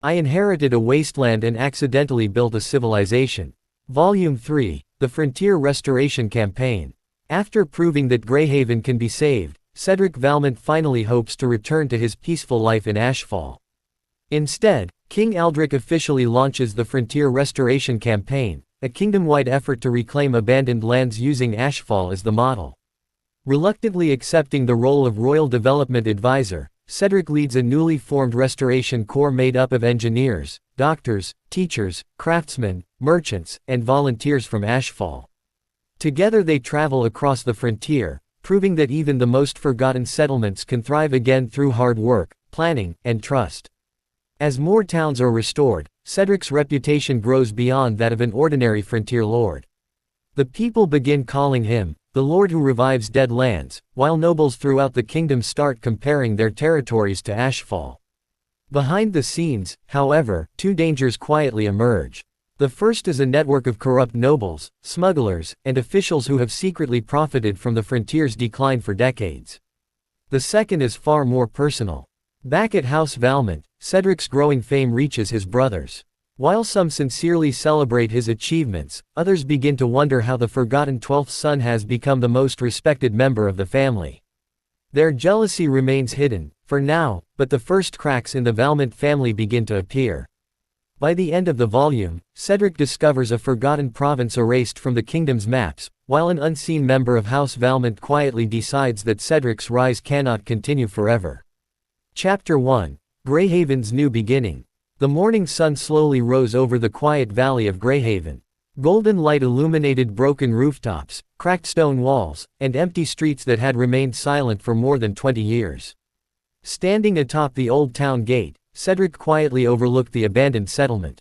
I inherited a wasteland and accidentally built a civilization. Volume 3, The Frontier Restoration Campaign. After proving that Grayhaven can be saved, Cedric Valmont finally hopes to return to his peaceful life in Ashfall. Instead, King Aldric officially launches the Frontier Restoration Campaign, a kingdom-wide effort to reclaim abandoned lands using Ashfall as the model. Reluctantly accepting the role of Royal Development Advisor, Cedric leads a newly formed restoration corps made up of engineers, doctors, teachers, craftsmen, merchants, and volunteers from Ashfall. Together they travel across the frontier, proving that even the most forgotten settlements can thrive again through hard work, planning, and trust. As more towns are restored, Cedric's reputation grows beyond that of an ordinary frontier lord. The people begin calling him the Lord who revives dead lands, while nobles throughout the kingdom start comparing their territories to Ashfall. Behind the scenes, however, two dangers quietly emerge. The first is a network of corrupt nobles, smugglers, and officials who have secretly profited from the frontier's decline for decades. The second is far more personal. Back at House Valmont, Cedric's growing fame reaches his brothers. While some sincerely celebrate his achievements, others begin to wonder how the forgotten 12th son has become the most respected member of the family. Their jealousy remains hidden, for now, but the first cracks in the Valmont family begin to appear. By the end of the volume, Cedric discovers a forgotten province erased from the kingdom's maps, while an unseen member of House Valmont quietly decides that Cedric's rise cannot continue forever. Chapter 1. Grayhaven's New Beginning. The morning sun slowly rose over the quiet valley of Grayhaven. Golden light illuminated broken rooftops, cracked stone walls, and empty streets that had remained silent for more than 20 years. Standing atop the old town gate, Cedric quietly overlooked the abandoned settlement.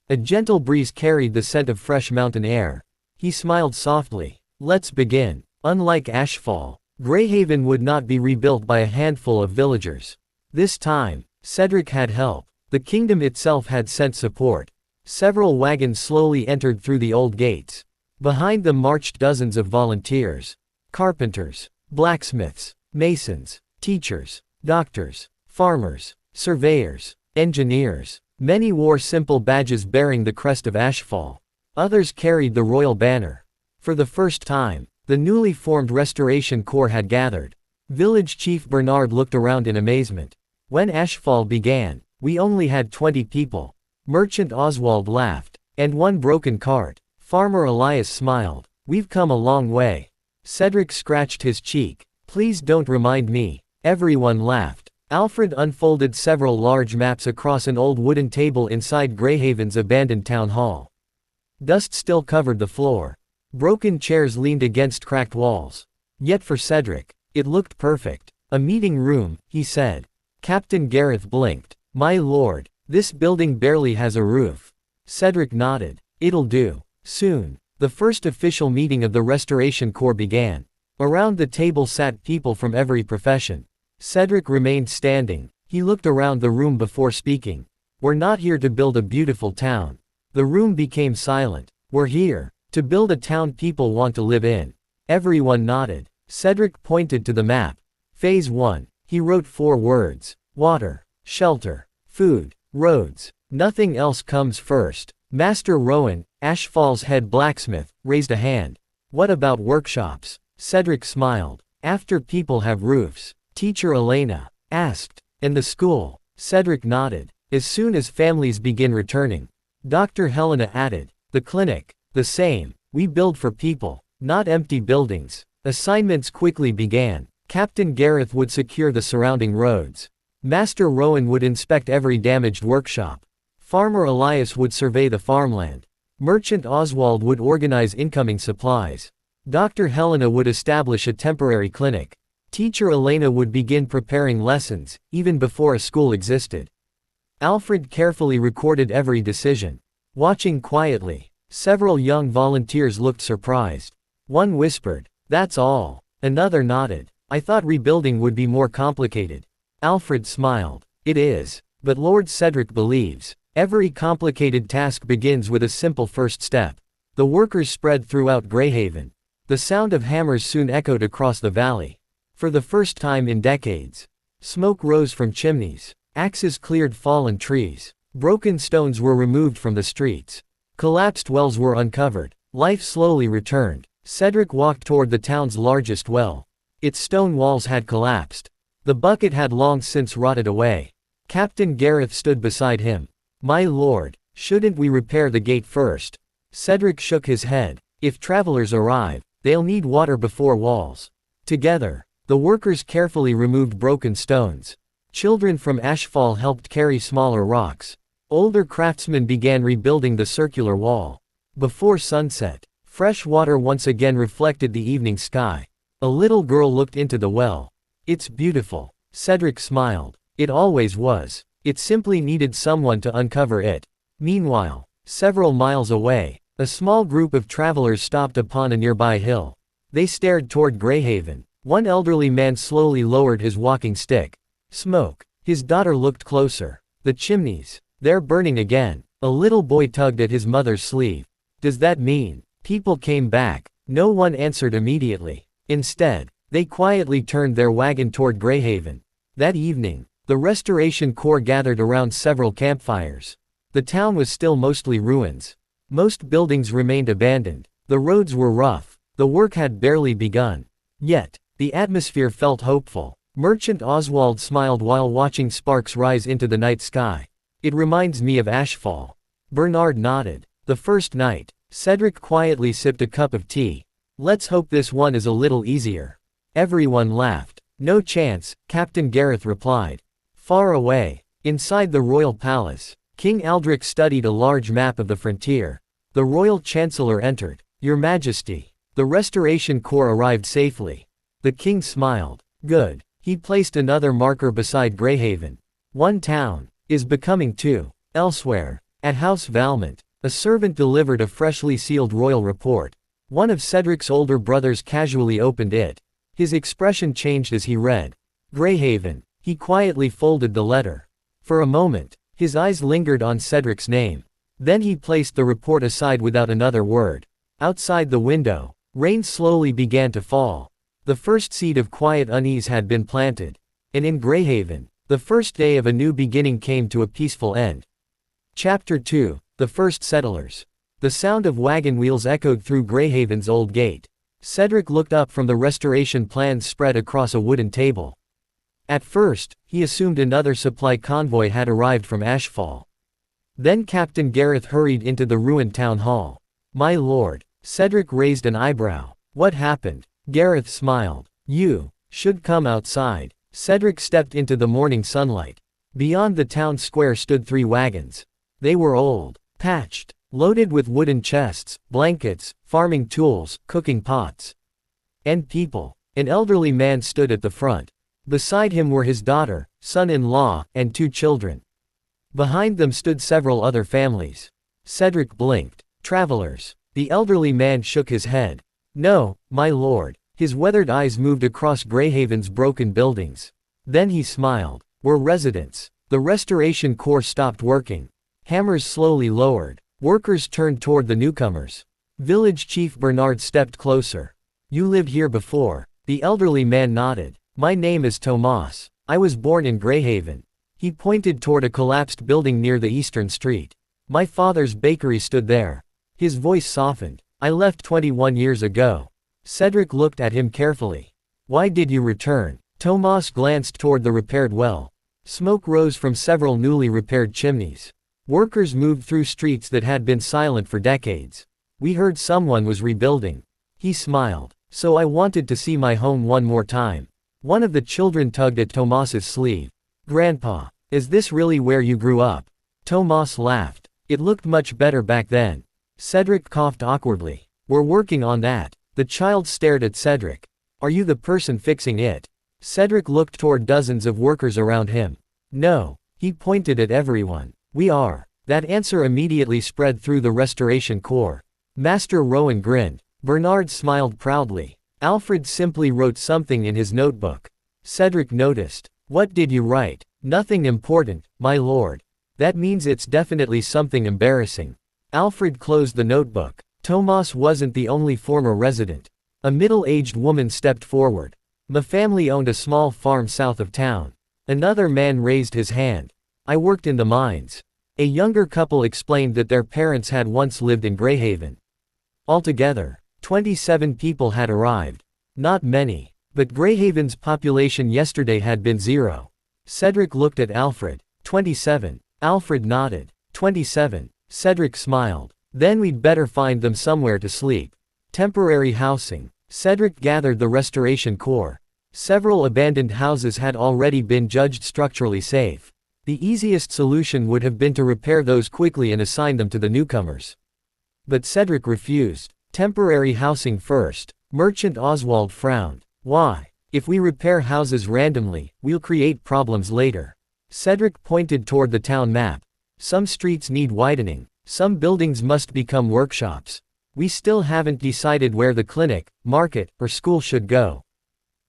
A gentle breeze carried the scent of fresh mountain air. He smiled softly. Let's begin. Unlike Ashfall, Grayhaven would not be rebuilt by a handful of villagers. This time, Cedric had help. The kingdom itself had sent support. Several wagons slowly entered through the old gates. Behind them marched dozens of volunteers. Carpenters, blacksmiths, masons, teachers, doctors, farmers, surveyors, engineers. Many wore simple badges bearing the crest of Ashfall. Others carried the royal banner. For the first time, the newly formed Restoration Corps had gathered. Village Chief Bernard looked around in amazement. When Ashfall began, we only had 20 people. Merchant Oswald laughed. And one broken cart. Farmer Elias smiled. We've come a long way. Cedric scratched his cheek. Please don't remind me. Everyone laughed. Alfred unfolded several large maps across an old wooden table inside Grayhaven's abandoned town hall. Dust still covered the floor. Broken chairs leaned against cracked walls. Yet for Cedric, it looked perfect. A meeting room, he said. Captain Gareth blinked. My lord, this building barely has a roof. Cedric nodded. It'll do. Soon, the first official meeting of the Restoration Corps began. Around the table sat people from every profession. Cedric remained standing. He looked around the room before speaking. We're not here to build a beautiful town. The room became silent. We're here to build a town people want to live in. Everyone nodded. Cedric pointed to the map. Phase 1. He wrote 4 words. Water, shelter, food, roads. Nothing else comes first. Master Rowan, Ashfall's head blacksmith, raised a hand. What about workshops? Cedric smiled. After people have roofs. Teacher Elena asked. And the school? Cedric nodded. As soon as families begin returning. Dr. Helena added. The clinic. The same. We build for people, not empty buildings. Assignments quickly began. Captain Gareth would secure the surrounding roads. Master Rowan would inspect every damaged workshop. Farmer Elias would survey the farmland. Merchant Oswald would organize incoming supplies. Dr. Helena would establish a temporary clinic. Teacher Elena would begin preparing lessons, even before a school existed. Alfred carefully recorded every decision. Watching quietly, several young volunteers looked surprised. One whispered, "That's all." Another nodded. "I thought rebuilding would be more complicated." Alfred smiled. "It is. But Lord Cedric believes every complicated task begins with a simple first step." The workers spread throughout Grayhaven. The sound of hammers soon echoed across the valley. For the first time in decades, smoke rose from chimneys. Axes cleared fallen trees. Broken stones were removed from the streets. Collapsed wells were uncovered. Life slowly returned. Cedric walked toward the town's largest well. Its stone walls had collapsed. The bucket had long since rotted away. Captain Gareth stood beside him. "My lord, shouldn't we repair the gate first?" Cedric shook his head. "If travelers arrive, they'll need water before walls." Together, the workers carefully removed broken stones. Children from Ashfall helped carry smaller rocks. Older craftsmen began rebuilding the circular wall. Before sunset, fresh water once again reflected the evening sky. A little girl looked into the well. "It's beautiful." Cedric smiled. "It always was. It simply needed someone to uncover it." Meanwhile, several miles away, a small group of travelers stopped upon a nearby hill. They stared toward Grayhaven. One elderly man slowly lowered his walking stick. Smoke. His daughter looked closer. "The chimneys. They're burning again." A little boy tugged at his mother's sleeve. "Does that mean people came back?" No one answered immediately. Instead, they quietly turned their wagon toward Grayhaven. That evening, the Restoration Corps gathered around several campfires. The town was still mostly ruins. Most buildings remained abandoned. The roads were rough. The work had barely begun. Yet, the atmosphere felt hopeful. Merchant Oswald smiled while watching sparks rise into the night sky. "It reminds me of Ashfall." Bernard nodded. "The first night." Cedric quietly sipped a cup of tea. "Let's hope this one is a little easier." Everyone laughed. "No chance," Captain Gareth replied. Far away, inside the royal palace, King Aldric studied a large map of the frontier. The royal chancellor entered. "Your Majesty." The Restoration Corps arrived safely. The king smiled. "Good." He placed another marker beside Grayhaven. One town is becoming two. Elsewhere, at House Valmont, a servant delivered a freshly sealed royal report. One of Cedric's older brothers casually opened it. His expression changed as he read. Grayhaven. He quietly folded the letter. For a moment, his eyes lingered on Cedric's name. Then he placed the report aside without another word. Outside the window, rain slowly began to fall. The first seed of quiet unease had been planted. And in Grayhaven, the first day of a new beginning came to a peaceful end. Chapter 2. The First Settlers. The sound of wagon wheels echoed through Grayhaven's old gate. Cedric looked up from the restoration plans spread across a wooden table. At first, he assumed another supply convoy had arrived from Ashfall. Then Captain Gareth hurried into the ruined town hall. "My lord." Cedric raised an eyebrow. "What happened?" Gareth smiled. "You should come outside." Cedric stepped into the morning sunlight. Beyond the town square stood 3 wagons. They were old, patched, loaded with wooden chests, blankets, farming tools, cooking pots. And people. An elderly man stood at the front. Beside him were his daughter, son-in-law, and 2 children. Behind them stood several other families. Cedric blinked. "Travelers." The elderly man shook his head. "No, my lord." His weathered eyes moved across Grayhaven's broken buildings. Then he smiled. "We're residents." The Restoration Corps stopped working. Hammers slowly lowered. Workers turned toward the newcomers. Village Chief Bernard stepped closer. "You lived here before." The elderly man nodded. "My name is Tomas. I was born in Grayhaven." He pointed toward a collapsed building near the eastern street. "My father's bakery stood there." His voice softened. "I left 21 years ago." Cedric looked at him carefully. "Why did you return?" Tomas glanced toward the repaired well. Smoke rose from several newly repaired chimneys. Workers moved through streets that had been silent for decades. "We heard someone was rebuilding." He smiled. "So I wanted to see my home one more time." One of the children tugged at Tomas's sleeve. "Grandpa, is this really where you grew up?" Tomas laughed. "It looked much better back then." Cedric coughed awkwardly. "We're working on that." The child stared at Cedric. "Are you the person fixing it?" Cedric looked toward dozens of workers around him. "No." He pointed at everyone. "We are." That answer immediately spread through the Restoration Corps. Master Rowan grinned. Bernard smiled proudly. Alfred simply wrote something in his notebook. Cedric noticed. "What did you write?" "Nothing important, my lord." "That means it's definitely something embarrassing." Alfred closed the notebook. Tomas wasn't the only former resident. A middle-aged woman stepped forward. "My family owned a small farm south of town." Another man raised his hand. "I worked in the mines." A younger couple explained that their parents had once lived in Grayhaven. Altogether, 27 people had arrived. Not many. But Grayhaven's population yesterday had been 0. Cedric looked at Alfred. 27. Alfred nodded. 27. Cedric smiled. Then we'd better find them somewhere to sleep. Temporary housing. Cedric gathered the Restoration Corps. Several abandoned houses had already been judged structurally safe. The easiest solution would have been to repair those quickly and assign them to the newcomers. But Cedric refused. Temporary housing first. Merchant Oswald frowned. Why? If we repair houses randomly, we'll create problems later. Cedric pointed toward the town map. Some streets need widening. Some buildings must become workshops. We still haven't decided where the clinic, market, or school should go.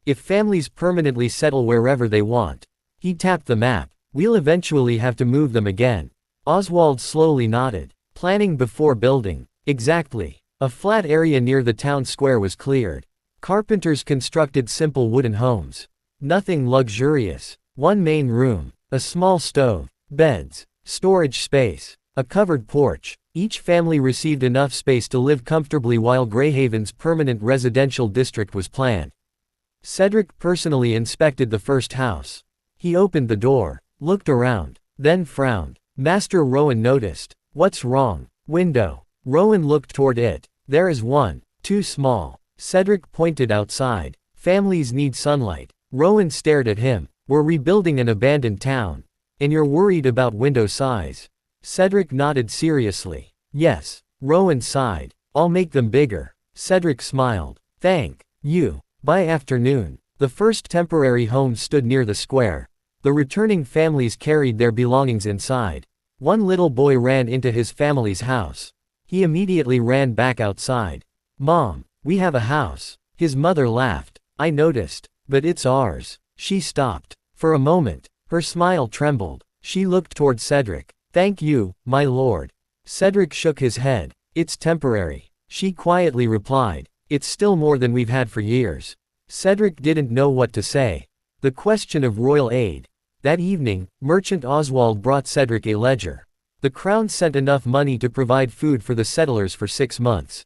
If families permanently settle wherever they want. He tapped the map. We'll eventually have to move them again. Oswald slowly nodded. Planning before building. Exactly. A flat area near the town square was cleared. Carpenters constructed simple wooden homes. Nothing luxurious. One main room. A small stove. Beds. Storage space. A covered porch. Each family received enough space to live comfortably while Grayhaven's permanent residential district was planned. Cedric personally inspected the first house. He opened the door. Looked around. Then frowned. Master Rowan noticed. What's wrong? Window. Rowan looked toward it. There is one. Too small. Cedric pointed outside. Families need sunlight. Rowan stared at him. We're rebuilding an abandoned town. And you're worried about window size. Cedric nodded seriously. Yes. Rowan sighed. I'll make them bigger. Cedric smiled. Thank you. By afternoon, the first temporary home stood near the square. The returning families carried their belongings inside. One little boy ran into his family's house. He immediately ran back outside. Mom, we have a house. His mother laughed. I noticed. But it's ours. She stopped. For a moment, her smile trembled. She looked toward Cedric. Thank you, my lord. Cedric shook his head. It's temporary. She quietly replied. It's still more than we've had for years. Cedric didn't know what to say. The question of royal aid. That evening, Merchant Oswald brought Cedric a ledger. The crown sent enough money to provide food for the settlers for 6 months.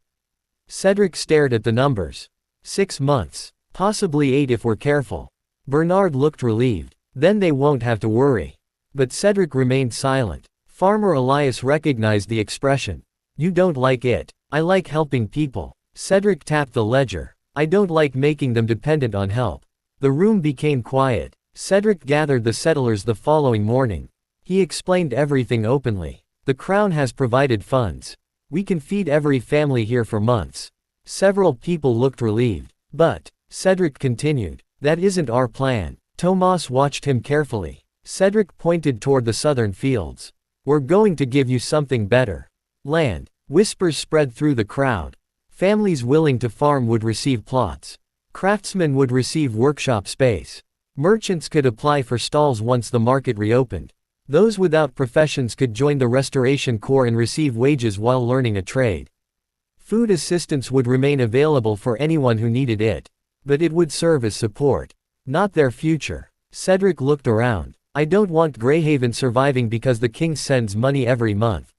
Cedric stared at the numbers. 6 months. Possibly 8 if we're careful. Bernard looked relieved. Then they won't have to worry. But Cedric remained silent. Farmer Elias recognized the expression. You don't like it. I like helping people. Cedric tapped the ledger. I don't like making them dependent on help. The room became quiet. Cedric gathered the settlers the following morning. He explained everything openly. The crown has provided funds. We can feed every family here for months. Several people looked relieved. But, Cedric continued, that isn't our plan. Tomas watched him carefully. Cedric pointed toward the southern fields. We're going to give you something better. Land. Whispers spread through the crowd. Families willing to farm would receive plots. Craftsmen would receive workshop space. Merchants could apply for stalls once the market reopened. Those without professions could join the Restoration Corps and receive wages while learning a trade. Food assistance would remain available for anyone who needed it. But it would serve as support. Not their future. Cedric looked around. I don't want Grayhaven surviving because the king sends money every month.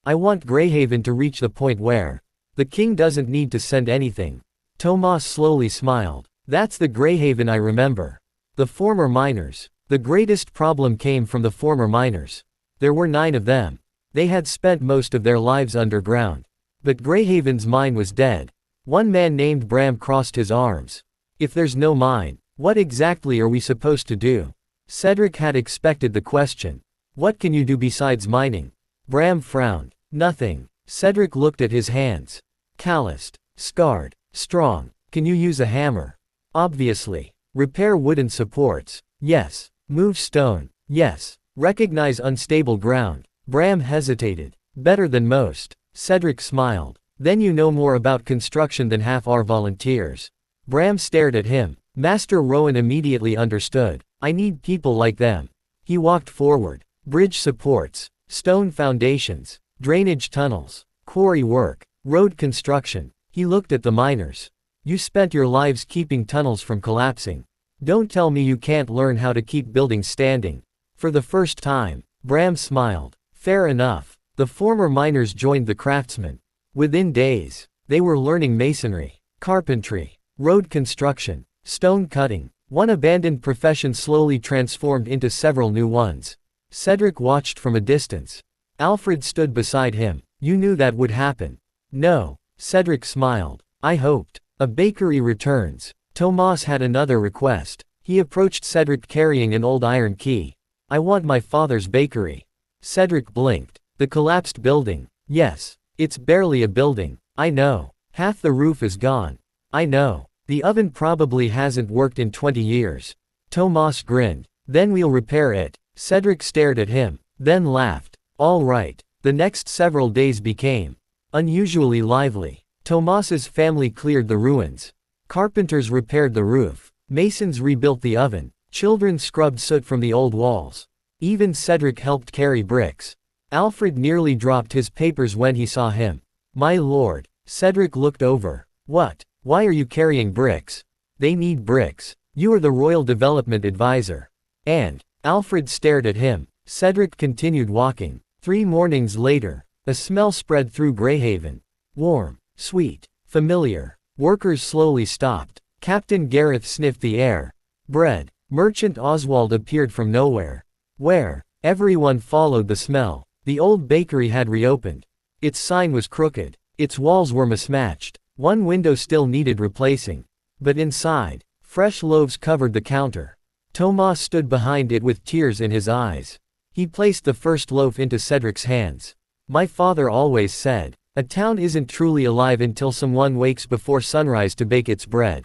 I want Grayhaven to reach the point where the king doesn't need to send anything. Tomas slowly smiled. That's the Grayhaven I remember. The former miners. The greatest problem came from the former miners. There were 9 of them. They had spent most of their lives underground. But Grayhaven's mine was dead. One man named Bram crossed his arms. If there's no mine, what exactly are we supposed to do? Cedric had expected the question. What can you do besides mining? Bram frowned. Nothing. Cedric looked at his hands. Calloused. Scarred. Strong. Can you use a hammer? Obviously. Repair wooden supports. Yes. Move stone. Yes. Recognize unstable ground. Bram hesitated. Better than most. Cedric smiled. Then you know more about construction than half our volunteers. Bram stared at him. Master Rowan immediately understood. I need people like them. He walked forward. Bridge supports. Stone foundations. Drainage tunnels. Quarry work. Road construction. He looked at the miners. You spent your lives keeping tunnels from collapsing. Don't tell me you can't learn how to keep buildings standing. For the first time, Bram smiled. Fair enough. The former miners joined the craftsmen. Within days, they were learning masonry, carpentry, road construction, stone cutting. One abandoned profession slowly transformed into several new ones. Cedric watched from a distance. Alfred stood beside him. You knew that would happen. No. Cedric smiled. I hoped. A bakery returns. Tomas had another request. He approached Cedric carrying an old iron key. I want my father's bakery. Cedric blinked. The collapsed building. Yes. It's barely a building. I know. Half the roof is gone. I know. The oven probably hasn't worked in 20 years. Tomas grinned. Then we'll repair it. Cedric stared at him, then laughed. All right. The next several days became unusually lively. Tomas's family cleared the ruins. Carpenters repaired the roof. Masons rebuilt the oven. Children scrubbed soot from the old walls. Even Cedric helped carry bricks. Alfred nearly dropped his papers when he saw him. My lord. Cedric looked over. What? Why are you carrying bricks? They need bricks. You are the royal development advisor. And Alfred stared at him. Cedric continued walking. 3 mornings later, a smell spread through Grayhaven. Warm, sweet, familiar. Workers slowly stopped. Captain Gareth sniffed the air. Bread. Merchant Oswald appeared from nowhere. Where? Everyone followed the smell. The old bakery had reopened. Its sign was crooked. Its walls were mismatched. One window still needed replacing. But inside, fresh loaves covered the counter. Tomas stood behind it with tears in his eyes. He placed the first loaf into Cedric's hands. My father always said, a town isn't truly alive until someone wakes before sunrise to bake its bread.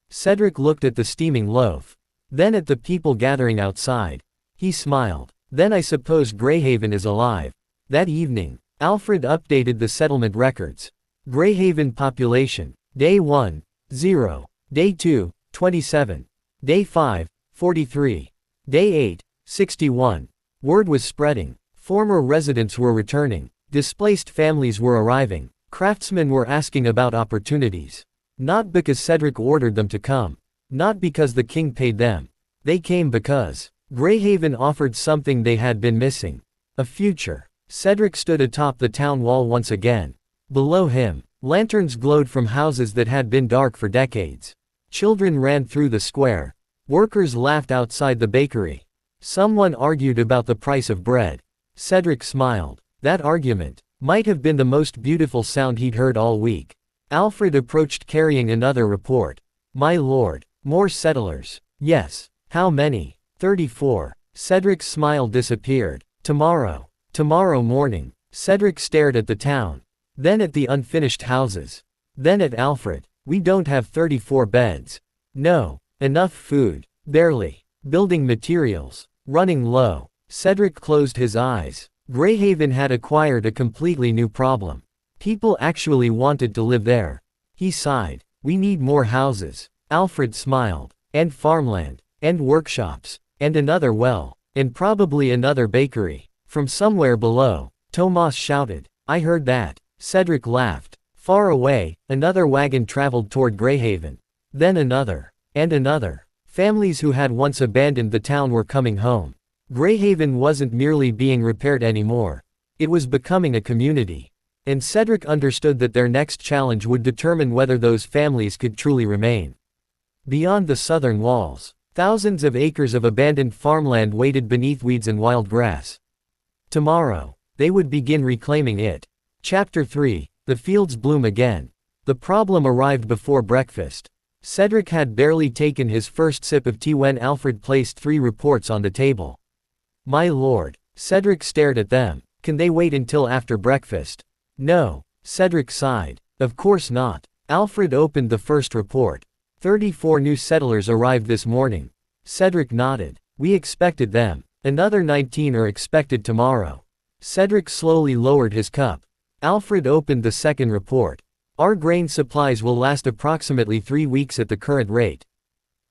Cedric looked at the steaming loaf. Then at the people gathering outside. He smiled. Then I suppose Grayhaven is alive. That evening, Alfred updated the settlement records. Grayhaven population. Day 1, 0. Day 2, 27. Day 5, 43. Day 8, 61. Word was spreading. Former residents were returning. Displaced families were arriving. Craftsmen were asking about opportunities. Not because Cedric ordered them to come. Not because the king paid them. They came because Grayhaven offered something they had been missing. A future. Cedric stood atop the town wall once again. Below him, lanterns glowed from houses that had been dark for decades. Children ran through the square. Workers laughed outside the bakery. Someone argued about the price of bread. Cedric smiled. That argument might have been the most beautiful sound he'd heard all week. Alfred approached carrying another report. My lord, more settlers. Yes. How many? 34. Cedric's smile disappeared. Tomorrow. Tomorrow morning. Cedric stared at the town. Then at the unfinished houses. Then at Alfred. We don't have 34 beds. No. Enough food. Barely. Building materials. Running low. Cedric closed his eyes. Grayhaven had acquired a completely new problem. People actually wanted to live there. He sighed. We need more houses. Alfred smiled. And farmland. And workshops. And another well. And probably another bakery. From somewhere below, Tomas shouted. I heard that. Cedric laughed. Far away, another wagon traveled toward Grayhaven. Then another. And another. Families who had once abandoned the town were coming home. Grayhaven wasn't merely being repaired anymore. It was becoming a community. And Cedric understood that their next challenge would determine whether those families could truly remain. Beyond the southern walls, thousands of acres of abandoned farmland waited beneath weeds and wild grass. Tomorrow, they would begin reclaiming it. Chapter 3. The fields bloom again. The problem arrived before breakfast. Cedric had barely taken his first sip of tea when Alfred placed 3 reports on the table. My lord. Cedric stared at them. Can they wait until after breakfast? No. Cedric sighed. Of course not. Alfred opened the first report. 34 new settlers arrived this morning. Cedric nodded. We expected them. Another 19 are expected tomorrow. Cedric slowly lowered his cup. Alfred opened the second report. Our grain supplies will last approximately 3 weeks at the current rate.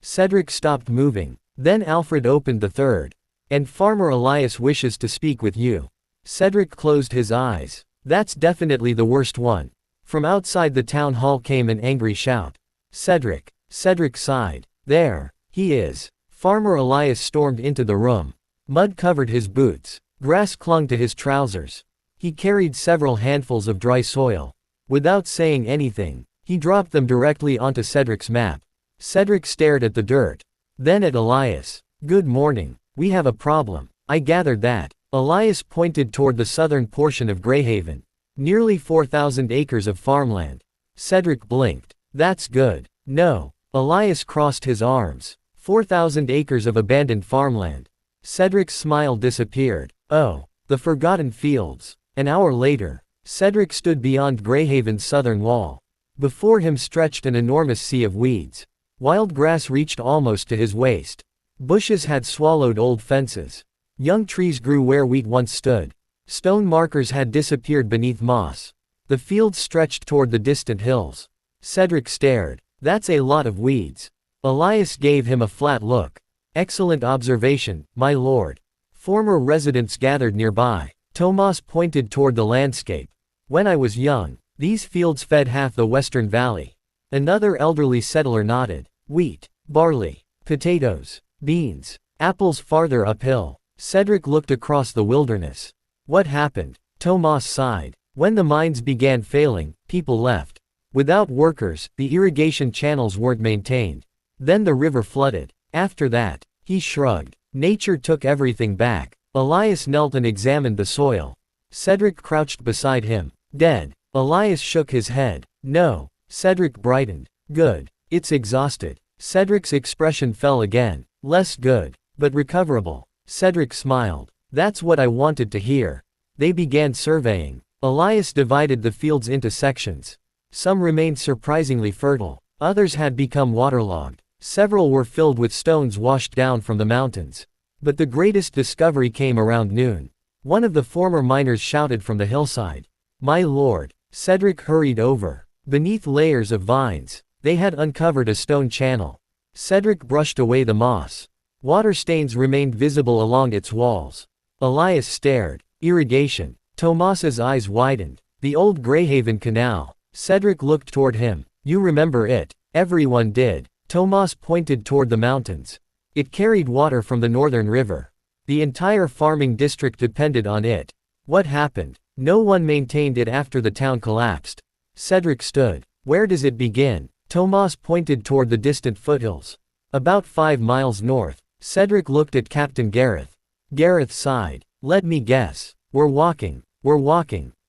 Cedric stopped moving. Then Alfred opened the third. And Farmer Elias wishes to speak with you. Cedric closed his eyes. That's definitely the worst one. From outside the town hall came an angry shout. Cedric. Cedric sighed. There. He is. Farmer Elias stormed into the room. Mud covered his boots. Grass clung to his trousers. He carried several handfuls of dry soil. Without saying anything, he dropped them directly onto Cedric's map. Cedric stared at the dirt. Then at Elias. "Good morning. We have a problem." "I gathered that." Elias pointed toward the southern portion of Grayhaven. "Nearly 4,000 acres of farmland." Cedric blinked. "That's good." "No." Elias crossed his arms. 4,000 acres of abandoned farmland. Cedric's smile disappeared. "Oh. The forgotten fields." An hour later, Cedric stood beyond Grayhaven's southern wall. Before him stretched an enormous sea of weeds. Wild grass reached almost to his waist. Bushes had swallowed old fences. Young trees grew where wheat once stood. Stone markers had disappeared beneath moss. The fields stretched toward the distant hills. Cedric stared. "That's a lot of weeds." Elias gave him a flat look. "Excellent observation, my lord." Former residents gathered nearby. Tomas pointed toward the landscape. "When I was young, these fields fed half the western valley." Another elderly settler nodded. "Wheat, barley, potatoes, beans, apples farther uphill." Cedric looked across the wilderness. "What happened?" Tomas sighed. "When the mines began failing, people left. Without workers, the irrigation channels weren't maintained. Then the river flooded. After that," he shrugged, "nature took everything back." Elias knelt and examined the soil. Cedric crouched beside him. "Dead." Elias shook his head. "No." Cedric brightened. "Good. It's exhausted." Cedric's expression fell again. "Less good, but recoverable." Cedric smiled. "That's what I wanted to hear." They began surveying. Elias divided the fields into sections. Some remained surprisingly fertile. Others had become waterlogged. Several were filled with stones washed down from the mountains. But the greatest discovery came around noon. One of the former miners shouted from the hillside. "My lord." Cedric hurried over. Beneath layers of vines, they had uncovered a stone channel. Cedric brushed away the moss. Water stains remained visible along its walls. Elias stared. "Irrigation." Tomas's eyes widened. "The old Grayhaven Canal." Cedric looked toward him. "You remember it." Everyone did. Tomas pointed toward the mountains. It carried water from the northern river. The entire farming district depended on it. What happened? No one maintained it after the town collapsed. Cedric stood. "Where does it begin?" Tomas pointed toward the distant foothills. "About 5 miles north." Cedric looked at Captain Gareth. Gareth sighed. "Let me guess. We're walking."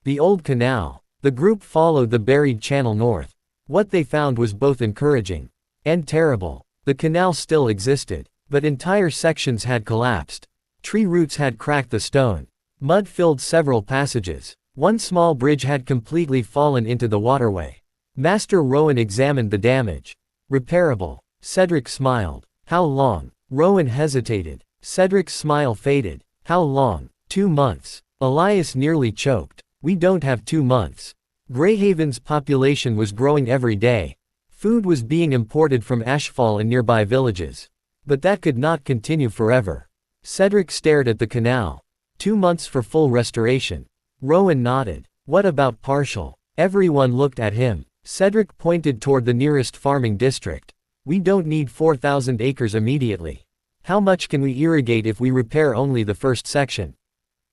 The old canal. The group followed the buried channel north. What they found was both encouraging and terrible. The canal still existed, but entire sections had collapsed. Tree roots had cracked the stone. Mud filled several passages. One small bridge had completely fallen into the waterway. Master Rowan examined the damage. "Repairable." Cedric smiled. "How long?" Rowan hesitated. Cedric's smile faded. "How long?" 2 months. Elias nearly choked. "We don't have 2 months." Grayhaven's population was growing every day. Food was being imported from Ashfall and nearby villages. But that could not continue forever. Cedric stared at the canal. 2 months for full restoration. Rowan nodded. "What about partial?" Everyone looked at him. Cedric pointed toward the nearest farming district. "We don't need 4,000 acres immediately. How much can we irrigate if we repair only the first section?"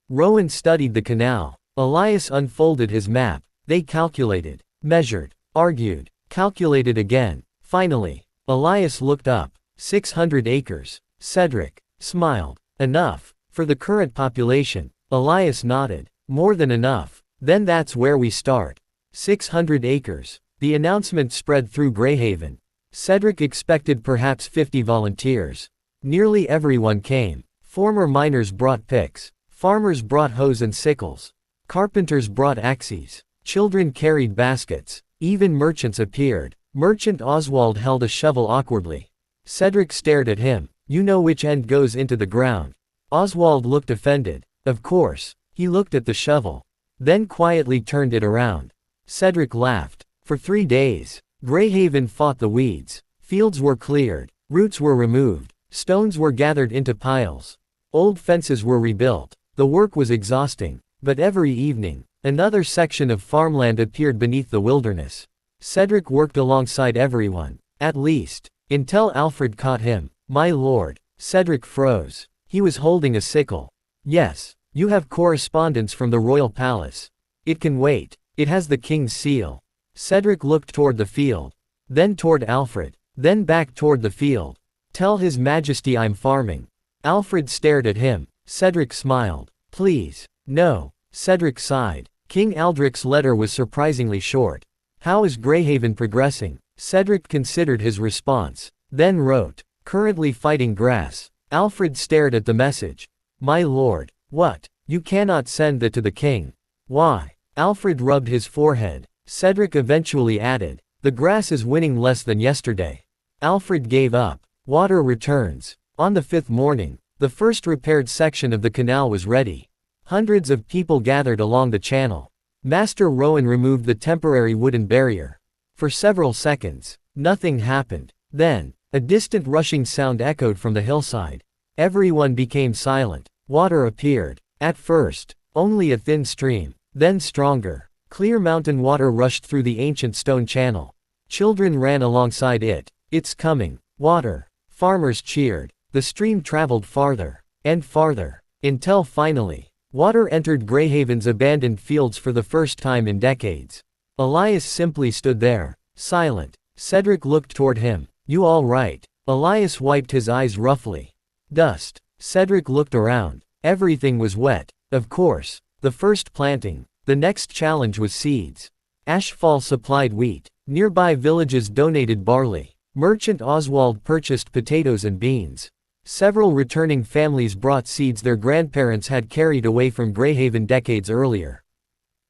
Rowan studied the canal. Elias unfolded his map. They calculated, measured, argued, calculated again. Finally, Elias looked up. 600 acres. Cedric smiled. "Enough. For the current population." Elias nodded. "More than enough. Then that's where we start." 600 acres. The announcement spread through Grayhaven. Cedric expected perhaps 50 volunteers. Nearly everyone came. Former miners brought picks. Farmers brought hoes and sickles. Carpenters brought axes. Children carried baskets. Even merchants appeared. Merchant Oswald held a shovel awkwardly. Cedric stared at him. "You know which end goes into the ground." Oswald looked offended. "Of course." He looked at the shovel. Then quietly turned it around. Cedric laughed. For 3 days, Grayhaven fought the weeds. Fields were cleared. Roots were removed. Stones were gathered into piles. Old fences were rebuilt. The work was exhausting. But every evening, another section of farmland appeared beneath the wilderness. Cedric worked alongside everyone. At least, until Alfred caught him. "My lord." Cedric froze. He was holding a sickle. "Yes." You have correspondence from the royal palace. It can wait. It has the king's seal. Cedric looked toward the field. Then toward Alfred. Then back toward the field. Tell His Majesty I'm farming. Alfred stared at him. Cedric smiled. Please. No. Cedric sighed. King Aldric's letter was surprisingly short. How is Grayhaven progressing? Cedric considered his response. Then wrote. Currently fighting grass. Alfred stared at the message. My lord. What? You cannot send that to the king. Why? Alfred rubbed his forehead. Cedric eventually added. The grass is winning less than yesterday. Alfred gave up. Water returns. On the 5th morning, the first repaired section of the canal was ready. Hundreds of people gathered along the channel. Master Rowan removed the temporary wooden barrier. For several seconds, nothing happened. Then, a distant rushing sound echoed from the hillside. Everyone became silent. Water appeared. At first, only a thin stream. Then stronger. Clear mountain water rushed through the ancient stone channel. Children ran alongside it. It's coming. Water. Farmers cheered. The stream traveled farther. And farther. Until finally, water entered Grayhaven's abandoned fields for the first time in decades. Elias simply stood there. Silent. Cedric looked toward him. You all right? Elias wiped his eyes roughly. Dust. Cedric looked around. Everything was wet. Of course. The first planting. The next challenge was seeds. Ashfall supplied wheat. Nearby villages donated barley. Merchant Oswald purchased potatoes and beans. Several returning families brought seeds their grandparents had carried away from Grayhaven decades earlier.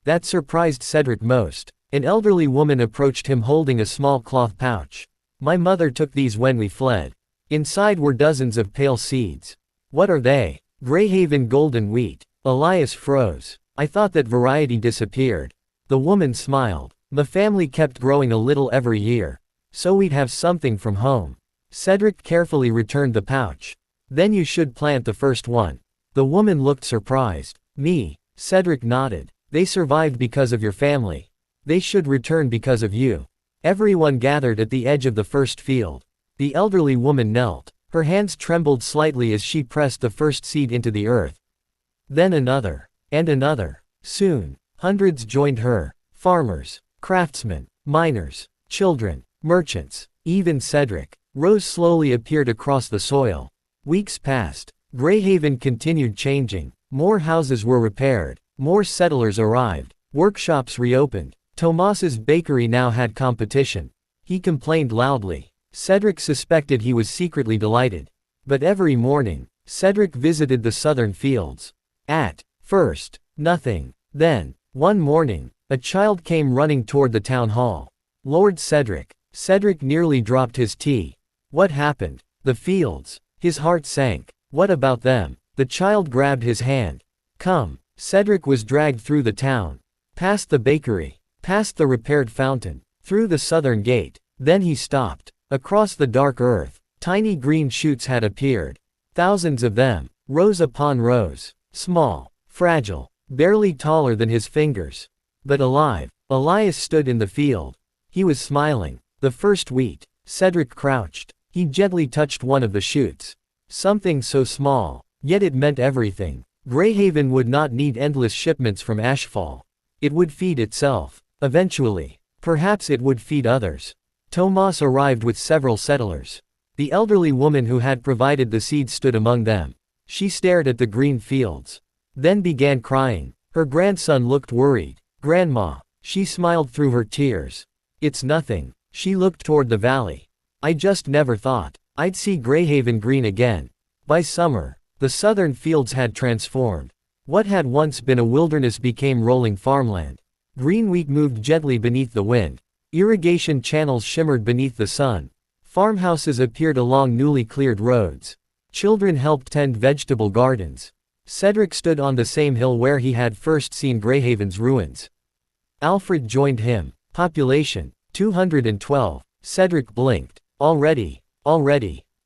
That surprised Cedric most. An elderly woman approached him holding a small cloth pouch. My mother took these when we fled. Inside were dozens of pale seeds. What are they? Grayhaven golden wheat. Elias froze. I thought that variety disappeared. The woman smiled. The family kept growing a little every year. So we'd have something from home. Cedric carefully returned the pouch. Then you should plant the first one. The woman looked surprised. Me. Cedric nodded. They survived because of your family. They should return because of you. Everyone gathered at the edge of the first field. The elderly woman knelt. Her hands trembled slightly as she pressed the first seed into the earth. Then another. And another. Soon, hundreds joined her. Farmers, craftsmen, miners, children, merchants, even Cedric. Rose slowly appeared across the soil. Weeks passed. Grayhaven continued changing. More houses were repaired. More settlers arrived. Workshops reopened. Tomas's bakery now had competition. He complained loudly. Cedric suspected he was secretly delighted. But every morning, Cedric visited the southern fields. At first, nothing. Then, one morning, a child came running toward the town hall. Lord Cedric. Cedric nearly dropped his tea. What happened? The fields. His heart sank. What about them? The child grabbed his hand. Come. Cedric was dragged through the town. Past the bakery. Past the repaired fountain. Through the southern gate. Then he stopped. Across the dark earth, tiny green shoots had appeared. Thousands of them. Rows upon rows. Small. Fragile. Barely taller than his fingers. But alive. Elias stood in the field. He was smiling. The first wheat. Cedric crouched. He gently touched one of the shoots. Something so small. Yet it meant everything. Grayhaven would not need endless shipments from Ashfall. It would feed itself. Eventually. Perhaps it would feed others. Tomas arrived with several settlers. The elderly woman who had provided the seeds stood among them. She stared at the green fields. Then began crying. Her grandson looked worried. Grandma. She smiled through her tears. It's nothing. She looked toward the valley. I just never thought I'd see Grayhaven green again. By summer, the southern fields had transformed. What had once been a wilderness became rolling farmland. Green wheat moved gently beneath the wind. Irrigation channels shimmered beneath the sun. Farmhouses appeared along newly cleared roads. Children helped tend vegetable gardens. Cedric stood on the same hill where he had first seen Grayhaven's ruins. Alfred joined him. Population, 212. Cedric blinked. Already.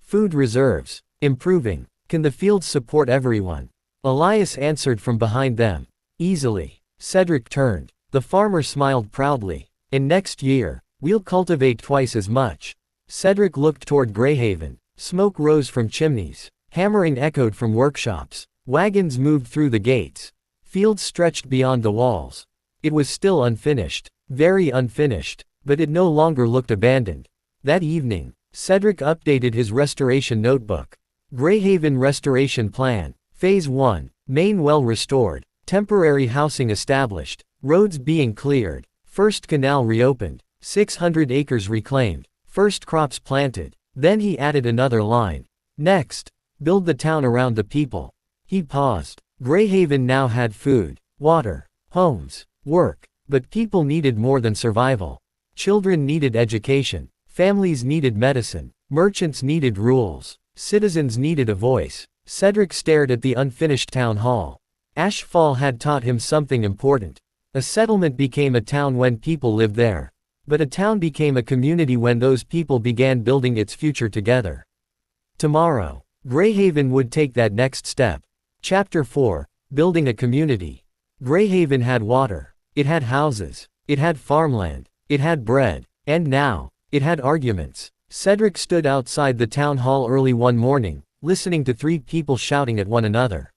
Food reserves. Improving. Can the fields support everyone? Elias answered from behind them. Easily. Cedric turned. The farmer smiled proudly. And next year, we'll cultivate twice as much. Cedric looked toward Grayhaven. Smoke rose from chimneys. Hammering echoed from workshops. Wagons moved through the gates. Fields stretched beyond the walls. It was still unfinished. Very unfinished. But it no longer looked abandoned. That evening, Cedric updated his restoration notebook. Grayhaven Restoration Plan. Phase 1. Main well restored. Temporary housing established. Roads being cleared. First canal reopened. 600 acres reclaimed. First crops planted. Then he added another line. Next. Build the town around the people. He paused. Grayhaven now had food, water, homes, work. But people needed more than survival. Children needed education. Families needed medicine. Merchants needed rules. Citizens needed a voice. Cedric stared at the unfinished town hall. Ashfall had taught him something important. A settlement became a town when people lived there. But a town became a community when those people began building its future together. Tomorrow, Grayhaven would take that next step. Chapter 4. Building a community. Grayhaven had water. It had houses. It had farmland. It had bread. And now, it had arguments. Cedric stood outside the town hall early one morning, listening to 3 people shouting at one another.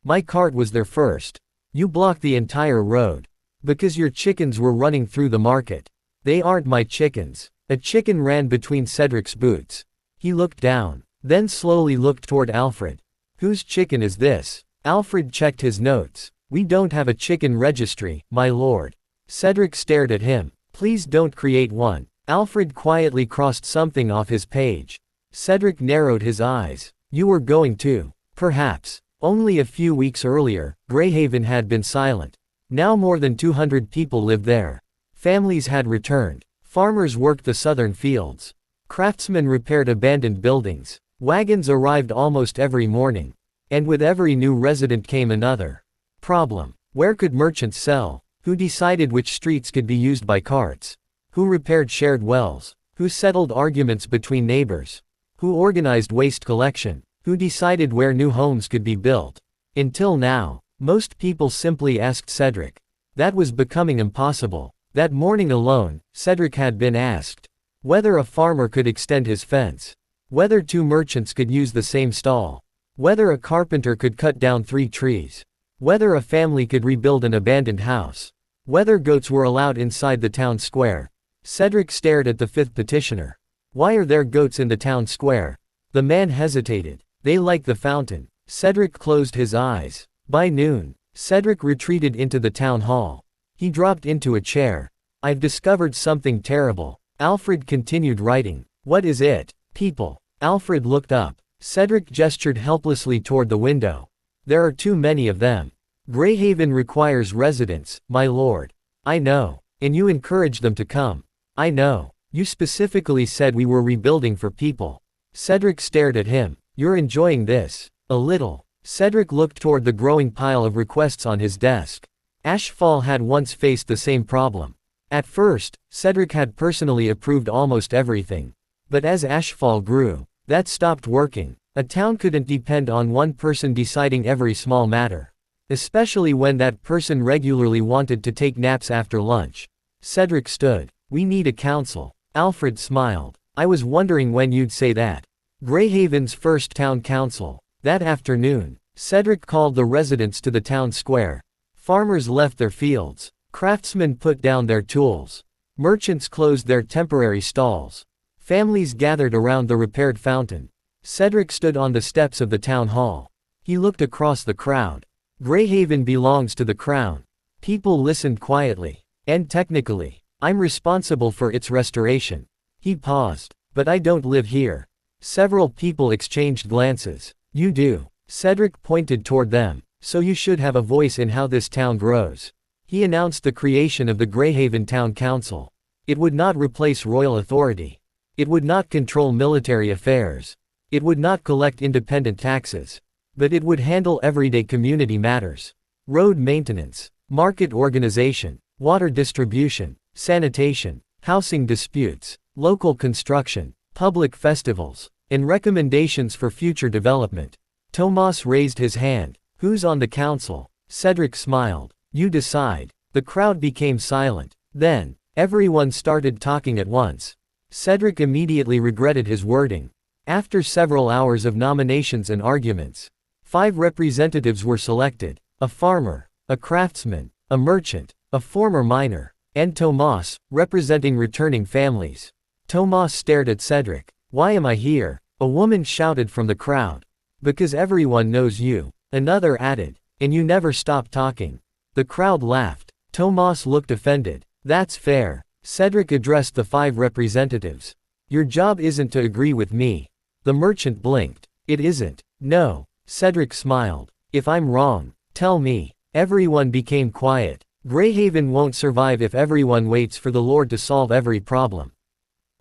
My cart was there first. You blocked the entire road. Because your chickens were running through the market. They aren't my chickens. A chicken ran between Cedric's boots. He looked down, then slowly looked toward Alfred. Whose chicken is this? Alfred checked his notes. We don't have a chicken registry, my lord. Cedric stared at him. Please don't create one. Alfred quietly crossed something off his page. Cedric narrowed his eyes. You were going to. Perhaps. Only a few weeks earlier, Grayhaven had been silent. Now more than 200 people lived there. Families had returned. Farmers worked the southern fields. Craftsmen repaired abandoned buildings. Wagons arrived almost every morning. And with every new resident came another problem. Where could merchants sell? Who decided which streets could be used by carts? Who repaired shared wells? Who settled arguments between neighbors? Who organized waste collection? Who decided where new homes could be built? Until now, most people simply asked Cedric. That was becoming impossible. That morning alone, Cedric had been asked whether a farmer could extend his fence, whether 2 merchants could use the same stall, whether a carpenter could cut down 3 trees, whether a family could rebuild an abandoned house, whether goats were allowed inside the town square. Cedric stared at the 5th petitioner. Why are there goats in the town square? The man hesitated. They like the fountain. Cedric closed his eyes. By noon, Cedric retreated into the town hall. He dropped into a chair. I've discovered something terrible. Alfred continued writing. What is it? People. Alfred looked up. Cedric gestured helplessly toward the window. There are too many of them. Grayhaven requires residents, my lord. I know. And you encouraged them to come. I know. You specifically said we were rebuilding for people. Cedric stared at him. You're enjoying this. A little. Cedric looked toward the growing pile of requests on his desk. Ashfall had once faced the same problem. At first, Cedric had personally approved almost everything. But as Ashfall grew, that stopped working. A town couldn't depend on one person deciding every small matter. Especially when that person regularly wanted to take naps after lunch. Cedric stood. We need a council. Alfred smiled. I was wondering when you'd say that. Grayhaven's first town council. That afternoon, Cedric called the residents to the town square. Farmers left their fields. Craftsmen put down their tools. Merchants closed their temporary stalls. Families gathered around the repaired fountain. Cedric stood on the steps of the town hall. He looked across the crowd. Grayhaven belongs to the crown. People listened quietly. And technically, I'm responsible for its restoration. He paused. But I don't live here. Several people exchanged glances. You do. Cedric pointed toward them. So you should have a voice in how this town grows. He announced the creation of the Grayhaven Town Council. It would not replace royal authority. It would not control military affairs. It would not collect independent taxes. But it would handle everyday community matters. Road maintenance, market organization, water distribution, sanitation, housing disputes, local construction, public festivals, and recommendations for future development. Tomas raised his hand. Who's on the council? Cedric smiled. You decide. The crowd became silent. Then, everyone started talking at once. Cedric immediately regretted his wording. After several hours of nominations and arguments, 5 representatives were selected: a farmer, a craftsman, a merchant, a former miner, and Tomas, representing returning families. Tomas stared at Cedric. "Why am I here?" a woman shouted from the crowd. "Because everyone knows you," another added, "and you never stop talking." The crowd laughed. Tomas looked offended. "That's fair." Cedric addressed the 5 representatives. "Your job isn't to agree with me." The merchant blinked. "It isn't." "No." Cedric smiled. "If I'm wrong, tell me." Everyone became quiet. Grayhaven won't survive if everyone waits for the Lord to solve every problem.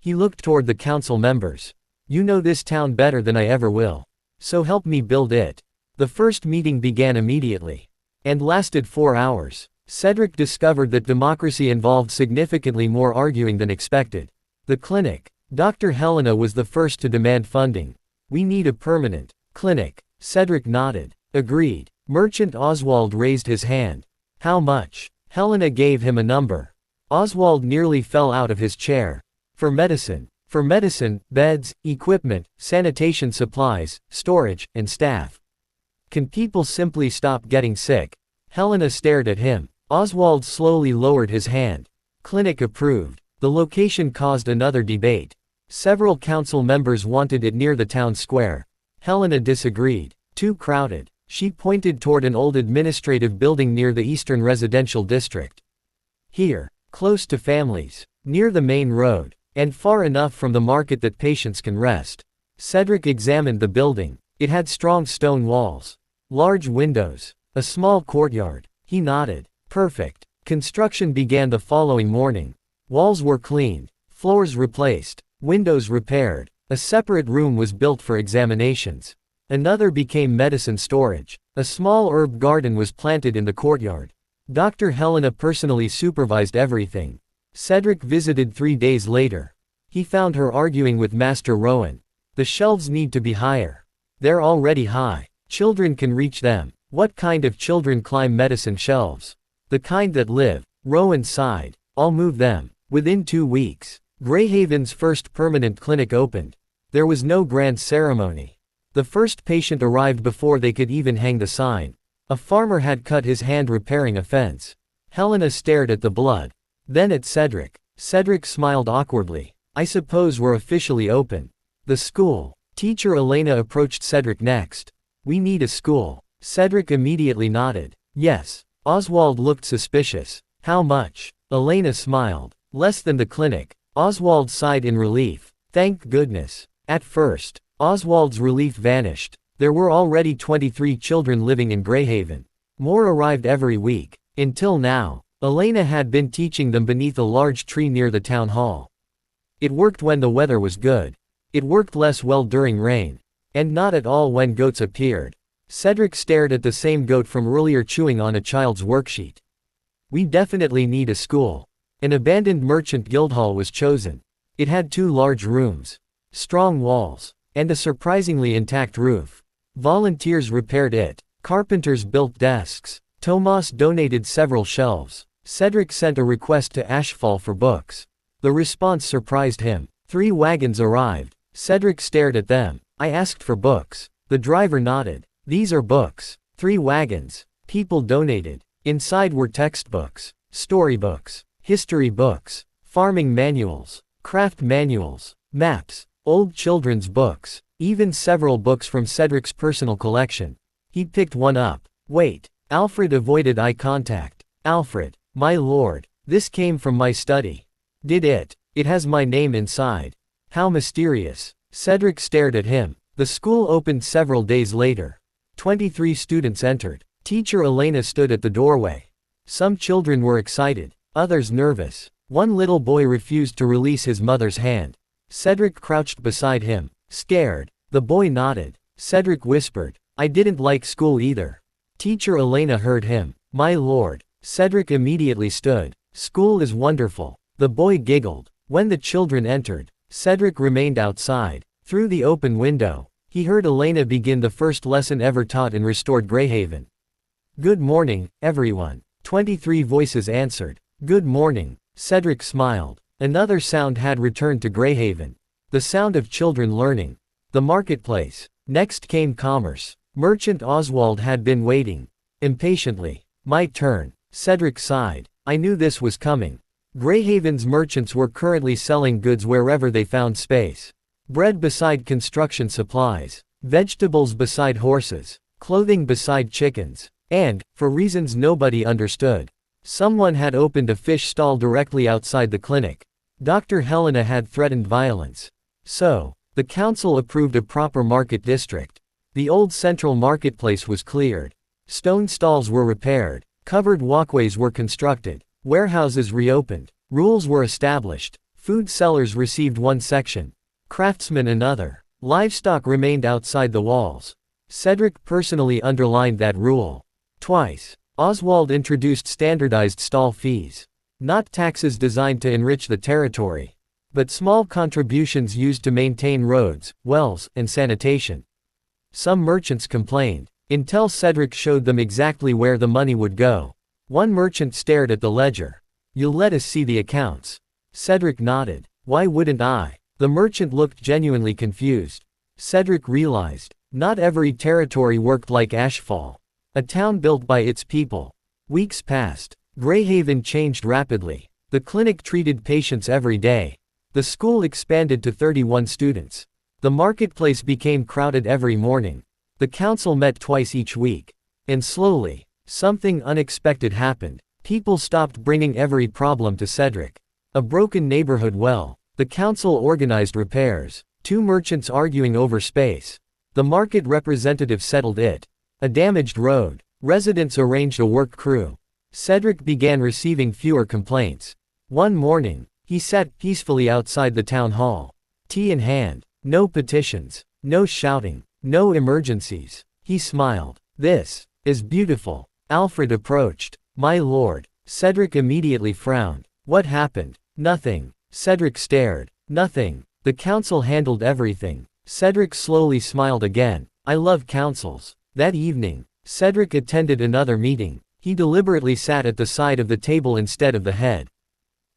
He looked toward the council members. "You know this town better than I ever will. So help me build it." The first meeting began immediately. And lasted 4 hours. Cedric discovered that democracy involved significantly more arguing than expected. The clinic. Dr. Helena was the first to demand funding. "We need a permanent clinic." Cedric nodded. "Agreed." Merchant Oswald raised his hand. "How much?" Helena gave him a number. Oswald nearly fell out of his chair. For medicine, beds, equipment, sanitation supplies, storage, and staff. "Can people simply stop getting sick?" Helena stared at him. Oswald slowly lowered his hand. "Clinic approved." The location caused another debate. Several council members wanted it near the town square. Helena disagreed. "Too crowded." She pointed toward an old administrative building near the eastern residential district. "Here, close to families, near the main road, and far enough from the market that patients can rest." Cedric examined the building. It had strong stone walls, large windows, a small courtyard. He nodded. "Perfect." Construction began the following morning. Walls were cleaned, floors replaced, windows repaired. A separate room was built for examinations. Another became medicine storage. A small herb garden was planted in the courtyard. Dr. Helena personally supervised everything. Cedric visited 3 days later. He found her arguing with Master Rowan. "The shelves need to be higher. They're already high. Children can reach them." "What kind of children climb medicine shelves?" "The kind that live." Rowan sighed. "I'll move them." Within 2 weeks, Grayhaven's first permanent clinic opened. There was no grand ceremony. The first patient arrived before they could even hang the sign. A farmer had cut his hand repairing a fence. Helena stared at the blood. Then at Cedric. Cedric smiled awkwardly. "I suppose we're officially open." "The school." Teacher Elena approached Cedric next. "We need a school." Cedric immediately nodded. "Yes." Oswald looked suspicious. "How much?" Elena smiled. "Less than the clinic." Oswald sighed in relief. "Thank goodness." At first, Oswald's relief vanished. There were already 23 children living in Grayhaven. More arrived every week. Until now, Elena had been teaching them beneath a large tree near the town hall. It worked when the weather was good. It worked less well during rain. And not at all when goats appeared. Cedric stared at the same goat from earlier chewing on a child's worksheet. "We definitely need a school." An abandoned merchant guildhall was chosen. It had 2 large rooms, strong walls, and a surprisingly intact roof. Volunteers repaired it. Carpenters built desks. Tomas donated several shelves. Cedric sent a request to Ashfall for books. The response surprised him. 3 wagons arrived. Cedric stared at them. "I asked for books." The driver nodded. "These are books." 3 wagons. People donated. Inside were textbooks, storybooks, history books, farming manuals, craft manuals, maps, old children's books, even several books from Cedric's personal collection. He picked one up. "Wait." Alfred avoided eye contact. "Alfred, my lord, this came from my study." "Did it? It has my name inside." "How mysterious." Cedric stared at him. The school opened several days later. 23 students entered. Teacher Elena stood at the doorway. Some children were excited, others nervous. One little boy refused to release his mother's hand. Cedric crouched beside him, scared. The boy nodded. Cedric whispered, "I didn't like school either." Teacher Elena heard him. "My lord." Cedric immediately stood. "School is wonderful." The boy giggled. When the children entered, Cedric remained outside. Through the open window, he heard Elena begin the first lesson ever taught in restored Grayhaven. "Good morning, everyone." 23 voices answered. "Good morning." Cedric smiled. Another sound had returned to Grayhaven. The sound of children learning. The marketplace. Next came commerce. Merchant Oswald had been waiting. Impatiently. My turn. Cedric sighed. I knew this was coming. Grayhaven's merchants were currently selling goods wherever they found space. Bread beside construction supplies. Vegetables beside horses. Clothing beside chickens. And, for reasons nobody understood, someone had opened a fish stall directly outside the clinic. Dr. Helena had threatened violence. So, the council approved a proper market district. The old central marketplace was cleared. Stone stalls were repaired. Covered walkways were constructed. Warehouses reopened. Rules were established. Food sellers received one section. Craftsmen another. Livestock remained outside the walls. Cedric personally underlined that rule. Twice. Oswald introduced standardized stall fees. Not taxes designed to enrich the territory, but small contributions used to maintain roads, wells, and sanitation. Some merchants complained, until Cedric showed them exactly where the money would go. One merchant stared at the ledger. You'll let us see the accounts. Cedric nodded. Why wouldn't I? The merchant looked genuinely confused. Cedric realized, not every territory worked like Ashfall. A town built by its people. Weeks passed. Grayhaven changed rapidly. The clinic treated patients every day. The school expanded to 31 students. The marketplace became crowded every morning. The council met twice each week. And slowly, something unexpected happened. People stopped bringing every problem to Cedric. A broken neighborhood well. The council organized repairs. Two merchants arguing over space. The market representative settled it. A damaged road. Residents arranged a work crew. Cedric began receiving fewer complaints. One morning, he sat peacefully outside the town hall. Tea in hand. No petitions. No shouting. No emergencies. He smiled. This is beautiful. Alfred approached. My lord. Cedric immediately frowned. What happened? Nothing. Cedric stared. Nothing. The council handled everything. Cedric slowly smiled again. I love councils. That evening, Cedric attended another meeting. He deliberately sat at the side of the table instead of the head.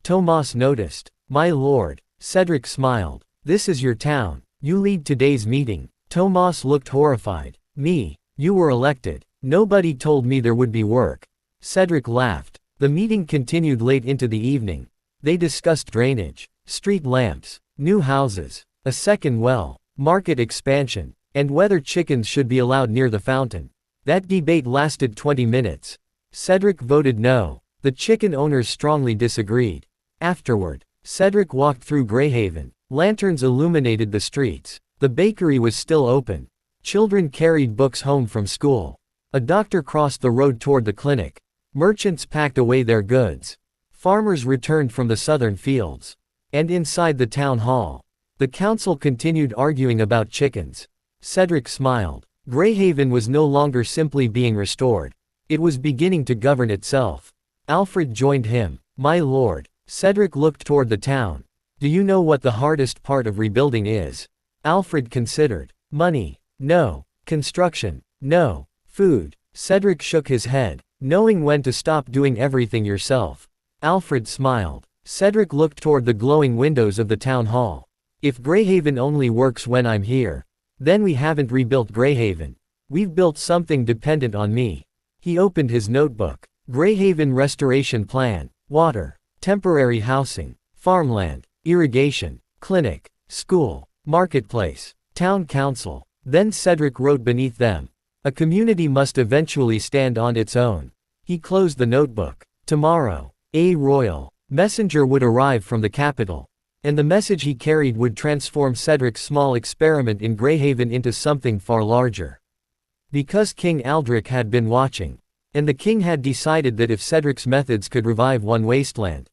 Tomas noticed. My lord. Cedric smiled. This is your town. You lead today's meeting. Tomas looked horrified. Me? You were elected. Nobody told me there would be work. Cedric laughed. The meeting continued late into the evening. They discussed drainage, street lamps, new houses, a second well, market expansion, and whether chickens should be allowed near the fountain. That debate lasted 20 minutes. Cedric voted no. The chicken owners strongly disagreed. Afterward, Cedric walked through Grayhaven. Lanterns illuminated the streets. The bakery was still open. Children carried books home from school. A doctor crossed the road toward the clinic. Merchants packed away their goods. Farmers returned from the southern fields. And inside the town hall, the council continued arguing about chickens. Cedric smiled. Grayhaven was no longer simply being restored. It was beginning to govern itself. Alfred joined him. My lord. Cedric looked toward the town. Do you know what the hardest part of rebuilding is? Alfred considered. Money. No. Construction. No. Food. Cedric shook his head, knowing when to stop doing everything yourself. Alfred smiled. Cedric looked toward the glowing windows of the town hall. If Grayhaven only works when I'm here, then we haven't rebuilt Grayhaven. We've built something dependent on me. He opened his notebook. Grayhaven Restoration Plan. Water. Temporary housing. Farmland. Irrigation. Clinic. School. Marketplace. Town council. Then Cedric wrote beneath them. A community must eventually stand on its own. He closed the notebook. Tomorrow, a royal messenger would arrive from the capital. And the message he carried would transform Cedric's small experiment in Grayhaven into something far larger. Because King Aldric had been watching. And the king had decided that if Cedric's methods could revive one wasteland,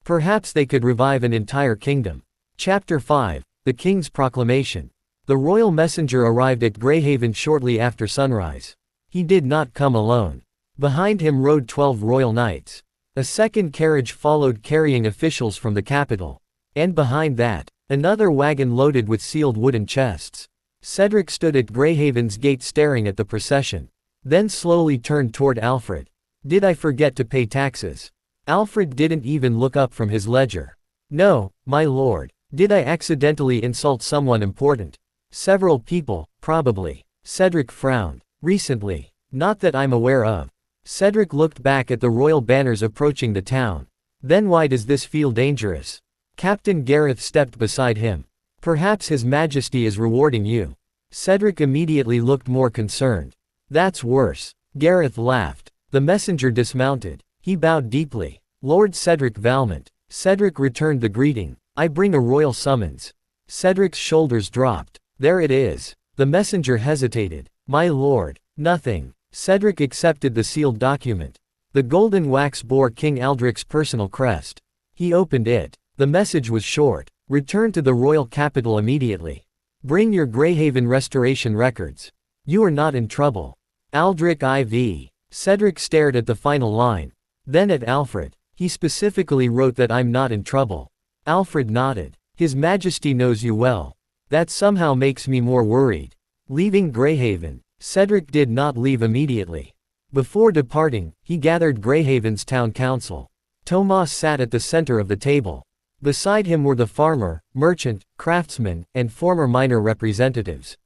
perhaps they could revive an entire kingdom. Chapter 5. The King's Proclamation. The royal messenger arrived at Grayhaven shortly after sunrise. He did not come alone. Behind him rode 12 royal knights. A second carriage followed carrying officials from the capital. And behind that, another wagon loaded with sealed wooden chests. Cedric stood at Grayhaven's gate staring at the procession. Then slowly turned toward Alfred. Did I forget to pay taxes? Alfred didn't even look up from his ledger. No, my lord. Did I accidentally insult someone important? Several people, probably. Cedric frowned. Recently. Not that I'm aware of. Cedric looked back at the royal banners approaching the town. Then why does this feel dangerous? Captain Gareth stepped beside him. Perhaps His Majesty is rewarding you. Cedric immediately looked more concerned. That's worse. Gareth laughed. The messenger dismounted. He bowed deeply. Lord Cedric Valmont. Cedric returned the greeting. I bring a royal summons. Cedric's shoulders dropped. There it is. The messenger hesitated. My lord. Nothing. Cedric accepted the sealed document. The golden wax bore King Aldric's personal crest. He opened it. The message was short. Return to the royal capital immediately. Bring your Grayhaven restoration records. You are not in trouble. Aldric IV. Cedric stared at the final line. Then at Alfred. He specifically wrote that I'm not in trouble. Alfred nodded. His Majesty knows you well. That somehow makes me more worried. Leaving Grayhaven. Cedric did not leave immediately. Before departing, he gathered Grayhaven's town council. Tomas sat at the center of the table. Beside him were the farmer, merchant, craftsman, and former miner representatives.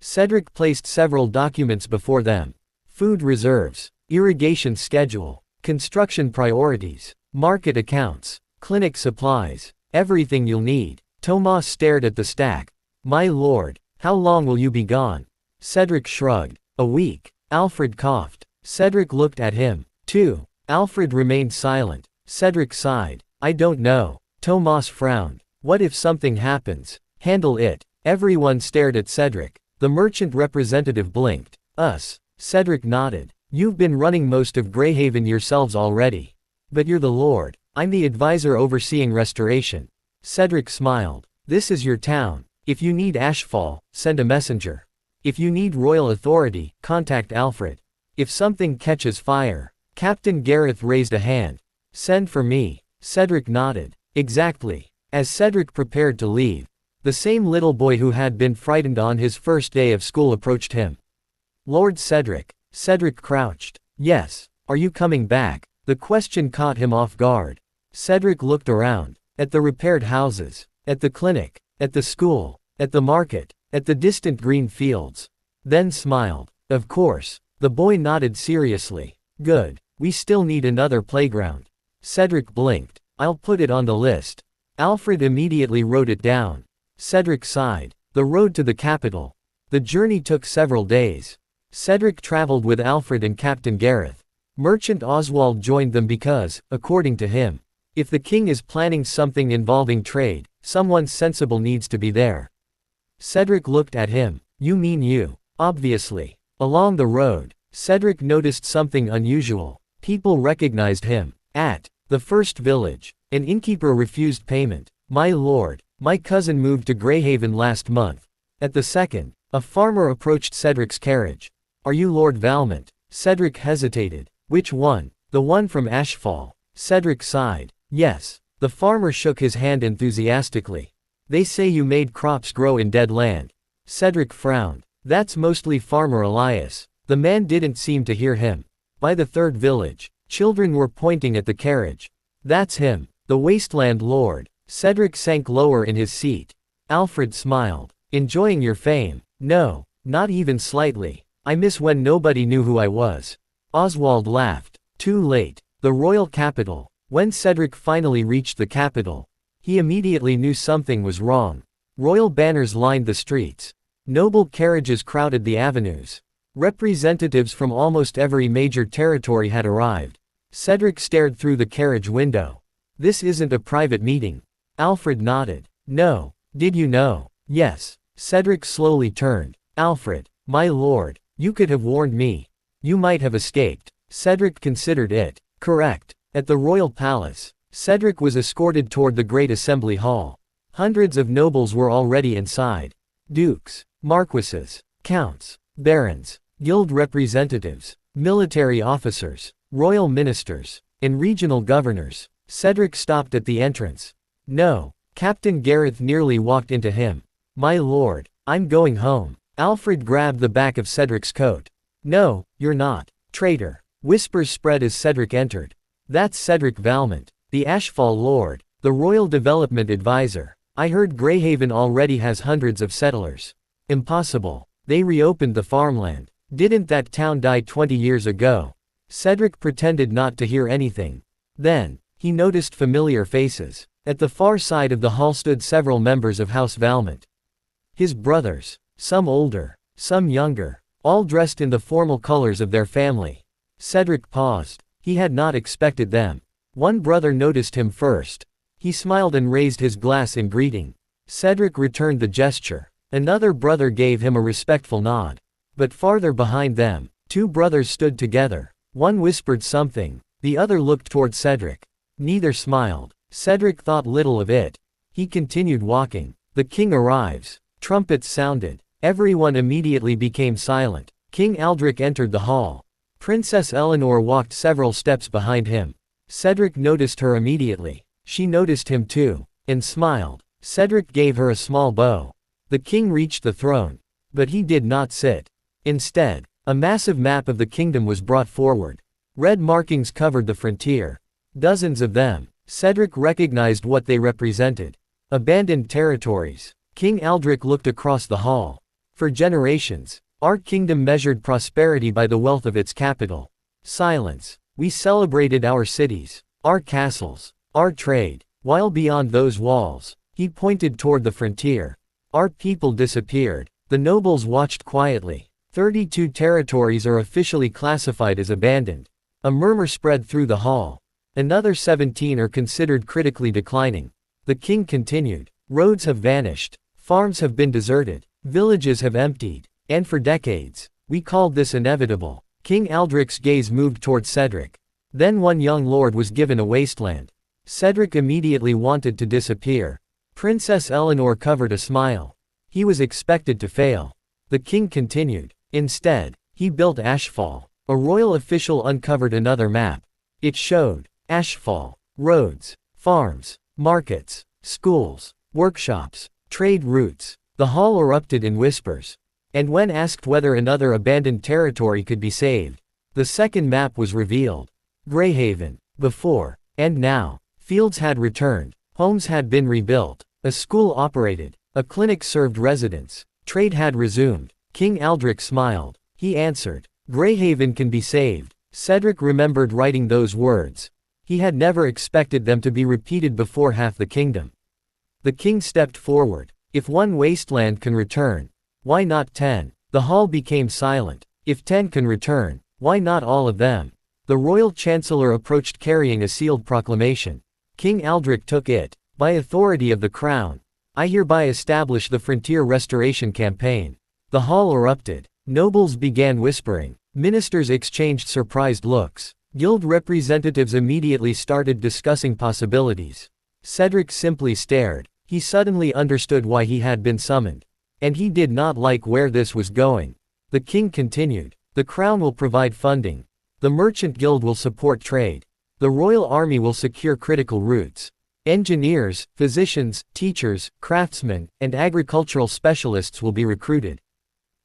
Cedric placed several documents before them. Food reserves, irrigation schedule, construction priorities, market accounts, clinic supplies, everything you'll need. Tomas stared at the stack. My lord, how long will you be gone? Cedric shrugged. A week. Alfred coughed. Cedric looked at him. 2. Alfred remained silent. Cedric sighed. I don't know. Tomas frowned. What if something happens? Handle it. Everyone stared at Cedric. The merchant representative blinked. Us. Cedric nodded. You've been running most of Grayhaven yourselves already. But you're the lord. I'm the advisor overseeing restoration. Cedric smiled. This is your town. If you need Ashfall, send a messenger. If you need royal authority, contact Alfred. If something catches fire. Captain Gareth raised a hand. Send for me. Cedric nodded. Exactly. As Cedric prepared to leave, the same little boy who had been frightened on his first day of school approached him. Lord Cedric. Cedric crouched. Yes. Are you coming back? The question caught him off guard. Cedric looked around. At the repaired houses. At the clinic. At the school. At the market. At the distant green fields. Then smiled. Of course. The boy nodded seriously. Good. We still need another playground. Cedric blinked. I'll put it on the list. Alfred immediately wrote it down. Cedric sighed. The road to the capital. The journey took several days. Cedric traveled with Alfred and Captain Gareth. Merchant Oswald joined them because, according to him, if the king is planning something involving trade, someone sensible needs to be there. Cedric looked at him. You mean you. Obviously. Along the road, Cedric noticed something unusual. People recognized him. At the first village, an innkeeper refused payment. My lord, my cousin moved to Grayhaven last month. At the second, a farmer approached Cedric's carriage. Are you Lord Valmont? Cedric hesitated. Which one? The one from Ashfall. Cedric sighed. Yes. The farmer shook his hand enthusiastically. They say you made crops grow in dead land. Cedric frowned. That's mostly Farmer Elias. The man didn't seem to hear him. By the third village, children were pointing at the carriage. That's him, the Wasteland Lord. Cedric sank lower in his seat. Alfred smiled. Enjoying your fame? No, not even slightly. I miss when nobody knew who I was. Oswald laughed. Too late. The royal capital. When Cedric finally reached the capital, he immediately knew something was wrong. Royal banners lined the streets. Noble carriages crowded the avenues. Representatives from almost every major territory had arrived. Cedric stared through the carriage window. This isn't a private meeting. Alfred nodded. No. Did you know? Yes. Cedric slowly turned. Alfred, my lord, you could have warned me. You might have escaped. Cedric considered it. Correct. At the royal palace, Cedric was escorted toward the great assembly hall. Hundreds of nobles were already inside. Dukes, marquises, counts, barons, guild representatives, military officers, royal ministers, and regional governors. Cedric stopped at the entrance. No. Captain Gareth nearly walked into him. My lord, I'm going home. Alfred grabbed the back of Cedric's coat. No, you're not. Traitor. Whispers spread as Cedric entered. That's Cedric Valmont, the Ashfall Lord, the Royal Development Advisor. I heard Grayhaven already has hundreds of settlers. Impossible. They reopened the farmland. Didn't that town die 20 years ago? Cedric pretended not to hear anything. Then, he noticed familiar faces. At the far side of the hall stood several members of House Valmont. His brothers, some older, some younger, all dressed in the formal colors of their family. Cedric paused. He had not expected them. One brother noticed him first. He smiled and raised his glass in greeting. Cedric returned the gesture. Another brother gave him a respectful nod. But farther behind them, two brothers stood together. One whispered something, the other looked toward Cedric. Neither smiled. Cedric thought little of it. He continued walking. The king arrives. Trumpets sounded. Everyone immediately became silent. King Aldric entered the hall. Princess Eleanor walked several steps behind him. Cedric noticed her immediately. She noticed him too, and smiled. Cedric gave her a small bow. The king reached the throne. But he did not sit. Instead, a massive map of the kingdom was brought forward. Red markings covered the frontier. Dozens of them. Cedric recognized what they represented. Abandoned territories. King Aldric looked across the hall. For generations, our kingdom measured prosperity by the wealth of its capital. Silence. We celebrated our cities, our castles, our trade. While beyond those walls, he pointed toward the frontier. Our people disappeared. The nobles watched quietly. 32 territories are officially classified as abandoned. A murmur spread through the hall. Another 17 are considered critically declining. The king continued. Roads have vanished. Farms have been deserted. Villages have emptied. And for decades, we called this inevitable. King Aldric's gaze moved toward Cedric. Then one young lord was given a wasteland. Cedric immediately wanted to disappear. Princess Eleanor covered a smile. He was expected to fail. The king continued. Instead, he built Ashfall. A royal official uncovered another map. It showed Ashfall, roads, farms, markets, schools, workshops, trade routes. The hall erupted in whispers. And when asked whether another abandoned territory could be saved, the second map was revealed. Grayhaven. Before, and now, fields had returned, homes had been rebuilt, a school operated, a clinic served residents, trade had resumed. King Aldric smiled. He answered, Grayhaven can be saved. Cedric remembered writing those words. He had never expected them to be repeated before half the kingdom. The king stepped forward. If one wasteland can return, why not 10? The hall became silent. If 10 can return, why not all of them? The royal chancellor approached carrying a sealed proclamation. King Aldric took it. By authority of the crown, I hereby establish the Frontier Restoration Campaign. The hall erupted. Nobles began whispering. Ministers exchanged surprised looks. Guild representatives immediately started discussing possibilities. Cedric simply stared. He suddenly understood why he had been summoned. And he did not like where this was going. The king continued. The crown will provide funding. The merchant guild will support trade. The royal army will secure critical routes. Engineers, physicians, teachers, craftsmen, and agricultural specialists will be recruited.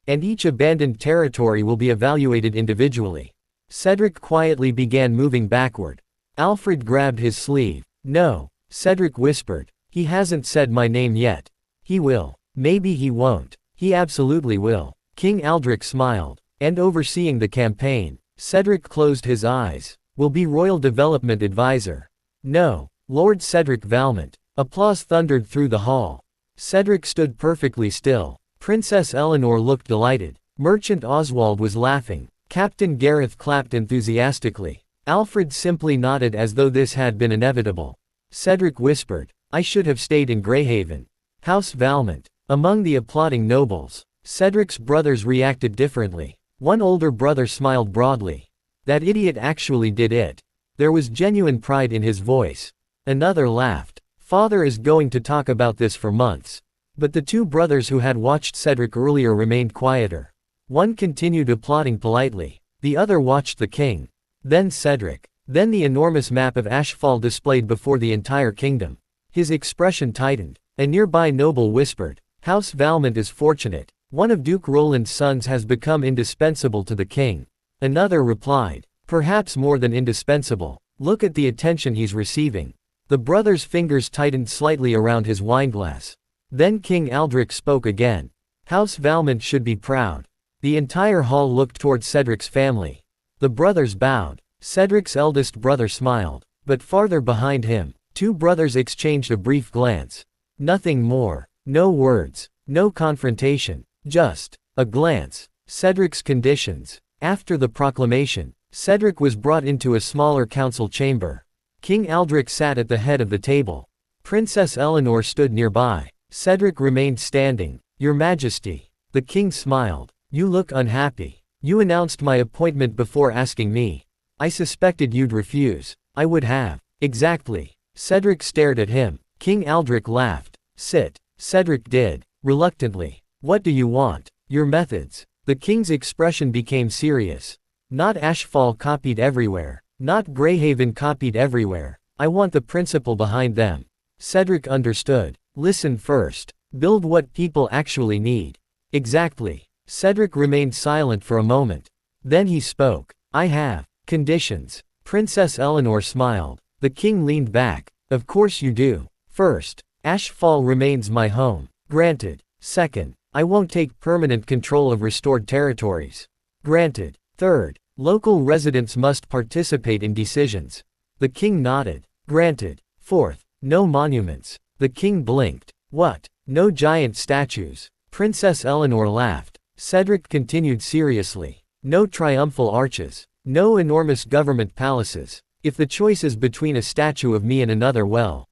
And each abandoned territory will be evaluated individually. Cedric quietly began moving backward. Alfred grabbed his sleeve. No, Cedric whispered. He hasn't said my name yet. He will. Maybe he won't. He absolutely will. King Aldric smiled. And overseeing the campaign, Cedric closed his eyes. Will be Royal Development Advisor. No, Lord Cedric Valmont. Applause thundered through the hall. Cedric stood perfectly still. Princess Eleanor looked delighted. Merchant Oswald was laughing. Captain Gareth clapped enthusiastically. Alfred simply nodded as though this had been inevitable. Cedric whispered, I should have stayed in Grayhaven. House Valmont. Among the applauding nobles, Cedric's brothers reacted differently. One older brother smiled broadly. That idiot actually did it. There was genuine pride in his voice. Another laughed. Father is going to talk about this for months. But the two brothers who had watched Cedric earlier remained quieter. One continued applauding politely. The other watched the king. Then Cedric. Then the enormous map of Ashfall displayed before the entire kingdom. His expression tightened. A nearby noble whispered, House Valmont is fortunate. One of Duke Roland's sons has become indispensable to the king. Another replied, perhaps more than indispensable. Look at the attention he's receiving. The brother's fingers tightened slightly around his wineglass. Then King Aldric spoke again. House Valmont should be proud. The entire hall looked toward Cedric's family. The brothers bowed. Cedric's eldest brother smiled. But farther behind him, two brothers exchanged a brief glance. Nothing more. No words. No confrontation. Just a glance. Cedric's conditions. After the proclamation, Cedric was brought into a smaller council chamber. King Aldric sat at the head of the table. Princess Eleanor stood nearby. Cedric remained standing. Your Majesty. The king smiled. You look unhappy. You announced my appointment before asking me. I suspected you'd refuse. I would have. Exactly. Cedric stared at him. King Aldric laughed. Sit. Cedric did. Reluctantly. What do you want? Your methods. The king's expression became serious. Not Ashfall copied everywhere. Not Grayhaven copied everywhere. I want the principle behind them. Cedric understood. Listen first. Build what people actually need. Exactly. Cedric remained silent for a moment. Then he spoke. I have conditions. Princess Eleanor smiled. The king leaned back. Of course you do. First, Ashfall remains my home. Granted. Second, I won't take permanent control of restored territories. Granted. Third, local residents must participate in decisions. The king nodded. Granted. Fourth, no monuments. The king blinked. What? No giant statues. Princess Eleanor laughed. Cedric continued seriously. No triumphal arches. No enormous government palaces. If the choice is between a statue of me and another well,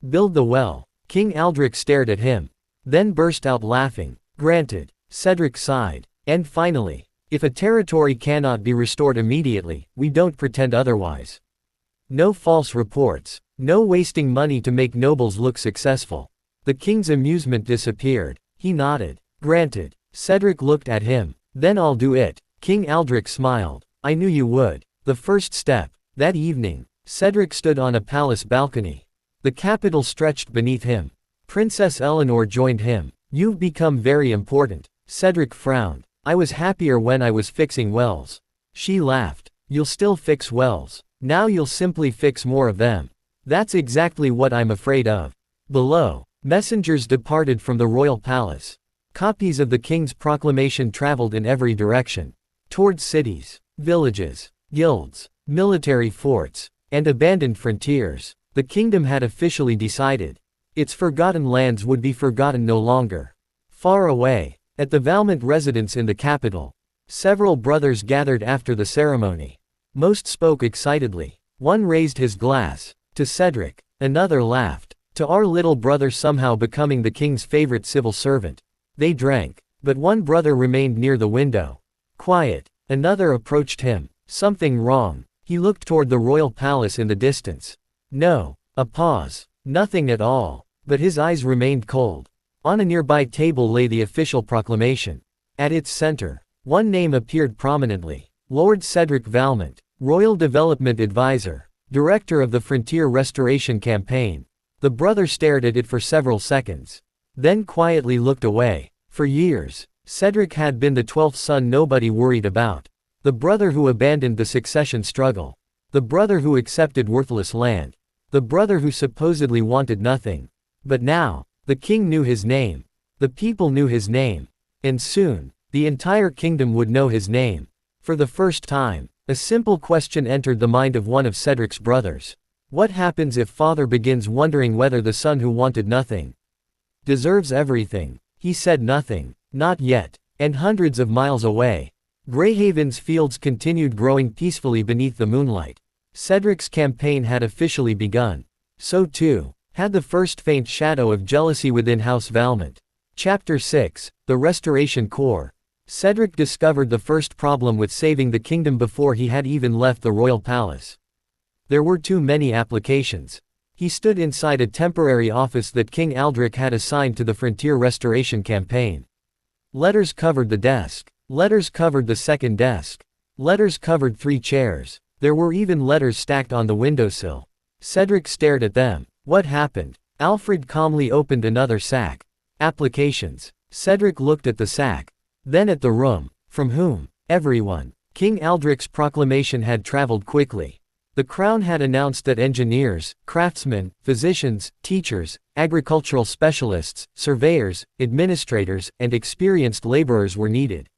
build the well. King Aldric stared at him. Then burst out laughing. Granted. Cedric sighed. And finally, if a territory cannot be restored immediately, we don't pretend otherwise. No false reports. No wasting money to make nobles look successful. The king's amusement disappeared. He nodded. Granted. Cedric looked at him. Then I'll do it. King Aldric smiled. I knew you would. The first step. That evening, Cedric stood on a palace balcony. The capital stretched beneath him. Princess Eleanor joined him. You've become very important. Cedric frowned. I was happier when I was fixing wells. She laughed. You'll still fix wells. Now you'll simply fix more of them. That's exactly what I'm afraid of. Below, messengers departed from the royal palace. Copies of the king's proclamation traveled in every direction. Towards cities, villages, guilds, military forts, and abandoned frontiers. The kingdom had officially decided. Its forgotten lands would be forgotten no longer. Far away, at the Valmont residence in the capital, several brothers gathered after the ceremony. Most spoke excitedly. One raised his glass. To Cedric. Another laughed. To our little brother somehow becoming the king's favorite civil servant. They drank. But one brother remained near the window. Quiet. Another approached him. Something wrong. He looked toward the royal palace in the distance. No. A pause. Nothing at all. But his eyes remained cold. On a nearby table lay the official proclamation. At its center, one name appeared prominently. Lord Cedric Valmont, Royal Development Advisor, Director of the Frontier Restoration Campaign. The brother stared at it for several seconds. Then quietly looked away. For years, Cedric had been the 12th son nobody worried about. The brother who abandoned the succession struggle. The brother who accepted worthless land. The brother who supposedly wanted nothing. But now, the king knew his name. The people knew his name. And soon, the entire kingdom would know his name. For the first time, a simple question entered the mind of one of Cedric's brothers. What happens if father begins wondering whether the son who wanted nothing deserves everything? He said nothing. Not yet. And hundreds of miles away, Grayhaven's fields continued growing peacefully beneath the moonlight. Cedric's campaign had officially begun. So too, had the first faint shadow of jealousy within House Valmont. Chapter 6, The Restoration Corps. Cedric discovered the first problem with saving the kingdom before he had even left the royal palace. There were too many applications. He stood inside a temporary office that King Aldric had assigned to the Frontier Restoration Campaign. Letters covered the desk. Letters covered the second desk. Letters covered 3 chairs. There were even letters stacked on the windowsill. Cedric stared at them. What happened? Alfred calmly opened another sack. Applications. Cedric looked at the sack. Then at the room. From whom? Everyone. King Aldric's proclamation had traveled quickly. The Crown had announced that engineers, craftsmen, physicians, teachers, agricultural specialists, surveyors, administrators, and experienced laborers were needed.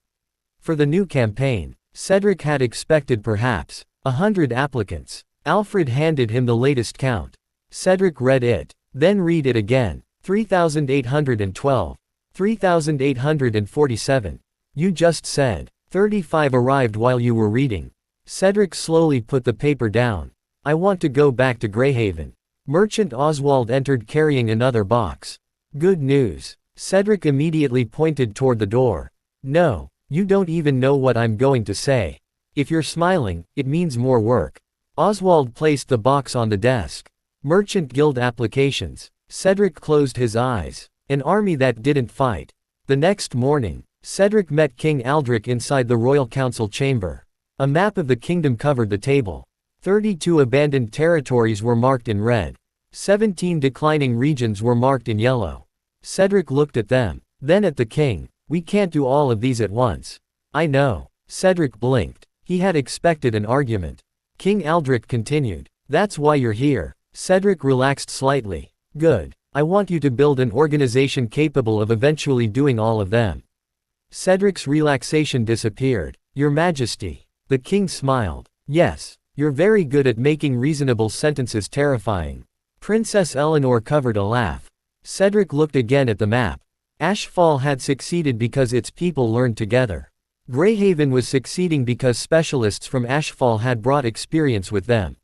For the new campaign, Cedric had expected perhaps 100 applicants. Alfred handed him the latest count. Cedric read it. Then read it again. 3,812. 3,847. You just said. 35 arrived while you were reading. Cedric slowly put the paper down. I want to go back to Grayhaven. Merchant Oswald entered carrying another box. Good news. Cedric immediately pointed toward the door. No, you don't even know what I'm going to say. If you're smiling, it means more work. Oswald placed the box on the desk. Merchant Guild applications. Cedric closed his eyes. An army that didn't fight. The next morning, Cedric met King Aldric inside the Royal Council chamber. A map of the kingdom covered the table. 32 abandoned territories were marked in red. 17 declining regions were marked in yellow. Cedric looked at them, then at the king. We can't do all of these at once. I know. Cedric blinked. He had expected an argument. King Aldric continued. That's why you're here. Cedric relaxed slightly. Good. I want you to build an organization capable of eventually doing all of them. Cedric's relaxation disappeared. Your Majesty. The king smiled. Yes, you're very good at making reasonable sentences terrifying. Princess Eleanor covered a laugh. Cedric looked again at the map. Ashfall had succeeded because its people learned together. Grayhaven was succeeding because specialists from Ashfall had brought experience with them.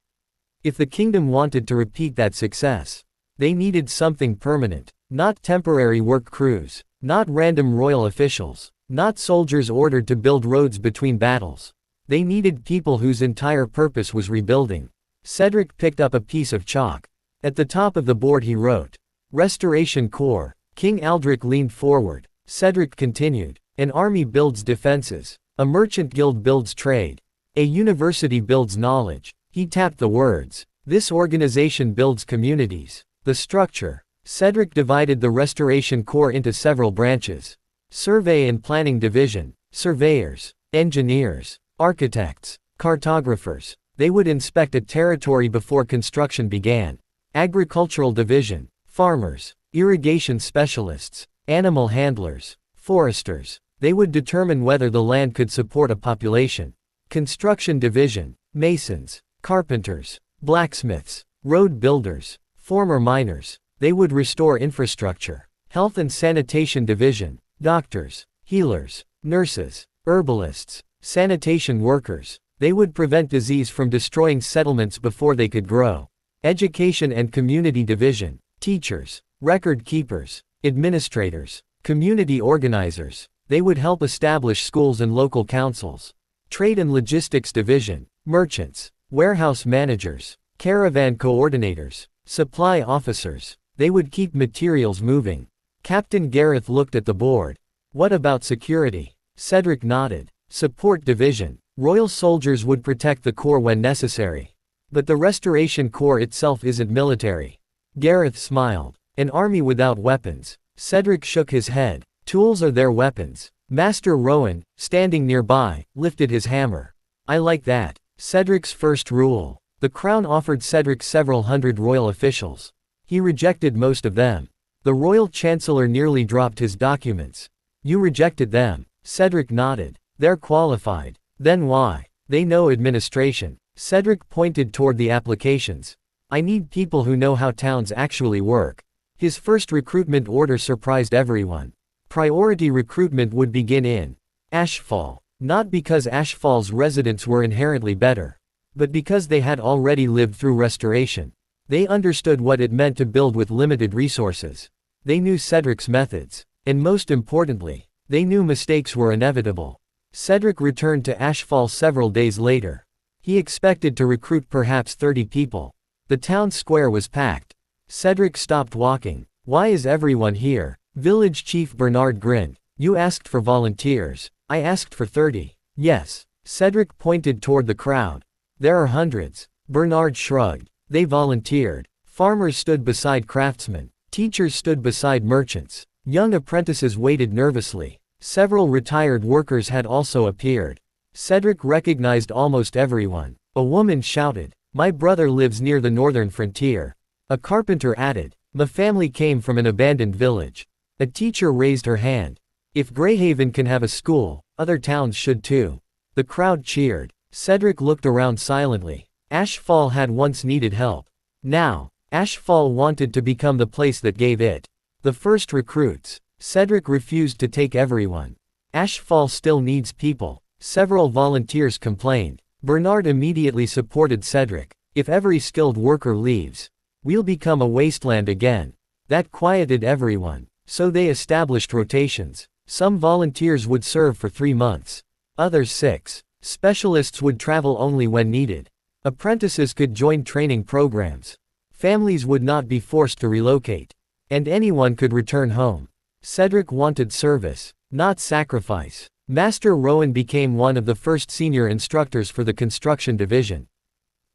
If the kingdom wanted to repeat that success, they needed something permanent, not temporary work crews, not random royal officials, not soldiers ordered to build roads between battles. They needed people whose entire purpose was rebuilding. Cedric picked up a piece of chalk. At the top of the board he wrote, Restoration Corps. King Aldric leaned forward. Cedric continued, an army builds defenses. A merchant guild builds trade. A university builds knowledge. He tapped the words. This organization builds communities. The structure. Cedric divided the Restoration Corps into several branches. Survey and Planning Division. Surveyors. Engineers. Architects. Cartographers. They would inspect a territory before construction began. Agricultural Division. Farmers. Irrigation specialists. Animal handlers. Foresters. They would determine whether the land could support a population. Construction Division. Masons. Carpenters. Blacksmiths. Road builders. Former miners. They would restore infrastructure. Health and Sanitation Division. Doctors. Healers. Nurses. Herbalists. Sanitation workers. They would prevent disease from destroying settlements before they could grow. Education and Community Division. Teachers. Record keepers. Administrators. Community organizers. They would help establish schools and local councils. Trade and Logistics Division. Merchants. Warehouse managers. Caravan coordinators. Supply officers. They would keep materials moving. Captain Gareth looked at the board. What about security? Cedric nodded. Support Division. Royal soldiers would protect the Corps when necessary. But the Restoration Corps itself isn't military. Gareth smiled. An army without weapons. Cedric shook his head. Tools are their weapons. Master Rowan, standing nearby, lifted his hammer. I like that. Cedric's first rule. The crown offered Cedric several hundred royal officials. He rejected most of them. The royal chancellor nearly dropped his documents. You rejected them. Cedric nodded. They're qualified. Then why? They know administration. Cedric pointed toward the applications. I need people who know how towns actually work. His first recruitment order surprised everyone. Priority recruitment would begin in Ashfall. Not because Ashfall's residents were inherently better, but because they had already lived through restoration. They understood what it meant to build with limited resources. They knew Cedric's methods. And most importantly, they knew mistakes were inevitable. Cedric returned to Ashfall several days later. He expected to recruit perhaps 30 people. The town square was packed. Cedric stopped walking. Why is everyone here? Village Chief Bernard grinned. You asked for volunteers. I asked for 30. Yes. Cedric pointed toward the crowd. There are hundreds. Bernard shrugged. They volunteered. Farmers stood beside craftsmen. Teachers stood beside merchants. Young apprentices waited nervously. Several retired workers had also appeared. Cedric recognized almost everyone. A woman shouted, My brother lives near the northern frontier. A carpenter added. The family came from an abandoned village. A teacher raised her hand. If Grayhaven can have a school, other towns should too. The crowd cheered. Cedric looked around silently. Ashfall had once needed help. Now, Ashfall wanted to become the place that gave it. The first recruits. Cedric refused to take everyone. Ashfall still needs people. Several volunteers complained. Bernard immediately supported Cedric. If every skilled worker leaves, we'll become a wasteland again. That quieted everyone. So they established rotations. Some volunteers would serve for 3 months. Others 6. Specialists would travel only when needed. Apprentices could join training programs. Families would not be forced to relocate. And anyone could return home. Cedric wanted service, not sacrifice. Master Rowan became one of the first senior instructors for the construction division.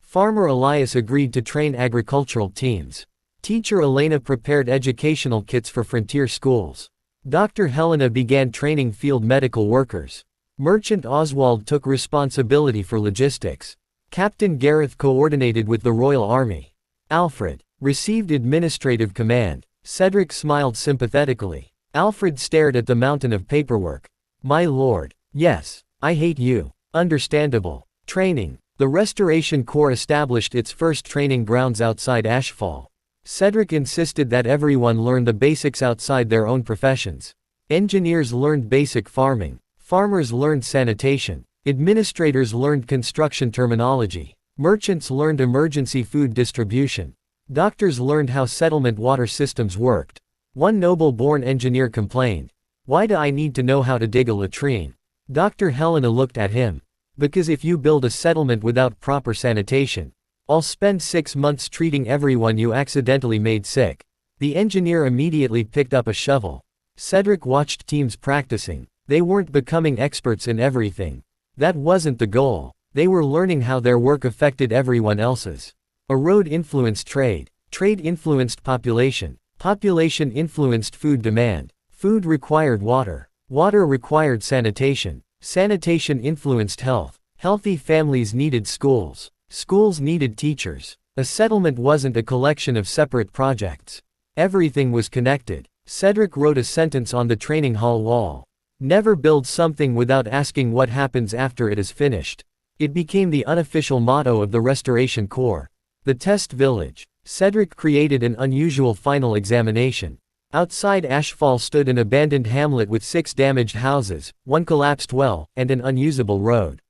Farmer Elias agreed to train agricultural teams. Teacher Elena prepared educational kits for frontier schools. Dr. Helena began training field medical workers. Merchant Oswald took responsibility for logistics. Captain Gareth coordinated with the Royal Army. Alfred received administrative command. Cedric smiled sympathetically. Alfred stared at the mountain of paperwork. My lord. Yes, I hate you. Understandable. Training. The Restoration Corps established its first training grounds outside Ashfall. Cedric insisted that everyone learn the basics outside their own professions. Engineers learned basic farming. Farmers learned sanitation. Administrators learned construction terminology. Merchants learned emergency food distribution. Doctors learned how settlement water systems worked. One noble-born engineer complained. Why do I need to know how to dig a latrine? Dr. Helena looked at him. Because if you build a settlement without proper sanitation, I'll spend 6 months treating everyone you accidentally made sick. The engineer immediately picked up a shovel. Cedric watched teams practicing. They weren't becoming experts in everything. That wasn't the goal. They were learning how their work affected everyone else's. A road influenced trade. Trade influenced population. Population influenced food demand. Food required water. Water required sanitation. Sanitation influenced health. Healthy families needed schools. Schools needed teachers. A settlement wasn't a collection of separate projects. Everything was connected. Cedric wrote a sentence on the training hall wall. Never build something without asking what happens after it is finished. It became the unofficial motto of the Restoration Corps. The test village. Cedric created an unusual final examination. Outside Ashfall stood an abandoned hamlet with 6 damaged houses, 1 collapsed well, and an unusable road.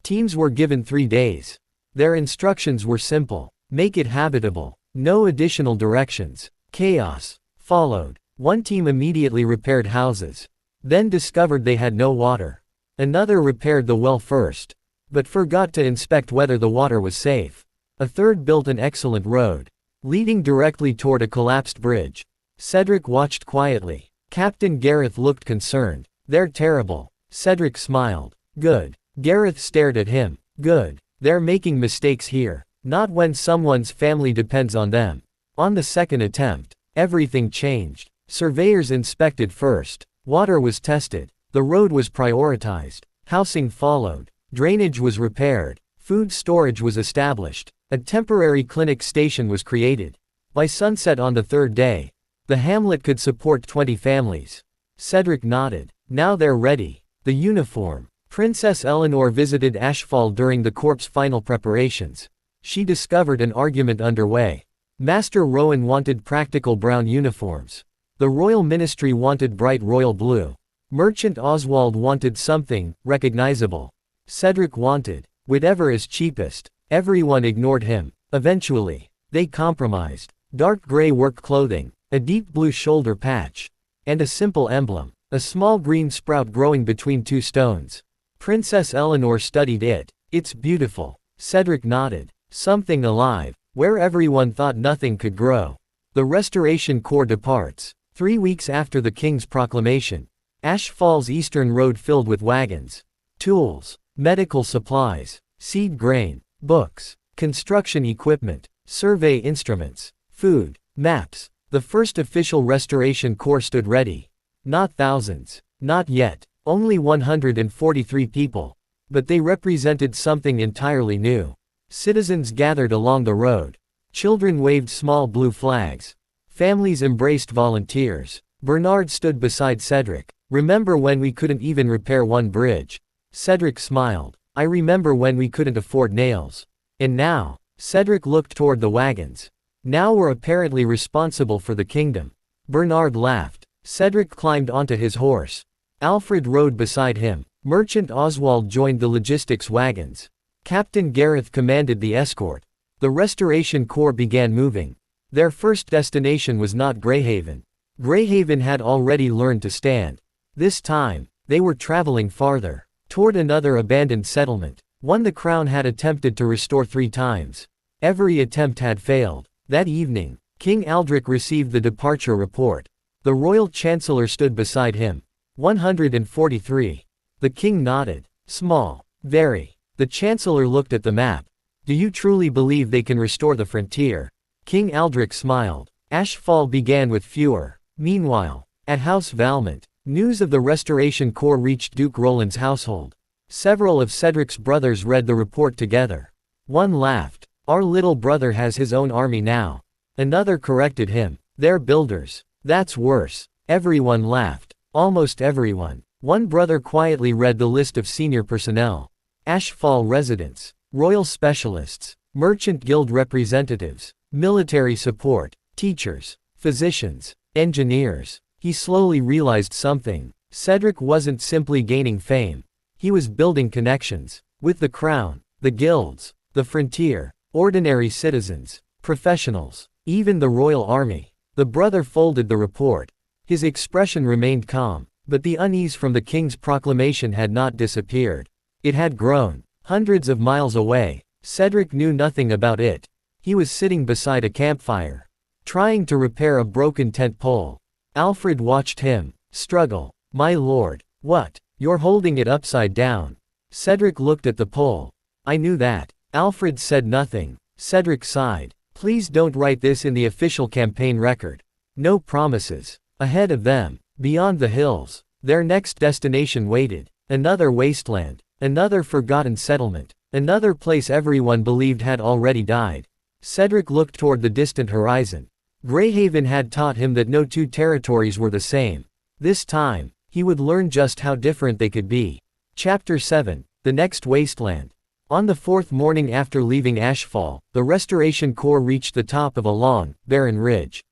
Teams were given 3 days. Their instructions were simple. Make it habitable. No additional directions. Chaos followed. One team immediately repaired houses. Then discovered they had no water. Another repaired the well first, but forgot to inspect whether the water was safe. A third built an excellent road, leading directly toward a collapsed bridge. Cedric watched quietly. Captain Gareth looked concerned. They're terrible. Cedric smiled. Good. Gareth stared at him. Good. They're making mistakes here. Not when someone's family depends on them. On the second attempt, everything changed. Surveyors inspected first. Water was tested. The road was prioritized. Housing followed. Drainage was repaired. Food storage was established. A temporary clinic station was created. By sunset on the 3rd day, the hamlet could support 20 families. Cedric nodded. Now they're ready. The uniform. Princess Eleanor visited Ashfall during the corps' final preparations. She discovered an argument underway. Master Rowan wanted practical brown uniforms. The royal ministry wanted bright royal blue. Merchant Oswald wanted something recognizable. Cedric wanted whatever is cheapest. Everyone ignored him. Eventually, they compromised. Dark gray work clothing, a deep blue shoulder patch, and a simple emblem, a small green sprout growing between 2 stones. Princess Eleanor studied it. It's beautiful. Cedric nodded. Something alive, where everyone thought nothing could grow. The Restoration Corps departs. 3 weeks after the king's proclamation, Ashfall's eastern road filled with wagons, tools, medical supplies, seed grain, books, construction equipment, survey instruments, food, maps. The first official Restoration Corps stood ready. Not thousands. Not yet. Only 143 people. But they represented something entirely new. Citizens gathered along the road. Children waved small blue flags. Families embraced volunteers. Bernard stood beside Cedric. "Remember when we couldn't even repair one bridge?" Cedric smiled. "I remember when we couldn't afford nails. And now?" Cedric looked toward the wagons. "Now we're apparently responsible for the kingdom." Bernard laughed. Cedric climbed onto his horse. Alfred rode beside him. Merchant Oswald joined the logistics wagons. Captain Gareth commanded the escort. The Restoration Corps began moving. Their first destination was not Grayhaven. Grayhaven had already learned to stand. This time, they were traveling farther, toward another abandoned settlement, one the crown had attempted to restore 3 times. Every attempt had failed. That evening, King Aldric received the departure report. The royal chancellor stood beside him. 143. The king nodded. "Small. Very." The chancellor looked at the map. "Do you truly believe they can restore the frontier?" King Aldric smiled. Ashfall began with fewer. Meanwhile, at House Valmont, news of the Restoration Corps reached Duke Roland's household. Several of Cedric's brothers read the report together. One laughed. "Our little brother has his own army now." Another corrected him. "They're builders." "That's worse." Everyone laughed. Almost everyone. One brother quietly read the list of senior personnel. Ashfall residents, royal specialists, merchant guild representatives, military support, teachers, physicians, engineers. He slowly realized something. Cedric wasn't simply gaining fame. He was building connections. With the crown, the guilds, the frontier, ordinary citizens, professionals, even the royal army. The brother folded the report. His expression remained calm, but the unease from the king's proclamation had not disappeared. It had grown. Hundreds of miles away, Cedric knew nothing about it. He was sitting beside a campfire, trying to repair a broken tent pole. Alfred watched him struggle. "My lord, what? You're holding it upside down." Cedric looked at the pole. "I knew that." Alfred said nothing. Cedric sighed. "Please don't write this in the official campaign record." No promises. Ahead of them, beyond the hills, their next destination waited. Another wasteland. Another forgotten settlement. Another place everyone believed had already died. Cedric looked toward the distant horizon. Grayhaven had taught him that no 2 territories were the same. This time, he would learn just how different they could be. Chapter 7. The Next Wasteland. On the 4th morning after leaving Ashfall, the Restoration Corps reached the top of a long, barren ridge.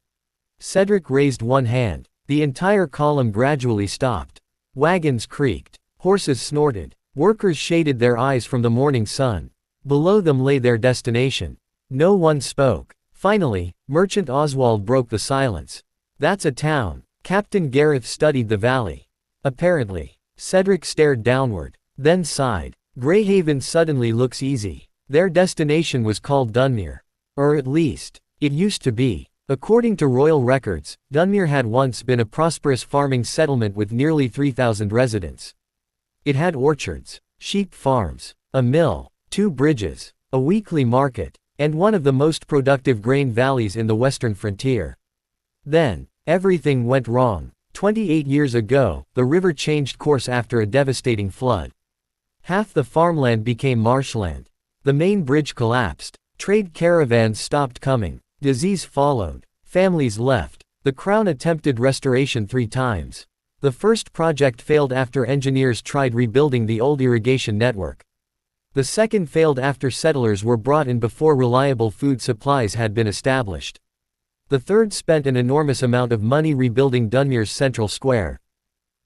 Cedric raised one hand. The entire column gradually stopped. Wagons creaked. Horses snorted. Workers shaded their eyes from the morning sun. Below them lay their destination. No one spoke. Finally, Merchant Oswald broke the silence. "That's a town." Captain Gareth studied the valley. "Apparently." Cedric stared downward, then sighed. "Grayhaven suddenly looks easy." Their destination was called Dunmere. Or at least, it used to be. According to royal records, Dunmere had once been a prosperous farming settlement with nearly 3,000 residents. It had orchards, sheep farms, a mill, 2 bridges, a weekly market, and one of the most productive grain valleys in the western frontier. Then, everything went wrong. 28 years ago, the river changed course after a devastating flood. Half the farmland became marshland. The main bridge collapsed. Trade caravans stopped coming. Disease followed. Families left. The crown attempted restoration 3 times. The first project failed after engineers tried rebuilding the old irrigation network. The second failed after settlers were brought in before reliable food supplies had been established. The third spent an enormous amount of money rebuilding Dunmere's central square,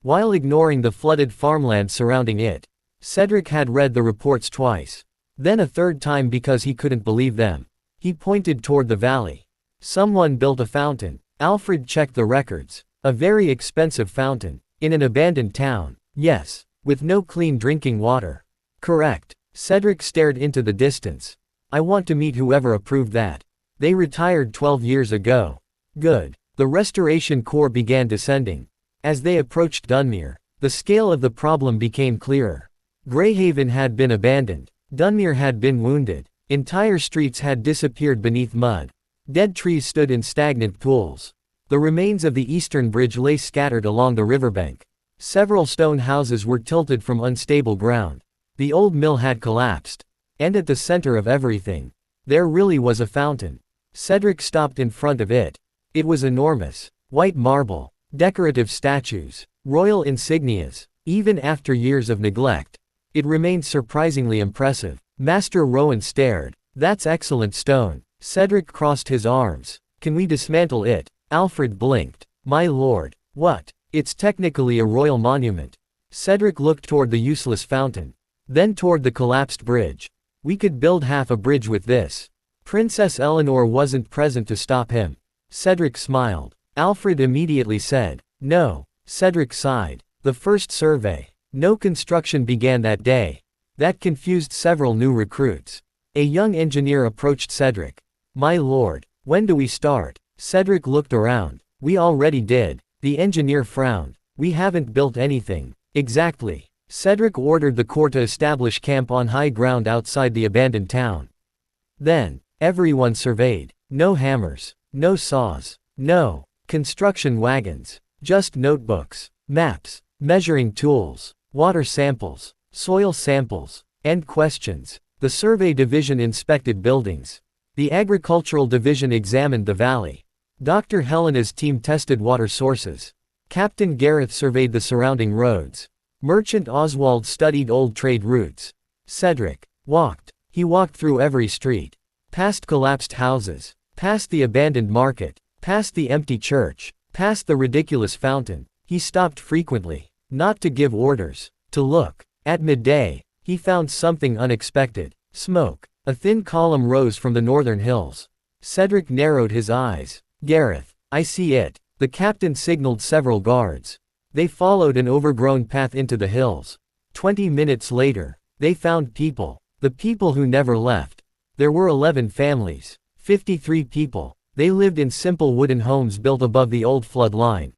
while ignoring the flooded farmland surrounding it. Cedric had read the reports twice. Then a third time because he couldn't believe them. He pointed toward the valley. Someone built a fountain. Alfred checked the records. A very expensive fountain. In an abandoned town. Yes. With no clean drinking water. Correct. Cedric stared into the distance. "I want to meet whoever approved that. They retired 12 years ago." Good. The Restoration Corps began descending. As they approached Dunmere, the scale of the problem became clearer. Grayhaven had been abandoned. Dunmere had been wounded. Entire streets had disappeared beneath mud. Dead trees stood in stagnant pools. The remains of the eastern bridge lay scattered along the riverbank. Several stone houses were tilted from unstable ground. The old mill had collapsed. And at the center of everything, there really was a fountain. Cedric stopped in front of it. It was enormous. White marble, decorative statues, royal insignias. Even after years of neglect, it remained surprisingly impressive. Master Rowan stared. That's excellent stone. Cedric crossed his arms. Can we dismantle it? Alfred blinked. My lord. What? It's technically a royal monument. Cedric looked toward the useless fountain. Then toward the collapsed bridge. We could build half a bridge with this. Princess Eleanor wasn't present to stop him. Cedric smiled. Alfred immediately said, no. Cedric sighed. The first survey. No construction began that day. That confused several new recruits. A young engineer approached Cedric. My lord, when do we start? Cedric looked around. We already did. The engineer frowned. We haven't built anything. Exactly. Cedric ordered the corps to establish camp on high ground outside the abandoned town. Then, everyone surveyed. No hammers. No saws. No construction wagons. Just notebooks, maps, measuring tools, water samples, soil samples, and questions. The survey division inspected buildings. The agricultural division examined the valley. Dr. Helena's team tested water sources. Captain Gareth surveyed the surrounding roads. Merchant Oswald studied old trade routes. Cedric walked. He walked through every street. Past collapsed houses. Past the abandoned market. Past the empty church. Past the ridiculous fountain. He stopped frequently. Not to give orders. To look. At midday, he found something unexpected. Smoke. A thin column rose from the northern hills. Cedric narrowed his eyes. Gareth, I see it. The captain signaled several guards. They followed an overgrown path into the hills. 20 minutes later, they found people. The people who never left. There were 11 families. 53 people. They lived in simple wooden homes built above the old flood line.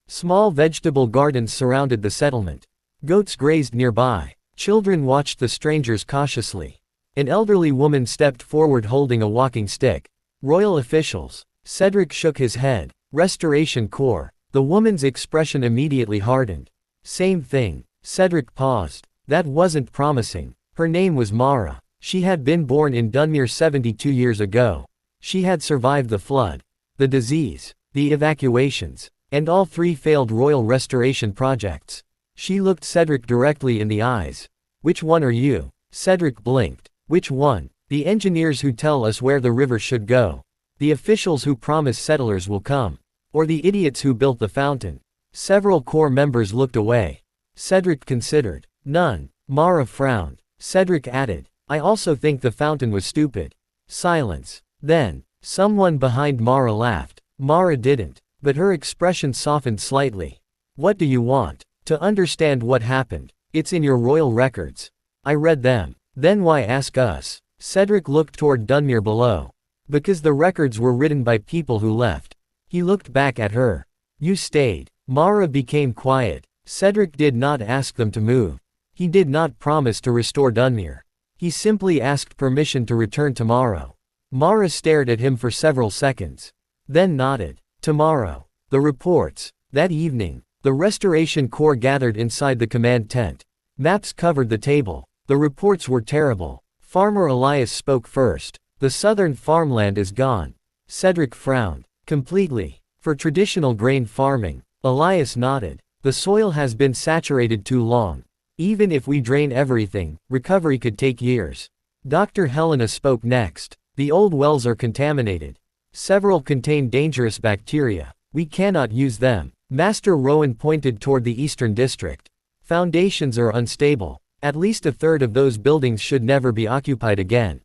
Small vegetable gardens surrounded the settlement. Goats grazed nearby. Children watched the strangers cautiously. An elderly woman stepped forward holding a walking stick. Royal officials. Cedric shook his head. Restoration Corps. The woman's expression immediately hardened. Same thing. Cedric paused. That wasn't promising. Her name was Mara. She had been born in Dunmere 72 years ago. She had survived the flood, the disease, the evacuations, and all 3 failed royal restoration projects. She looked Cedric directly in the eyes. Which one are you? Cedric blinked. Which one? The engineers who tell us where the river should go. The officials who promise settlers will come. Or the idiots who built the fountain. Several corps members looked away. Cedric considered. None. Mara frowned. Cedric added. I also think the fountain was stupid. Silence. Then, someone behind Mara laughed. Mara didn't, but her expression softened slightly. What do you want? To understand what happened. It's in your royal records. I read them. Then why ask us? Cedric looked toward Dunmere below. Because the records were written by people who left. He looked back at her. You stayed. Mara became quiet. Cedric did not ask them to move. He did not promise to restore Dunmere. He simply asked permission to return tomorrow. Mara stared at him for several seconds. Then nodded. Tomorrow. The reports. That evening, the Restoration Corps gathered inside the command tent. Maps covered the table. The reports were terrible. Farmer Elias spoke first. The southern farmland is gone. Cedric frowned. Completely. For traditional grain farming. Elias nodded. The soil has been saturated too long. Even if we drain everything, recovery could take years. Dr. Helena spoke next. The old wells are contaminated. Several contain dangerous bacteria. We cannot use them. Master Rowan pointed toward the eastern district. Foundations are unstable. At least a third of those buildings should never be occupied again.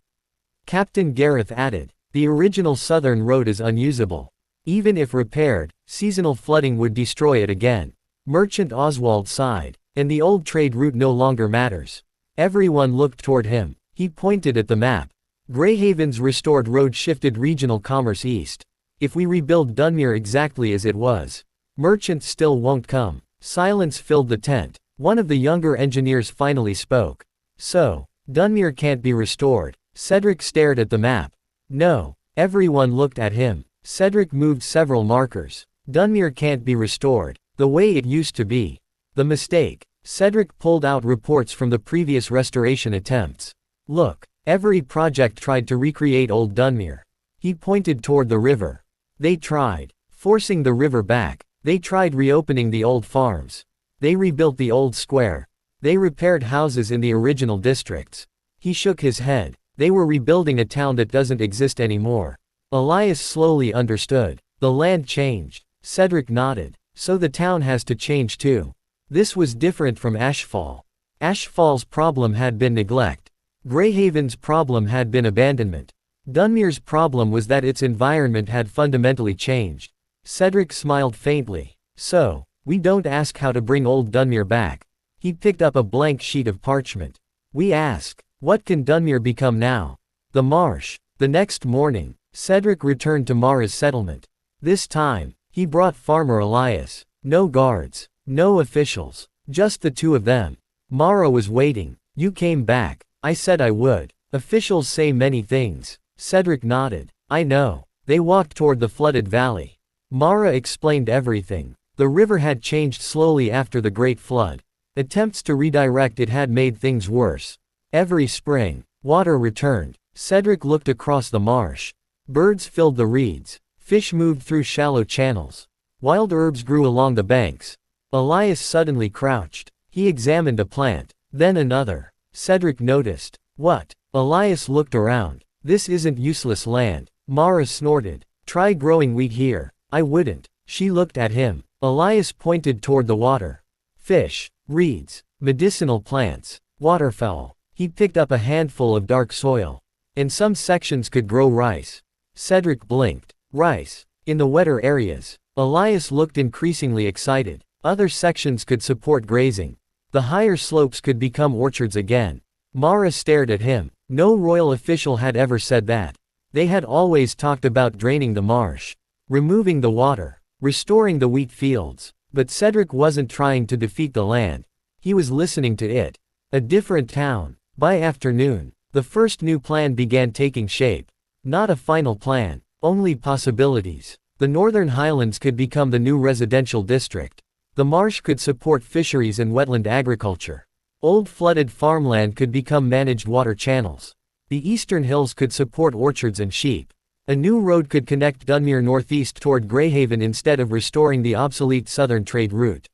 Captain Gareth added. The original southern road is unusable. Even if repaired, seasonal flooding would destroy it again. Merchant Oswald sighed. And the old trade route no longer matters. Everyone looked toward him. He pointed at the map. Grayhaven's restored road shifted regional commerce east. If we rebuild Dunmere exactly as it was, merchants still won't come. Silence filled the tent. One of the younger engineers finally spoke. So, Dunmere can't be restored. Cedric stared at the map. No. Everyone looked at him. Cedric moved several markers. Dunmere can't be restored. The way it used to be. The mistake. Cedric pulled out reports from the previous restoration attempts. Look. Every project tried to recreate old Dunmere. He pointed toward the river. They tried forcing the river back. They tried reopening the old farms. They rebuilt the old square. They repaired houses in the original districts. He shook his head. They were rebuilding a town that doesn't exist anymore. Elias slowly understood. The land changed. Cedric nodded. So the town has to change too. This was different from Ashfall. Ashfall's problem had been neglect. Grayhaven's problem had been abandonment. Dunmere's problem was that its environment had fundamentally changed. Cedric smiled faintly. So, we don't ask how to bring old Dunmere back. He picked up a blank sheet of parchment. We ask, what can Dunmere become now? The marsh. The next morning, Cedric returned to Mara's settlement. This time, he brought Farmer Elias. No guards. No officials. Just the two of them. Mara was waiting. You came back. I said I would. Officials say many things. Cedric nodded. I know. They walked toward the flooded valley. Mara explained everything. The river had changed slowly after the Great Flood. Attempts to redirect it had made things worse. Every spring, water returned. Cedric looked across the marsh. Birds filled the reeds. Fish moved through shallow channels. Wild herbs grew along the banks. Elias suddenly crouched. He examined a plant. Then another. Cedric noticed. What? Elias looked around. This isn't useless land. Mara snorted. Try growing wheat here. I wouldn't. She looked at him. Elias pointed toward the water. Fish, reeds, medicinal plants, waterfowl. He picked up a handful of dark soil. And some sections could grow rice. Cedric blinked. Rice. In the wetter areas. Elias looked increasingly excited. Other sections could support grazing. The higher slopes could become orchards again. Mara stared at him. No royal official had ever said that. They had always talked about draining the marsh, removing the water, restoring the wheat fields. But Cedric wasn't trying to defeat the land. He was listening to it. A different town. By afternoon, the first new plan began taking shape. Not a final plan, only possibilities. The Northern Highlands could become the new residential district. The marsh could support fisheries and wetland agriculture. Old flooded farmland could become managed water channels. The eastern hills could support orchards and sheep. A new road could connect Dunmere northeast toward Grayhaven instead of restoring the obsolete southern trade route.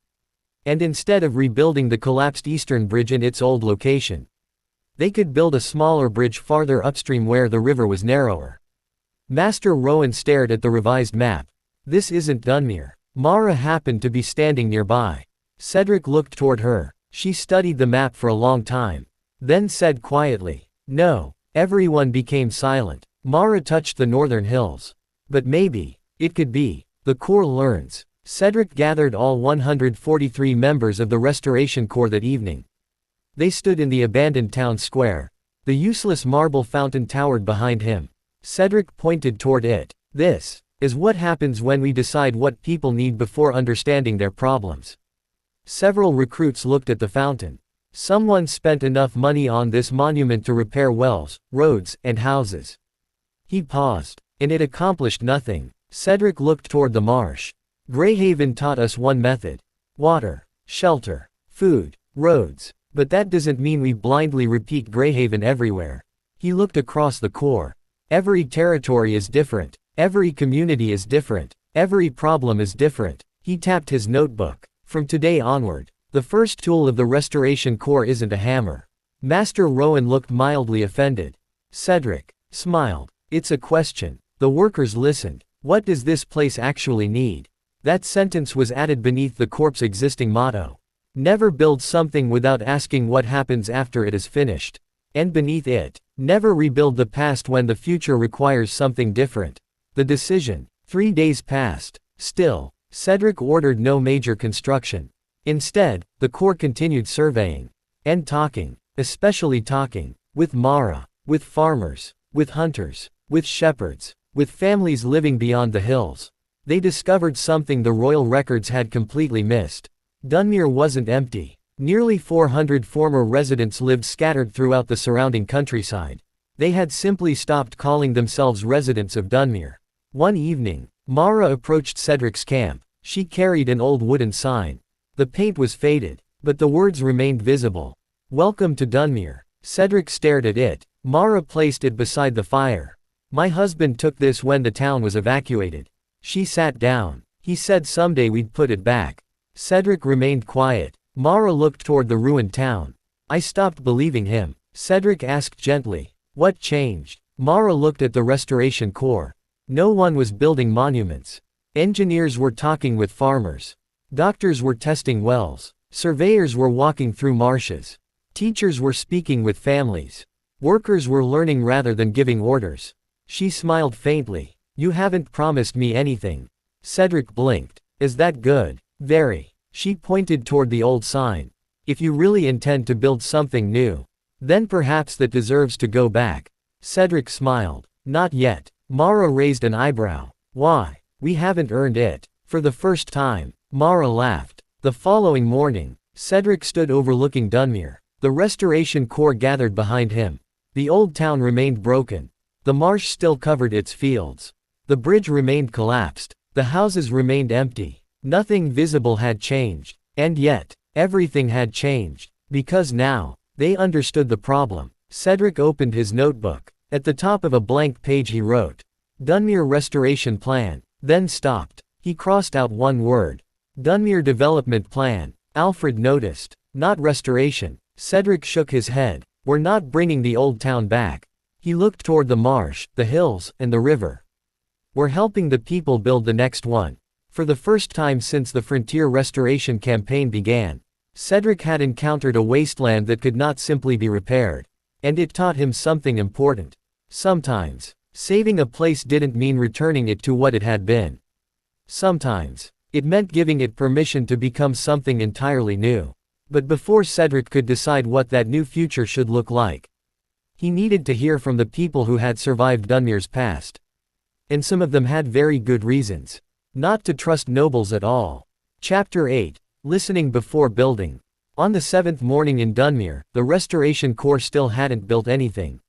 And instead of rebuilding the collapsed eastern bridge in its old location, they could build a smaller bridge farther upstream where the river was narrower. Master Rowan stared at the revised map. This isn't Dunmere. Mara happened to be standing nearby. Cedric looked toward her. She studied the map for a long time. Then said quietly, no. Everyone became silent. Mara touched the northern hills. But maybe, it could be. The Corps learns. Cedric gathered all 143 members of the Restoration Corps that evening. They stood in the abandoned town square. The useless marble fountain towered behind him. Cedric pointed toward it. This is what happens when we decide what people need before understanding their problems. Several recruits looked at the fountain. Someone spent enough money on this monument to repair wells, roads, and houses. He paused. And it accomplished nothing. Cedric looked toward the marsh. Grayhaven taught us one method. Water, shelter, food, roads. But that doesn't mean we blindly repeat Grayhaven everywhere. He looked across the Corps. Every territory is different. Every community is different. Every problem is different. He tapped his notebook. From today onward, the first tool of the Restoration Corps isn't a hammer. Master Rowan looked mildly offended. Cedric smiled. It's a question. The workers listened. What does this place actually need? That sentence was added beneath the Corps' existing motto. Never build something without asking what happens after it is finished. And beneath it, never rebuild the past when the future requires something different. The decision. 3 days passed. Still, Cedric ordered no major construction. Instead, the Corps continued surveying. And talking. Especially talking. With Mara. With farmers. With hunters. With shepherds. With families living beyond the hills. They discovered something the royal records had completely missed. Dunmere wasn't empty. Nearly 400 former residents lived scattered throughout the surrounding countryside. They had simply stopped calling themselves residents of Dunmere. One evening, Mara approached Cedric's camp. She carried an old wooden sign. The paint was faded, but the words remained visible. Welcome to Dunmere. Cedric stared at it. Mara placed it beside the fire. My husband took this when the town was evacuated. She sat down. He said someday we'd put it back. Cedric remained quiet. Mara looked toward the ruined town. I stopped believing him. Cedric asked gently. What changed? Mara looked at the restoration corps. No one was building monuments. Engineers were talking with farmers. Doctors were testing wells. Surveyors were walking through marshes. Teachers were speaking with families. Workers were learning rather than giving orders. She smiled faintly. You haven't promised me anything. Cedric blinked. Is that good? Very. She pointed toward the old sign. If you really intend to build something new, then perhaps that deserves to go back. Cedric smiled. Not yet. Mara raised an eyebrow. Why? We haven't earned it. For the first time. Mara laughed. The following morning, Cedric stood overlooking Dunmere. The restoration corps gathered behind him. The old town remained broken. The marsh still covered its fields. The bridge remained collapsed. The houses remained empty. Nothing visible had changed. And yet, everything had changed. Because now, they understood the problem. Cedric opened his notebook. At the top of a blank page he wrote, Dunmere Restoration Plan, then stopped. He crossed out one word. Dunmere Development Plan. Alfred noticed. Not restoration. Cedric shook his head. We're not bringing the old town back. He looked toward the marsh, the hills, and the river. We're helping the people build the next one. For the first time since the Frontier Restoration Campaign began, Cedric had encountered a wasteland that could not simply be repaired. And it taught him something important. Sometimes, saving a place didn't mean returning it to what it had been. Sometimes, it meant giving it permission to become something entirely new. But before Cedric could decide what that new future should look like, he needed to hear from the people who had survived Dunmere's past. And some of them had very good reasons not to trust nobles at all. Chapter 8. Listening before building. On the 7th morning in Dunmere, the Restoration Corps still hadn't built anything.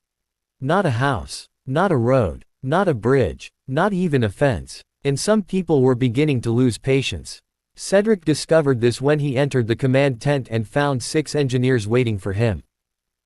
Not a house, not a road, not a bridge, not even a fence, and some people were beginning to lose patience. Cedric discovered this when he entered the command tent and found 6 engineers waiting for him.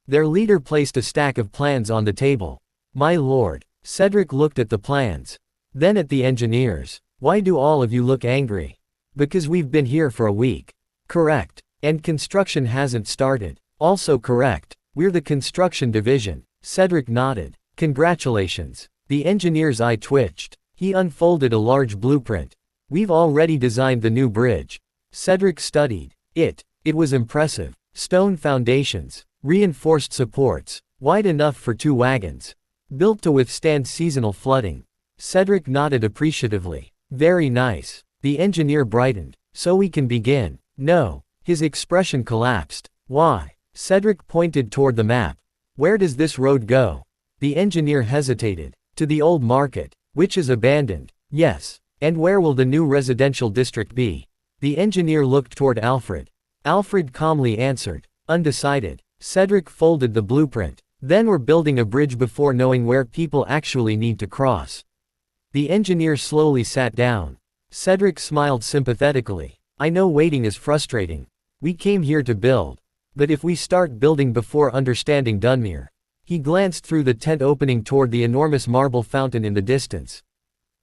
Their leader placed a stack of plans on the table. My lord, Cedric looked at the plans. Then at the engineers. Why do all of you look angry? Because we've been here for a week. Correct. And construction hasn't started. Also correct. We're the construction division. Cedric nodded. Congratulations. The engineer's eye twitched. He unfolded a large blueprint. We've already designed the new bridge. Cedric studied it. It was impressive. Stone foundations. Reinforced supports. Wide enough for 2 wagons. Built to withstand seasonal flooding. Cedric nodded appreciatively. Very nice. The engineer brightened. So we can begin. No. His expression collapsed. Why? Cedric pointed toward the map. Where does this road go? The engineer hesitated. To the old market, which is abandoned. Yes. And where will the new residential district be? The engineer looked toward Alfred. Alfred calmly answered. Undecided. Cedric folded the blueprint. Then we're building a bridge before knowing where people actually need to cross. The engineer slowly sat down. Cedric smiled sympathetically. I know waiting is frustrating. We came here to build. But if we start building before understanding Dunmere. He glanced through the tent opening toward the enormous marble fountain in the distance.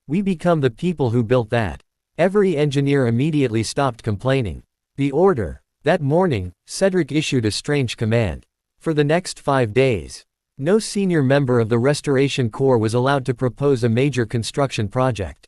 We become the people who built that. Every engineer immediately stopped complaining. The order. That morning, Cedric issued a strange command. For the next 5 days, no senior member of the Restoration Corps was allowed to propose a major construction project.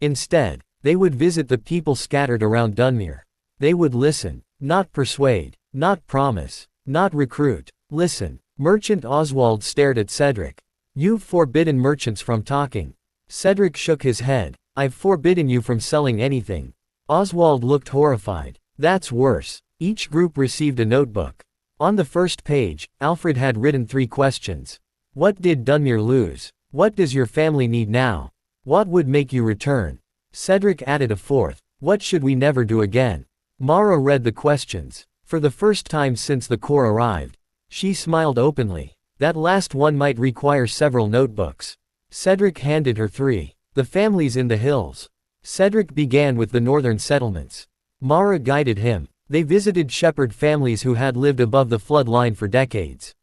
Instead, they would visit the people scattered around Dunmere. They would listen, not persuade, not promise, not recruit. Listen. Merchant Oswald stared at Cedric. You've forbidden merchants from talking. Cedric shook his head. I've forbidden you from selling anything. Oswald looked horrified. That's worse. Each group received a notebook. On the first page, Alfred had written 3 questions. What did Dunmere lose? What does your family need now? What would make you return? Cedric added a 4th. What should we never do again? Mara read the questions. For the first time since the Corps arrived. She smiled openly. That last one might require several notebooks. Cedric handed her 3. The families in the hills. Cedric began with the northern settlements. Mara guided him. They visited shepherd families who had lived above the flood line for decades.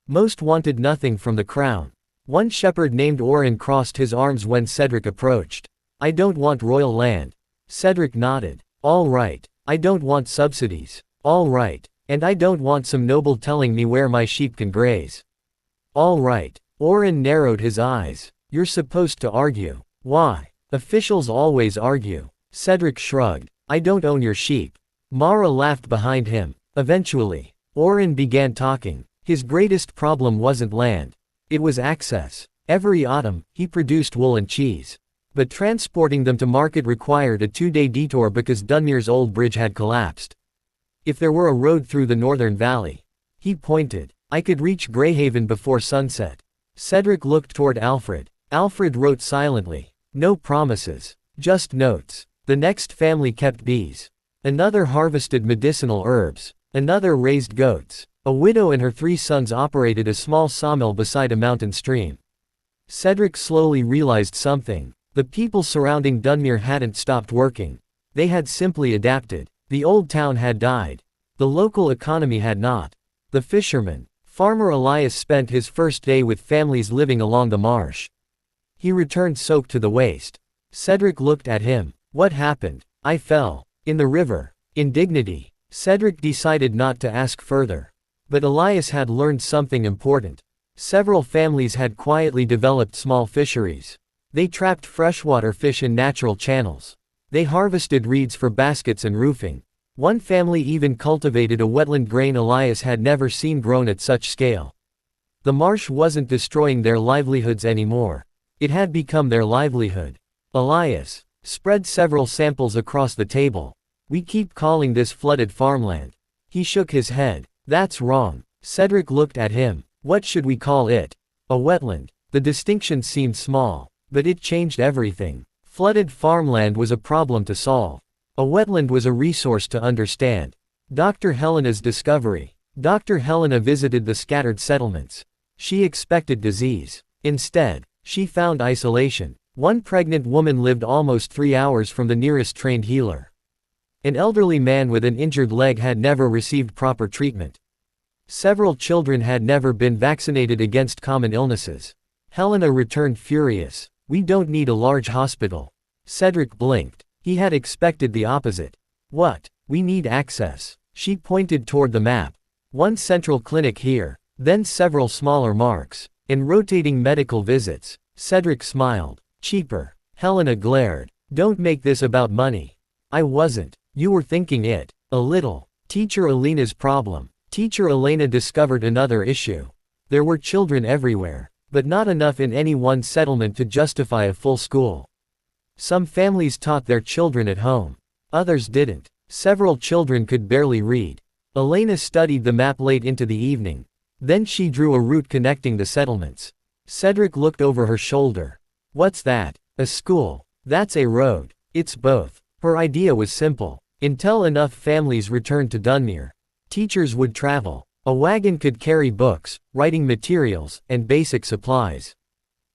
Most wanted nothing from the crown. One shepherd named Orin crossed his arms when Cedric approached. I don't want royal land. Cedric nodded. All right. I don't want subsidies. All right. And I don't want some noble telling me where my sheep can graze. All right. Orin narrowed his eyes. You're supposed to argue. Why? Officials always argue. Cedric shrugged. I don't own your sheep. Mara laughed behind him. Eventually, Orin began talking. His greatest problem wasn't land. It was access. Every autumn, he produced wool and cheese. But transporting them to market required a 2-day detour because Dunmere's old bridge had collapsed. If there were a road through the northern valley, he pointed, I could reach Grayhaven before sunset. Cedric looked toward Alfred. Alfred wrote silently. No promises. Just notes. The next family kept bees. Another harvested medicinal herbs. Another raised goats. A widow and her 3 sons operated a small sawmill beside a mountain stream. Cedric slowly realized something. The people surrounding Dunmere hadn't stopped working. They had simply adapted. The old town had died. The local economy had not. The fisherman, Farmer Elias, spent his first day with families living along the marsh. He returned soaked to the waist. Cedric looked at him. What happened? I fell. In the river. Indignity. Cedric decided not to ask further. But Elias had learned something important. Several families had quietly developed small fisheries. They trapped freshwater fish in natural channels. They harvested reeds for baskets and roofing. One family even cultivated a wetland grain Elias had never seen grown at such scale. The marsh wasn't destroying their livelihoods anymore. It had become their livelihood. Elias spread several samples across the table. We keep calling this flooded farmland. He shook his head. That's wrong. Cedric looked at him. What should we call it? A wetland. The distinction seemed small, but it changed everything. Flooded farmland was a problem to solve. A wetland was a resource to understand. Dr. Helena's discovery. Dr. Helena visited the scattered settlements. She expected disease. Instead, she found isolation. One pregnant woman lived almost 3 hours from the nearest trained healer. An elderly man with an injured leg had never received proper treatment. Several children had never been vaccinated against common illnesses. Helena returned furious. We don't need a large hospital. Cedric blinked. He had expected the opposite. What? We need access. She pointed toward the map. One central clinic here, then several smaller marks, and rotating medical visits. Cedric smiled. Cheaper. Helena glared. Don't make this about money. I wasn't. You were thinking it. A little. Teacher Elena's problem. Teacher Elena discovered another issue. There were children everywhere, but not enough in any one settlement to justify a full school. Some families taught their children at home. Others didn't. Several children could barely read. Elena studied the map late into the evening. Then she drew a route connecting the settlements. Cedric looked over her shoulder. What's that? A school. That's a road. It's both. Her idea was simple. Until enough families returned to Dunmere, teachers would travel. A wagon could carry books, writing materials, and basic supplies.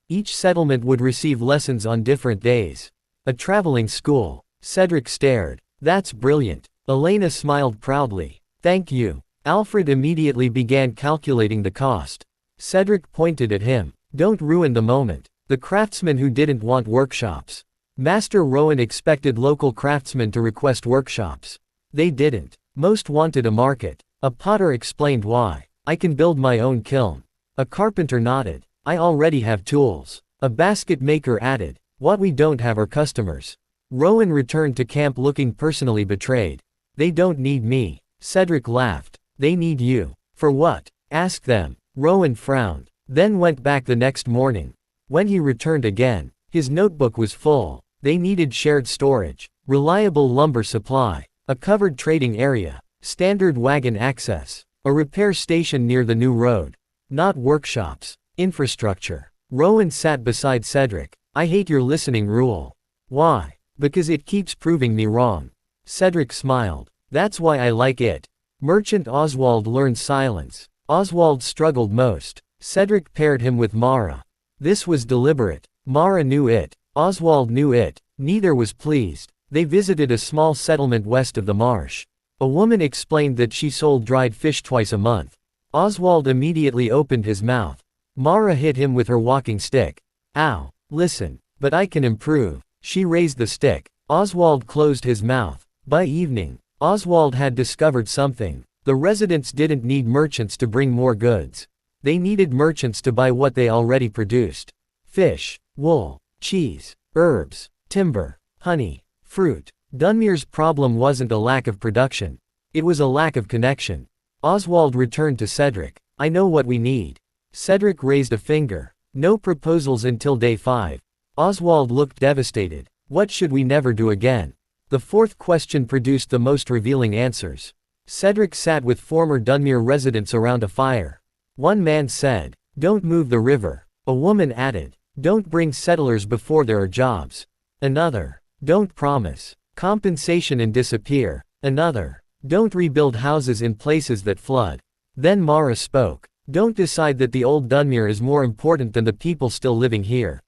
Each settlement would receive lessons on different days. A traveling school. Cedric stared. That's brilliant. Elena smiled proudly. Thank you. Alfred immediately began calculating the cost. Cedric pointed at him. Don't ruin the moment. The craftsmen who didn't want workshops. Master Rowan expected local craftsmen to request workshops. They didn't. Most wanted a market. A potter explained why. I can build my own kiln. A carpenter nodded. I already have tools. A basket maker added. What we don't have are customers. Rowan returned to camp looking personally betrayed. They don't need me. Cedric laughed. They need you. For what? Ask them. Rowan frowned. Then went back the next morning. When he returned again, his notebook was full. They needed shared storage, reliable lumber supply, a covered trading area, standard wagon access, a repair station near the new road. Not workshops. Infrastructure. Rowan sat beside Cedric. I hate your listening rule. Why? Because it keeps proving me wrong. Cedric smiled. That's why I like it. Merchant Oswald learned silence. Oswald struggled most. Cedric paired him with Mara. This was deliberate. Mara knew it. Oswald knew it. Neither was pleased. They visited a small settlement west of the marsh. A woman explained that she sold dried fish twice a month. Oswald immediately opened his mouth. Mara hit him with her walking stick. Ow. Listen. But I can improve. She raised the stick. Oswald closed his mouth. By evening, Oswald had discovered something. The residents didn't need merchants to bring more goods. They needed merchants to buy what they already produced. Fish, wool, cheese, herbs, timber, honey, fruit. Dunmere's problem wasn't a lack of production. It was a lack of connection. Oswald returned to Cedric. I know what we need. Cedric raised a finger. No proposals until day 5. Oswald looked devastated. What should we never do again? The fourth question produced the most revealing answers. Cedric sat with former Dunmere residents around a fire. One man said, "Don't move the river." A woman added, "Don't bring settlers before there are jobs." Another, "Don't promise compensation and disappear." Another, "Don't rebuild houses in places that flood." Then Mara spoke, "Don't decide that the old Dunmere is more important than the people still living here."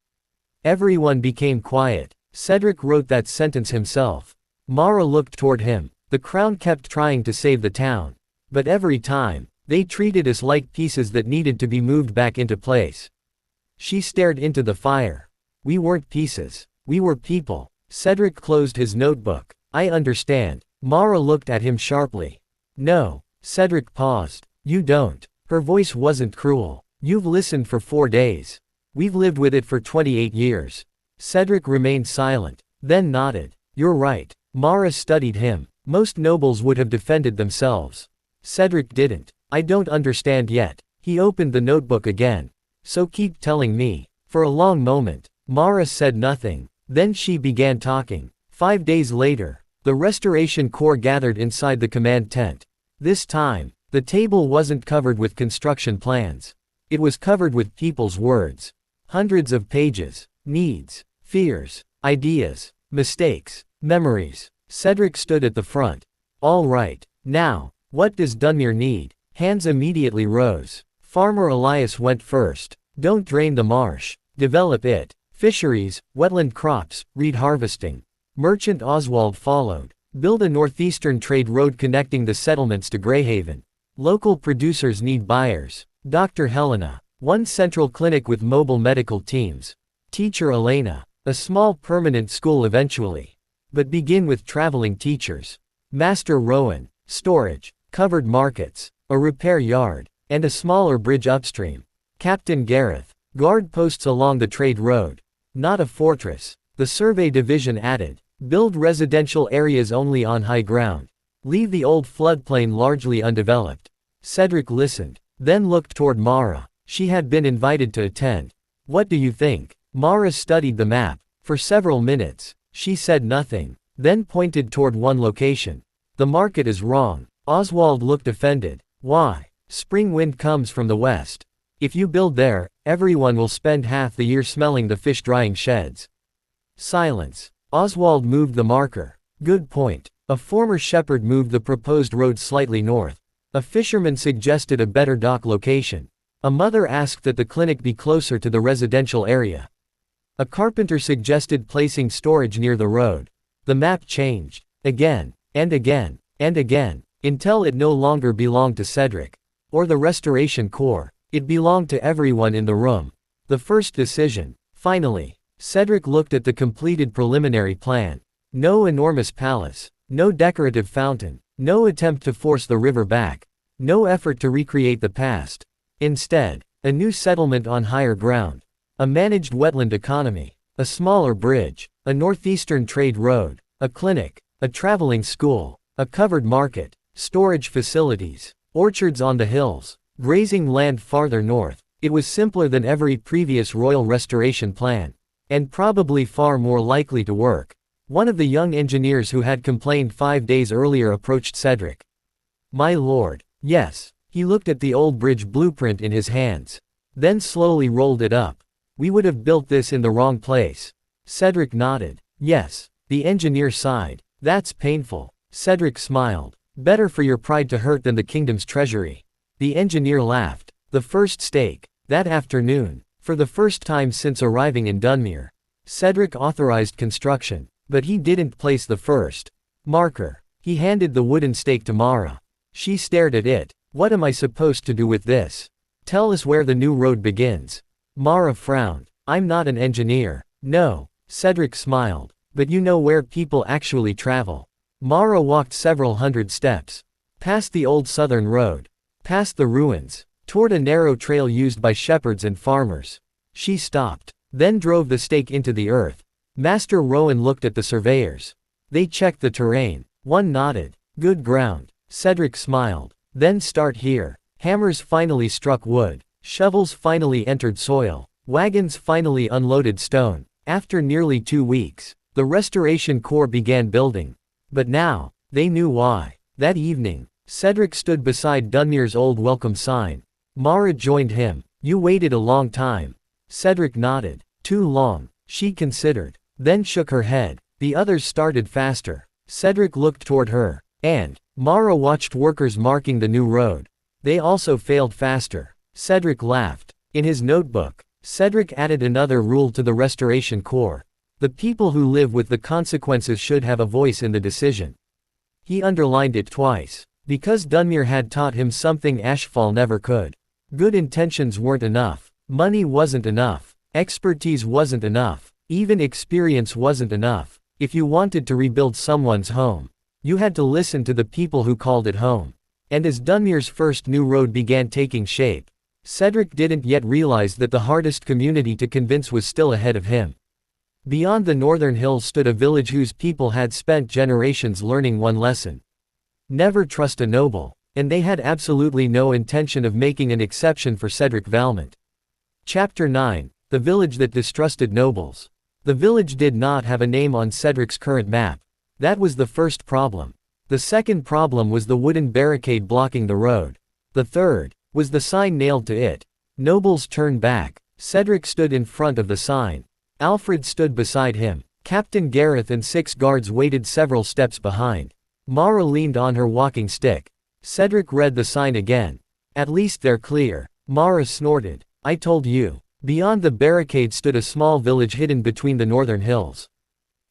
Everyone became quiet. Cedric wrote that sentence himself. Mara looked toward him. The crown kept trying to save the town. But every time, they treated us like pieces that needed to be moved back into place. She stared into the fire. We weren't pieces. We were people. Cedric closed his notebook. I understand. Mara looked at him sharply. No. Cedric paused. You don't. Her voice wasn't cruel. You've listened for 4 days. We've lived with it for 28 years. Cedric remained silent, then nodded. You're right. Mara studied him. Most nobles would have defended themselves. Cedric didn't. I don't understand yet. He opened the notebook again. So keep telling me. For a long moment, Mara said nothing. Then she began talking. 5 days later, the Restoration Corps gathered inside the command tent. This time, the table wasn't covered with construction plans. It was covered with people's words. Hundreds of pages. Needs, fears, ideas, mistakes, memories. Cedric stood at the front. All right. Now, what does Dunmere need? Hands immediately rose. Farmer Elias went first. Don't drain the marsh. Develop it. Fisheries, wetland crops, reed harvesting. Merchant Oswald followed. Build a northeastern trade road connecting the settlements to Grayhaven. Local producers need buyers. Dr. Helena. One central clinic with mobile medical teams. Teacher Elena. A small permanent school eventually. But begin with traveling teachers. Master Rowan. Storage. Covered markets. A repair yard. And a smaller bridge upstream. Captain Gareth. Guard posts along the trade road. Not a fortress. The survey division added. Build residential areas only on high ground. Leave the old floodplain largely undeveloped. Cedric listened, then looked toward Mara. She had been invited to attend. What do you think? Mara studied the map. For several minutes, she said nothing, then pointed toward one location. The market is wrong. Oswald looked offended. Why? Spring wind comes from the west. If you build there, everyone will spend half the year smelling the fish drying sheds. Silence. Oswald moved the marker. Good point. A former shepherd moved the proposed road slightly north. A fisherman suggested a better dock location. A mother asked that the clinic be closer to the residential area. A carpenter suggested placing storage near the road. The map changed. Again, and again, and again, until it no longer belonged to Cedric. Or the Restoration Corps. It belonged to everyone in the room. The first decision. Finally, Cedric looked at the completed preliminary plan. No enormous palace. No decorative fountain. No attempt to force the river back. No effort to recreate the past. Instead, a new settlement on higher ground. A managed wetland economy. A smaller bridge. A northeastern trade road. A clinic. A traveling school. A covered market. Storage facilities. Orchards on the hills. Grazing land farther north. It was simpler than every previous royal restoration plan. And probably far more likely to work. One of the young engineers who had complained 5 days earlier approached Cedric. My lord. Yes. He looked at the old bridge blueprint in his hands. Then slowly rolled it up. We would have built this in the wrong place. Cedric nodded. Yes. The engineer sighed. That's painful. Cedric smiled. Better for your pride to hurt than the kingdom's treasury. The engineer laughed. The first stake. That afternoon, for the first time since arriving in Dunmere, Cedric authorized construction, but he didn't place the first marker. He handed the wooden stake to Mara. She stared at it. What am I supposed to do with this? Tell us where the new road begins. Mara frowned. I'm not an engineer. No. Cedric smiled. But you know where people actually travel. Mara walked several hundred steps. Past the old southern road. Past the ruins. Toward a narrow trail used by shepherds and farmers. She stopped. Then drove the stake into the earth. Master Rowan looked at the surveyors. They checked the terrain. One nodded. Good ground. Cedric smiled. Then start here. Hammers finally struck wood. Shovels finally entered soil. Wagons finally unloaded stone. After nearly 2 weeks, the Restoration Corps began building. But now, they knew why. That evening, Cedric stood beside Dunmer's old welcome sign. Mara joined him. You waited a long time. Cedric nodded. Too long, she considered. Then shook her head. The others started faster. Cedric looked toward her. And Mara watched workers marking the new road. They also failed faster. Cedric laughed. In his notebook, Cedric added another rule to the Restoration Corps. The people who live with the consequences should have a voice in the decision. He underlined it twice. Because Dunmer had taught him something Ashfall never could. Good intentions weren't enough. Money wasn't enough. Expertise wasn't enough. Even experience wasn't enough. If you wanted to rebuild someone's home, you had to listen to the people who called it home. And as Dunmer's first new road began taking shape, Cedric didn't yet realize that the hardest community to convince was still ahead of him. Beyond the northern hills stood a village whose people had spent generations learning one lesson. Never trust a noble, and they had absolutely no intention of making an exception for Cedric Valmont. Chapter 9, The Village That Distrusted Nobles. The village did not have a name on Cedric's current map. That was the first problem. The second problem was the wooden barricade blocking the road. The third was the sign nailed to it. Nobles turn back. Cedric stood in front of the sign. Alfred stood beside him. Captain Gareth and 6 guards waited several steps behind. Mara leaned on her walking stick. Cedric read the sign again. At least they're clear. Mara snorted. I told you. Beyond the barricade stood a small village hidden between the northern hills.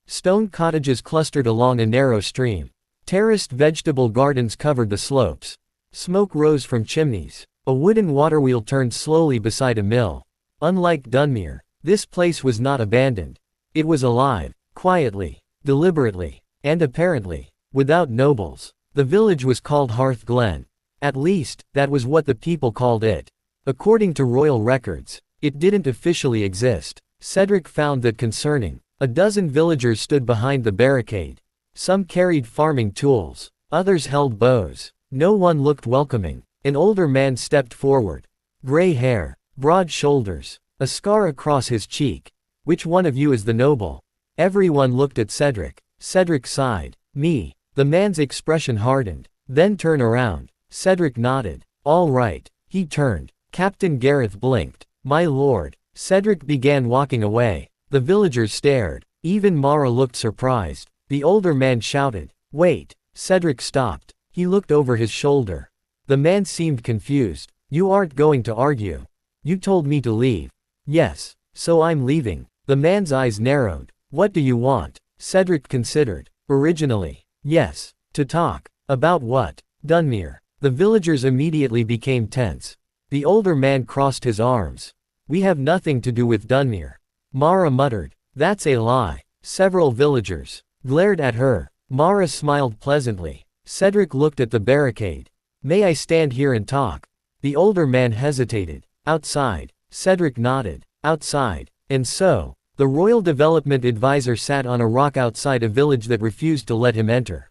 Stone cottages clustered along a narrow stream. Terraced vegetable gardens covered the slopes. Smoke rose from chimneys. A wooden water wheel turned slowly beside a mill. Unlike Dunmer, this place was not abandoned. It was alive, quietly, deliberately, and apparently, without nobles. The village was called Hearth Glen. At least, that was what the people called it. According to royal records, it didn't officially exist. Cedric found that concerning. A dozen villagers stood behind the barricade. Some carried farming tools. Others held bows. No one looked welcoming. An older man stepped forward. Gray hair. Broad shoulders. A scar across his cheek. Which one of you is the noble? Everyone looked at Cedric. Cedric sighed. Me. The man's expression hardened. Then turn around. Cedric nodded. All right. He turned. Captain Gareth blinked. My lord. Cedric began walking away. The villagers stared. Even Mara looked surprised. The older man shouted. Wait. Cedric stopped. He looked over his shoulder. The man seemed confused. You aren't going to argue. You told me to leave. Yes. So I'm leaving. The man's eyes narrowed. What do you want? Cedric considered. Originally. Yes. To talk. About what? Dunmer. The villagers immediately became tense. The older man crossed his arms. We have nothing to do with Dunmer. Mara muttered. That's a lie. Several villagers glared at her. Mara smiled pleasantly. Cedric looked at the barricade. May I stand here and talk? The older man hesitated. Outside. Cedric nodded. Outside. And so, the royal development advisor sat on a rock outside a village that refused to let him enter.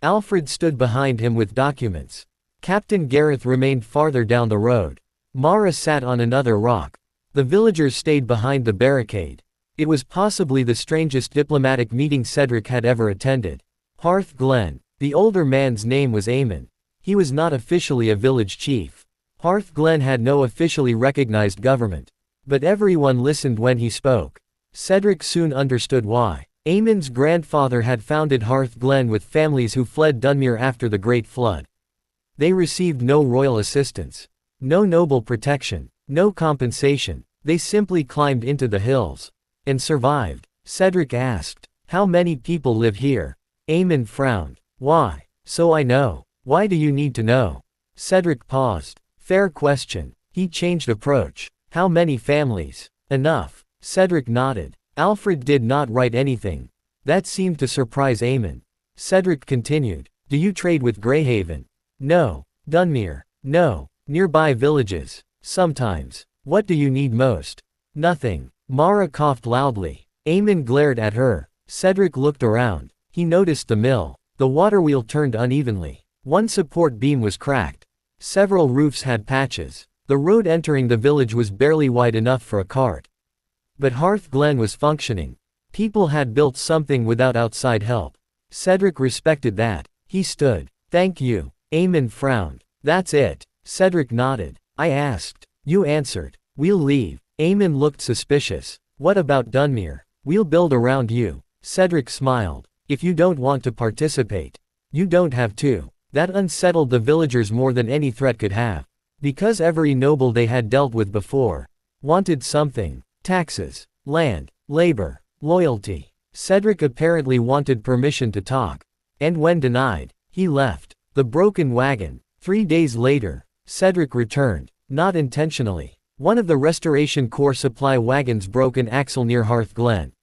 Alfred stood behind him with documents. Captain Gareth remained farther down the road. Mara sat on another rock. The villagers stayed behind the barricade. It was possibly the strangest diplomatic meeting Cedric had ever attended. Hearth Glen. The older man's name was Eamon. He was not officially a village chief. Hearth Glen had no officially recognized government. But everyone listened when he spoke. Cedric soon understood why. Eamon's grandfather had founded Hearth Glen with families who fled Dunmer after the Great Flood. They received no royal assistance. No noble protection. No compensation. They simply climbed into the hills. And survived. Cedric asked. How many people live here? Eamon frowned. Why? So I know. Why do you need to know? Cedric paused. Fair question. He changed approach. How many families? Enough. Cedric nodded. Alfred did not write anything. That seemed to surprise Eamon. Cedric continued. Do you trade with Grayhaven? No. Dunmere? No. Nearby villages? Sometimes. What do you need most? Nothing. Mara coughed loudly. Eamon glared at her. Cedric looked around. He noticed the mill. The water wheel turned unevenly. One support beam was cracked. Several roofs had patches. The road entering the village was barely wide enough for a cart. But Hearth Glen was functioning. People had built something without outside help. Cedric respected that. He stood. Thank you. Eamon frowned. That's it. Cedric nodded. I asked. You answered. We'll leave. Eamon looked suspicious. What about Dunmere? We'll build around you. Cedric smiled. If you don't want to participate. You don't have to. That unsettled the villagers more than any threat could have. Because every noble they had dealt with before wanted something. Taxes, land, labor, loyalty. Cedric apparently wanted permission to talk. And when denied, he left. The broken wagon. 3 days later, Cedric returned. Not intentionally. One of the Restoration Corps supply wagons broke an axle near Hearth Glen.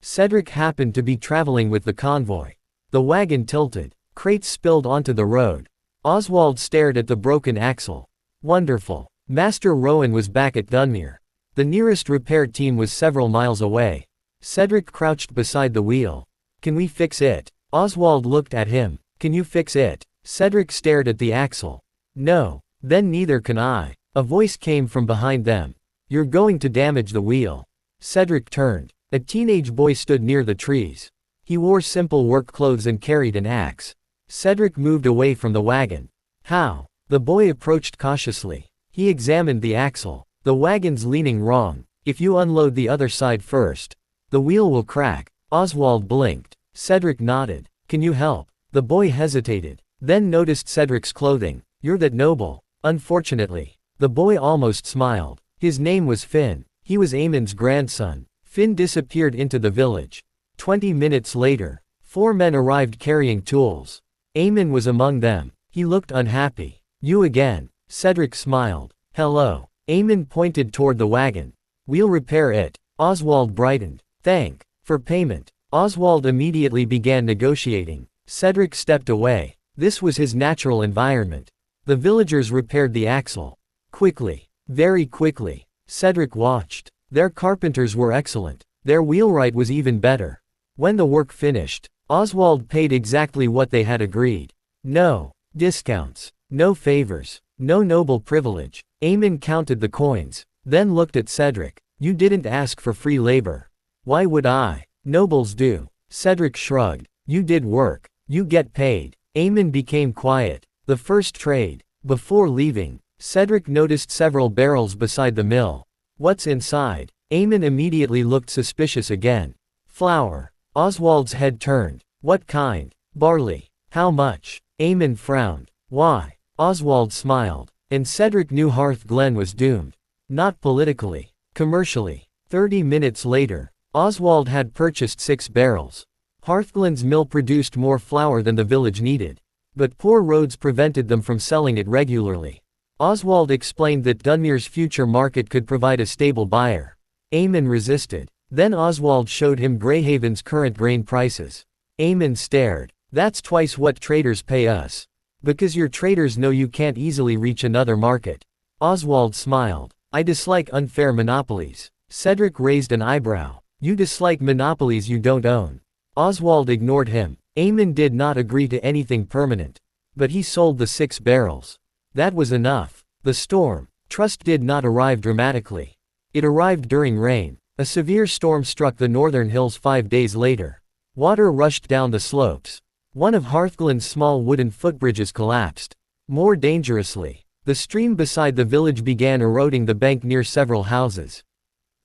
Cedric happened to be traveling with the convoy. The wagon tilted. Crates spilled onto the road. Oswald stared at the broken axle. Wonderful. Master Rowan was back at Dunmere. The nearest repair team was several miles away. Cedric crouched beside the wheel. Can we fix it? Oswald looked at him. Can you fix it? Cedric stared at the axle. No. Then neither can I. A voice came from behind them. You're going to damage the wheel. Cedric turned. A teenage boy stood near the trees. He wore simple work clothes and carried an axe. Cedric moved away from the wagon. How? The boy approached cautiously. He examined the axle. The wagon's leaning wrong. If you unload the other side first, the wheel will crack. Oswald blinked. Cedric nodded. Can you help? The boy hesitated. Then noticed Cedric's clothing. You're that noble. Unfortunately. The boy almost smiled. His name was Finn. He was Eamon's grandson. Finn disappeared into the village. 20 minutes later, 4 men arrived carrying tools. Eamon was among them. He looked unhappy. You again. Cedric smiled. Hello. Eamon pointed toward the wagon. We'll repair it. Oswald brightened. Thank. For payment. Oswald immediately began negotiating. Cedric stepped away. This was his natural environment. The villagers repaired the axle. Quickly. Very quickly. Cedric watched. Their carpenters were excellent. Their wheelwright was even better. When the work finished, Oswald paid exactly what they had agreed. No discounts. No favors. No noble privilege. Eamon counted the coins, then looked at Cedric. You didn't ask for free labor. Why would I? Nobles do. Cedric shrugged. You did work. You get paid. Eamon became quiet. The first trade. Before leaving, Cedric noticed several barrels beside the mill. What's inside? Eamon immediately looked suspicious again. Flour. Oswald's head turned. What kind? Barley. How much? Eamon frowned. Why? Oswald smiled. And Cedric knew Hearth Glen was doomed. Not politically. Commercially. 30 minutes later, Oswald had purchased 6 barrels. Hearthglen's mill produced more flour than the village needed. But poor roads prevented them from selling it regularly. Oswald explained that Dunmere's future market could provide a stable buyer. Eamon resisted. Then Oswald showed him Grayhaven's current grain prices. Eamon stared. That's twice what traders pay us. Because your traders know you can't easily reach another market. Oswald smiled. I dislike unfair monopolies. Cedric raised an eyebrow. You dislike monopolies you don't own. Oswald ignored him. Eamon did not agree to anything permanent. But he sold the 6 barrels. That was enough. The storm. Trust did not arrive dramatically. It arrived during rain. A severe storm struck the northern hills 5 days later. Water rushed down the slopes. One of Hearthglen's small wooden footbridges collapsed. More dangerously, the stream beside the village began eroding the bank near several houses.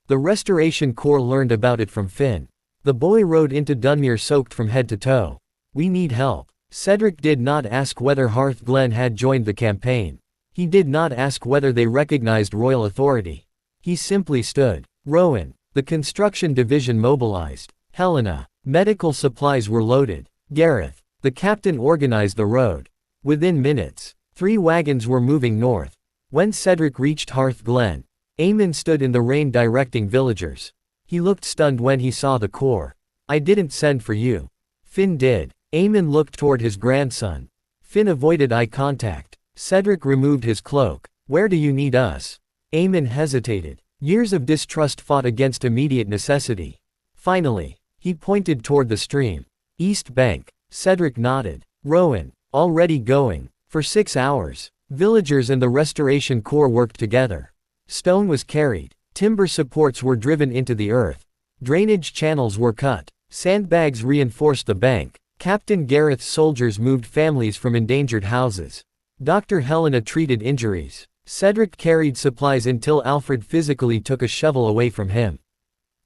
The Restoration Corps learned about it from Finn. The boy rode into Dunmere soaked from head to toe. We need help. Cedric did not ask whether Hearth Glen had joined the campaign. He did not ask whether they recognized royal authority. He simply stood. Rowan. The construction division mobilized. Helena. Medical supplies were loaded. Gareth. The captain organized the road. Within minutes, 3 wagons were moving north. When Cedric reached Hearth Glen, Eamon stood in the rain directing villagers. He looked stunned when he saw the Corps. I didn't send for you. Finn did. Eamon looked toward his grandson. Finn avoided eye contact. Cedric removed his cloak. Where do you need us? Eamon hesitated. Years of distrust fought against immediate necessity. Finally, he pointed toward the stream. East Bank. Cedric nodded. Rowan. Already going. For 6 hours. Villagers and the Restoration Corps worked together. Stone was carried. Timber supports were driven into the earth. Drainage channels were cut. Sandbags reinforced the bank. Captain Gareth's soldiers moved families from endangered houses. Dr. Helena treated injuries. Cedric carried supplies until Alfred physically took a shovel away from him.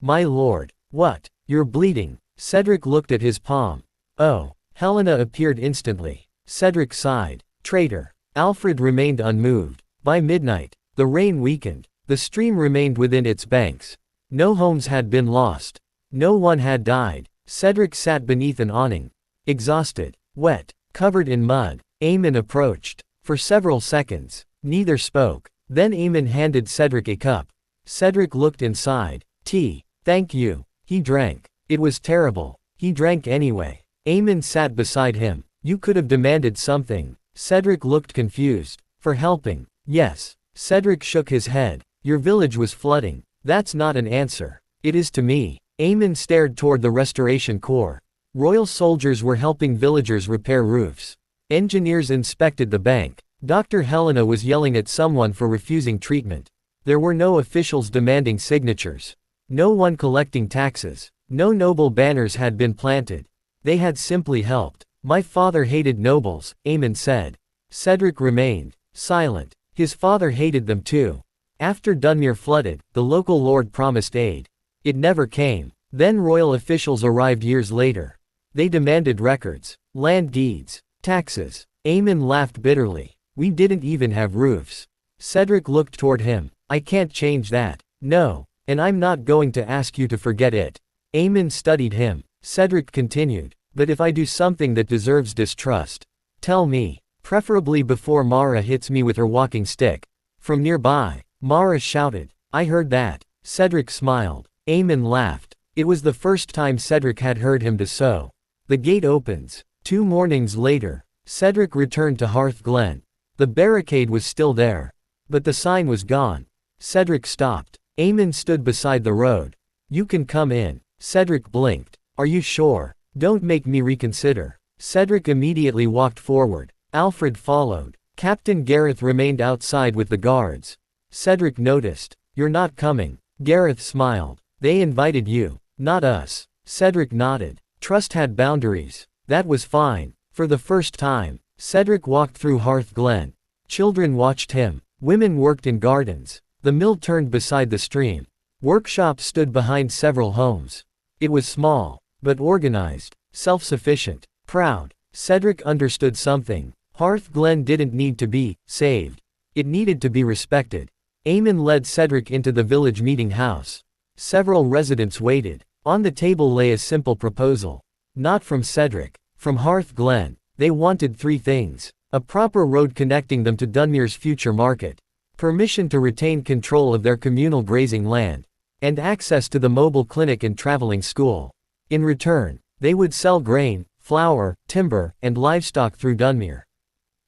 My lord. What? You're bleeding. Cedric looked at his palm. Oh. Helena appeared instantly. Cedric sighed. Traitor. Alfred remained unmoved. By midnight, the rain weakened. The stream remained within its banks. No homes had been lost. No one had died. Cedric sat beneath an awning. Exhausted. Wet. Covered in mud. Eamon approached. For several seconds, neither spoke. Then Eamon handed Cedric a cup. Cedric looked inside. Tea. Thank you. He drank. It was terrible. He drank anyway. Eamon sat beside him. You could have demanded something. Cedric looked confused. For helping. Yes. Cedric shook his head. Your village was flooding. That's not an answer. It is to me. Eamon stared toward the Restoration Corps. Royal soldiers were helping villagers repair roofs. Engineers inspected the bank. Dr. Helena was yelling at someone for refusing treatment. There were no officials demanding signatures. No one collecting taxes. No noble banners had been planted. They had simply helped. My father hated nobles, Eamon said. Cedric remained silent. His father hated them too. After Dunmere flooded, the local lord promised aid. It never came. Then royal officials arrived years later. They demanded records, land deeds, taxes. Eamon laughed bitterly. We didn't even have roofs. Cedric looked toward him. I can't change that. No. And I'm not going to ask you to forget it. Eamon studied him. Cedric continued. But if I do something that deserves distrust, tell me. Preferably before Mara hits me with her walking stick. From nearby, Mara shouted. I heard that. Cedric smiled. Eamon laughed. It was the first time Cedric had heard him do so. The gate opens. 2 mornings later, Cedric returned to Hearth Glen. The barricade was still there. But the sign was gone. Cedric stopped. Eamon stood beside the road. You can come in. Cedric blinked. Are you sure? Don't make me reconsider. Cedric immediately walked forward. Alfred followed. Captain Gareth remained outside with the guards. Cedric noticed. You're not coming. Gareth smiled. They invited you, not us. Cedric nodded. Trust had boundaries. That was fine. For the first time, Cedric walked through Hearth Glen. Children watched him. Women worked in gardens. The mill turned beside the stream. Workshops stood behind several homes. It was small, but organized, self-sufficient, proud. Cedric understood something. Hearth Glen didn't need to be saved. It needed to be respected. Eamon led Cedric into the village meeting house. Several residents waited. On the table lay a simple proposal. Not from Cedric. From Hearth Glen. They wanted 3 things. A proper road connecting them to Dunmere's future market. Permission to retain control of their communal grazing land. And access to the mobile clinic and traveling school. In return, they would sell grain, flour, timber, and livestock through Dunmere.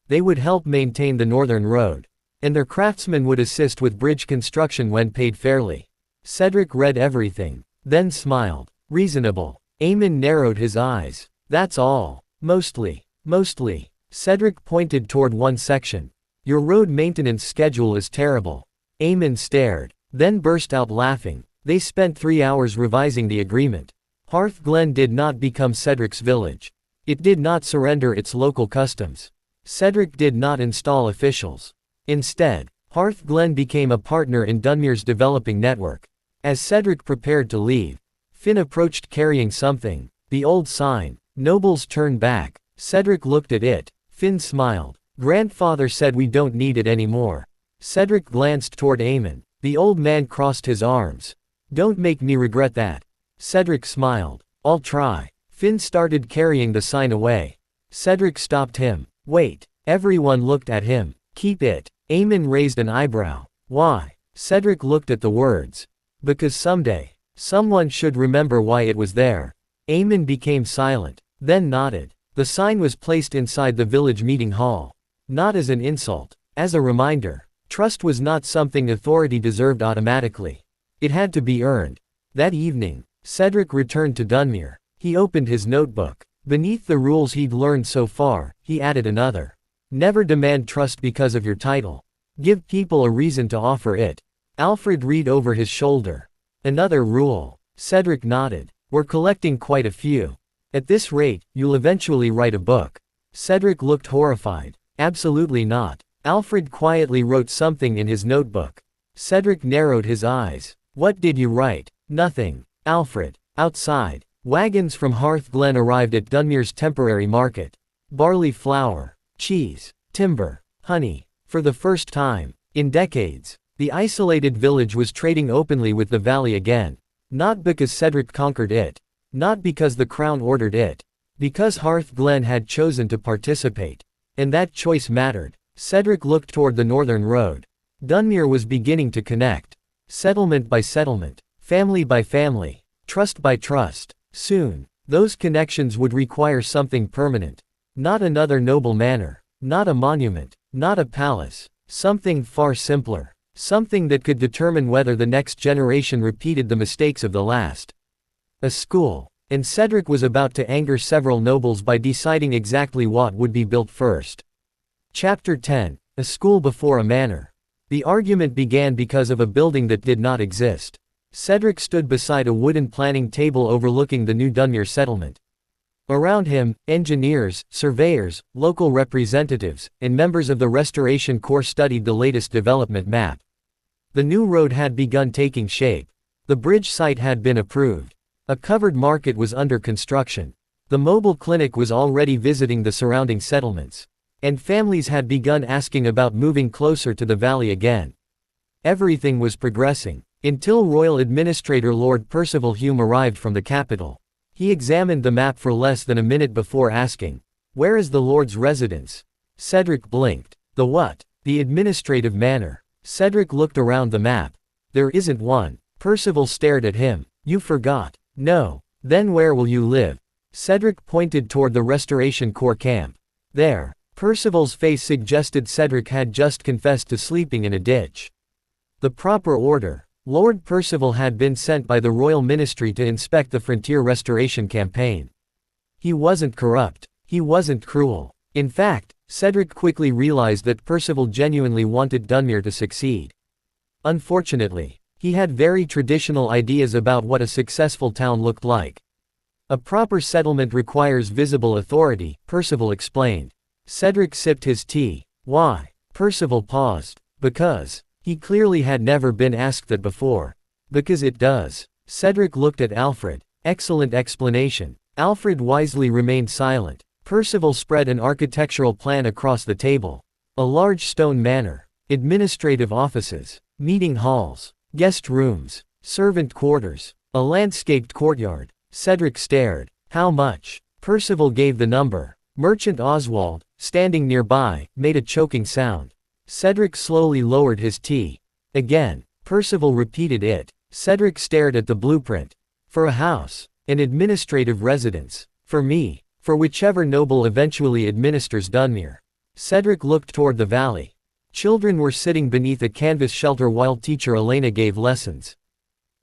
They would help maintain the northern road. And their craftsmen would assist with bridge construction when paid fairly. Cedric read everything, then smiled. Reasonable. Eamon narrowed his eyes. That's all. Mostly. Cedric pointed toward one section. Your road maintenance schedule is terrible. Eamon stared, then burst out laughing. They spent 3 hours revising the agreement. Hearth Glen did not become Cedric's village. It did not surrender its local customs. Cedric did not install officials. Instead, Hearth Glen became a partner in Dunmere's developing network. As Cedric prepared to leave, Finn approached carrying something. The old sign. Nobles turn back. Cedric looked at it. Finn smiled. Grandfather said we don't need it anymore. Cedric glanced toward Eamon. The old man crossed his arms. Don't make me regret that. Cedric smiled. I'll try. Finn started carrying the sign away. Cedric stopped him. Wait. Everyone looked at him. Keep it. Eamon raised an eyebrow. Why? Cedric looked at the words. Because someday, someone should remember why it was there. Eamon became silent, then nodded. The sign was placed inside the village meeting hall. Not as an insult, as a reminder. Trust was not something authority deserved automatically. It had to be earned. That evening, Cedric returned to Dunmere. He opened his notebook. Beneath the rules he'd learned so far, he added another. Never demand trust because of your title. Give people a reason to offer it. Alfred read over his shoulder. Another rule. Cedric nodded. We're collecting quite a few. At this rate, you'll eventually write a book. Cedric looked horrified. Absolutely not. Alfred quietly wrote something in his notebook. Cedric narrowed his eyes. What did you write? Nothing. Alfred. Outside. Wagons from Hearth Glen arrived at Dunmere's temporary market. Barley flour, cheese, timber, honey. For the first time in decades, the isolated village was trading openly with the valley again. Not because Cedric conquered it. Not because the crown ordered it. Because Hearth Glen had chosen to participate. And that choice mattered. Cedric looked toward the northern road. Dunmere was beginning to connect. Settlement by settlement. Family by family. Trust by trust. Soon, those connections would require something permanent. Not another noble manor. Not a monument. Not a palace. Something far simpler. Something that could determine whether the next generation repeated the mistakes of the last. A school. And Cedric was about to anger several nobles by deciding exactly what would be built first. Chapter 10. A school before a manor. The argument began because of a building that did not exist. Cedric stood beside a wooden planning table overlooking the new Dunmere settlement. Around him, engineers, surveyors, local representatives, and members of the Restoration Corps studied the latest development map. The new road had begun taking shape. The bridge site had been approved. A covered market was under construction. The mobile clinic was already visiting the surrounding settlements. And families had begun asking about moving closer to the valley again. Everything was progressing. Until Royal Administrator Lord Percival Hume arrived from the capital. He examined the map for less than a minute before asking, "Where is the Lord's residence?" Cedric blinked. The what? The administrative manor. Cedric looked around the map. There isn't one. Percival stared at him. You forgot. No. Then where will you live? Cedric pointed toward the Restoration Corps camp. There. Percival's face suggested Cedric had just confessed to sleeping in a ditch. The proper order. Lord Percival had been sent by the royal ministry to inspect the frontier restoration campaign. He wasn't corrupt. He wasn't cruel. In fact, Cedric quickly realized that Percival genuinely wanted Dunmere to succeed. Unfortunately, he had very traditional ideas about what a successful town looked like. A proper settlement requires visible authority, Percival explained. Cedric sipped his tea. Why? Percival paused. Because. He clearly had never been asked that before. Because it does. Cedric looked at Alfred. Excellent explanation. Alfred wisely remained silent. Percival spread an architectural plan across the table. A large stone manor. Administrative offices. Meeting halls. Guest rooms. Servant quarters. A landscaped courtyard. Cedric stared. How much? Percival gave the number. Merchant Oswald, standing nearby, made a choking sound. Cedric slowly lowered his tea. Again, Percival repeated it. Cedric stared at the blueprint. For a house. An administrative residence. For me. For whichever noble eventually administers Dunmere. Cedric looked toward the valley. Children were sitting beneath a canvas shelter while teacher Elena gave lessons.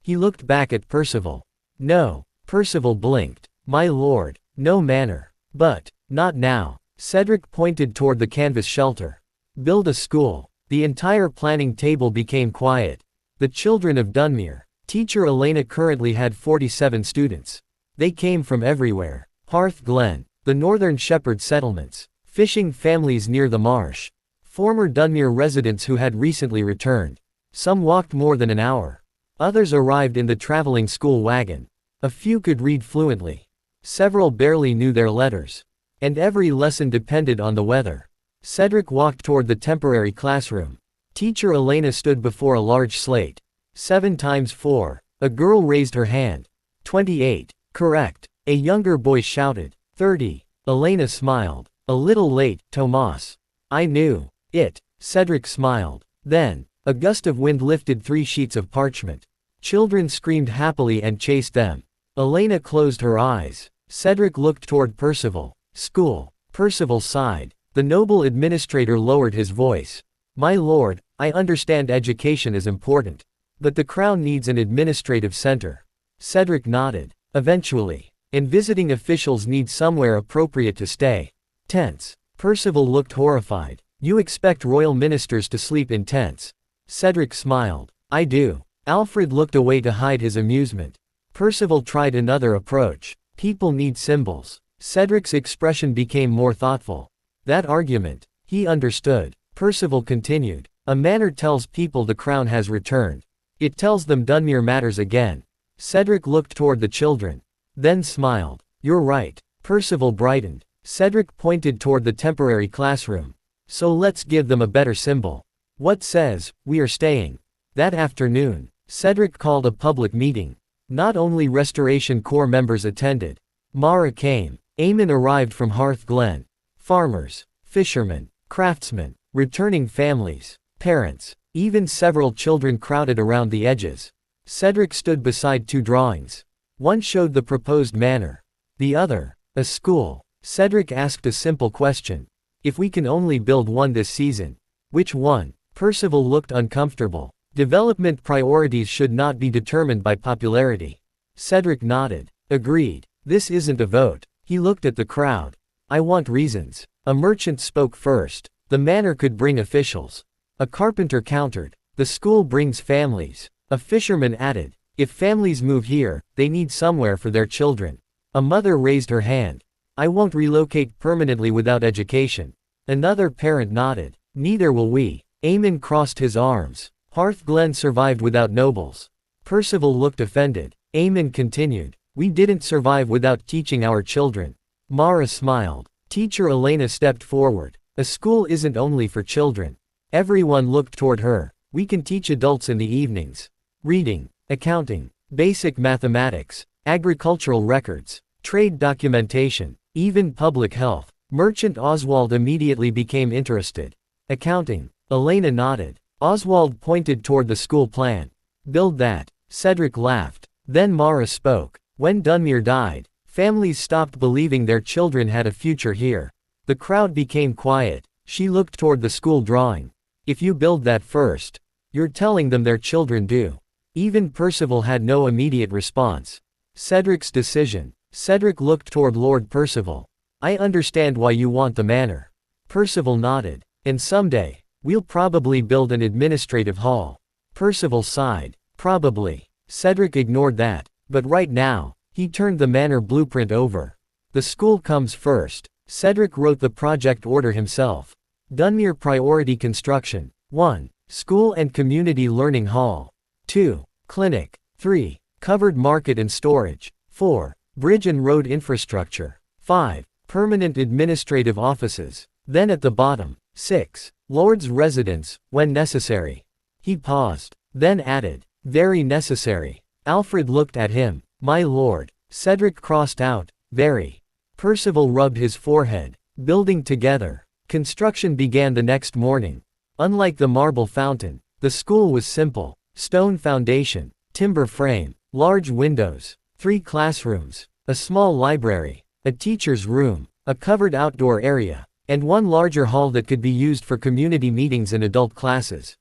He looked back at Percival. No. Percival blinked. My lord. No manor. But. Not now. Cedric pointed toward the canvas shelter. Build a school. The entire planning table became quiet. The children of Dunmere. Teacher Elena currently had 47 students. They came from everywhere. Hearth Glen. The northern shepherd settlements. Fishing families near the marsh. Former Dunmere residents who had recently returned. Some walked more than an hour. Others arrived in the traveling school wagon. A few could read fluently. Several barely knew their letters. And every lesson depended on the weather. Cedric walked toward the temporary classroom. Teacher Elena stood before a large slate. 7 times 4. A girl raised her hand. 28. Correct. A younger boy shouted. 30. Elena smiled. A little late, Tomas. I knew it. Cedric smiled. Then, a gust of wind lifted 3 sheets of parchment. Children screamed happily and chased them. Elena closed her eyes. Cedric looked toward Percival. School. Percival sighed. The noble administrator lowered his voice. My lord, I understand education is important. But the crown needs an administrative center. Cedric nodded. Eventually. And visiting officials need somewhere appropriate to stay. Tents. Percival looked horrified. You expect royal ministers to sleep in tents? Cedric smiled. I do. Alfred looked away to hide his amusement. Percival tried another approach. People need symbols. Cedric's expression became more thoughtful. That argument. He understood. Percival continued. A manor tells people the crown has returned. It tells them Dunmere matters again. Cedric looked toward the children. Then smiled. You're right. Percival brightened. Cedric pointed toward the temporary classroom. So let's give them a better symbol. What says, we are staying? That afternoon, Cedric called a public meeting. Not only Restoration Corps members attended. Mara came. Eamon arrived from Hearth Glen. Farmers, fishermen, craftsmen, returning families, parents, even several children crowded around the edges. Cedric stood beside 2 drawings. One showed the proposed manor. The other, a school. Cedric asked a simple question. If we can only build one this season, which one? Percival looked uncomfortable. Development priorities should not be determined by popularity. Cedric nodded. Agreed. This isn't a vote. He looked at the crowd. I want reasons. A merchant spoke first. The manor could bring officials. A carpenter countered. The school brings families. A fisherman added. If families move here, they need somewhere for their children. A mother raised her hand. I won't relocate permanently without education. Another parent nodded. Neither will we. Eamon crossed his arms. Hearth Glen survived without nobles. Percival looked offended. Eamon continued. We didn't survive without teaching our children. Mara smiled. Teacher Elena stepped forward. A school isn't only for children. Everyone looked toward her. We can teach adults in the evenings. Reading, accounting, basic mathematics, agricultural records, trade documentation, even public health. Merchant Oswald immediately became interested. Accounting. Elena nodded. Oswald pointed toward the school plan. Build that. Cedric laughed. Then Mara spoke. When Dunmere died, families stopped believing their children had a future here. The crowd became quiet. She looked toward the school drawing. If you build that first, you're telling them their children do. Even Percival had no immediate response. Cedric's decision. Cedric looked toward Lord Percival. I understand why you want the manor. Percival nodded. And someday, we'll probably build an administrative hall. Percival sighed. Probably. Cedric ignored that. But right now, he turned the manor blueprint over. The school comes first. Cedric wrote the project order himself. Dunmere Priority Construction. 1. School and Community Learning Hall. 2. Clinic. 3. Covered Market and Storage. 4. Bridge and Road Infrastructure. 5. Permanent Administrative Offices. Then at the bottom, 6. Lord's Residence, when necessary. He paused. Then added. Very necessary. Alfred looked at him. My lord. Cedric crossed out. Very. Percival rubbed his forehead. Building together. Construction began the next morning. Unlike the marble fountain, the school was simple. Stone foundation, timber frame, large windows, 3 classrooms, a small library, a teacher's room, a covered outdoor area, and 1 larger hall that could be used for community meetings and adult classes.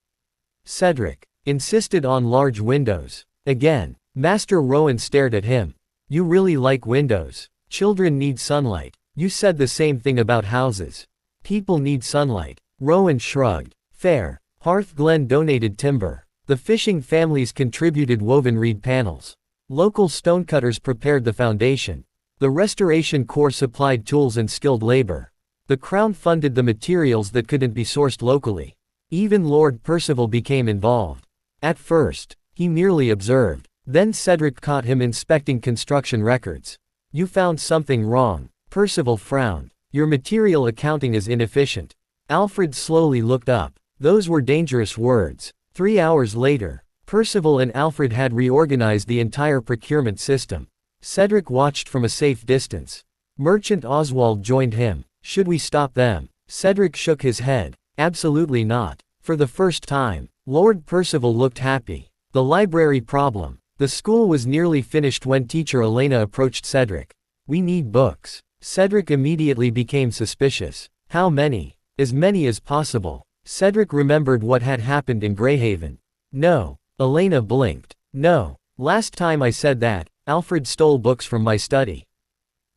Cedric insisted on large windows. Again, Master Rowan stared at him. You really like windows. Children need sunlight. You said the same thing about houses. People need sunlight. Rowan shrugged. Fair. Hearth Glen donated timber. The fishing families contributed woven reed panels. Local stonecutters prepared the foundation. The Restoration Corps supplied tools and skilled labor. The Crown funded the materials that couldn't be sourced locally. Even Lord Percival became involved. At first, he merely observed. Then Cedric caught him inspecting construction records. You found something wrong. Percival frowned. Your material accounting is inefficient. Alfred slowly looked up. Those were dangerous words. 3 hours later, Percival and Alfred had reorganized the entire procurement system. Cedric watched from a safe distance. Merchant Oswald joined him. Should we stop them? Cedric shook his head. Absolutely not. For the first time, Lord Percival looked happy. The library problem. The school was nearly finished when teacher Elena approached Cedric. We need books. Cedric immediately became suspicious. How many? As many as possible. Cedric remembered what had happened in Grayhaven. No. Elena blinked. No. Last time I said that, Alfred stole books from my study.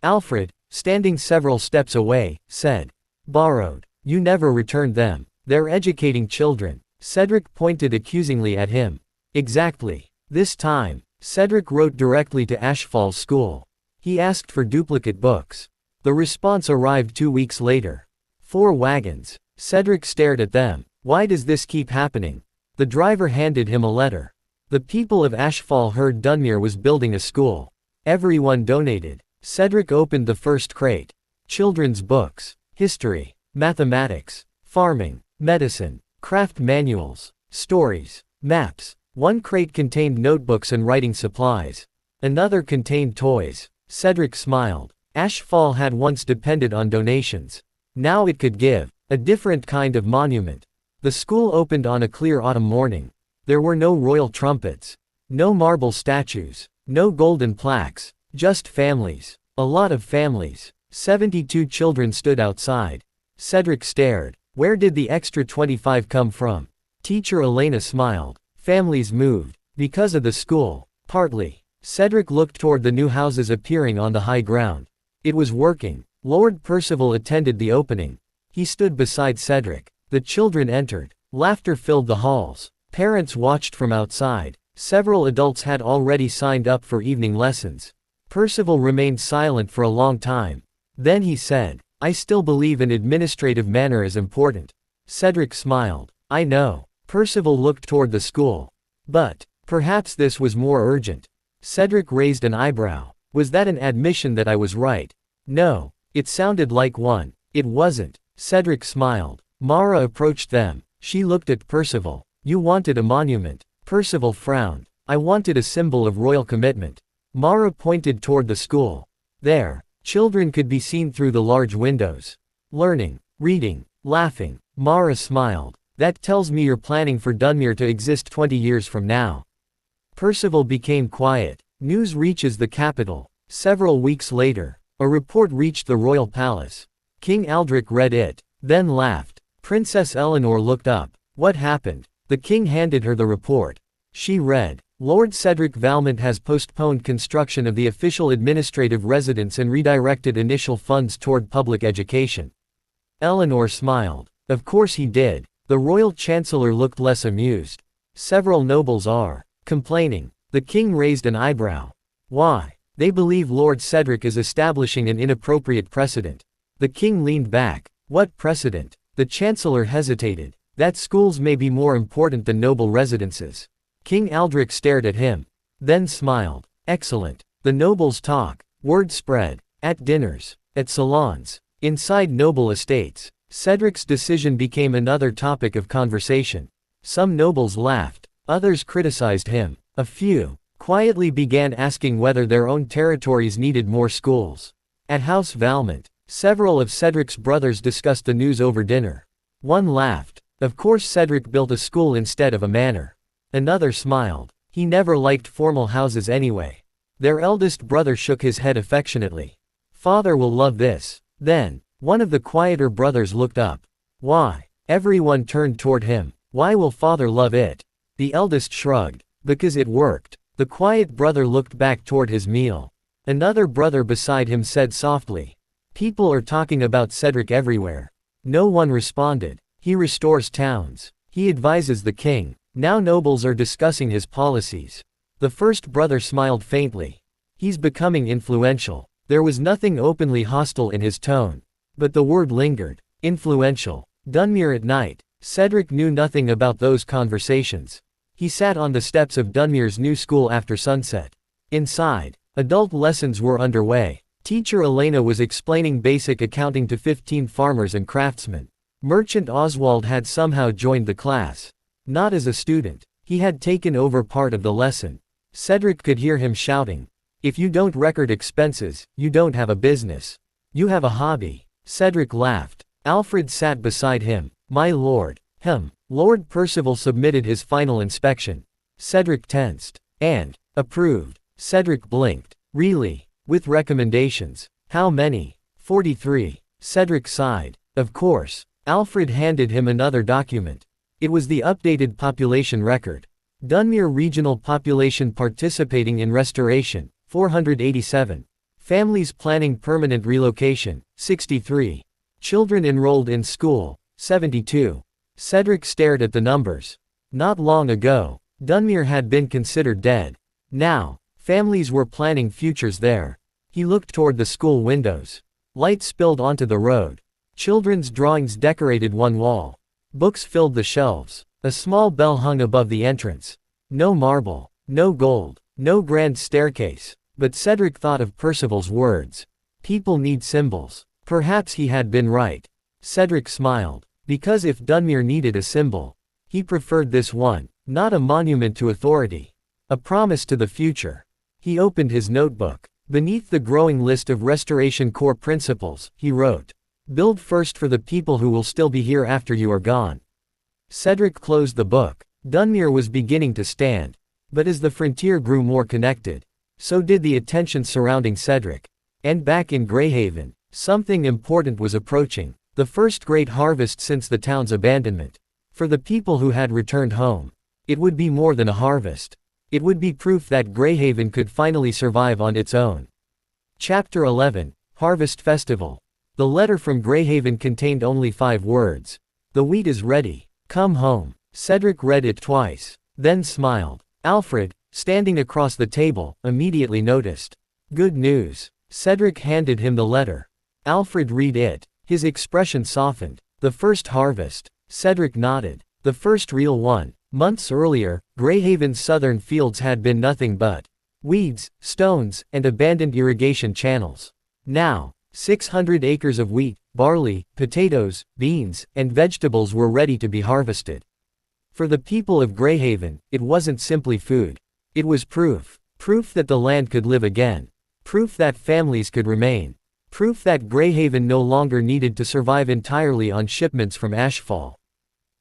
Alfred, standing several steps away, said. Borrowed. You never returned them. They're educating children. Cedric pointed accusingly at him. Exactly. This time, Cedric wrote directly to Ashfall's school. He asked for duplicate books. The response arrived 2 weeks later. 4 wagons. Cedric stared at them. Why does this keep happening? The driver handed him a letter. The people of Ashfall heard Dunmere was building a school. Everyone donated. Cedric opened the first crate. Children's books. History. Mathematics. Farming. Medicine. Craft manuals. Stories. Maps. One crate contained notebooks and writing supplies. Another contained toys. Cedric smiled. Ashfall had once depended on donations. Now it could give a different kind of monument. The school opened on a clear autumn morning. There were no royal trumpets. No marble statues. No golden plaques. Just families. A lot of families. 72 children stood outside. Cedric stared. Where did the extra 25 come from? Teacher Elena smiled. Families moved. Because of the school. Partly. Cedric looked toward the new houses appearing on the high ground. It was working. Lord Percival attended the opening. He stood beside Cedric. The children entered. Laughter filled the halls. Parents watched from outside. Several adults had already signed up for evening lessons. Percival remained silent for a long time. Then he said, I still believe an administrative manner is important. Cedric smiled. I know. Percival looked toward the school. But, perhaps this was more urgent. Cedric raised an eyebrow. Was that an admission that I was right? No. It sounded like one. It wasn't. Cedric smiled. Mara approached them. She looked at Percival. You wanted a monument. Percival frowned. I wanted a symbol of royal commitment. Mara pointed toward the school. There. Children could be seen through the large windows. Learning. Reading. Laughing. Mara smiled. That tells me you're planning for Dunmere to exist 20 years from now. Percival became quiet. News reaches the capital. Several weeks later, a report reached the royal palace. King Aldric read it, then laughed. Princess Eleanor looked up. What happened? The king handed her the report. She read, Lord Cedric Valmont has postponed construction of the official administrative residence and redirected initial funds toward public education. Eleanor smiled. Of course he did. The royal chancellor looked less amused. Several nobles are complaining. The king raised an eyebrow. Why? They believe Lord Cedric is establishing an inappropriate precedent. The king leaned back. What precedent? The chancellor hesitated. That schools may be more important than noble residences. King Aldric stared at him. Then smiled. Excellent. The nobles talk. Word spread. At dinners. At salons. Inside noble estates. Cedric's decision became another topic of conversation. Some nobles laughed. Others criticized him. A few quietly began asking whether their own territories needed more schools. At House Valmont, several of Cedric's brothers discussed the news over dinner. One laughed. Of course Cedric built a school instead of a manor. Another smiled. He never liked formal houses anyway. Their eldest brother shook his head affectionately. Father will love this. Then, one of the quieter brothers looked up. Why? Everyone turned toward him. Why will father love it? The eldest shrugged. Because it worked. The quiet brother looked back toward his meal. Another brother beside him said softly. People are talking about Cedric everywhere. No one responded. He restores towns. He advises the king. Now nobles are discussing his policies. The first brother smiled faintly. He's becoming influential. There was nothing openly hostile in his tone. But the word lingered. Influential. Dunmere at night. Cedric knew nothing about those conversations. He sat on the steps of Dunmere's new school after sunset. Inside, adult lessons were underway. Teacher Elena was explaining basic accounting to 15 farmers and craftsmen. Merchant Oswald had somehow joined the class. Not as a student. He had taken over part of the lesson. Cedric could hear him shouting. If you don't record expenses, you don't have a business. You have a hobby. Cedric laughed. Alfred sat beside him. My lord. Lord Percival submitted his final inspection. Cedric tensed. And, approved. Cedric blinked. Really? With recommendations. How many? 43. Cedric sighed. Of course. Alfred handed him another document. It was the updated population record. Dunmere regional population participating in restoration, 487. Families planning permanent relocation, 63. Children enrolled in school, 72. Cedric stared at the numbers. Not long ago, Dunmere had been considered dead. Now, families were planning futures there. He looked toward the school windows. Light spilled onto the road. Children's drawings decorated one wall. Books filled the shelves. A small bell hung above the entrance. No marble, no gold, no grand staircase. But Cedric thought of Percival's words. People need symbols. Perhaps he had been right. Cedric smiled. Because if Dunmere needed a symbol, he preferred this one, not a monument to authority. A promise to the future. He opened his notebook. Beneath the growing list of Restoration Corps principles, he wrote, "Build first for the people who will still be here after you are gone." Cedric closed the book. Dunmere was beginning to stand. But as the frontier grew more connected, so did the attention surrounding Cedric. And back in Grayhaven, something important was approaching. The first great harvest since the town's abandonment. For the people who had returned home, it would be more than a harvest. It would be proof that Grayhaven could finally survive on its own. Chapter 11, Harvest Festival. The letter from Grayhaven contained only 5 words. The wheat is ready. Come home. Cedric read it twice, then smiled. Alfred, standing across the table, immediately noticed. Good news. Cedric handed him the letter. Alfred read it. His expression softened. The first harvest. Cedric nodded. The first real one. Months earlier, Grayhaven's southern fields had been nothing but weeds, stones, and abandoned irrigation channels. Now, 600 acres of wheat, barley, potatoes, beans, and vegetables were ready to be harvested. For the people of Grayhaven, it wasn't simply food. It was proof. Proof that the land could live again. Proof that families could remain. Proof that Grayhaven no longer needed to survive entirely on shipments from Ashfall.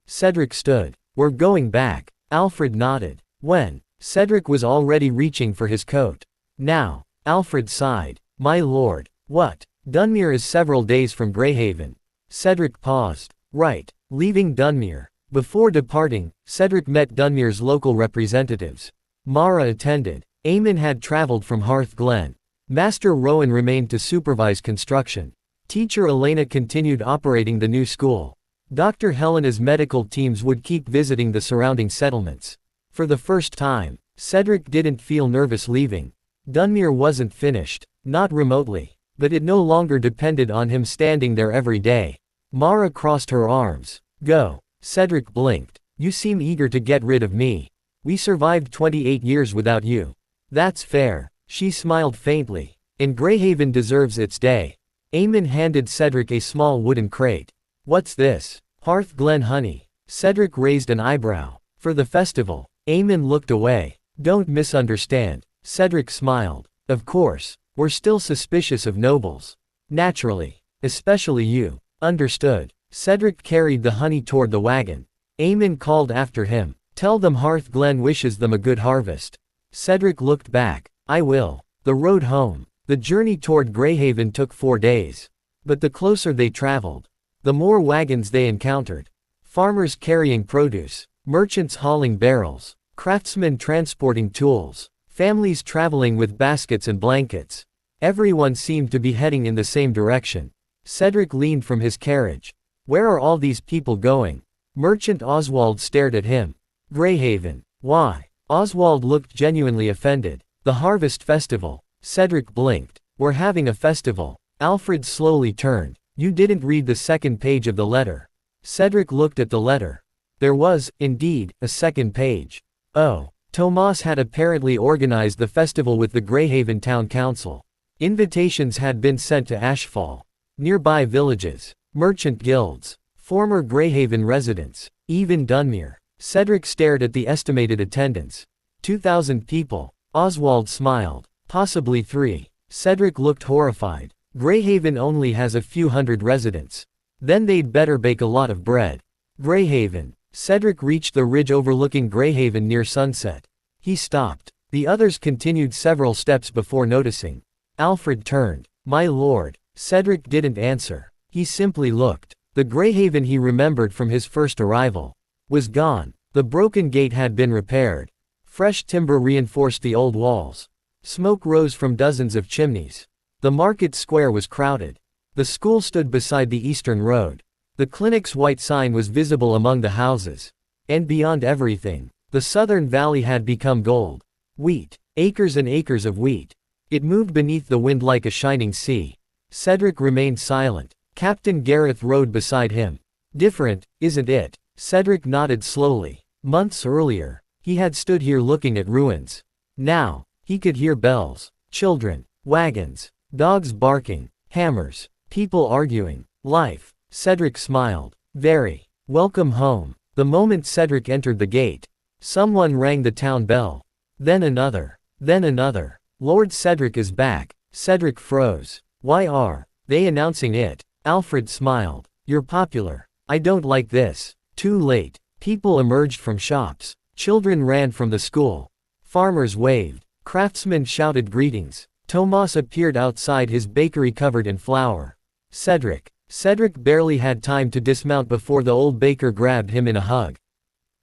Cedric stood. We're going back. Alfred nodded. When? Cedric was already reaching for his coat. Now. Alfred sighed. My lord. What? Dunmere is several days from Grayhaven. Cedric paused. Right. Leaving Dunmere. Before departing, Cedric met Dunmere's local representatives. Mara attended. Eamon had traveled from Hearth Glen. Master Rowan remained to supervise construction. Teacher Elena continued operating the new school. Dr. Helena's medical teams would keep visiting the surrounding settlements. For the first time, Cedric didn't feel nervous leaving. Dunmere wasn't finished, not remotely, but it no longer depended on him standing there every day. Mara crossed her arms. Go. Cedric blinked. You seem eager to get rid of me. We survived 28 years without you. That's fair. She smiled faintly. And Grayhaven deserves its day. Eamon handed Cedric a small wooden crate. What's this? Hearth Glen honey. Cedric raised an eyebrow. For the festival. Eamon looked away. Don't misunderstand. Cedric smiled. Of course. We're still suspicious of nobles. Naturally. Especially you. Understood. Cedric carried the honey toward the wagon. Eamon called after him. Tell them Hearth Glen wishes them a good harvest. Cedric looked back. I will. The road home. The journey toward Grayhaven took 4 days. But the closer they traveled, the more wagons they encountered. Farmers carrying produce, merchants hauling barrels, craftsmen transporting tools, families traveling with baskets and blankets. Everyone seemed to be heading in the same direction. Cedric leaned from his carriage. Where are all these people going? Merchant Oswald stared at him. Grayhaven. Why? Oswald looked genuinely offended. The harvest festival. Cedric blinked. We're having a festival. Alfred slowly turned. You didn't read the second page of the letter. Cedric looked at the letter. There was, indeed, a second page. Oh. Tomas had apparently organized the festival with the Grayhaven Town Council. Invitations had been sent to Ashfall, nearby villages, merchant guilds, former Grayhaven residents, even Dunmere. Cedric stared at the estimated attendance. 2,000 people. Oswald smiled. Possibly 3. Cedric looked horrified. Grayhaven only has a few hundred residents. Then they'd better bake a lot of bread. Grayhaven. Cedric reached the ridge overlooking Grayhaven near sunset. He stopped. The others continued several steps before noticing. Alfred turned. My lord. Cedric didn't answer. He simply looked. The Grayhaven he remembered from his first arrival was gone. The broken gate had been repaired. Fresh timber reinforced the old walls. Smoke rose from dozens of chimneys. The market square was crowded. The school stood beside the eastern road. The clinic's white sign was visible among the houses. And beyond everything, the southern valley had become gold. Wheat. Acres and acres of wheat. It moved beneath the wind like a shining sea. Cedric remained silent. Captain Gareth rode beside him. Different, isn't it? Cedric nodded slowly. Months earlier, he had stood here looking at ruins. Now, he could hear bells, children, wagons, dogs barking, hammers, people arguing. Life. Cedric smiled. Very. Welcome home. The moment Cedric entered the gate, someone rang the town bell. Then another. Then another. Lord Cedric is back. Cedric froze. Why are they announcing it? Alfred smiled. You're popular. I don't like this. Too late. People emerged from shops. Children ran from the school. Farmers waved. Craftsmen shouted greetings. Tomas appeared outside his bakery covered in flour. Cedric. Cedric barely had time to dismount before the old baker grabbed him in a hug.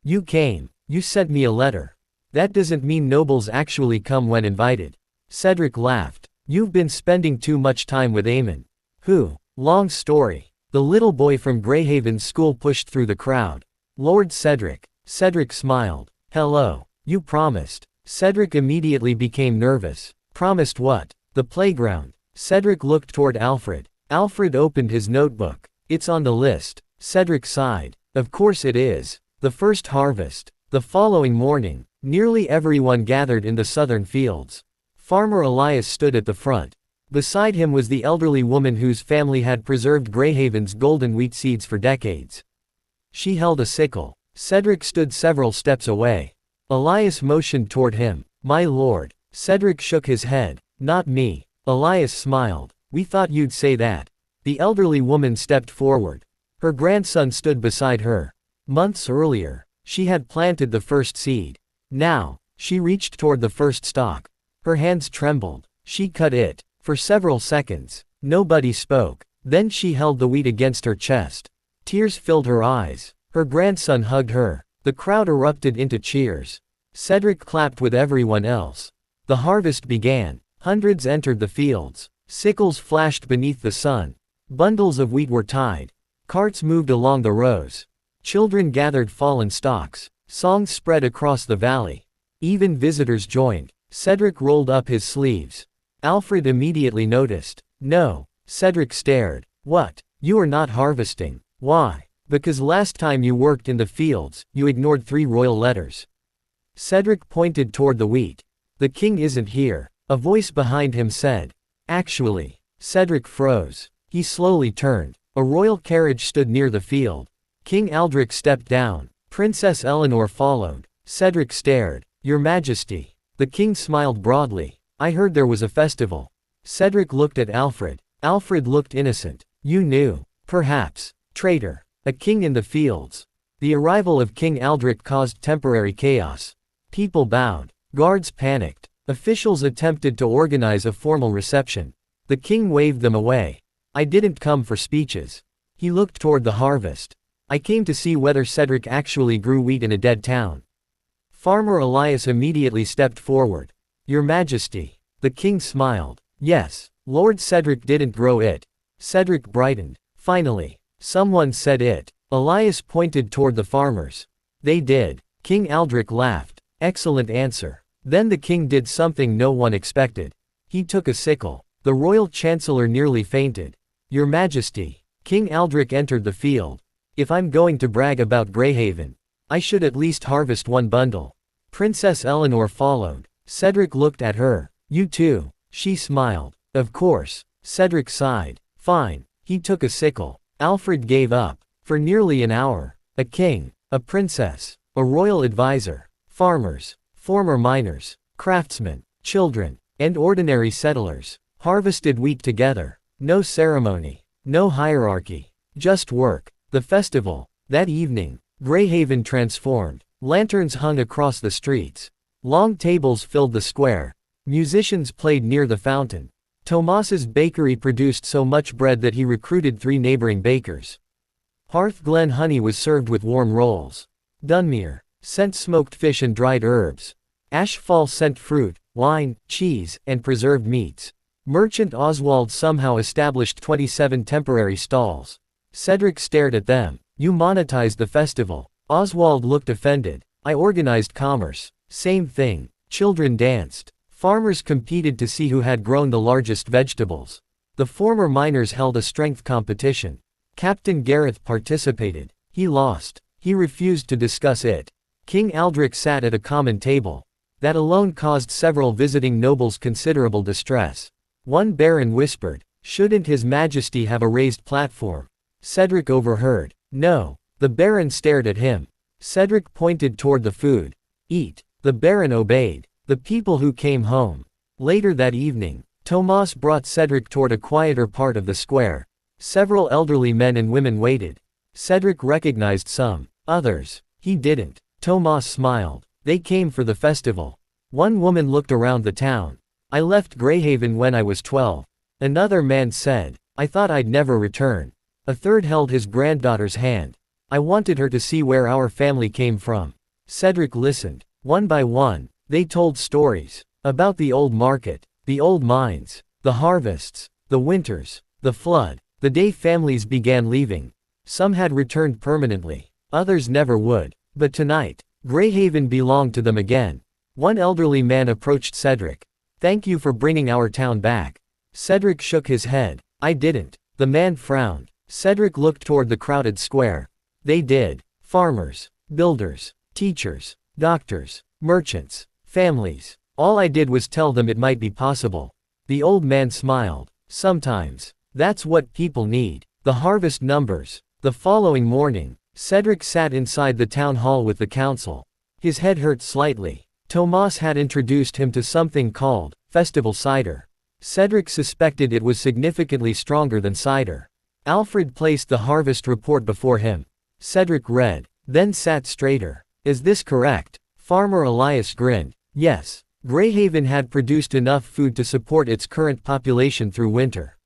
You came. You sent me a letter. That doesn't mean nobles actually come when invited. Cedric laughed. You've been spending too much time with Eamon. Who? Long story. The little boy from Grayhaven's school pushed through the crowd. Lord Cedric. Cedric smiled. Hello. You promised. Cedric immediately became nervous. Promised what? The playground. Cedric looked toward Alfred. Alfred opened his notebook. It's on the list. Cedric sighed. Of course it is. The first harvest. The following morning, nearly everyone gathered in the southern fields. Farmer Elias stood at the front. Beside him was the elderly woman whose family had preserved Grayhaven's golden wheat seeds for decades. She held a sickle. Cedric stood several steps away. Elias motioned toward him. My lord. Cedric shook his head. Not me. Elias smiled. We thought you'd say that. The elderly woman stepped forward. Her grandson stood beside her. Months earlier, she had planted the first seed. Now, she reached toward the first stalk. Her hands trembled. She cut it. For several seconds, nobody spoke. Then she held the wheat against her chest. Tears filled her eyes. Her grandson hugged her. The crowd erupted into cheers. Cedric clapped with everyone else. The harvest began. Hundreds entered the fields. Sickles flashed beneath the sun. Bundles of wheat were tied. Carts moved along the rows. Children gathered fallen stalks. Songs spread across the valley. Even visitors joined. Cedric rolled up his sleeves. Alfred immediately noticed. No. Cedric stared. What? You are not harvesting. Why? Because last time you worked in the fields, you ignored 3 royal letters. Cedric pointed toward the wheat. The king isn't here. A voice behind him said. Actually. Cedric froze. He slowly turned. A royal carriage stood near the field. King Aldric stepped down. Princess Eleanor followed. Cedric stared. Your Majesty. The king smiled broadly. I heard there was a festival. Cedric looked at Alfred. Alfred looked innocent. You knew. Perhaps. Traitor. A king in the fields. The arrival of King Aldric caused temporary chaos. People bowed. Guards panicked. Officials attempted to organize a formal reception. The king waved them away. I didn't come for speeches. He looked toward the harvest. I came to see whether Cedric actually grew wheat in a dead town. Farmer Elias immediately stepped forward. Your Majesty. The king smiled. Yes, Lord Cedric didn't grow it. Cedric brightened. Finally, someone said it. Elias pointed toward the farmers. They did. King Aldric laughed. Excellent answer. Then the king did something no one expected. He took a sickle. The royal chancellor nearly fainted. Your Majesty. King Aldric entered the field. If I'm going to brag about Grayhaven, I should at least harvest 1 bundle. Princess Eleanor followed. Cedric looked at her. You too. She smiled. Of course. Cedric sighed. Fine. He took a sickle. Alfred gave up. For nearly an hour, a king, a princess, a royal advisor, farmers, former miners, craftsmen, children, and ordinary settlers harvested wheat together. No ceremony, no hierarchy, Just work. The festival. That evening, Grayhaven transformed. Lanterns hung across the streets. Long tables filled the square. Musicians played near the fountain. Tomas's bakery produced so much bread that he recruited 3 neighboring bakers. Hearth Glen honey was served with warm rolls. Dunmere sent smoked fish and dried herbs. Ashfall sent fruit, wine, cheese, and preserved meats. Merchant Oswald somehow established 27 temporary stalls. Cedric stared at them. You monetized the festival. Oswald looked offended. I organized commerce. Same thing. Children danced. Farmers competed to see who had grown the largest vegetables. The former miners held a strength competition. Captain Gareth participated. He lost. He refused to discuss it. King Aldric sat at a common table. That alone caused several visiting nobles considerable distress. One baron whispered, "Shouldn't His Majesty have a raised platform?" Cedric overheard. "No." The baron stared at him. Cedric pointed toward the food. "Eat." The baron obeyed. The people who came home. Later that evening, Tomas brought Cedric toward a quieter part of the square. Several elderly men and women waited. Cedric recognized some. Others, he didn't. Tomas smiled. They came for the festival. One woman looked around the town. "I left Grayhaven when I was 12. Another man said, "I thought I'd never return." A third held his granddaughter's hand. "I wanted her to see where our family came from." Cedric listened. One by one, they told stories. About the old market, the old mines, the harvests, the winters, the flood, the day families began leaving. Some had returned permanently. Others never would. But tonight, Grayhaven belonged to them again. One elderly man approached Cedric. "Thank you for bringing our town back." Cedric shook his head. "I didn't." The man frowned. Cedric looked toward the crowded square. They did. Farmers, builders, teachers, doctors, merchants, families. All I did was tell them it might be possible. The old man smiled. "Sometimes. That's what people need." The harvest numbers. The following morning, Cedric sat inside the town hall with the council. His head hurt slightly. Tomas had introduced him to something called festival cider. Cedric suspected it was significantly stronger than cider. Alfred placed the harvest report before him. Cedric read, then sat straighter. "Is this correct?" Farmer Elias grinned. "Yes. Grayhaven had produced enough food to support its current population through winter.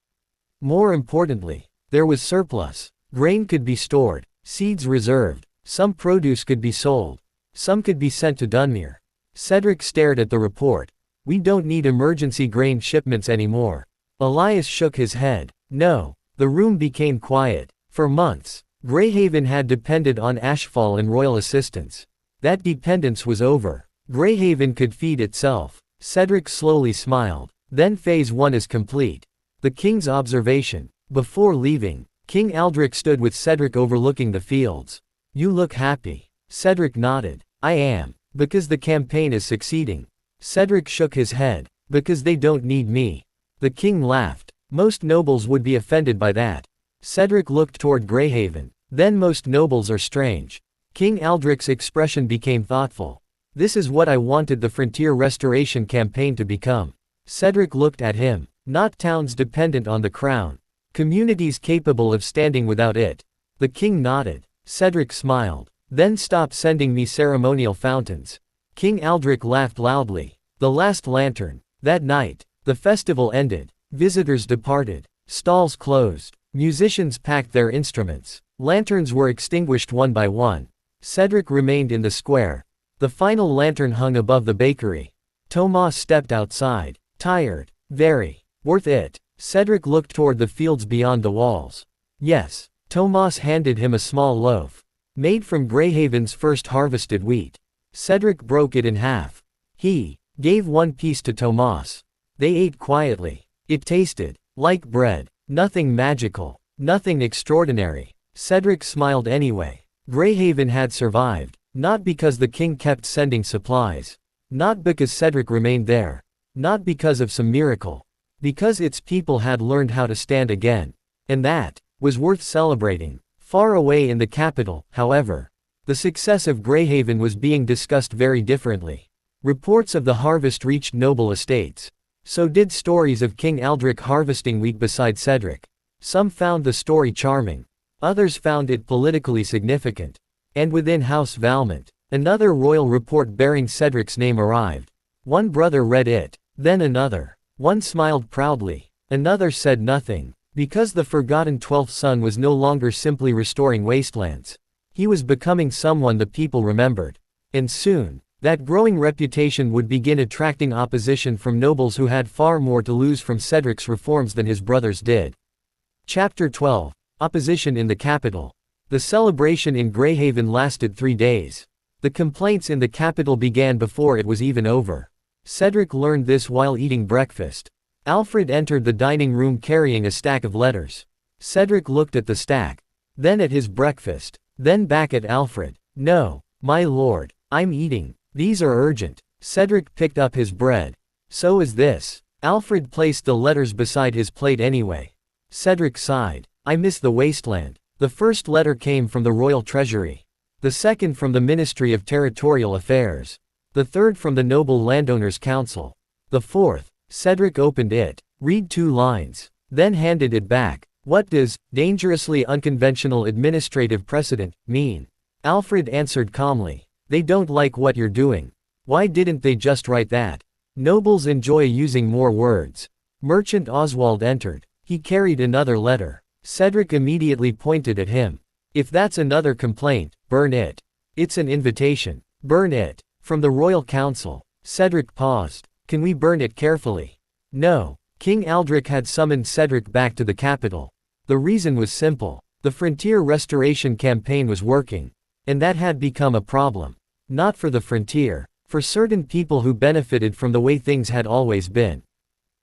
More importantly, there was surplus. Grain could be stored, seeds reserved, some produce could be sold, some could be sent to Dunmere." Cedric stared at the report. "We don't need emergency grain shipments anymore." Elias shook his head. "No." The room became quiet. For months, Grayhaven had depended on Ashfall and royal assistance. That dependence was over. Grayhaven could feed itself. Cedric slowly smiled. Then phase 1 is complete. The king's observation. Before leaving, King Aldric stood with Cedric overlooking the fields. "You look happy." Cedric nodded. "I am. Because the campaign is succeeding." Cedric shook his head. "Because they don't need me." The king laughed. "Most nobles would be offended by that." Cedric looked toward Grayhaven. "Then most nobles are strange." King Aldric's expression became thoughtful. "This is what I wanted the frontier restoration campaign to become." Cedric looked at him. "Not towns dependent on the crown. Communities capable of standing without it." The king nodded. Cedric smiled. "Then stop sending me ceremonial fountains." King Aldric laughed loudly. The last lantern. That night, the festival ended. Visitors departed. Stalls closed. Musicians packed their instruments. Lanterns were extinguished one by one. Cedric remained in the square. The final lantern hung above the bakery. Tomas stepped outside. "Tired. Very. Worth it." Cedric looked toward the fields beyond the walls. "Yes." Tomas handed him a small loaf. Made from Grayhaven's first harvested wheat. Cedric broke it in half. He gave one piece to Tomas. They ate quietly. It tasted like bread. Nothing magical. Nothing extraordinary. Cedric smiled anyway. Grayhaven had survived. Not because the king kept sending supplies. Not because Cedric remained there. Not because of some miracle. Because its people had learned how to stand again. And that was worth celebrating. Far away in the capital, however, the success of Grayhaven was being discussed very differently. Reports of the harvest reached noble estates. So did stories of King Aldric harvesting wheat beside Cedric. Some found the story charming. Others found it politically significant. And within House Valmont, another royal report bearing Cedric's name arrived. One brother read it, then another. One smiled proudly, another said nothing. Because the forgotten 12th son was no longer simply restoring Wastelands. He was becoming someone the people remembered. And soon, that growing reputation would begin attracting opposition from nobles who had far more to lose from Cedric's reforms than his brothers did. Chapter 12. Opposition in the capital. The celebration in Grayhaven lasted 3 days. The complaints in the capital began before it was even over. Cedric learned this while eating breakfast. Alfred entered the dining room carrying a stack of letters. Cedric looked at the stack, then at his breakfast, then back at Alfred. "No, my lord, I'm eating. These are urgent." Cedric picked up his bread. "So is this." Alfred placed the letters beside his plate anyway. Cedric sighed. "I miss the Wasteland." The first letter came from the Royal Treasury. The second from the Ministry of Territorial Affairs. The third from the Noble Landowners Council. The fourth, Cedric opened it, read 2 lines, then handed it back. "What does dangerously unconventional administrative precedent mean?" Alfred answered calmly. "They don't like what you're doing. Why didn't they just write that? Nobles enjoy using more words." Merchant Oswald entered. He carried another letter. Cedric immediately pointed at him. "If that's another complaint, burn it. It's an invitation. Burn it." From the Royal Council. Cedric paused. "Can we burn it carefully?" "No." King Aldric had summoned Cedric back to the capital. The reason was simple. The frontier restoration campaign was working. And that had become a problem. Not for the frontier, for certain people who benefited from the way things had always been.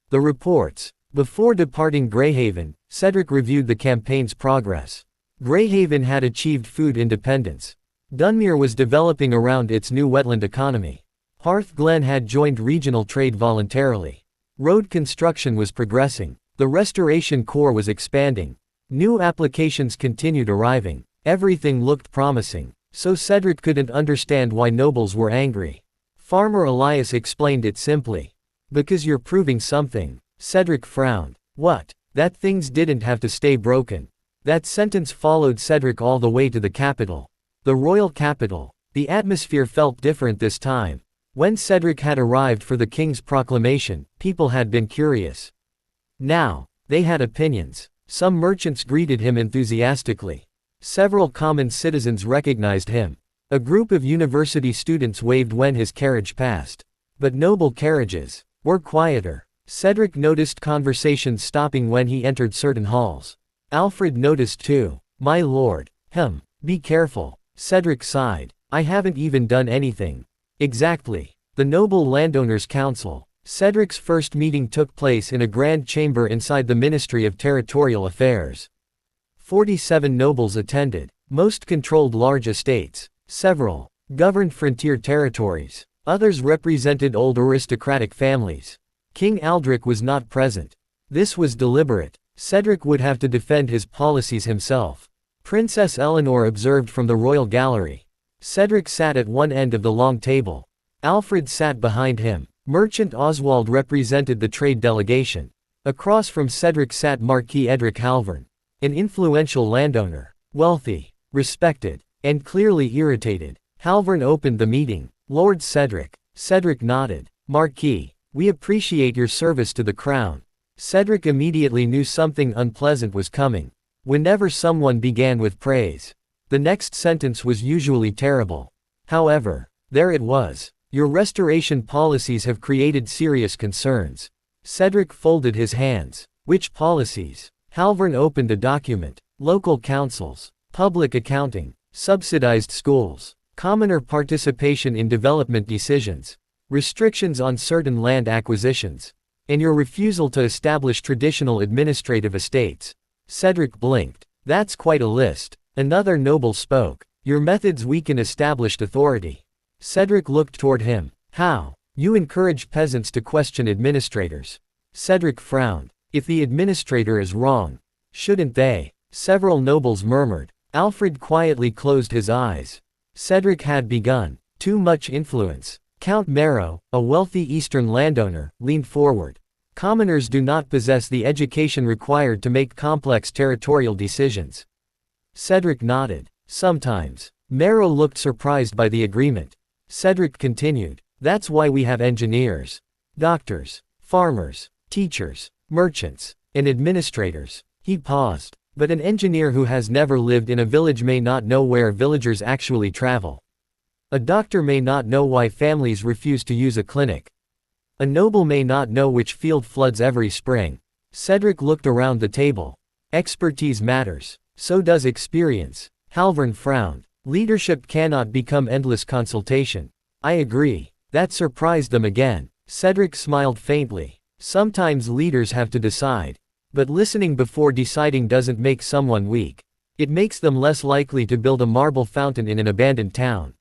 The reports. Before departing Grayhaven, Cedric reviewed the campaign's progress. Grayhaven had achieved food independence. Dunmere was developing around its new wetland economy. Hearth Glen had joined regional trade voluntarily. Road construction was progressing. The Restoration Corps was expanding. New applications continued arriving. Everything looked promising. So Cedric couldn't understand why nobles were angry. Farmer Elias explained it simply. "Because you're proving something." Cedric frowned. "What?" "That things didn't have to stay broken." That sentence followed Cedric all the way to the capital. The royal capital. The atmosphere felt different this time. When Cedric had arrived for the king's proclamation, people had been curious. Now, they had opinions. Some merchants greeted him enthusiastically. Several common citizens recognized him. A group of university students waved when his carriage passed. But noble carriages were quieter. Cedric noticed conversations stopping when he entered certain halls. Alfred noticed too. "My lord." Be careful." Cedric sighed. "I haven't even done anything." "Exactly." The Noble Landowners Council. Cedric's first meeting took place in a grand chamber inside the Ministry of Territorial Affairs. 47 nobles attended. Most controlled large estates. Several governed frontier territories. Others represented old aristocratic families. King Aldric was not present. This was deliberate. Cedric would have to defend his policies himself. Princess Eleanor observed from the royal gallery. Cedric sat at one end of the long table. Alfred sat behind him. Merchant Oswald represented the trade delegation. Across from Cedric sat Marquis Edric Halvern, an influential landowner, wealthy, respected, and clearly irritated. Halvern opened the meeting. "Lord Cedric." Cedric nodded. "Marquis, we appreciate your service to the crown." Cedric immediately knew something unpleasant was coming. Whenever someone began with praise, the next sentence was usually terrible. However, there it was. "Your restoration policies have created serious concerns." Cedric folded his hands. "Which policies?" Halvern opened a document. "Local councils, public accounting, subsidized schools, commoner participation in development decisions, restrictions on certain land acquisitions, and your refusal to establish traditional administrative estates." Cedric blinked. "That's quite a list." Another noble spoke. "Your methods weaken established authority." Cedric looked toward him. "How?" "You encourage peasants to question administrators." Cedric frowned. "If the administrator is wrong, shouldn't they?" Several nobles murmured. Alfred quietly closed his eyes. Cedric had begun. Too much influence. Count Marrow, a wealthy eastern landowner, leaned forward. "Commoners do not possess the education required to make complex territorial decisions." Cedric nodded. Sometimes. Marrow looked surprised by the agreement. Cedric continued. That's why we have engineers, doctors, farmers, teachers, merchants, and administrators. He paused. But an engineer who has never lived in a village may not know where villagers actually travel. A doctor may not know why families refuse to use a clinic. A noble may not know which field floods every spring. Cedric looked around the table. Expertise matters. So does experience. Halvern frowned. Leadership cannot become endless consultation. I agree. That surprised them again. Cedric smiled faintly. Sometimes leaders have to decide. But listening before deciding doesn't make someone weak. It makes them less likely to build a marble fountain in an abandoned town.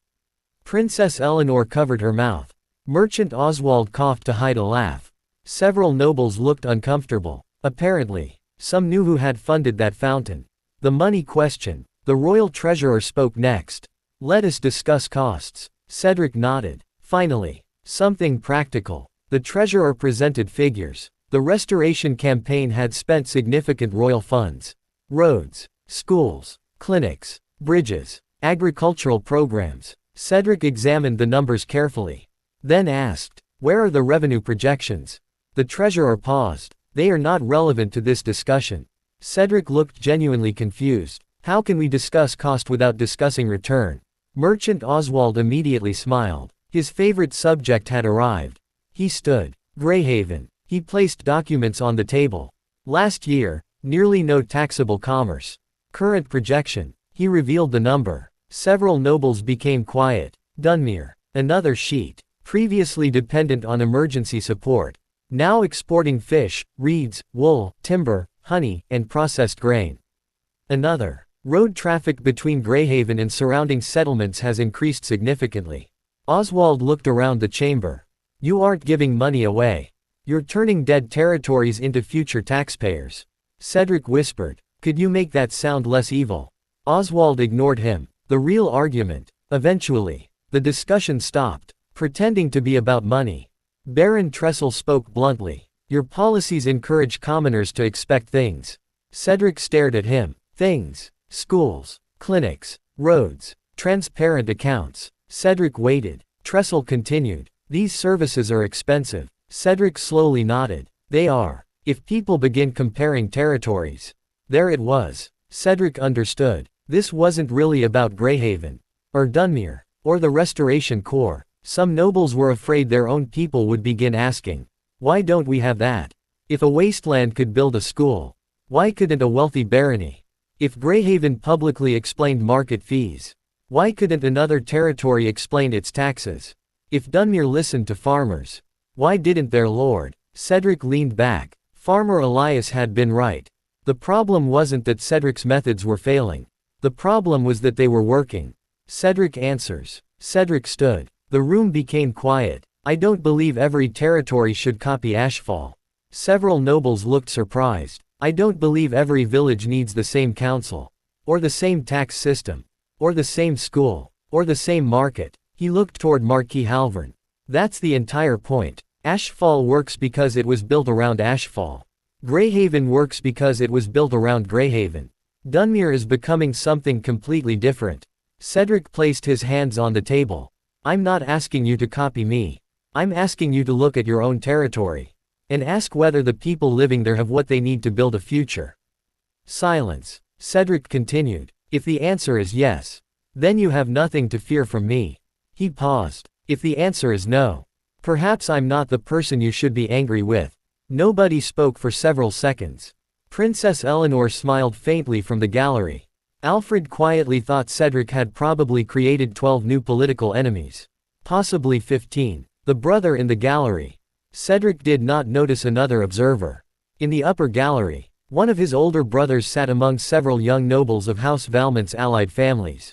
Princess Eleanor covered her mouth. Merchant Oswald coughed to hide a laugh. Several nobles looked uncomfortable. Apparently, some knew who had funded that fountain. The money question. The royal treasurer spoke next. Let us discuss costs. Cedric nodded. Finally, something practical. The treasurer presented figures. The restoration campaign had spent significant royal funds. Roads, schools, clinics, bridges, agricultural programs. Cedric examined the numbers carefully. Then asked, where are the revenue projections? The treasurer paused. They are not relevant to this discussion. Cedric looked genuinely confused. How can we discuss cost without discussing return? Merchant Oswald immediately smiled. His favorite subject had arrived. He stood. Grayhaven. He placed documents on the table. Last year, nearly no taxable commerce. Current projection. He revealed the number. Several nobles became quiet. Dunmere. Another sheet. Previously dependent on emergency support. Now exporting fish, reeds, wool, timber, honey, and processed grain. Another. Road traffic between Grayhaven and surrounding settlements has increased significantly. Oswald looked around the chamber. You aren't giving money away. You're turning dead territories into future taxpayers. Cedric whispered. Could you make that sound less evil? Oswald ignored him. The real argument. Eventually, the discussion stopped, pretending to be about money. Baron Tressel spoke bluntly. Your policies encourage commoners to expect things. Cedric stared at him. Things. Schools. Clinics. Roads. Transparent accounts. Cedric waited. Tressel continued. These services are expensive. Cedric slowly nodded. They are. If people begin comparing territories. There it was. Cedric understood. This wasn't really about Grayhaven. Or Dunmere. Or the Restoration Corps. Some nobles were afraid their own people would begin asking. Why don't we have that? If a wasteland could build a school. Why couldn't a wealthy barony? If Grayhaven publicly explained market fees. Why couldn't another territory explain its taxes? If Dunmere listened to farmers. Why didn't their lord? Cedric leaned back. Farmer Elias had been right. The problem wasn't that Cedric's methods were failing. The problem was that they were working. Cedric answers. Cedric stood. The room became quiet. I don't believe every territory should copy Ashfall. Several nobles looked surprised. I don't believe every village needs the same council. Or the same tax system. Or the same school. Or the same market. He looked toward Marquis Halvern. That's the entire point. Ashfall works because it was built around Ashfall. Grayhaven works because it was built around Grayhaven. Dunmere is becoming something completely different. Cedric placed his hands on the table. I'm not asking you to copy me. I'm asking you to look at your own territory. And ask whether the people living there have what they need to build a future. Silence. Cedric continued. If the answer is yes. Then you have nothing to fear from me. He paused. If the answer is no. Perhaps I'm not the person you should be angry with. Nobody spoke for several seconds. Princess Eleanor smiled faintly from the gallery. Alfred quietly thought Cedric had probably created 12 new political enemies. Possibly 15. The brother in the gallery. Cedric did not notice another observer. In the upper gallery, one of his older brothers sat among several young nobles of House Valmont's allied families.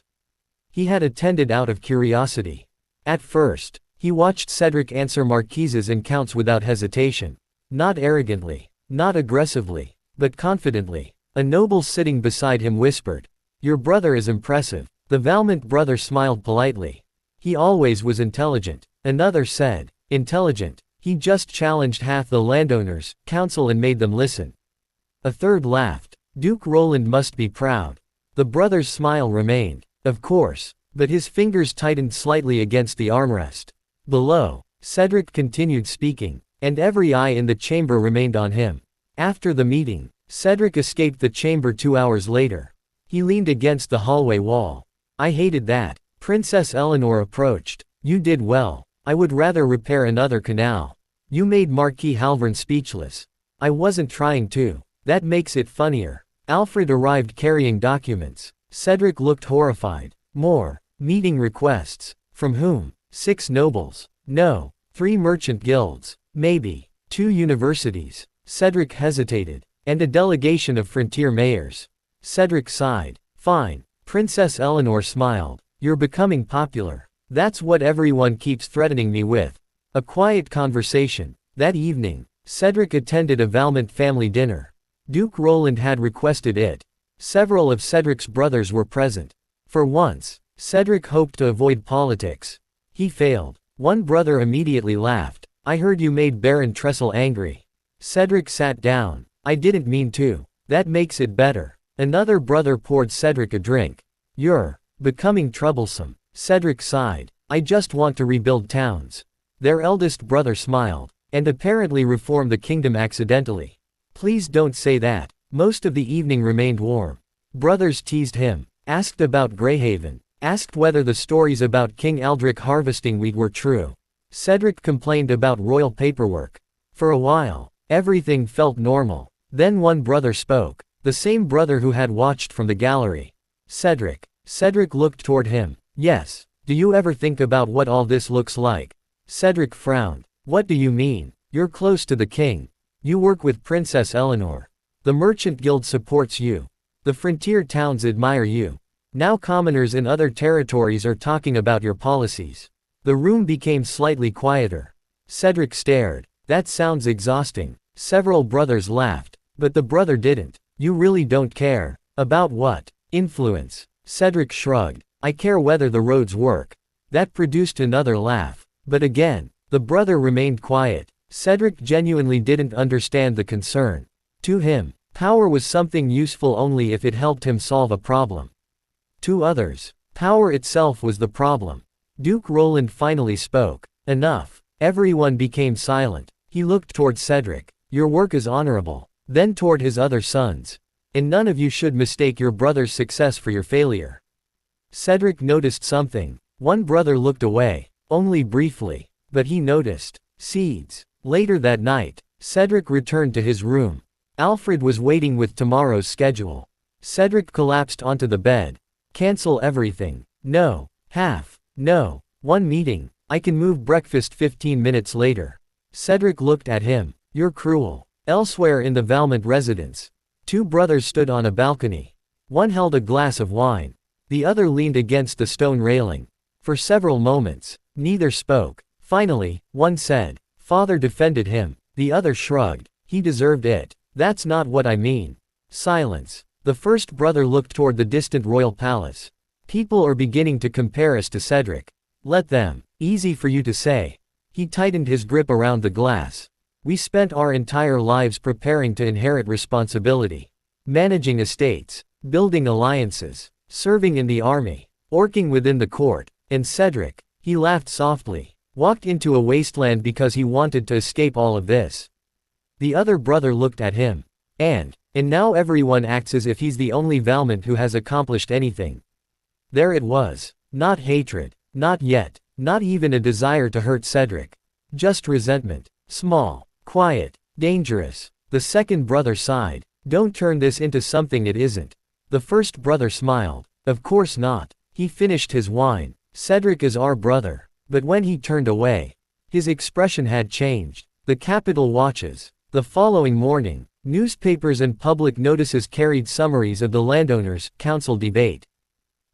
He had attended out of curiosity. At first, he watched Cedric answer marquises and counts without hesitation. Not arrogantly, not aggressively, but confidently. A noble sitting beside him whispered, "Your brother is impressive." The Valmont brother smiled politely. "He always was intelligent." Another said, "Intelligent. He just challenged half the landowners' council and made them listen." A third laughed. "Duke Roland must be proud." The brother's smile remained. Of course. But his fingers tightened slightly against the armrest. Below, Cedric continued speaking, and every eye in the chamber remained on him. After the meeting, Cedric escaped the chamber 2 hours later. He leaned against the hallway wall. I hated that. Princess Eleanor approached. You did well. I would rather repair another canal. You made Marquis Halvern speechless. I wasn't trying to. That makes it funnier. Alfred arrived carrying documents. Cedric looked horrified. More. Meeting requests. From whom? 6 nobles. No. 3 merchant guilds. Maybe. 2 universities. Cedric hesitated. And a delegation of frontier mayors. Cedric sighed. Fine. Princess Eleanor smiled. You're becoming popular. That's what everyone keeps threatening me with. A quiet conversation. That evening, Cedric attended a Valmont family dinner. Duke Roland had requested it. Several of Cedric's brothers were present. For once, Cedric hoped to avoid politics. He failed. One brother immediately laughed. I heard you made Baron Tressel angry. Cedric sat down. I didn't mean to. That makes it better. Another brother poured Cedric a drink. You're becoming troublesome. Cedric sighed. I just want to rebuild towns. Their eldest brother smiled, and apparently reformed the kingdom accidentally. Please don't say that. Most of the evening remained warm. Brothers teased him, asked about Grayhaven, asked whether the stories about King Aldric harvesting wheat were true. Cedric complained about royal paperwork. For a while, everything felt normal. Then one brother spoke, the same brother who had watched from the gallery. Cedric. Cedric looked toward him. Yes. Do you ever think about what all this looks like? Cedric frowned. What do you mean? You're close to the king. You work with Princess Eleanor. The merchant guild supports you. The frontier towns admire you. Now commoners in other territories are talking about your policies. The room became slightly quieter. Cedric stared. That sounds exhausting. Several brothers laughed. But the brother didn't. You really don't care. About what? Influence. Cedric shrugged. I care whether the roads work. That produced another laugh. But again, the brother remained quiet. Cedric genuinely didn't understand the concern. To him, power was something useful only if it helped him solve a problem. To others, power itself was the problem. Duke Roland finally spoke. Enough. Everyone became silent. He looked toward Cedric. Your work is honorable. Then toward his other sons. And none of you should mistake your brother's success for your failure. Cedric noticed something. One brother looked away. Only briefly. But he noticed. Seeds. Later that night, Cedric returned to his room. Alfred was waiting with tomorrow's schedule. Cedric collapsed onto the bed. Cancel everything. No. Half. No. One meeting. I can move breakfast 15 minutes later. Cedric looked at him. You're cruel. Elsewhere in the Valmont residence, 2 brothers stood on a balcony. One held a glass of wine. The other leaned against the stone railing. For several moments, neither spoke. Finally, one said, Father defended him. The other shrugged. He deserved it. That's not what I mean. Silence. The first brother looked toward the distant royal palace. People are beginning to compare us to Cedric. Let them. Easy for you to say. He tightened his grip around the glass. We spent our entire lives preparing to inherit responsibility. Managing estates. Building alliances. Serving in the army. Working within the court. And Cedric, he laughed softly, walked into a wasteland because he wanted to escape all of this. The other brother looked at him. And now everyone acts as if he's the only Valmont who has accomplished anything. There it was. Not hatred. Not yet. Not even a desire to hurt Cedric. Just resentment. Small. Quiet. Dangerous. The second brother sighed. Don't turn this into something it isn't. The first brother smiled. Of course not. He finished his wine. Cedric is our brother. But when he turned away, his expression had changed. The capital watches. The following morning, newspapers and public notices carried summaries of the landowners' council debate.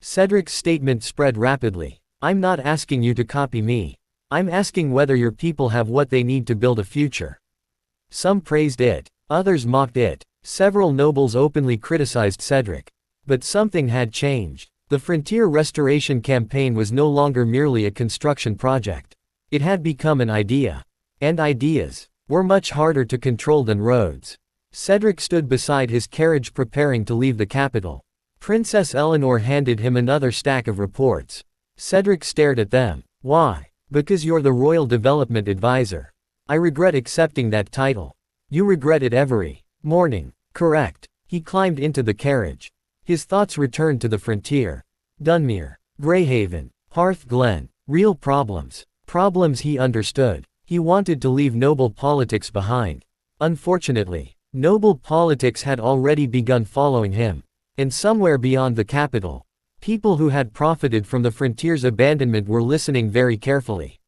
Cedric's statement spread rapidly. I'm not asking you to copy me. I'm asking whether your people have what they need to build a future. Some praised it. Others mocked it. Several nobles openly criticized Cedric. But something had changed. The frontier restoration campaign was no longer merely a construction project. It had become an idea. And ideas were much harder to control than roads. Cedric stood beside his carriage preparing to leave the capital. Princess Eleanor handed him another stack of reports. Cedric stared at them. Why? Because you're the Royal Development Advisor. I regret accepting that title. You regret it every morning. Correct. He climbed into the carriage. His thoughts returned to the frontier. Dunmere, Grayhaven, Hearth Glen, real problems. Problems he understood. He wanted to leave noble politics behind. Unfortunately, noble politics had already begun following him. And somewhere beyond the capital, people who had profited from the frontier's abandonment were listening very carefully.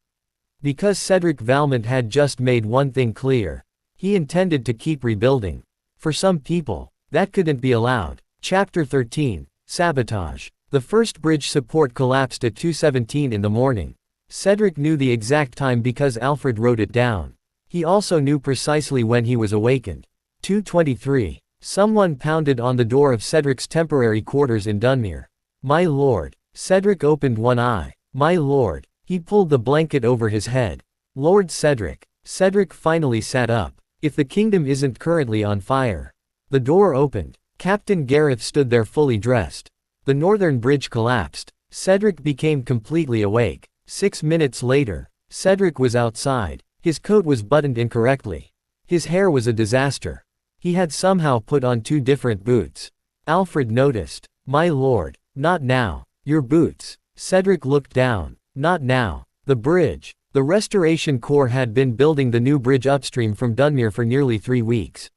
Because Cedric Valmont had just made one thing clear. He intended to keep rebuilding. For some people, that couldn't be allowed. Chapter 13, Sabotage. The first bridge support collapsed at 2:17 in the morning. Cedric knew the exact time because Alfred wrote it down. He also knew precisely when he was awakened. 2:23. Someone pounded on the door of Cedric's temporary quarters in Dunmere. My lord. Cedric opened one eye. My lord. He pulled the blanket over his head. Lord Cedric. Cedric finally sat up. If the kingdom isn't currently on fire. The door opened. Captain Gareth stood there fully dressed. The northern bridge collapsed. Cedric became completely awake. 6 minutes later, Cedric was outside. His coat was buttoned incorrectly. His hair was a disaster. He had somehow put on 2 different boots. Alfred noticed. My lord. Not now. Your boots. Cedric looked down. Not now. The bridge. The Restoration Corps had been building the new bridge upstream from Dunmere for nearly 3 weeks.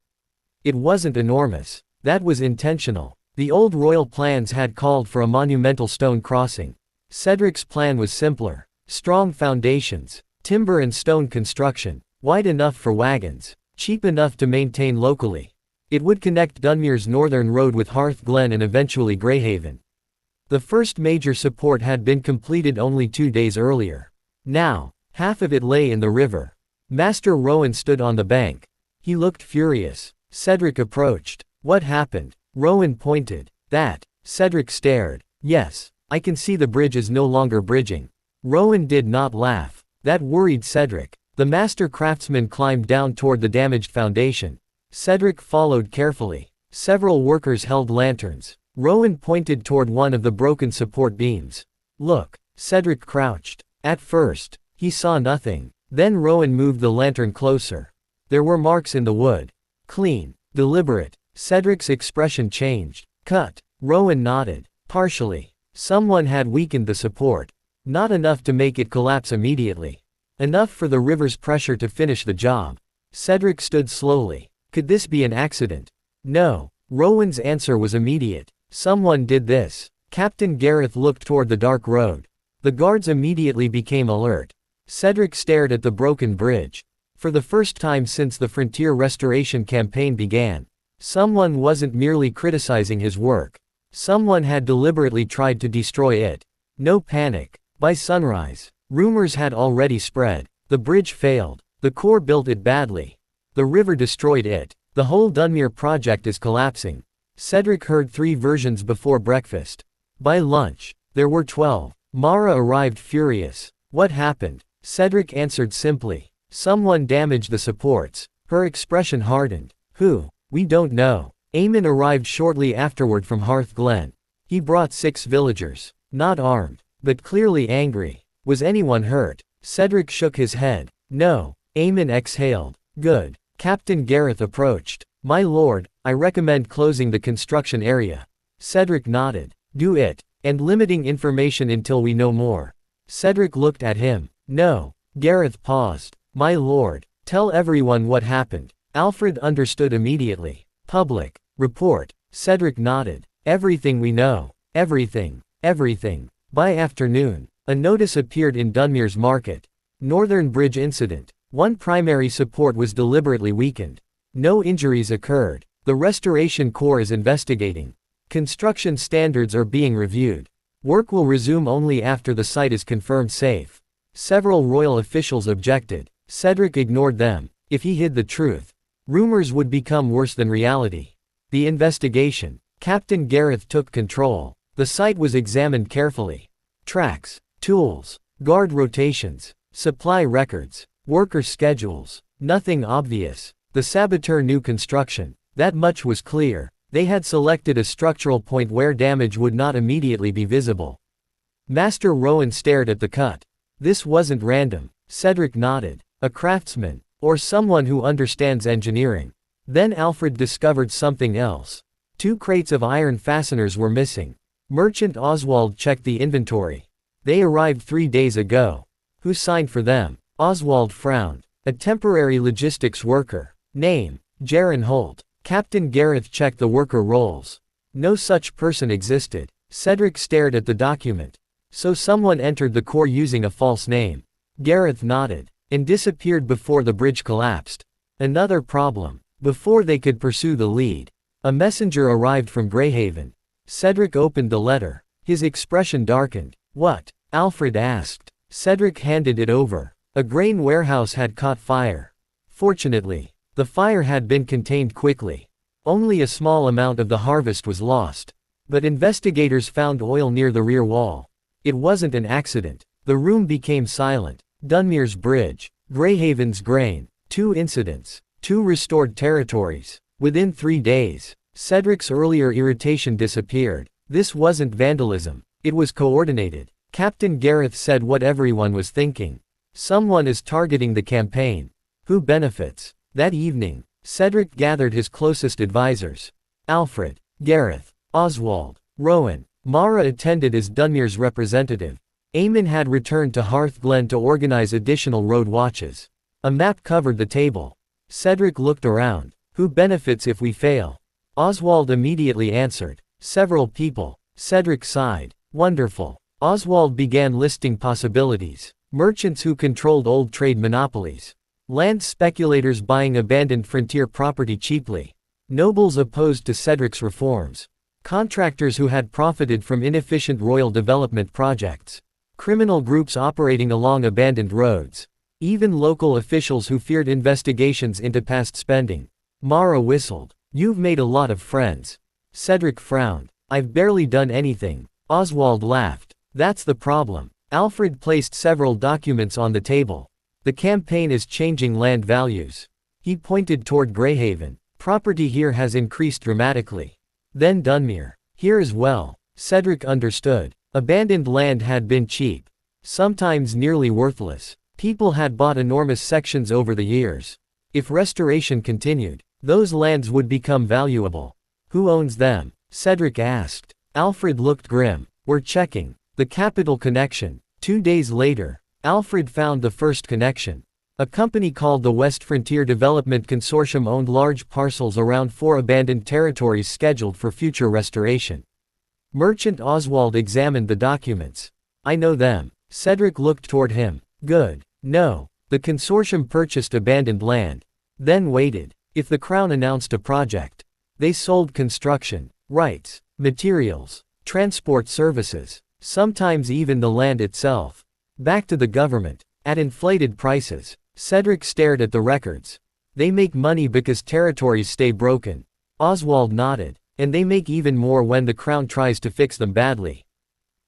It wasn't enormous. That was intentional. The old royal plans had called for a monumental stone crossing. Cedric's plan was simpler. Strong foundations, timber and stone construction, wide enough for wagons, cheap enough to maintain locally. It would connect Dunmere's northern road with Hearth Glen and eventually Grayhaven. The first major support had been completed only 2 days earlier. Now, half of it lay in the river. Master Rowan stood on the bank. He looked furious. Cedric approached. What happened? Rowan pointed. That. Cedric stared. Yes, I can see the bridge is no longer bridging. Rowan did not laugh. That worried Cedric. The master craftsman climbed down toward the damaged foundation. Cedric followed carefully. Several workers held lanterns. Rowan pointed toward one of the broken support beams. Look. Cedric crouched. At first, he saw nothing. Then Rowan moved the lantern closer. There were marks in the wood. Clean. Deliberate. Cedric's expression changed. Cut. Rowan nodded. Partially. Someone had weakened the support. Not enough to make it collapse immediately. Enough for the river's pressure to finish the job. Cedric stood slowly. Could this be an accident? No. Rowan's answer was immediate. Someone did this. Captain Gareth looked toward the dark road. The guards immediately became alert. Cedric stared at the broken bridge. For the first time since the Frontier Restoration campaign began, someone wasn't merely criticizing his work. Someone had deliberately tried to destroy it. No panic. By sunrise, rumors had already spread. The bridge failed. The Corps built it badly. The river destroyed it. The whole Dunmere project is collapsing. Cedric heard 3 versions before breakfast. By lunch, there were 12. Mara arrived furious. What happened? Cedric answered simply. Someone damaged the supports. Her expression hardened. Who? We don't know. Eamon arrived shortly afterward from Hearth Glen. He brought 6 villagers. Not armed, but clearly angry. Was anyone hurt? Cedric shook his head. No. Eamon exhaled. Good. Captain Gareth approached. My lord, I recommend closing the construction area. Cedric nodded. Do it, and limiting information until we know more. Cedric looked at him. No. Gareth paused. My lord, tell everyone what happened. Alfred understood immediately. Public. Report. Cedric nodded. Everything we know. Everything. Everything. By afternoon, a notice appeared in Dunmere's market. Northern Bridge Incident. One primary support was deliberately weakened. No injuries occurred. The Restoration Corps is investigating. Construction standards are being reviewed. Work will resume only after the site is confirmed safe. Several royal officials objected. Cedric ignored them. If he hid the truth, rumors would become worse than reality. The investigation. Captain Gareth took control. The site was examined carefully. Tracks, tools, guard rotations, supply records, worker schedules. Nothing obvious. The saboteur knew construction. That much was clear. They had selected a structural point where damage would not immediately be visible. Master Rowan stared at the cut. This wasn't random. Cedric nodded. A craftsman, or someone who understands engineering. Then Alfred discovered something else. 2 crates of iron fasteners were missing. Merchant Oswald checked the inventory. They arrived 3 days ago. Who signed for them? Oswald frowned. A temporary logistics worker. Name: Jaron Holt. Captain Gareth checked the worker rolls. No such person existed. Cedric stared at the document. So someone entered the core using a false name. Gareth nodded, and disappeared before the bridge collapsed. Another problem. Before they could pursue the lead, a messenger arrived from Grayhaven. Cedric opened the letter. His expression darkened. What? Alfred asked. Cedric handed it over. A grain warehouse had caught fire. Fortunately, the fire had been contained quickly. Only a small amount of the harvest was lost. But investigators found oil near the rear wall. It wasn't an accident. The room became silent. Dunmere's bridge. Grayhaven's grain. 2 incidents. 2 restored territories. Within 3 days, Cedric's earlier irritation disappeared. This wasn't vandalism. It was coordinated. Captain Gareth said what everyone was thinking. Someone is targeting the campaign. Who benefits? That evening, Cedric gathered his closest advisors. Alfred, Gareth, Oswald, Rowan. Mara attended as Dunmere's representative. Eamon had returned to Hearth Glen to organize additional road watches. A map covered the table. Cedric looked around. Who benefits if we fail? Oswald immediately answered. Several people. Cedric sighed. Wonderful. Oswald began listing possibilities. Merchants who controlled old trade monopolies. Land speculators buying abandoned frontier property cheaply. Nobles opposed to Cedric's reforms. Contractors who had profited from inefficient royal development projects. Criminal groups operating along abandoned roads. Even local officials who feared investigations into past spending. Mara whistled. You've made a lot of friends. Cedric frowned. I've barely done anything. Oswald laughed. That's the problem. Alfred placed several documents on the table. The campaign is changing land values. He pointed toward Grayhaven. Property here has increased dramatically. Then Dunmere. Here as well. Cedric understood. Abandoned land had been cheap. Sometimes nearly worthless. People had bought enormous sections over the years. If restoration continued, those lands would become valuable. Who owns them? Cedric asked. Alfred looked grim. We're checking. The capital connection. 2 days later, Alfred found the first connection. A company called the West Frontier Development Consortium owned large parcels around 4 abandoned territories scheduled for future restoration. Merchant Oswald examined the documents. I know them. Cedric looked toward him. Good. No. The consortium purchased abandoned land. Then waited. If the Crown announced a project, they sold construction rights, materials, transport services, sometimes even the land itself, back to the government, at inflated prices. Cedric stared at the records. They make money because territories stay broken. Oswald nodded. And they make even more when the Crown tries to fix them badly.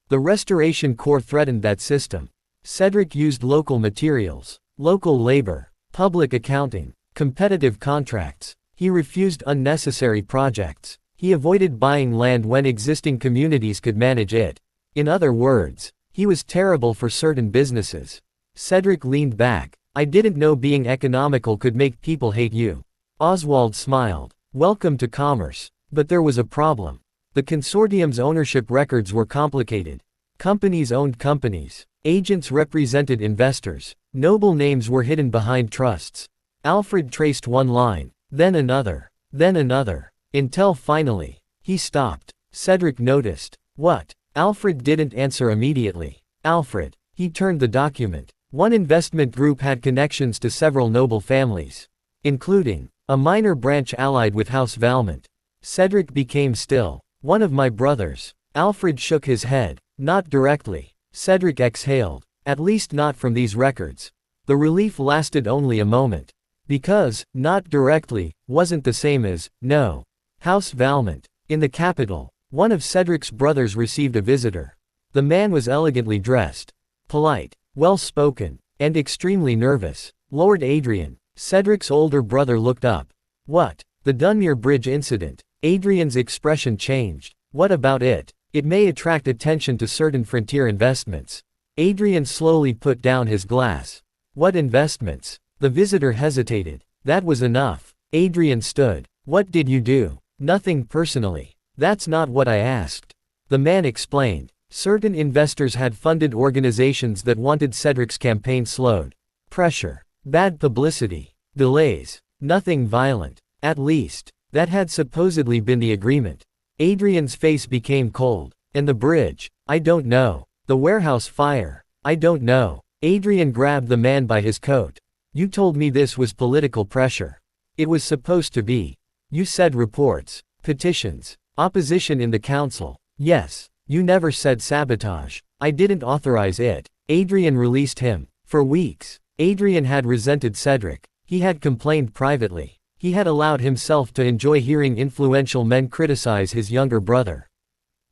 The Restoration Corps threatened that system. Cedric used local materials, local labor, public accounting, competitive contracts. He refused unnecessary projects. He avoided buying land when existing communities could manage it. In other words, he was terrible for certain businesses. Cedric leaned back. I didn't know being economical could make people hate you. Oswald smiled. Welcome to commerce. But there was a problem. The consortium's ownership records were complicated. Companies owned companies. Agents represented investors. Noble names were hidden behind trusts. Alfred traced one line, then another, until finally, he stopped. Cedric noticed. What? Alfred didn't answer immediately. Alfred. He turned the document. One investment group had connections to several noble families, including a minor branch allied with House Valmont. Cedric became still. One of my brothers. Alfred shook his head. Not directly. Cedric exhaled. At least not from these records. The relief lasted only a moment. Because, not directly, wasn't the same as, no. House Valmont. In the capital, one of Cedric's brothers received a visitor. The man was elegantly dressed. Polite, well-spoken, and extremely nervous. Lord Adrian. Cedric's older brother looked up. What? The Dunmere Bridge incident. Adrian's expression changed. What about it? It may attract attention to certain frontier investments. Adrian slowly put down his glass. What investments? The visitor hesitated. That was enough. Adrian stood. What did you do? Nothing personally. That's not what I asked. The man explained. Certain investors had funded organizations that wanted Cedric's campaign slowed. Pressure. Bad publicity. Delays. Nothing violent. At least, that had supposedly been the agreement. Adrian's face became cold. And the bridge? I don't know. The warehouse fire? I don't know. Adrian grabbed the man by his coat. You told me this was political pressure. It was supposed to be. You said reports, petitions, opposition in the council. Yes. You never said sabotage. I didn't authorize it. Adrian released him. For weeks, Adrian had resented Cedric. He had complained privately. He had allowed himself to enjoy hearing influential men criticize his younger brother.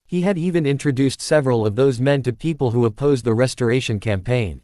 He had even introduced several of those men to people who opposed the restoration campaign.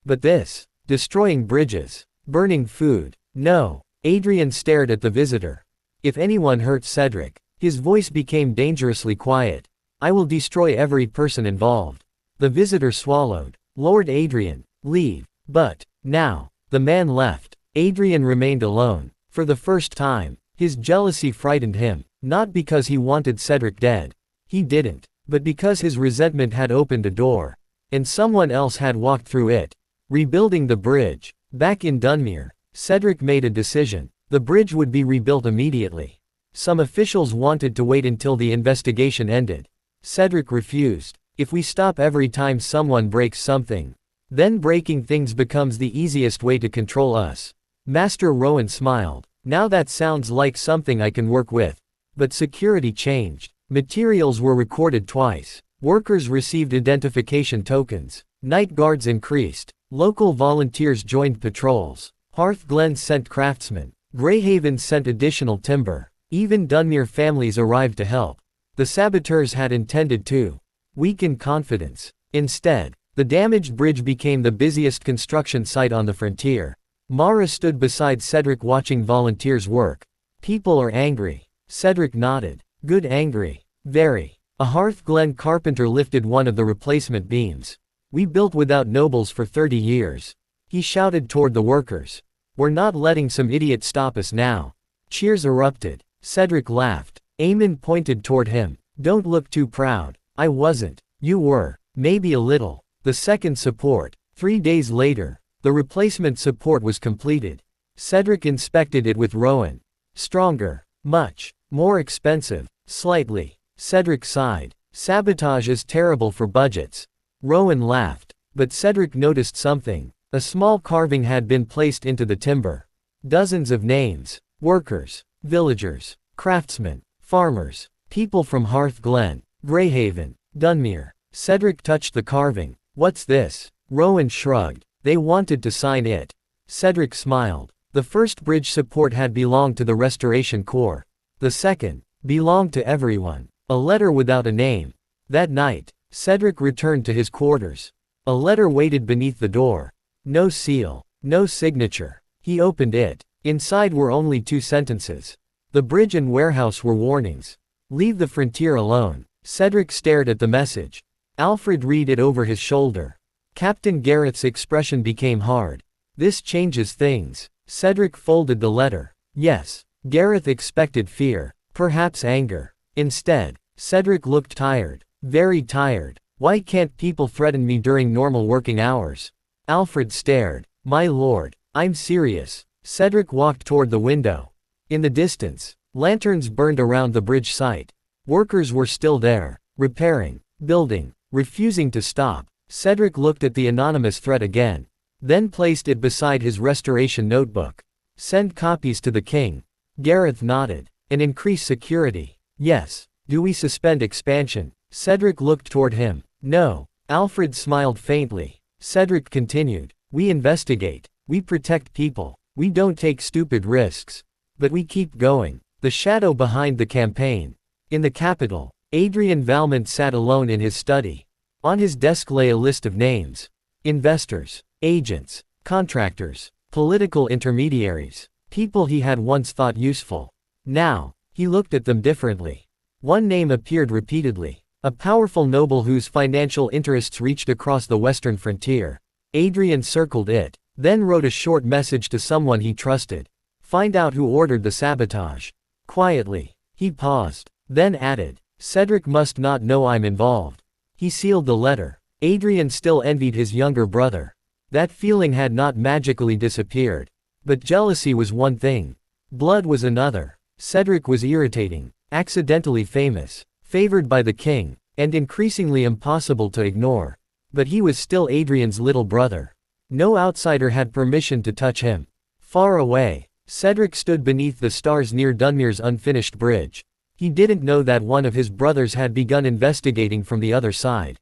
But this, destroying bridges, burning food, no. Adrian stared at the visitor. If anyone hurt Cedric, his voice became dangerously quiet. I will destroy every person involved. The visitor swallowed. Lord Adrian, leave. But, now, the man left. Adrian remained alone. For the first time, his jealousy frightened him, not because he wanted Cedric dead. He didn't, but because his resentment had opened a door, and someone else had walked through it. Rebuilding the bridge. Back in Dunmere, Cedric made a decision. The bridge would be rebuilt immediately. Some officials wanted to wait until the investigation ended. Cedric refused. If we stop every time someone breaks something, then breaking things becomes the easiest way to control us. Master Rowan smiled. Now that sounds like something I can work with. But security changed. Materials were recorded twice. Workers received identification tokens. Night guards increased. Local volunteers joined patrols. Hearth Glen sent craftsmen. Grayhaven sent additional timber. Even Dunmere families arrived to help. The saboteurs had intended to weaken confidence. Instead, the damaged bridge became the busiest construction site on the frontier. Mara stood beside Cedric watching volunteers work. People are angry. Cedric nodded. Good angry. Very. A Hearth Glen carpenter lifted one of the replacement beams. We built without nobles for 30 years. He shouted toward the workers. We're not letting some idiot stop us now. Cheers erupted. Cedric laughed. Eamon pointed toward him. Don't look too proud. I wasn't. You were. Maybe a little. The second support. 3 days later, the replacement support was completed. Cedric inspected it with Rowan. Stronger. Much. More expensive. Slightly. Cedric sighed. Sabotage is terrible for budgets. Rowan laughed. But Cedric noticed something. A small carving had been placed into the timber. Dozens of names. Workers. Villagers. Craftsmen. Farmers. People from Hearth Glen. Grayhaven. Dunmere. Cedric touched the carving. What's this? Rowan shrugged. They wanted to sign it. Cedric smiled. The first bridge support had belonged to the Restoration Corps. The second belonged to everyone. A letter without a name. That night, Cedric returned to his quarters. A letter waited beneath the door. No seal. No signature. He opened it. Inside were only 2 sentences. The bridge and warehouse were warnings. Leave the frontier alone. Cedric stared at the message. Alfred read it over his shoulder. Captain Gareth's expression became hard. This changes things. Cedric folded the letter. Yes. Gareth expected fear. Perhaps anger. Instead, Cedric looked tired. Very tired. Why can't people threaten me during normal working hours? Alfred stared. My lord, I'm serious. Cedric walked toward the window. In the distance, lanterns burned around the bridge site. Workers were still there, repairing, building, refusing to stop. Cedric looked at the anonymous threat again, then placed it beside his restoration notebook. Send copies to the king. Gareth nodded. And increase security. Yes. Do we suspend expansion? Cedric looked toward him. No. Alfred smiled faintly. Cedric continued. We investigate. We protect people. We don't take stupid risks. But we keep going. The shadow behind the campaign. In the capital, Adrian Valmont sat alone in his study. On his desk lay a list of names. Investors, agents, contractors, political intermediaries, people he had once thought useful. Now, He looked at them differently. One name appeared repeatedly. A powerful noble whose financial interests reached across the western frontier. Adrian circled it, then wrote a short message to someone he trusted. Find out who ordered the sabotage. Quietly. He paused, then added, Cedric must not know I'm involved. He sealed the letter. Adrian still envied his younger brother. That feeling had not magically disappeared. But jealousy was one thing. Blood was another. Cedric was irritating, accidentally famous, favored by the king, and increasingly impossible to ignore. But he was still Adrian's little brother. No outsider had permission to touch him. Far away, Cedric stood beneath the stars near Dunmere's unfinished bridge. He didn't know that one of his brothers had begun investigating from the other side.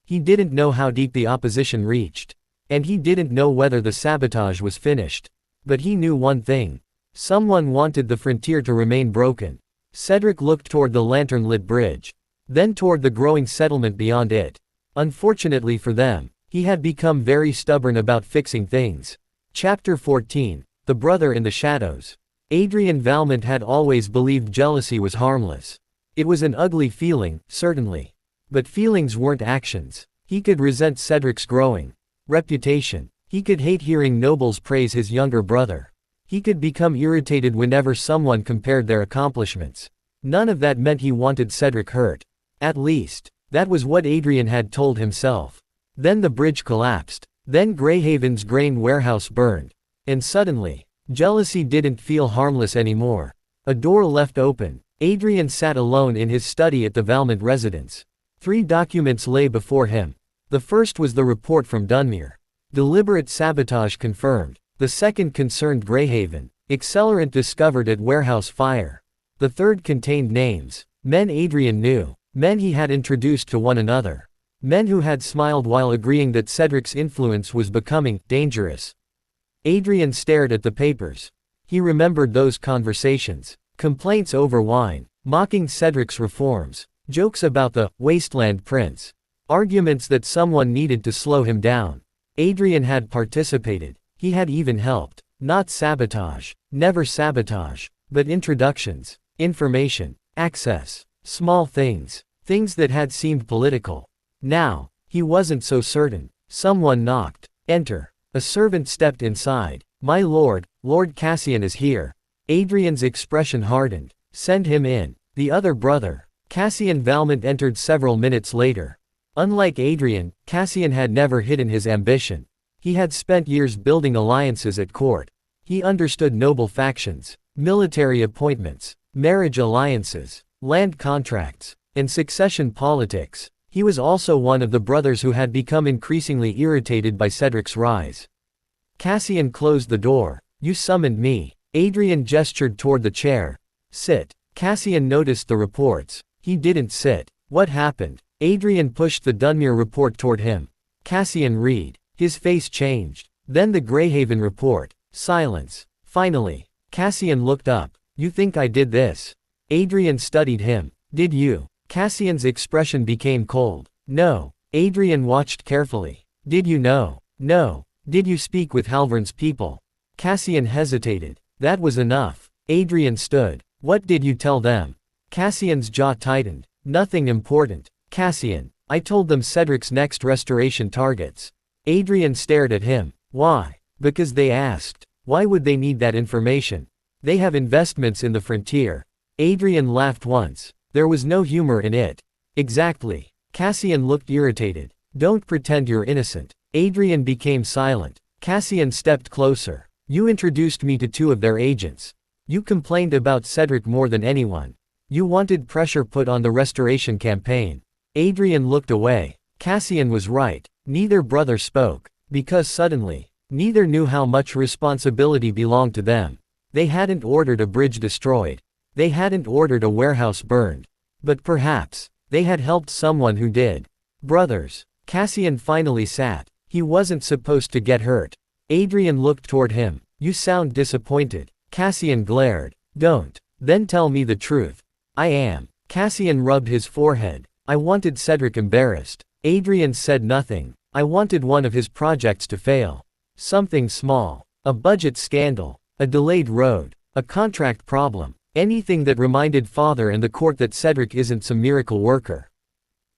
He didn't know how deep the opposition reached. And he didn't know whether the sabotage was finished. But he knew one thing. Someone wanted the frontier to remain broken. Cedric looked toward the lantern-lit bridge. Then toward the growing settlement beyond it. Unfortunately for them, he had become very stubborn about fixing things. Chapter 14, The Brother in the Shadows. Adrian Valmont had always believed jealousy was harmless. It was an ugly feeling, certainly. But feelings weren't actions. He could resent Cedric's growing reputation. He could hate hearing nobles praise his younger brother. He could become irritated whenever someone compared their accomplishments. None of that meant he wanted Cedric hurt. At least, that was what Adrian had told himself. Then the bridge collapsed. Then Grayhaven's grain warehouse burned. And suddenly, jealousy didn't feel harmless anymore. A door left open. Adrian sat alone in his study at the Valmont residence. 3 documents lay before him. The first was the report from Dunmere. Deliberate sabotage confirmed. The second concerned Grayhaven. Accelerant discovered at warehouse fire. The third contained names. Men Adrian knew. Men he had introduced to one another. Men who had smiled while agreeing that Cedric's influence was becoming dangerous. Adrian stared at the papers. He remembered those conversations. Complaints over wine. Mocking Cedric's reforms. Jokes about the Wasteland prince. Arguments that someone needed to slow him down. Adrian had participated. He had even helped. Not sabotage. Never sabotage. But introductions. Information. Access. Small things. Things that had seemed political. Now, he wasn't so certain. Someone knocked. Enter. A servant stepped inside. My lord, Lord Cassian is here. Adrian's expression hardened. Send him in. The other brother, Cassian Valmont, entered several minutes later. Unlike Adrian, Cassian had never hidden his ambition. He had spent years building alliances at court. He understood noble factions, military appointments, marriage alliances, land contracts, and succession politics. He was also one of the brothers who had become increasingly irritated by Cedric's rise. Cassian closed the door. You summoned me. Adrian gestured toward the chair. Sit. Cassian noticed the reports. He didn't sit. What happened? Adrian pushed the Dunmere report toward him. Cassian read. His face changed. Then the Grayhaven report. Silence. Finally, Cassian looked up. You think I did this? Adrian studied him. Did you? Cassian's expression became cold. No. Adrian watched carefully. Did you know? No. Did you speak with Halvern's people? Cassian hesitated. That was enough. Adrian stood. What did you tell them? Cassian's jaw tightened. Nothing important. Cassian, I told them Cedric's next restoration targets. Adrian stared at him. Why? Because they asked. Why would they need that information? They have investments in the frontier. Adrian laughed once. There was no humor in it. Exactly. Cassian looked irritated. Don't pretend you're innocent. Adrian became silent. Cassian stepped closer. You introduced me to 2 of their agents. You complained about Cedric more than anyone. You wanted pressure put on the restoration campaign. Adrian looked away. Cassian was right. Neither brother spoke. Because suddenly, neither knew how much responsibility belonged to them. They hadn't ordered a bridge destroyed. They hadn't ordered a warehouse burned. But perhaps, they had helped someone who did. Brothers. Cassian finally sat. He wasn't supposed to get hurt. Adrian looked toward him. You sound disappointed. Cassian glared. Don't. Then tell me the truth. I am. Cassian rubbed his forehead. I wanted Cedric embarrassed. Adrian said nothing. I wanted one of his projects to fail. Something small. A budget scandal. A delayed road. A contract problem. Anything that reminded father and the court that Cedric isn't some miracle worker.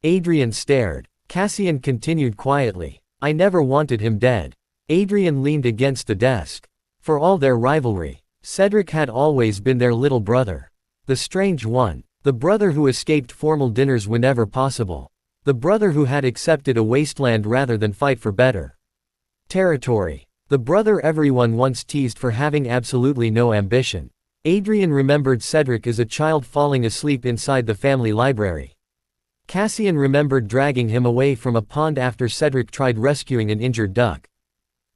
Adrian stared. Cassian continued quietly. I never wanted him dead. Adrian leaned against the desk. For all their rivalry, Cedric had always been their little brother. The strange one. The brother who escaped formal dinners whenever possible. The brother who had accepted a wasteland rather than fight for better territory. The brother everyone once teased for having absolutely no ambition. Adrian remembered Cedric as a child falling asleep inside the family library. Cassian remembered dragging him away from a pond after Cedric tried rescuing an injured duck.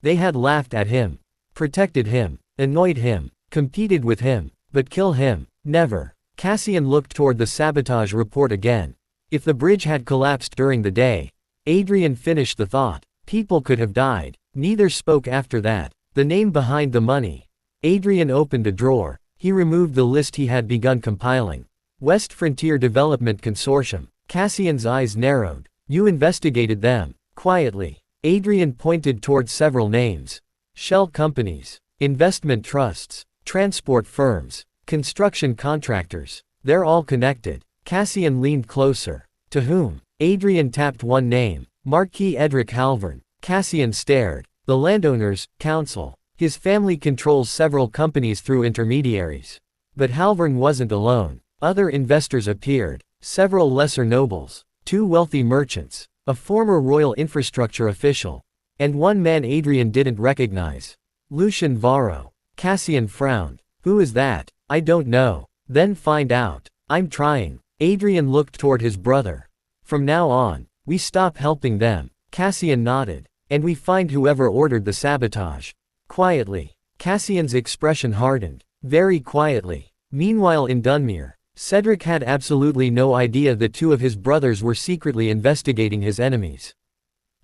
They had laughed at him, protected him, annoyed him, competed with him, but kill him, never. Cassian looked toward the sabotage report again. If the bridge had collapsed during the day, Adrian finished the thought, people could have died. Neither spoke after that. The name behind the money. Adrian opened a drawer. He removed the list he had begun compiling. West Frontier Development Consortium. Cassian's eyes narrowed. You investigated them. Quietly. Adrian pointed toward several names. Shell companies. Investment trusts. Transport firms. Construction contractors. They're all connected. Cassian leaned closer. To whom? Adrian tapped one name. Marquis Cedric Valmont. Cassian stared. The landowners' council. His family controls several companies through intermediaries. But Valmont wasn't alone. Other investors appeared. Several lesser nobles. 2 wealthy merchants. A former royal infrastructure official. And one man Adrian didn't recognize. Lucian Varro. Cassian frowned. Who is that? I don't know. Then find out. I'm trying. Adrian looked toward his brother. From now on, we stop helping them. Cassian nodded. And we find whoever ordered the sabotage. Quietly. Cassian's expression hardened. Very quietly. Meanwhile in Dunmere, Cedric had absolutely no idea that 2 of his brothers were secretly investigating his enemies.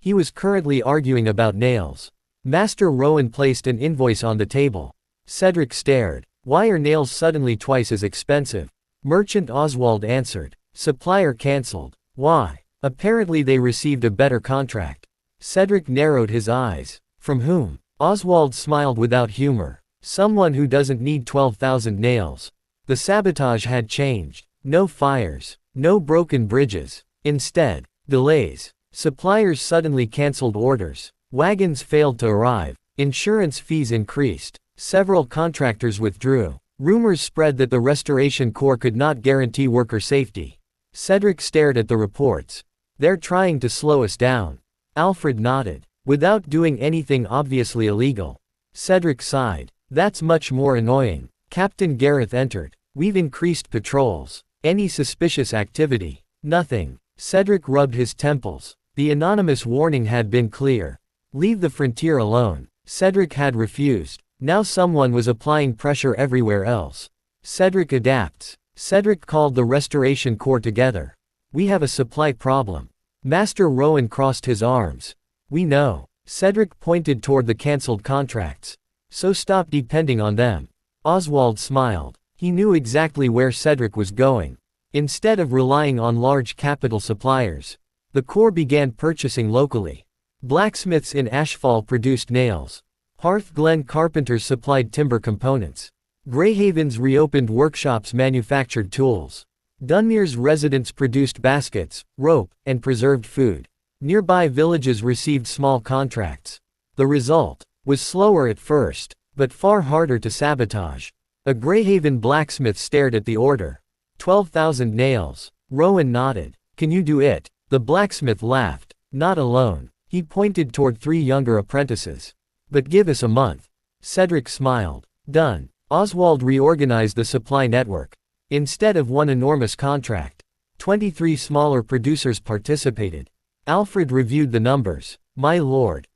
He was currently arguing about nails. Master Rowan placed an invoice on the table. Cedric stared. Why are nails suddenly twice as expensive? Merchant Oswald answered. Supplier cancelled. Why? Apparently they received a better contract. Cedric narrowed his eyes. From whom? Oswald smiled without humor. Someone who doesn't need 12,000 nails. The sabotage had changed. No fires. No broken bridges. Instead, delays. Suppliers suddenly cancelled orders. Wagons failed to arrive. Insurance fees increased. Several contractors withdrew. Rumors spread that the Restoration Corps could not guarantee worker safety. Cedric stared at the reports. They're trying to slow us down. Alfred nodded. Without doing anything obviously illegal. Cedric sighed. That's much more annoying. Captain Gareth entered. We've increased patrols. Any suspicious activity? Nothing. Cedric rubbed his temples. The anonymous warning had been clear. Leave the frontier alone. Cedric had refused. Now someone was applying pressure everywhere else. Cedric adapts. Cedric called the Restoration Corps together. We have a supply problem. Master Rowan crossed his arms. We know. Cedric pointed toward the cancelled contracts. So stop depending on them. Oswald smiled. He knew exactly where Cedric was going. Instead of relying on large capital suppliers, the Corps began purchasing locally. Blacksmiths in Ashfall produced nails. Hearth Glen carpenters supplied timber components. Grayhaven's reopened workshops manufactured tools. Dunmere's residents produced baskets, rope, and preserved food. Nearby villages received small contracts. The result was slower at first, but far harder to sabotage. A Grayhaven blacksmith stared at the order. 12,000 nails. Rowan nodded. Can you do it? The blacksmith laughed. Not alone. He pointed toward 3 younger apprentices. But give us a month. Cedric smiled. Done. Oswald reorganized the supply network. Instead of one enormous contract, 23 smaller producers participated. Alfred reviewed the numbers. My lord.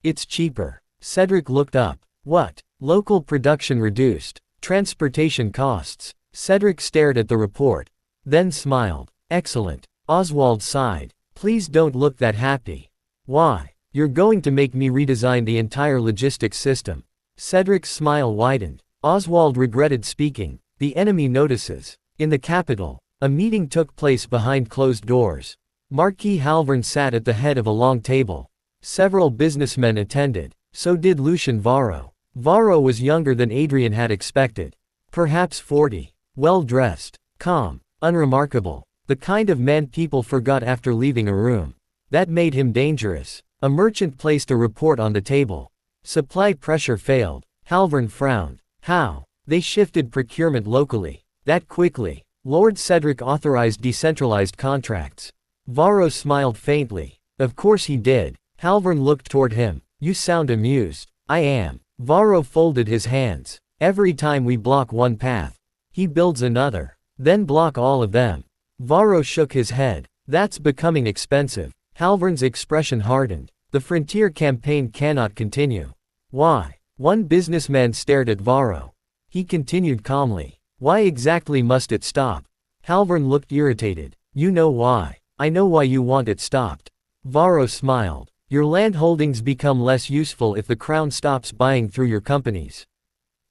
It's cheaper. Cedric looked up. What? Local production reduced. Transportation costs. Cedric stared at the report. Then smiled. Excellent. Oswald sighed. Please don't look that happy. Why? You're going to make me redesign the entire logistics system. Cedric's smile widened. Oswald regretted speaking. The enemy notices. In the capital, a meeting took place behind closed doors. Marquis Valmont sat at the head of a long table. Several businessmen attended. So did Lucian Varro. Varro was younger than Adrian had expected. Perhaps 40. Well-dressed. Calm. Unremarkable. The kind of man people forgot after leaving a room. That made him dangerous. A merchant placed a report on the table. Supply pressure failed. Halvern frowned. How? They shifted procurement locally. That quickly. Lord Cedric authorized decentralized contracts. Varro smiled faintly. Of course he did. Halvern looked toward him. You sound amused. I am. Varro folded his hands. Every time we block one path, he builds another. Then block all of them. Varro shook his head. That's becoming expensive. Halvern's expression hardened. The frontier campaign cannot continue. Why? One businessman stared at Varro. He continued calmly. Why exactly must it stop? Halvern looked irritated. You know why. I know why you want it stopped. Varro smiled. Your land holdings become less useful if the crown stops buying through your companies.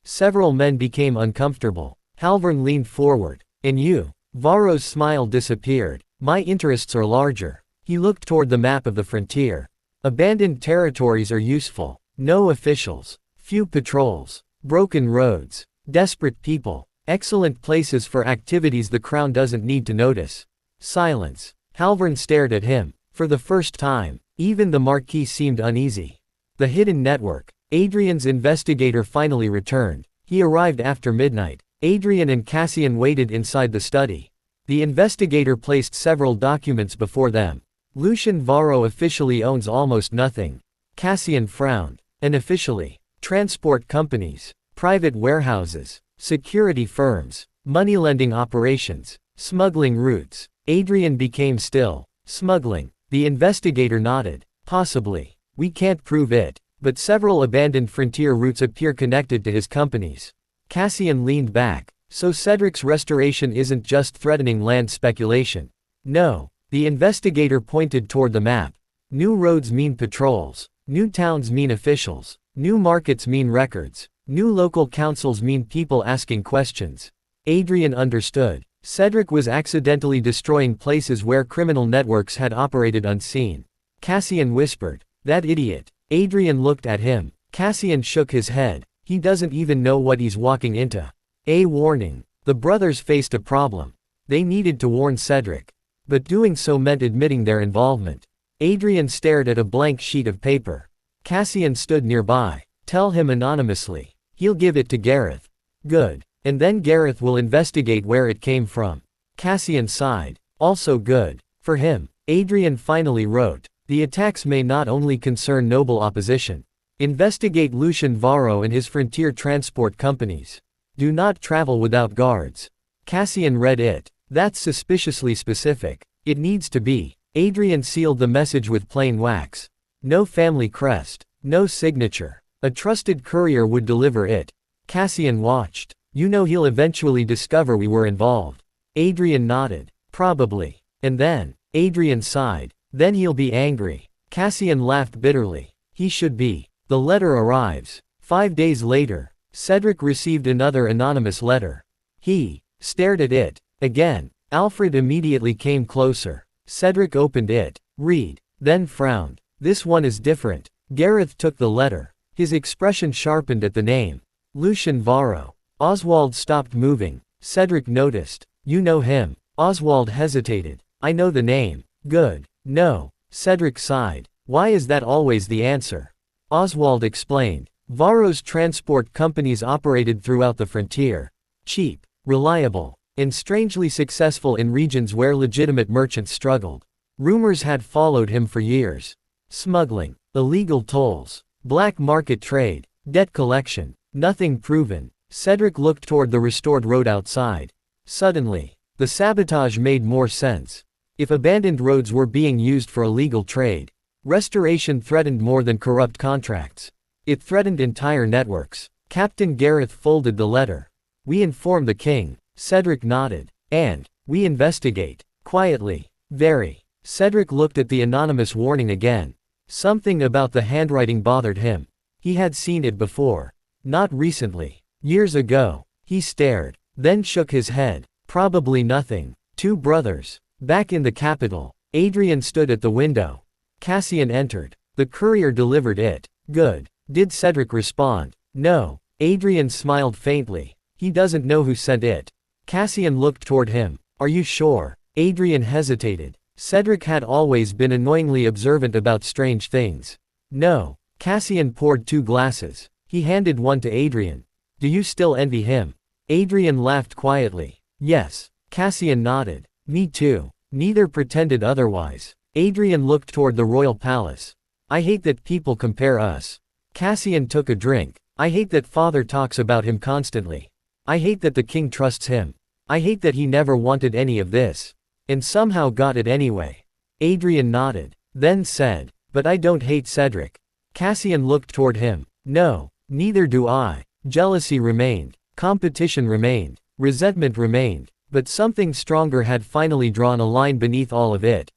Several men became uncomfortable. Halvern leaned forward. And you? Varro's smile disappeared. My interests are larger. He looked toward the map of the frontier. Abandoned territories are useful. No officials. Few patrols. Broken roads. Desperate people. Excellent places for activities the crown doesn't need to notice. Silence. Halvern stared at him. For the first time, even the Marquis seemed uneasy. The hidden network. Adrian's investigator finally returned. He arrived after midnight. Adrian and Cassian waited inside the study. The investigator placed several documents before them. Lucian Varro officially owns almost nothing. Cassian frowned. And officially? Transport companies. Private warehouses. Security firms. Moneylending operations. Smuggling routes. Adrian became still. Smuggling. The investigator nodded. Possibly. We can't prove it, but several abandoned frontier routes appear connected to his companies. Cassian leaned back. So Cedric's restoration isn't just threatening land speculation. No. The investigator pointed toward the map. New roads mean patrols. New towns mean officials. New markets mean records. New local councils mean people asking questions. Adrian understood. Cedric was accidentally destroying places where criminal networks had operated unseen. Cassian whispered. That idiot. Adrian looked at him. Cassian shook his head. He doesn't even know what he's walking into. A warning. The brothers faced a problem. They needed to warn Cedric. But doing so meant admitting their involvement. Adrian stared at a blank sheet of paper. Cassian stood nearby. Tell him anonymously. He'll give it to Gareth. Good. And then Gareth will investigate where it came from. Cassian sighed. Also good. For him. Adrian finally wrote. The attacks may not only concern noble opposition. Investigate Lucian Varro and his frontier transport companies. Do not travel without guards. Cassian read it. That's suspiciously specific. It needs to be. Adrian sealed the message with plain wax. No family crest. No signature. A trusted courier would deliver it. Cassian watched. You know he'll eventually discover we were involved. Adrian nodded. Probably. And then, Adrian sighed. Then he'll be angry. Cassian laughed bitterly. He should be. The letter arrives. 5 days later, Cedric received another anonymous letter. He stared at it. Again, Alfred immediately came closer. Cedric opened it. Read. Then frowned. This one is different. Gareth took the letter. His expression sharpened at the name. Lucian Varro. Oswald stopped moving. Cedric noticed. You know him. Oswald hesitated. I know the name. Good. No. Cedric sighed. Why is that always the answer? Oswald explained. Varro's transport companies operated throughout the frontier. Cheap, reliable, and strangely successful in regions where legitimate merchants struggled. Rumors had followed him for years. Smuggling, illegal tolls, black market trade, debt collection, nothing proven. Cedric looked toward the restored road outside. Suddenly, the sabotage made more sense. If abandoned roads were being used for illegal trade, restoration threatened more than corrupt contracts. It threatened entire networks. Captain Gareth folded the letter. We inform the king. Cedric nodded. And, we investigate. Quietly. Very. Cedric looked at the anonymous warning again. Something about the handwriting bothered him. He had seen it before. Not recently. Years ago. He stared. Then shook his head. Probably nothing. 2 brothers. Back in the capital. Adrian stood at the window. Cassian entered. The courier delivered it. Good. Did Cedric respond? No. Adrian smiled faintly. He doesn't know who sent it. Cassian looked toward him. Are you sure? Adrian hesitated. Cedric had always been annoyingly observant about strange things. No. Cassian poured 2 glasses. He handed one to Adrian. Do you still envy him? Adrian laughed quietly. Yes. Cassian nodded. Me too. Neither pretended otherwise. Adrian looked toward the royal palace. I hate that people compare us. Cassian took a drink. I hate that father talks about him constantly. I hate that the king trusts him. I hate that he never wanted any of this. And somehow got it anyway. Adrian nodded. Then said, but I don't hate Cedric. Cassian looked toward him. No, neither do I. Jealousy remained. Competition remained. Resentment remained. But something stronger had finally drawn a line beneath all of it.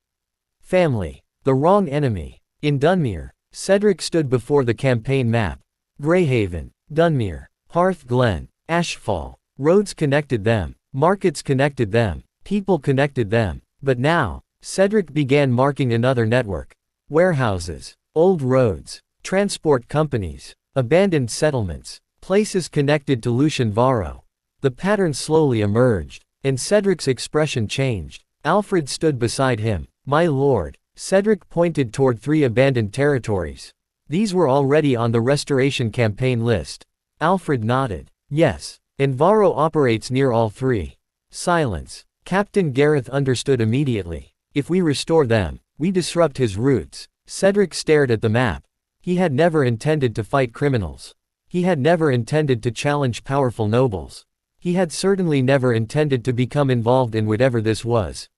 Family. The wrong enemy. In Dunmere, Cedric stood before the campaign map. Grayhaven, Dunmere, Hearth Glen, Ashfall. Roads connected them. Markets connected them. People connected them. But now, Cedric began marking another network. Warehouses. Old roads. Transport companies. Abandoned settlements. Places connected to Lucian Varro. The pattern slowly emerged. And Cedric's expression changed. Alfred stood beside him. My lord. Cedric pointed toward 3 abandoned territories. These were already on the restoration campaign list. Alfred nodded. Yes. And Varro operates near all 3. Silence. Captain Gareth understood immediately. If we restore them, we disrupt his roots. Cedric stared at the map. He had never intended to fight criminals. He had never intended to challenge powerful nobles. He had certainly never intended to become involved in whatever this was.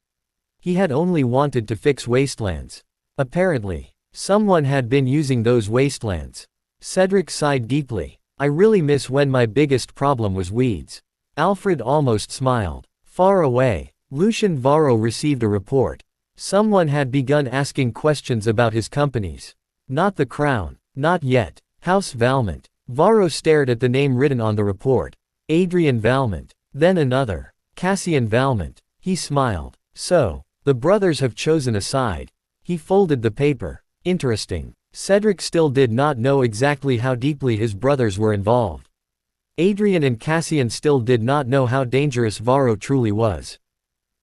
He had only wanted to fix wastelands. Apparently, someone had been using those wastelands. Cedric sighed deeply. I really miss when my biggest problem was weeds. Alfred almost smiled. Far away, Lucian Varro received a report. Someone had begun asking questions about his companies. Not the crown. Not yet. House Valmont. Varro stared at the name written on the report. Adrian Valmont. Then another. Cassian Valmont. He smiled. So, the brothers have chosen a side. He folded the paper. Interesting. Cedric still did not know exactly how deeply his brothers were involved. Adrian and Cassian still did not know how dangerous Varro truly was.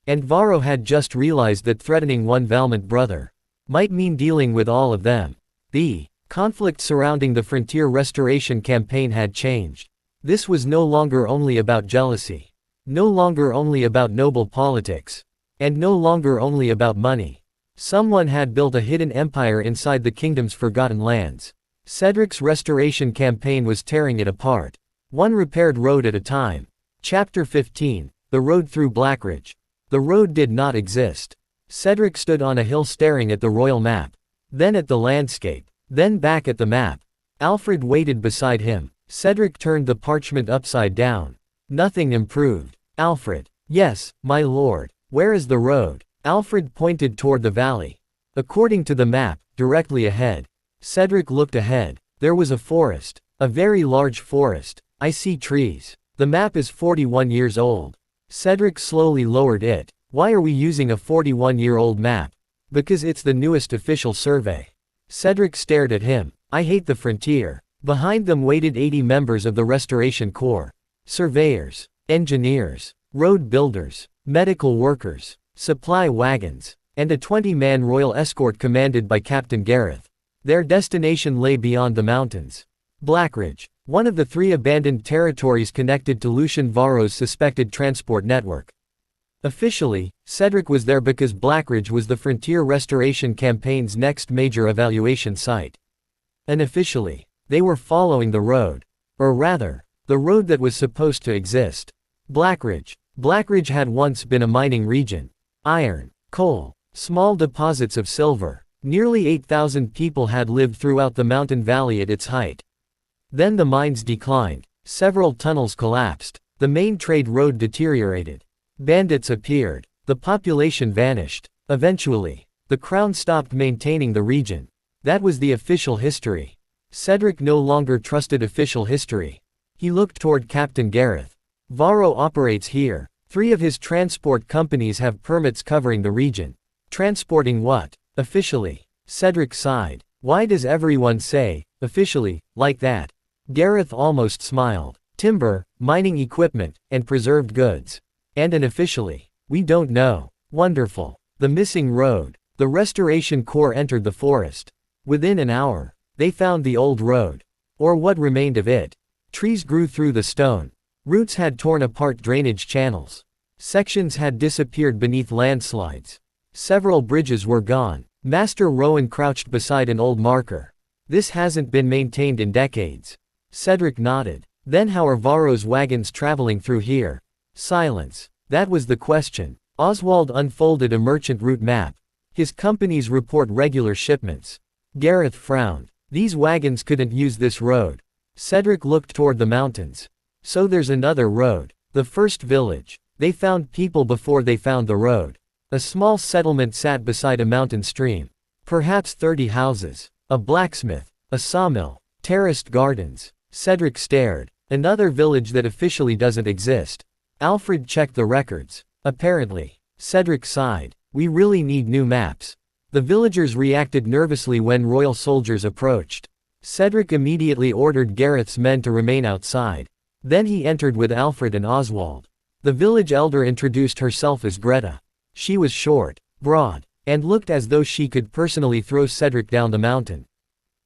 And Varro had just realized that threatening one Valmont brother might mean dealing with all of them. The conflict surrounding the frontier restoration campaign had changed. This was no longer only about jealousy. No longer only about noble politics. And no longer only about money. Someone had built a hidden empire inside the kingdom's forgotten lands. Cedric's restoration campaign was tearing it apart. One repaired road at a time. Chapter 15, The Road Through Blackridge. The road did not exist. Cedric stood on a hill staring at the royal map. Then at the landscape. Then back at the map. Alfred waited beside him. Cedric turned the parchment upside down. Nothing improved. Alfred. Yes, my lord. Where is the road? Alfred pointed toward the valley. According to the map, directly ahead. Cedric looked ahead. There was a forest. A very large forest. I see trees. The map is 41 years old. Cedric slowly lowered it. Why are we using a 41-year-old map? Because it's the newest official survey. Cedric stared at him. I hate the frontier. Behind them waited 80 members of the Restoration Corps. Surveyors. Engineers. Road builders. Medical workers. Supply wagons. And a 20-man royal escort commanded by Captain Gareth. Their destination lay beyond the mountains. Blackridge. One of the 3 abandoned territories connected to Lucian Varro's suspected transport network. Officially, Cedric was there because Blackridge was the Frontier Restoration Campaign's next major evaluation site. Unofficially, they were following the road. Or rather, the road that was supposed to exist. Blackridge. Blackridge had once been a mining region. Iron, coal, small deposits of silver. Nearly 8,000 people had lived throughout the mountain valley at its height. Then the mines declined. Several tunnels collapsed. The main trade road deteriorated. Bandits appeared. The population vanished. Eventually, the crown stopped maintaining the region. That was the official history. Cedric no longer trusted official history. He looked toward Captain Gareth. Varro operates here. 3 of his transport companies have permits covering the region. Transporting what? Officially. Cedric sighed. Why does everyone say, officially, like that? Gareth almost smiled. Timber, mining equipment, and preserved goods. And unofficially. We don't know. Wonderful. The missing road. The Restoration Corps entered the forest. Within an hour, they found the old road. Or what remained of it. Trees grew through the stone. Roots had torn apart drainage channels. Sections had disappeared beneath landslides. Several bridges were gone. Master Rowan crouched beside an old marker. This hasn't been maintained in decades. Cedric nodded. Then how are Varro's wagons traveling through here? Silence. That was the question. Oswald unfolded a merchant route map. His companies report regular shipments. Gareth frowned. These wagons couldn't use this road. Cedric looked toward the mountains. So there's another road. The first village. They found people before they found the road. A small settlement sat beside a mountain stream. Perhaps 30 houses. A blacksmith. A sawmill. Terraced gardens. Cedric stared. Another village that officially doesn't exist. Alfred checked the records. Apparently. Cedric sighed. We really need new maps. The villagers reacted nervously when royal soldiers approached. Cedric immediately ordered Gareth's men to remain outside. Then he entered with Alfred and Oswald. The village elder introduced herself as Greta. She was short, broad, and looked as though she could personally throw Cedric down the mountain.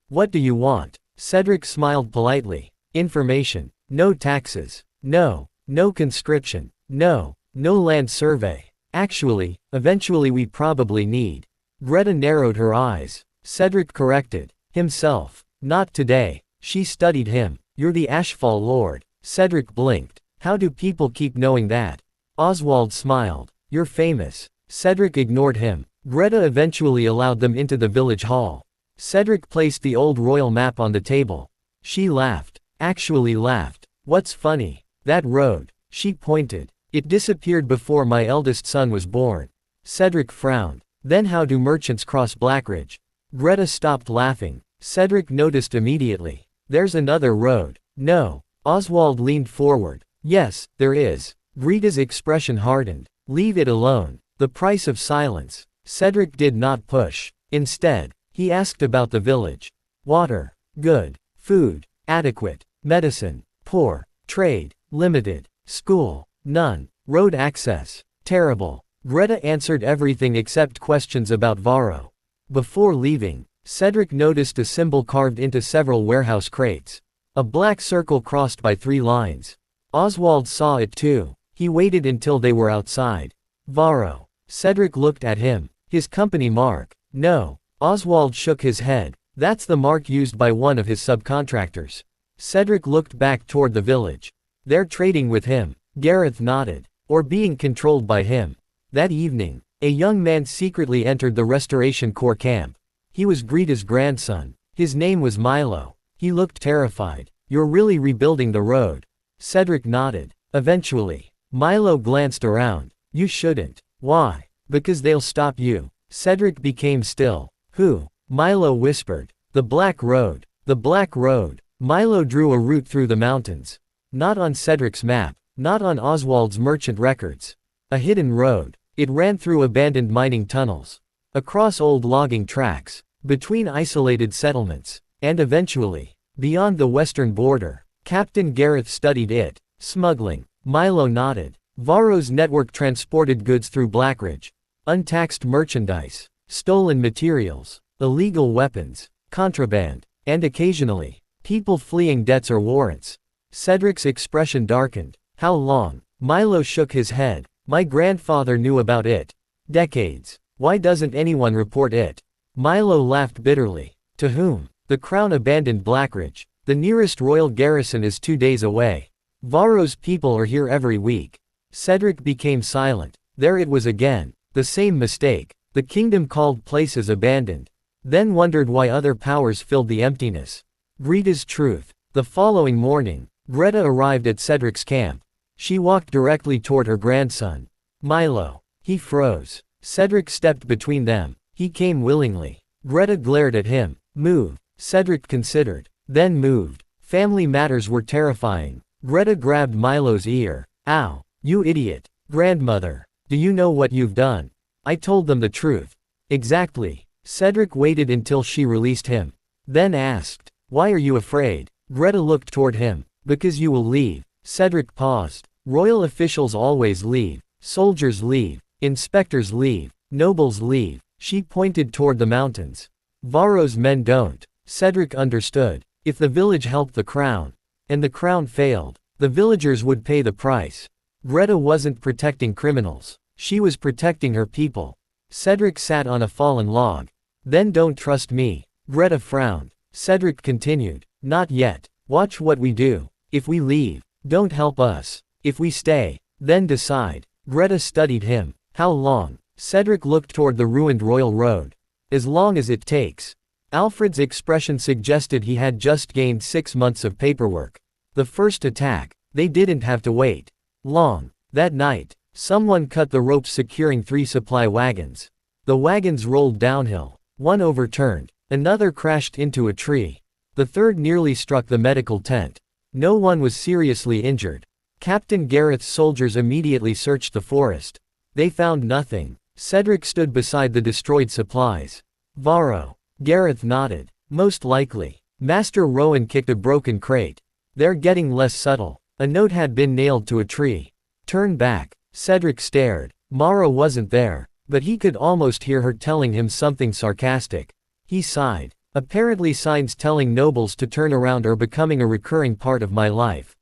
What do you want? Cedric smiled politely. Information. No taxes. No conscription. No land survey. Actually, eventually we probably need. Greta narrowed her eyes. Cedric corrected himself. Not today. She studied him. You're the Ashfall Lord. Cedric blinked. How do people keep knowing that? Oswald smiled. You're famous. Cedric ignored him. Greta eventually allowed them into the village hall. Cedric placed the old royal map on the table. She laughed. Actually laughed. What's funny? That road. She pointed. It disappeared before my eldest son was born. Cedric frowned. Then how do merchants cross Blackridge? Greta stopped laughing. Cedric noticed immediately. There's another road. No. Oswald leaned forward. Yes, there is. Greta's expression hardened. Leave it alone. The price of silence. Cedric did not push. Instead, he asked about the village. Water. Good. Food. Adequate. Medicine. Poor. Trade. Limited. School. None. Road access. Terrible. Greta answered everything except questions about Varro. Before leaving, Cedric noticed a symbol carved into several warehouse crates. A black circle crossed by 3 lines. Oswald saw it too. He waited until they were outside. Varro. Cedric looked at him. His company mark. No. Oswald shook his head. That's the mark used by one of his subcontractors. Cedric looked back toward the village. They're trading with him. Gareth nodded. Or being controlled by him. That evening, a young man secretly entered the Restoration Corps camp. He was Greta's grandson. His name was Milo. He looked terrified. You're really rebuilding the road. Cedric nodded. Eventually. Milo glanced around. You shouldn't. Why? Because they'll stop you. Cedric became still. Who? Milo whispered. The Black Road. The Black Road. Milo drew a route through the mountains. Not on Cedric's map. Not on Oswald's merchant records. A hidden road. It ran through abandoned mining tunnels. Across old logging tracks. Between isolated settlements. And eventually, beyond the western border. Captain Gareth studied it. Smuggling. Milo nodded. Varro's network transported goods through Blackridge. Untaxed merchandise. Stolen materials. Illegal weapons. Contraband. And occasionally, people fleeing debts or warrants. Cedric's expression darkened. How long? Milo shook his head. My grandfather knew about it. Decades. Why doesn't anyone report it? Milo laughed bitterly. To whom? The crown abandoned Blackridge. The nearest royal garrison is 2 days away. Varro's people are here every week. Cedric became silent. There it was again. The same mistake. The kingdom called places abandoned. Then wondered why other powers filled the emptiness. Greta's truth. The following morning, Greta arrived at Cedric's camp. She walked directly toward her grandson. Milo. He froze. Cedric stepped between them. He came willingly. Greta glared at him. Move. Cedric considered. Then moved. Family matters were terrifying. Greta grabbed Milo's ear. Ow. You idiot. Grandmother. Do you know what you've done? I told them the truth. Exactly. Cedric waited until she released him. Then asked. Why are you afraid? Greta looked toward him. Because you will leave. Cedric paused. Royal officials always leave, soldiers leave, inspectors leave, nobles leave. She pointed toward the mountains. Varro's men don't. Cedric understood. If the village helped the crown, and the crown failed, the villagers would pay the price. Greta wasn't protecting criminals. She was protecting her people. Cedric sat on a fallen log. Then don't trust me. Greta frowned. Cedric continued. Not yet. Watch what we do. If we leave, don't help us. If we stay, then decide. Greta studied him. How long? Cedric looked toward the ruined royal road. As long as it takes. Alfred's expression suggested he had just gained 6 months of paperwork. The first attack, they didn't have to wait long. That night, someone cut the ropes securing 3 supply wagons. The wagons rolled downhill. One overturned, another crashed into a tree. The third nearly struck the medical tent. No one was seriously injured. Captain Gareth's soldiers immediately searched the forest. They found nothing. Cedric stood beside the destroyed supplies. Varro. Gareth nodded. Most likely. Master Rowan kicked a broken crate. They're getting less subtle. A note had been nailed to a tree. Turn back. Cedric stared. Mara wasn't there, but he could almost hear her telling him something sarcastic. He sighed. Apparently signs telling nobles to turn around are becoming a recurring part of my life.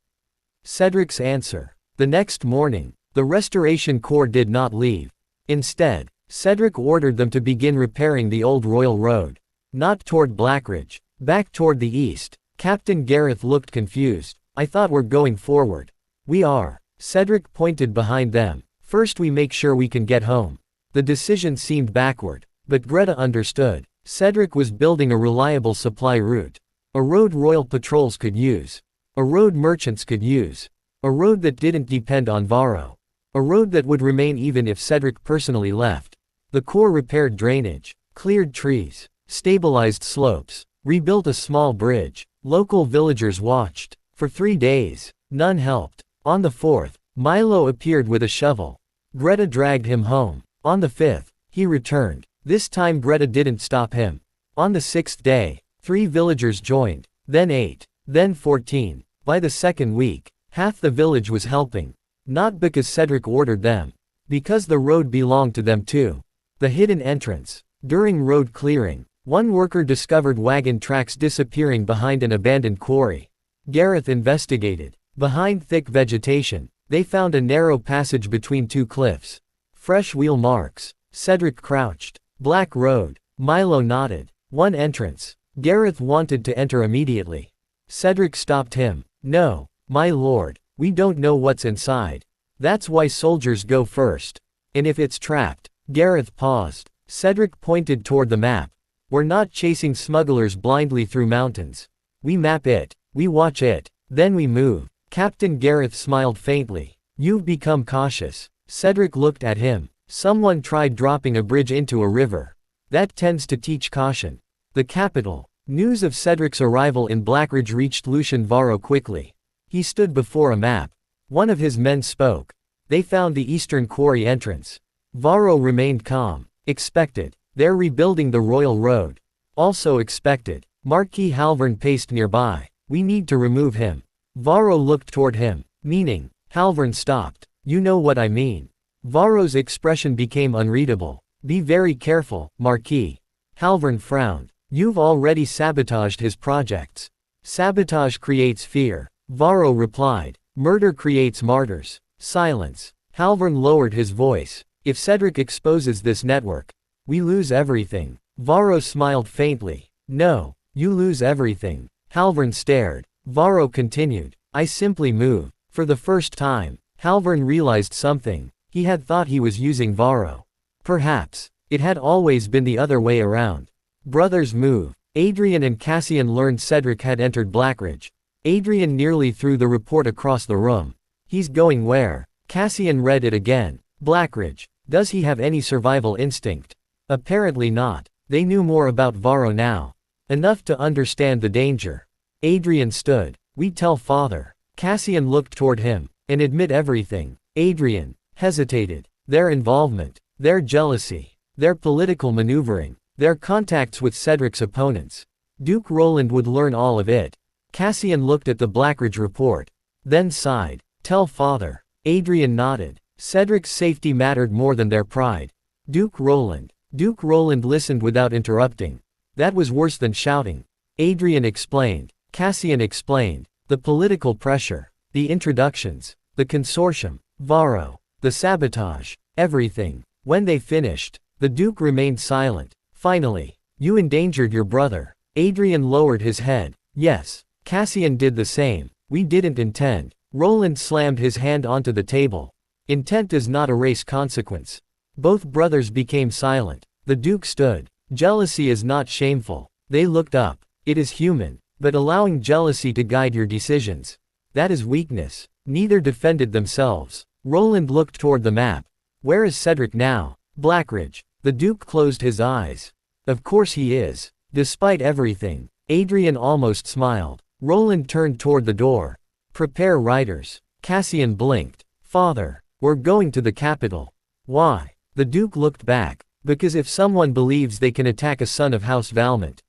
Cedric's answer. The next morning, the Restoration Corps did not leave. Instead, Cedric ordered them to begin repairing the old royal road. Not toward Blackridge. Back toward the east. Captain Gareth looked confused. I thought we're going forward. We are. Cedric pointed behind them. First we make sure we can get home. The decision seemed backward, but Greta understood. Cedric was building a reliable supply route. A road royal patrols could use. A road merchants could use. A road that didn't depend on Varro. A road that would remain even if Cedric personally left. The Corps repaired drainage, cleared trees, stabilized slopes, rebuilt a small bridge. Local villagers watched. For 3 days, none helped. On the 4th, Milo appeared with a shovel. Greta dragged him home. On the 5th, he returned. This time Greta didn't stop him. On the 6th day, 3 villagers joined, then 8, then 14. By the 2nd week, half the village was helping. Not because Cedric ordered them. Because the road belonged to them too. The hidden entrance. During road clearing, one worker discovered wagon tracks disappearing behind an abandoned quarry. Gareth investigated. Behind thick vegetation, they found a narrow passage between 2 cliffs. Fresh wheel marks. Cedric crouched. Black road. Milo nodded. One entrance. Gareth wanted to enter immediately. Cedric stopped him. No, my lord, we don't know what's inside. That's why soldiers go first. And if it's trapped. Gareth paused. Cedric pointed toward the map. We're not chasing smugglers blindly through mountains. We map it. We watch it. Then we move. Captain Gareth smiled faintly. You've become cautious. Cedric looked at him. Someone tried dropping a bridge into a river. That tends to teach caution. The capital. News of Cedric's arrival in Blackridge reached Lucian Varro quickly. He stood before a map. One of his men spoke. They found the eastern quarry entrance. Varro remained calm. Expected. They're rebuilding the royal road. Also expected. Marquis Halvern paced nearby. We need to remove him. Varro looked toward him. Meaning. Halvern stopped. You know what I mean. Varro's expression became unreadable. Be very careful, Marquis. Halvern frowned. You've already sabotaged his projects. Sabotage creates fear. Varro replied. Murder creates martyrs. Silence. Halvern lowered his voice. If Cedric exposes this network, we lose everything. Varro smiled faintly. No, you lose everything. Halvern stared. Varro continued. I simply move. For the first time, Halvern realized something. He had thought he was using Varro. Perhaps, it had always been the other way around. Brothers move. Adrian and Cassian learned Cedric had entered Blackridge. Adrian nearly threw the report across the room. He's going where? Cassian read it again. Blackridge. Does he have any survival instinct? Apparently not. They knew more about Varro now. Enough to understand the danger. Adrian stood. We tell father. Cassian looked toward him. And admit everything. Adrian hesitated. Their involvement. Their jealousy. Their political maneuvering. Their contacts with Cedric's opponents. Duke Roland would learn all of it. Cassian looked at the Blackridge report. Then sighed. Tell father. Adrian nodded. Cedric's safety mattered more than their pride. Duke Roland. Duke Roland listened without interrupting. That was worse than shouting. Adrian explained. Cassian explained. The political pressure. The introductions. The consortium. Varro. The sabotage. Everything. When they finished, the Duke remained silent. Finally, you endangered your brother. Adrian lowered his head. Yes. Cassian did the same. We didn't intend. Roland slammed his hand onto the table. Intent does not erase consequence. Both brothers became silent. The Duke stood. Jealousy is not shameful. They looked up. It is human. But allowing jealousy to guide your decisions, that is weakness. Neither defended themselves. Roland looked toward the map. Where is Cedric now? Blackridge. The Duke closed his eyes. Of course he is. Despite everything. Adrian almost smiled. Roland turned toward the door. Prepare riders. Cassian blinked. Father, we're going to the capital. Why? The Duke looked back. Because if someone believes they can attack a son of House Valmont.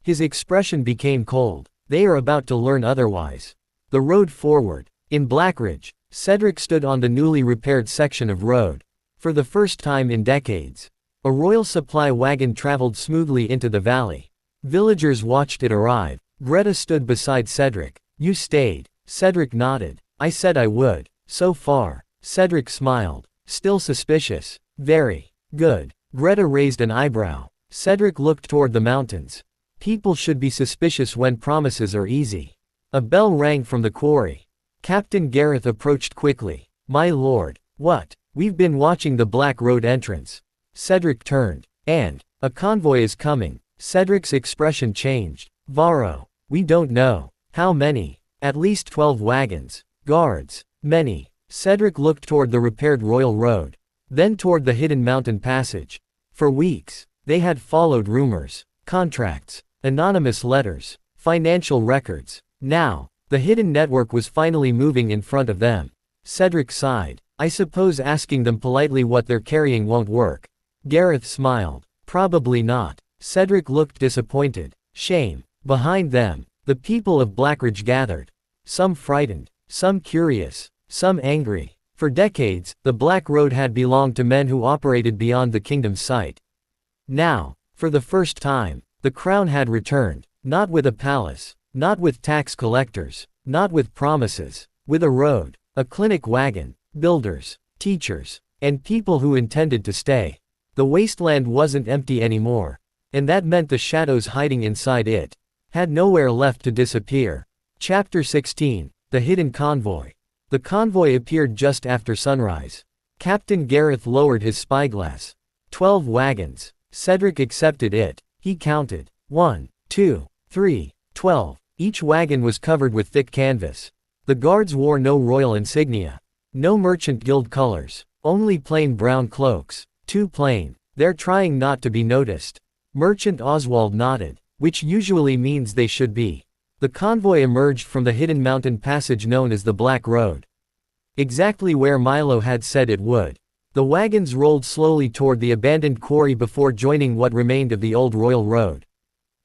His expression became cold. They are about to learn otherwise. The road forward. In Blackridge, Cedric stood on the newly repaired section of road. For the first time in decades, a royal supply wagon traveled smoothly into the valley. Villagers watched it arrive. Greta stood beside Cedric. You stayed. Cedric nodded. I said I would. So far. Cedric smiled. Still suspicious. Very. Good. Greta raised an eyebrow. Cedric looked toward the mountains. People should be suspicious when promises are easy. A bell rang from the quarry. Captain Gareth approached quickly. My lord. What? We've been watching the Black Road entrance. Cedric turned. And, a convoy is coming. Cedric's expression changed. Varro. We don't know. How many? At least 12 wagons. Guards. Many. Cedric looked toward the repaired royal road. Then toward the hidden mountain passage. For weeks, they had followed rumors, contracts, anonymous letters, financial records. Now, the hidden network was finally moving in front of them. Cedric sighed. I suppose asking them politely what they're carrying won't work. Gareth smiled. Probably not. Cedric looked disappointed. Shame. Behind them, the people of Blackridge gathered. Some frightened, some curious, some angry. For decades, the Black Road had belonged to men who operated beyond the kingdom's sight. Now, for the first time, the crown had returned, not with a palace, not with tax collectors, not with promises, with a road, a clinic wagon, builders, teachers, and people who intended to stay. The wasteland wasn't empty anymore, and that meant the shadows hiding inside it had nowhere left to disappear. Chapter 16, The Hidden Convoy. The convoy appeared just after sunrise. Captain Gareth lowered his spyglass. 12 wagons. Cedric accepted it. He counted. 1, 2, 3, 12. Each wagon was covered with thick canvas. The guards wore no royal insignia. No merchant guild colors. Only plain brown cloaks. Too plain. They're trying not to be noticed. Merchant Oswald nodded. Which usually means they should be. The convoy emerged from the hidden mountain passage known as the Black Road. Exactly where Milo had said it would. The wagons rolled slowly toward the abandoned quarry before joining what remained of the old Royal Road.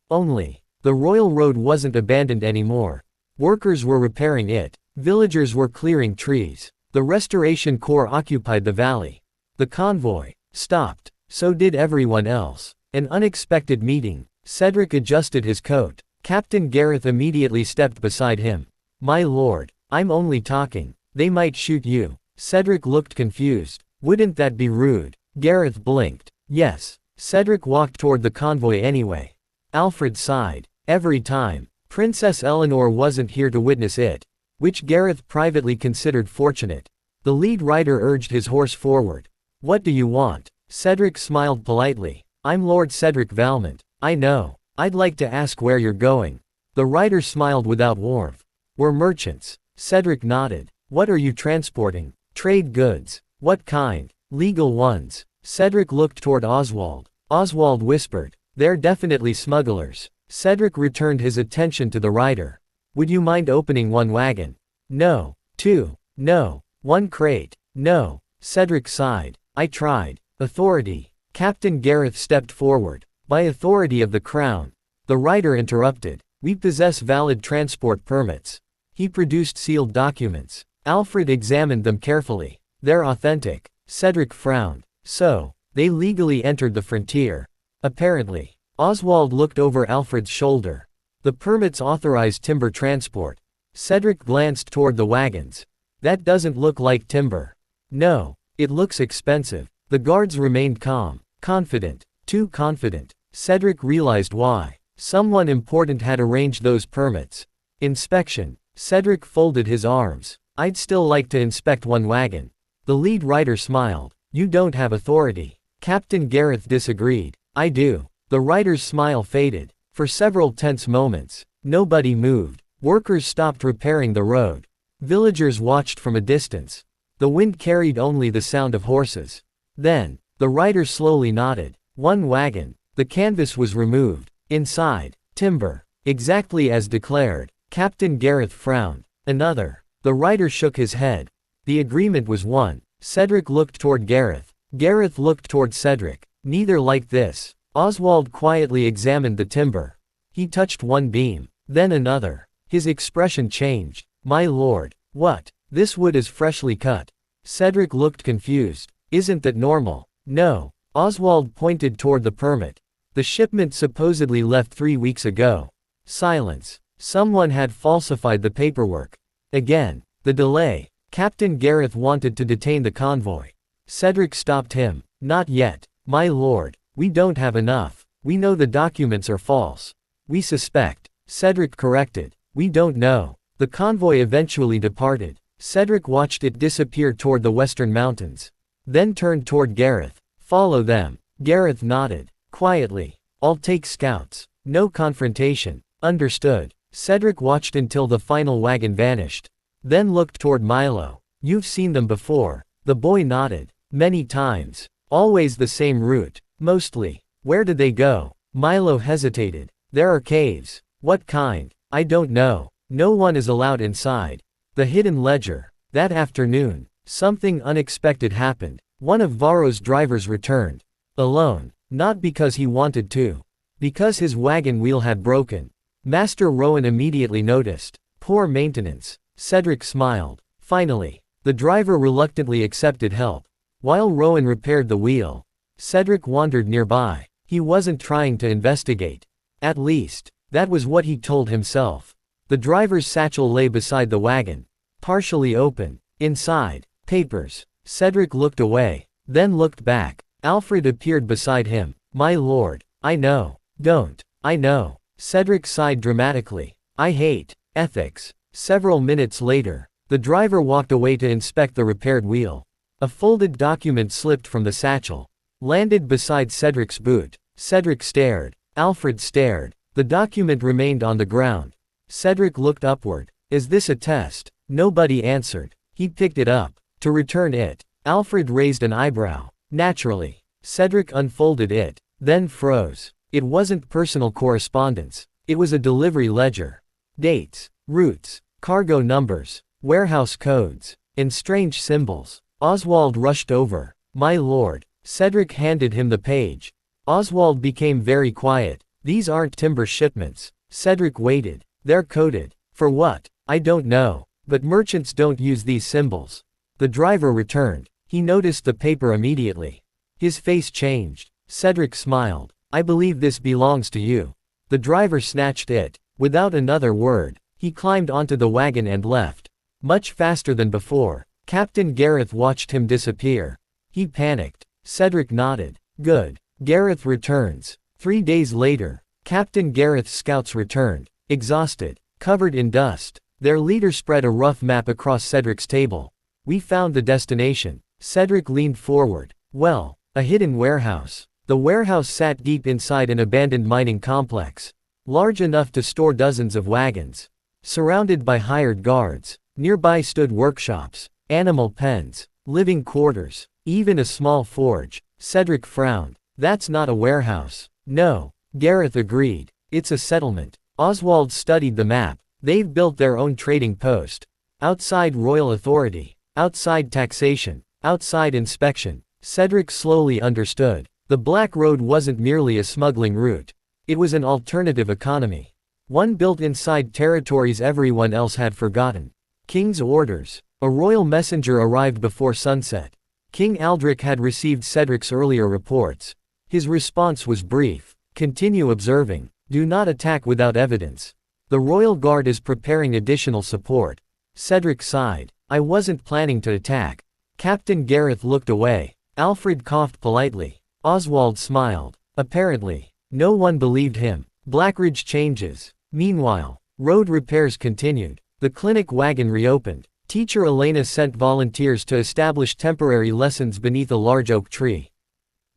Only, the Royal Road wasn't abandoned anymore. Workers were repairing it. Villagers were clearing trees. The Restoration Corps occupied the valley. The convoy stopped. So did everyone else. An unexpected meeting. Cedric adjusted his coat. Captain Gareth immediately stepped beside him. My lord, I'm only talking. They might shoot you. Cedric looked confused. Wouldn't that be rude? Gareth blinked. Yes. Cedric walked toward the convoy anyway. Alfred sighed. Every time. Princess Eleanor wasn't here to witness it. Which Gareth privately considered fortunate. The lead rider urged his horse forward. What do you want? Cedric smiled politely. I'm Lord Cedric Valmont. I know. I'd like to ask where you're going. The rider smiled without warmth. We're merchants. Cedric nodded. What are you transporting? Trade goods. What kind? Legal ones. Cedric looked toward Oswald. Oswald whispered. They're definitely smugglers. Cedric returned his attention to the rider. Would you mind opening one wagon? No. 2. No. 1 crate. No. Cedric sighed. I tried. Authority. Captain Gareth stepped forward. By authority of the crown. The rider interrupted. We possess valid transport permits. He produced sealed documents. Alfred examined them carefully. They're authentic. Cedric frowned. So, they legally entered the frontier. Apparently. Oswald looked over Alfred's shoulder. The permits authorize timber transport. Cedric glanced toward the wagons. That doesn't look like timber. No, it looks expensive. The guards remained calm. Confident. Too confident. Cedric realized why. Someone important had arranged those permits. Inspection. Cedric folded his arms. I'd still like to inspect one wagon. The lead rider smiled. You don't have authority. Captain Gareth disagreed. I do. The rider's smile faded. For several tense moments, nobody moved. Workers stopped repairing the road. Villagers watched from a distance. The wind carried only the sound of horses. Then, the rider slowly nodded. One wagon. The canvas was removed. Inside, timber. Exactly as declared. Captain Gareth frowned. Another. The rider shook his head. The agreement was one. Cedric looked toward Gareth. Gareth looked toward Cedric. Neither liked this. Oswald quietly examined the timber. He touched one beam. Then another. His expression changed. My lord. What? This wood is freshly cut. Cedric looked confused. Isn't that normal? No. Oswald pointed toward the permit. The shipment supposedly left 3 weeks ago. Silence. Someone had falsified the paperwork. Again. The delay. Captain Gareth wanted to detain the convoy. Cedric stopped him. Not yet. My lord. We don't have enough. We know the documents are false. We suspect. Cedric corrected. We don't know. The convoy eventually departed. Cedric watched it disappear toward the western mountains. Then turned toward Gareth. Follow them. Gareth nodded. Quietly. I'll take scouts. No confrontation. Understood. Cedric watched until the final wagon vanished. Then looked toward Milo. You've seen them before. The boy nodded. Many times. Always the same route. Mostly. Where did they go? Milo hesitated. There are caves. What kind? I don't know. No one is allowed inside. The hidden ledger. That afternoon, something unexpected happened. One of Varro's drivers returned. Alone. Not because he wanted to. Because his wagon wheel had broken. Master Rowan immediately noticed. Poor maintenance. Cedric smiled. Finally. The driver reluctantly accepted help. While Rowan repaired the wheel, Cedric wandered nearby. He wasn't trying to investigate. At least, that was what he told himself. The driver's satchel lay beside the wagon. Partially open. Inside, papers. Cedric looked away. Then looked back. Alfred appeared beside him. My lord. I know. Don't. I know. Cedric sighed dramatically. I hate ethics. Several minutes later, the driver walked away to inspect the repaired wheel. A folded document slipped from the satchel. Landed beside Cedric's boot. Cedric stared. Alfred stared. The document remained on the ground. Cedric looked upward. Is this a test? Nobody answered. He picked it up. To return it. Alfred raised an eyebrow. Naturally. Cedric unfolded it. Then froze. It wasn't personal correspondence. It was a delivery ledger. Dates. Routes. Cargo numbers. Warehouse codes. And strange symbols. Oswald rushed over. My lord. Cedric handed him the page. Oswald became very quiet. These aren't timber shipments. Cedric waited. They're coded. For what? I don't know. But merchants don't use these symbols. The driver returned. He noticed the paper immediately. His face changed. Cedric smiled. I believe this belongs to you. The driver snatched it. Without another word, he climbed onto the wagon and left. Much faster than before. Captain Gareth watched him disappear. He panicked. Cedric nodded. Good. Gareth returns. 3 days later, Captain Gareth's scouts returned. Exhausted. Covered in dust. Their leader spread a rough map across Cedric's table. We found the destination. Cedric leaned forward. Well, a hidden warehouse. The warehouse sat deep inside an abandoned mining complex. Large enough to store dozens of wagons. Surrounded by hired guards. Nearby stood workshops. Animal pens. Living quarters. Even a small forge. Cedric frowned. That's not a warehouse. No. Gareth agreed. It's a settlement. Oswald studied the map. They've built their own trading post. Outside royal authority. Outside taxation. Outside inspection. Cedric slowly understood. The Black Road wasn't merely a smuggling route. It was an alternative economy. One built inside territories everyone else had forgotten. King's orders. A royal messenger arrived before sunset. King Aldric had received Cedric's earlier reports. His response was brief. Continue observing. Do not attack without evidence. The royal guard is preparing additional support. Cedric sighed. I wasn't planning to attack. Captain Gareth looked away. Alfred coughed politely. Oswald smiled. Apparently, no one believed him. Blackridge changes. Meanwhile, road repairs continued. The clinic wagon reopened. Teacher Elena sent volunteers to establish temporary lessons beneath a large oak tree.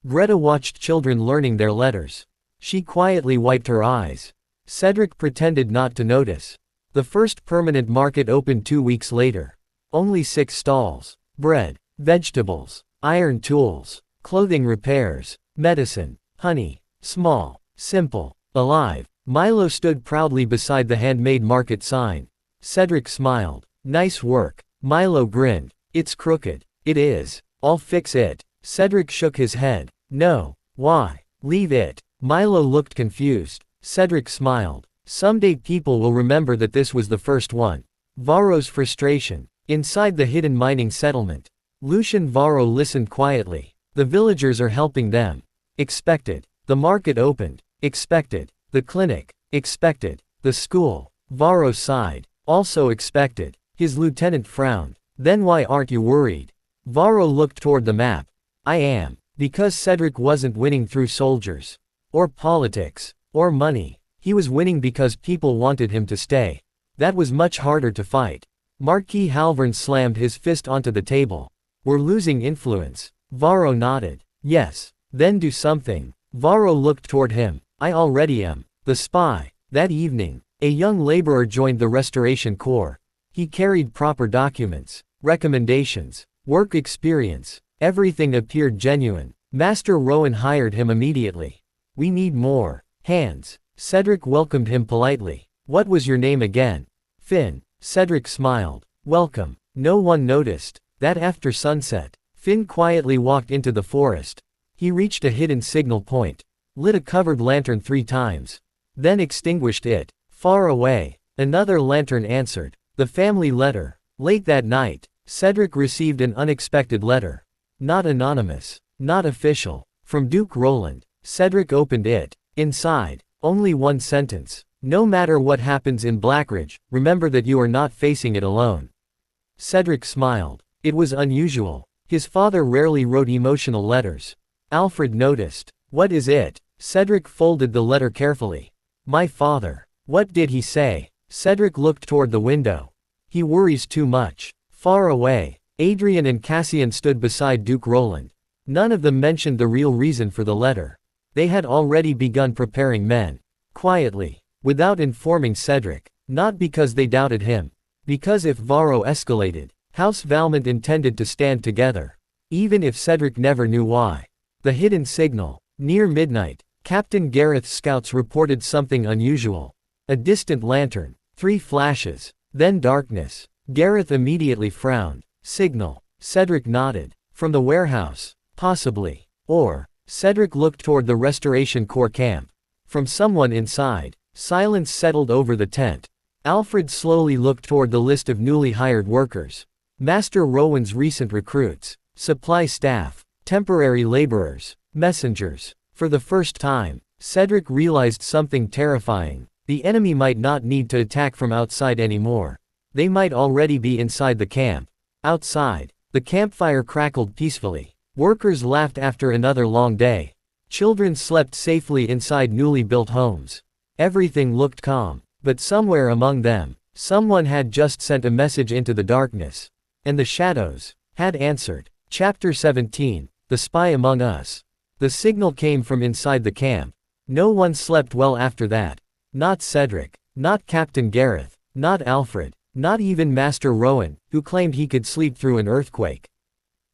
Greta watched children learning their letters. She quietly wiped her eyes. Cedric pretended not to notice. The first permanent market opened 2 weeks later. Only 6 stalls. Bread, vegetables, iron tools, clothing repairs, medicine, honey. Small, simple, alive. Milo stood proudly beside the handmade market sign. Cedric smiled. Nice work. Milo grinned. It's crooked. It is. I'll fix it. Cedric shook his head. No. Why? Leave it. Milo looked confused. Cedric smiled. Someday people will remember that this was the first one. Varro's frustration. Inside the hidden mining settlement. Lucian Varro listened quietly. The villagers are helping them. Expected. The market opened. Expected. The clinic. Expected. The school. Varro sighed. Also expected. His lieutenant frowned. Then why aren't you worried? Varro looked toward the map. I am. Because Cedric wasn't winning through soldiers. Or politics. Or money. He was winning because people wanted him to stay. That was much harder to fight. Marquis Halvern slammed his fist onto the table. We're losing influence. Varro nodded. Yes. Then do something. Varro looked toward him. I already am. The spy. That evening, a young laborer joined the Restoration Corps. He carried proper documents, recommendations, work experience. Everything appeared genuine. Master Rowan hired him immediately. We need more hands. Cedric welcomed him politely. What was your name again? Finn. Cedric smiled. Welcome. No one noticed that after sunset, Finn quietly walked into the forest. He reached a hidden signal point, lit a covered lantern 3 times, then extinguished it. Far away, another lantern answered. The family letter. Late that night, Cedric received an unexpected letter. Not anonymous. Not official. From Duke Roland. Cedric opened it. Inside, only one sentence. No matter what happens in Blackridge, remember that you are not facing it alone. Cedric smiled. It was unusual. His father rarely wrote emotional letters. Alfred noticed. What is it? Cedric folded the letter carefully. My father. What did he say? Cedric looked toward the window. He worries too much. Far away, Adrian and Cassian stood beside Duke Roland. None of them mentioned the real reason for the letter. They had already begun preparing men. Quietly, without informing Cedric. Not because they doubted him. Because if Varro escalated, House Valmont intended to stand together. Even if Cedric never knew why. The hidden signal. Near midnight, Captain Gareth's scouts reported something unusual. A distant lantern. 3 flashes. Then darkness. Gareth immediately frowned. Signal. Cedric nodded. From the warehouse. Possibly. Or. Cedric looked toward the Restoration Corps camp. From someone inside. Silence settled over the tent. Alfred slowly looked toward the list of newly hired workers. Master Rowan's recent recruits. Supply staff. Temporary laborers. Messengers. For the first time, Cedric realized something terrifying. The enemy might not need to attack from outside anymore. They might already be inside the camp. Outside, the campfire crackled peacefully. Workers laughed after another long day. Children slept safely inside newly built homes. Everything looked calm, but somewhere among them, someone had just sent a message into the darkness. And the shadows had answered. Chapter 17, The Spy Among Us. The signal came from inside the camp. No one slept well after that. Not Cedric, not Captain Gareth, not Alfred, not even Master Rowan, who claimed he could sleep through an earthquake.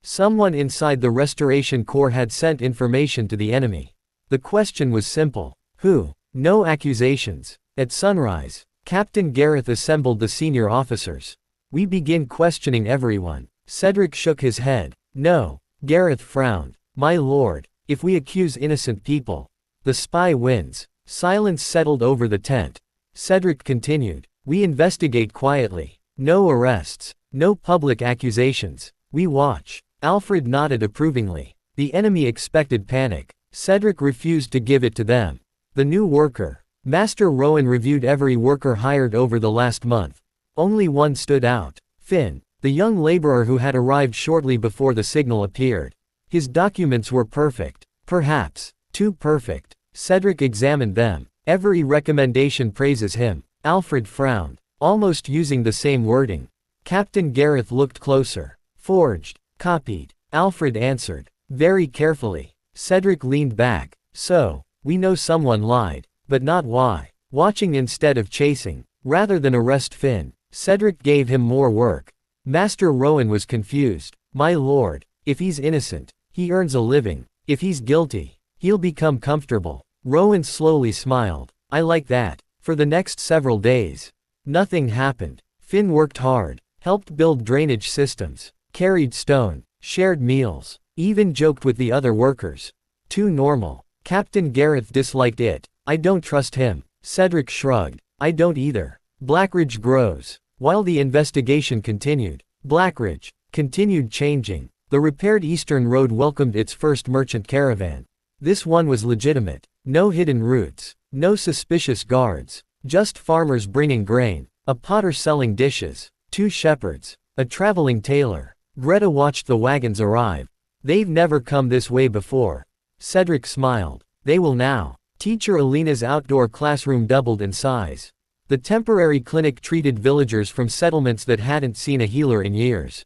Someone inside the Restoration Corps had sent information to the enemy. The question was simple. Who? No accusations. At sunrise, Captain Gareth assembled the senior officers. We begin questioning everyone. Cedric shook his head. No. Gareth frowned. My lord, if we accuse innocent people, the spy wins. Silence settled over the tent. Cedric continued. We investigate quietly. No arrests. No public accusations. We watch. Alfred nodded approvingly. The enemy expected panic. Cedric refused to give it to them. The new worker. Master Rowan reviewed every worker hired over the last month. Only one stood out. Finn, the young laborer who had arrived shortly before the signal appeared. His documents were perfect. Perhaps too perfect. Cedric examined them. Every recommendation praises him. Alfred frowned, almost using the same wording. Captain Gareth looked closer. Forged. Copied. Alfred answered. Very carefully. Cedric leaned back. So, we know someone lied, but not why. Watching instead of chasing. Rather than arrest Finn, Cedric gave him more work. Master Rowan was confused. My lord, if he's innocent, he earns a living. If he's guilty, he'll become comfortable. Rowan slowly smiled. I like that. For the next several days, nothing happened. Finn worked hard, helped build drainage systems, carried stone, shared meals, even joked with the other workers. Too normal. Captain Gareth disliked it. I don't trust him. Cedric shrugged. I don't either. Blackridge grows. While the investigation continued, Blackridge continued changing. The repaired Eastern Road welcomed its first merchant caravan. This one was legitimate. No hidden routes. No suspicious guards. Just farmers bringing grain. A potter selling dishes. 2 shepherds. A traveling tailor. Greta watched the wagons arrive. They've never come this way before. Cedric smiled. They will now. Teacher Alina's outdoor classroom doubled in size. The temporary clinic treated villagers from settlements that hadn't seen a healer in years.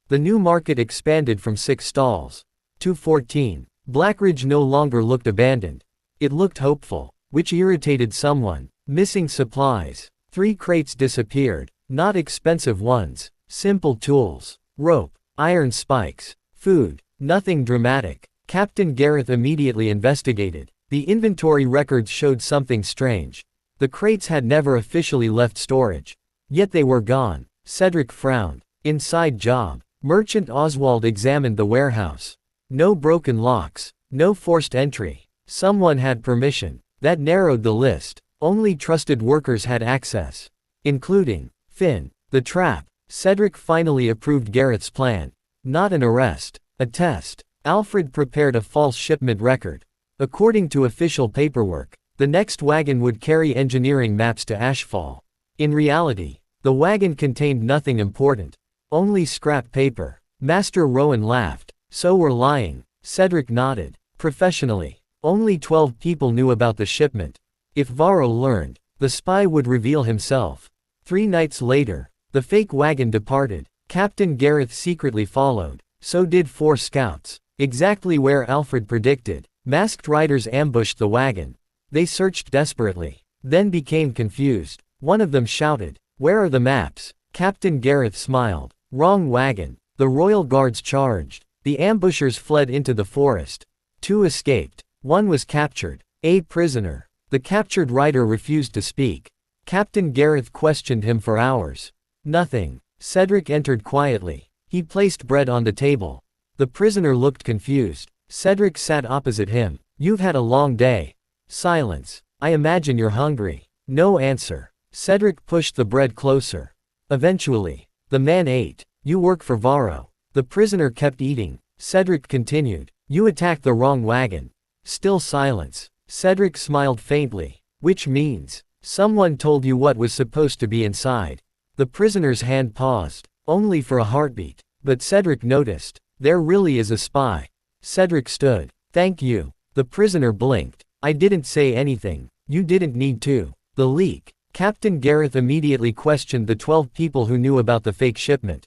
The new market expanded from 6 stalls to 14. Blackridge no longer looked abandoned. It looked hopeful, which irritated someone. Missing supplies. 3 crates disappeared. Not expensive ones. Simple tools. Rope. Iron spikes. Food. Nothing dramatic. Captain Gareth immediately investigated. The inventory records showed something strange. The crates had never officially left storage. Yet they were gone. Cedric frowned. Inside job. Merchant Oswald examined the warehouse. No broken locks. No forced entry. Someone had permission. That narrowed the list. Only trusted workers had access. Including Finn. The trap. Cedric finally approved Gareth's plan. Not an arrest. A test. Alfred prepared a false shipment record. According to official paperwork, the next wagon would carry engineering maps to Ashfall. In reality, the wagon contained nothing important. Only scrap paper. Master Rowan laughed. So we're lying. Cedric nodded. Professionally. Only 12 people knew about the shipment. If Varro learned, the spy would reveal himself. 3 nights later, the fake wagon departed. Captain Gareth secretly followed. So did 4 scouts. Exactly where Alfred predicted. Masked riders ambushed the wagon. They searched desperately, then became confused. One of them shouted, "Where are the maps?" Captain Gareth smiled. Wrong wagon. The royal guards charged. The ambushers fled into the forest. 2 escaped. 1 was captured. A prisoner. The captured rider refused to speak. Captain Gareth questioned him for hours. Nothing. Cedric entered quietly. He placed bread on the table. The prisoner looked confused. Cedric sat opposite him. You've had a long day. Silence. I imagine you're hungry. No answer. Cedric pushed the bread closer. Eventually, the man ate. You work for Varro. The prisoner kept eating. Cedric continued. You attacked the wrong wagon. Still silence. Cedric smiled faintly. Which means, someone told you what was supposed to be inside. The prisoner's hand paused. Only for a heartbeat. But Cedric noticed. There really is a spy. Cedric stood. Thank you. The prisoner blinked. I didn't say anything. You didn't need to. The leak. Captain Gareth immediately questioned the 12 people who knew about the fake shipment.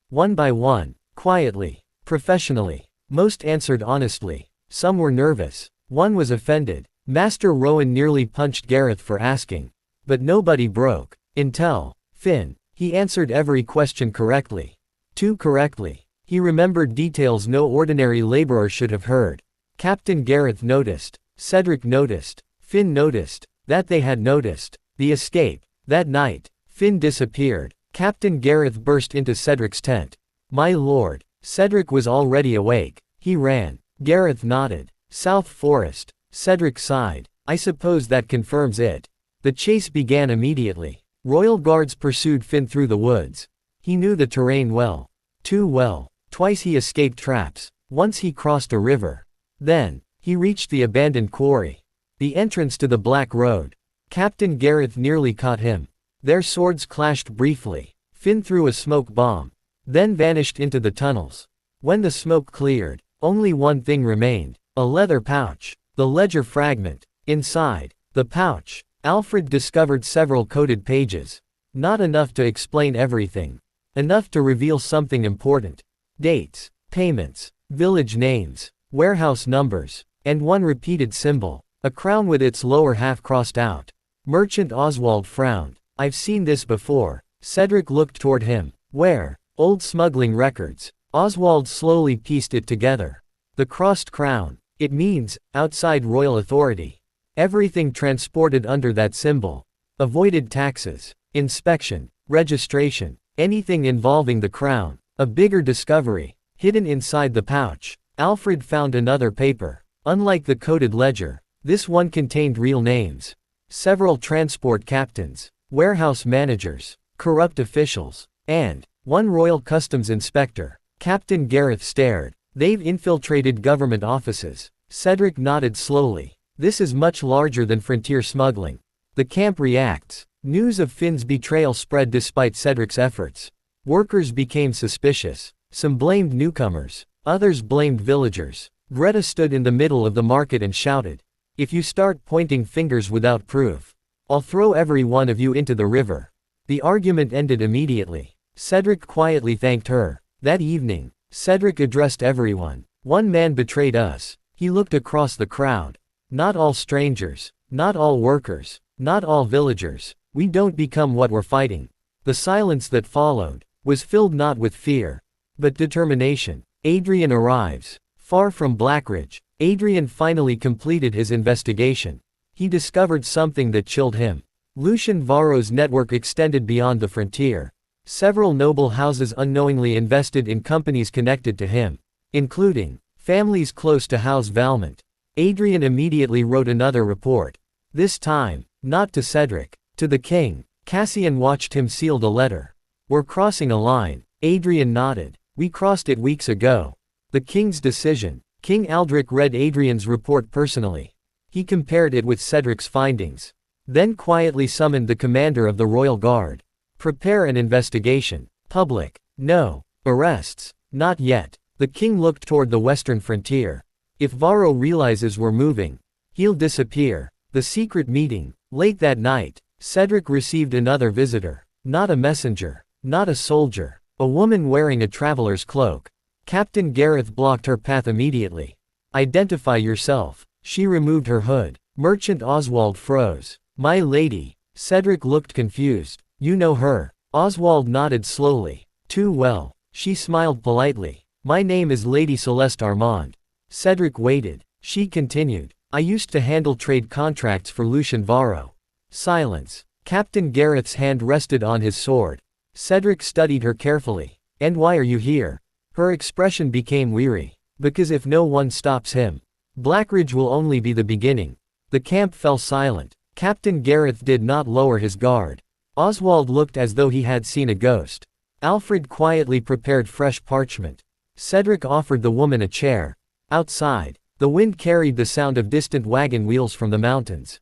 One by one, quietly, professionally. Most answered honestly. Some were nervous. One was offended. Master Rowan nearly punched Gareth for asking. But nobody broke. Intel. Finn. He answered every question correctly. Too correctly. He remembered details no ordinary laborer should have heard. Captain Gareth noticed. Cedric noticed. Finn noticed. That they had noticed. The escape. That night, Finn disappeared. Captain Gareth burst into Cedric's tent. My lord. Cedric was already awake. He ran. Gareth nodded. South Forest. Cedric sighed. I suppose that confirms it. The chase began immediately. Royal guards pursued Finn through the woods. He knew the terrain well. Too well. Twice he escaped traps. Once he crossed a river. Then, he reached the abandoned quarry. The entrance to the Black Road. Captain Gareth nearly caught him. Their swords clashed briefly. Finn threw a smoke bomb. Then vanished into the tunnels. When the smoke cleared, only one thing remained. A leather pouch. The ledger fragment. Inside the pouch, Alfred discovered several coded pages. Not enough to explain everything. Enough to reveal something important. Dates, payments, village names, warehouse numbers, and one repeated symbol. A crown with its lower half crossed out. Merchant Oswald frowned. I've seen this before. Cedric looked toward him. Where? Old smuggling records. Oswald slowly pieced it together. The crossed crown. It means, outside royal authority. Everything transported under that symbol. Avoided taxes, inspection, registration, anything involving the crown. A bigger discovery. Hidden inside the pouch, Alfred found another paper. Unlike the coded ledger, this one contained real names. Several transport captains, warehouse managers, corrupt officials, and one royal customs inspector. Captain Gareth stared. They've infiltrated government offices. Cedric nodded slowly. This is much larger than frontier smuggling. The camp reacts. News of Finn's betrayal spread despite Cedric's efforts. Workers became suspicious. Some blamed newcomers. Others blamed villagers. Greta stood in the middle of the market and shouted, "If you start pointing fingers without proof, I'll throw every one of you into the river." The argument ended immediately. Cedric quietly thanked her. That evening, Cedric addressed everyone. One man betrayed us. He looked across the crowd. Not all strangers. Not all workers. Not all villagers. We don't become what we're fighting. The silence that followed was filled not with fear, but determination. Adrian arrives. Far from Blackridge, Adrian finally completed his investigation. He discovered something that chilled him. Lucian Varro's network extended beyond the frontier. Several noble houses unknowingly invested in companies connected to him, including families close to House Valmont. Adrian immediately wrote another report. This time, not to Cedric, to the king. Cassian watched him seal the letter. "We're crossing a line." Adrian nodded. "We crossed it weeks ago." The king's decision. King Aldric read Adrian's report personally. He compared it with Cedric's findings. Then quietly summoned the commander of the royal guard. "Prepare an investigation." Public. "No. Arrests." "Not yet." The king looked toward the western frontier. "If Varro realizes we're moving, he'll disappear." The secret meeting. Late that night, Cedric received another visitor. Not a messenger. Not a soldier. A woman wearing a traveler's cloak. Captain Gareth blocked her path immediately. "Identify yourself." She removed her hood. Merchant Oswald froze. "My lady." Cedric looked confused. "You know her?" Oswald nodded slowly. "Too well." She smiled politely. "My name is Lady Celeste Armand." Cedric waited. She continued. "I used to handle trade contracts for Lucian Varro." Silence. Captain Gareth's hand rested on his sword. Cedric studied her carefully. "And why are you here?" Her expression became weary. "Because if no one stops him, Blackridge will only be the beginning." The camp fell silent. Captain Gareth did not lower his guard. Oswald looked as though he had seen a ghost. Alfred quietly prepared fresh parchment. Cedric offered the woman a chair. Outside, the wind carried the sound of distant wagon wheels from the mountains.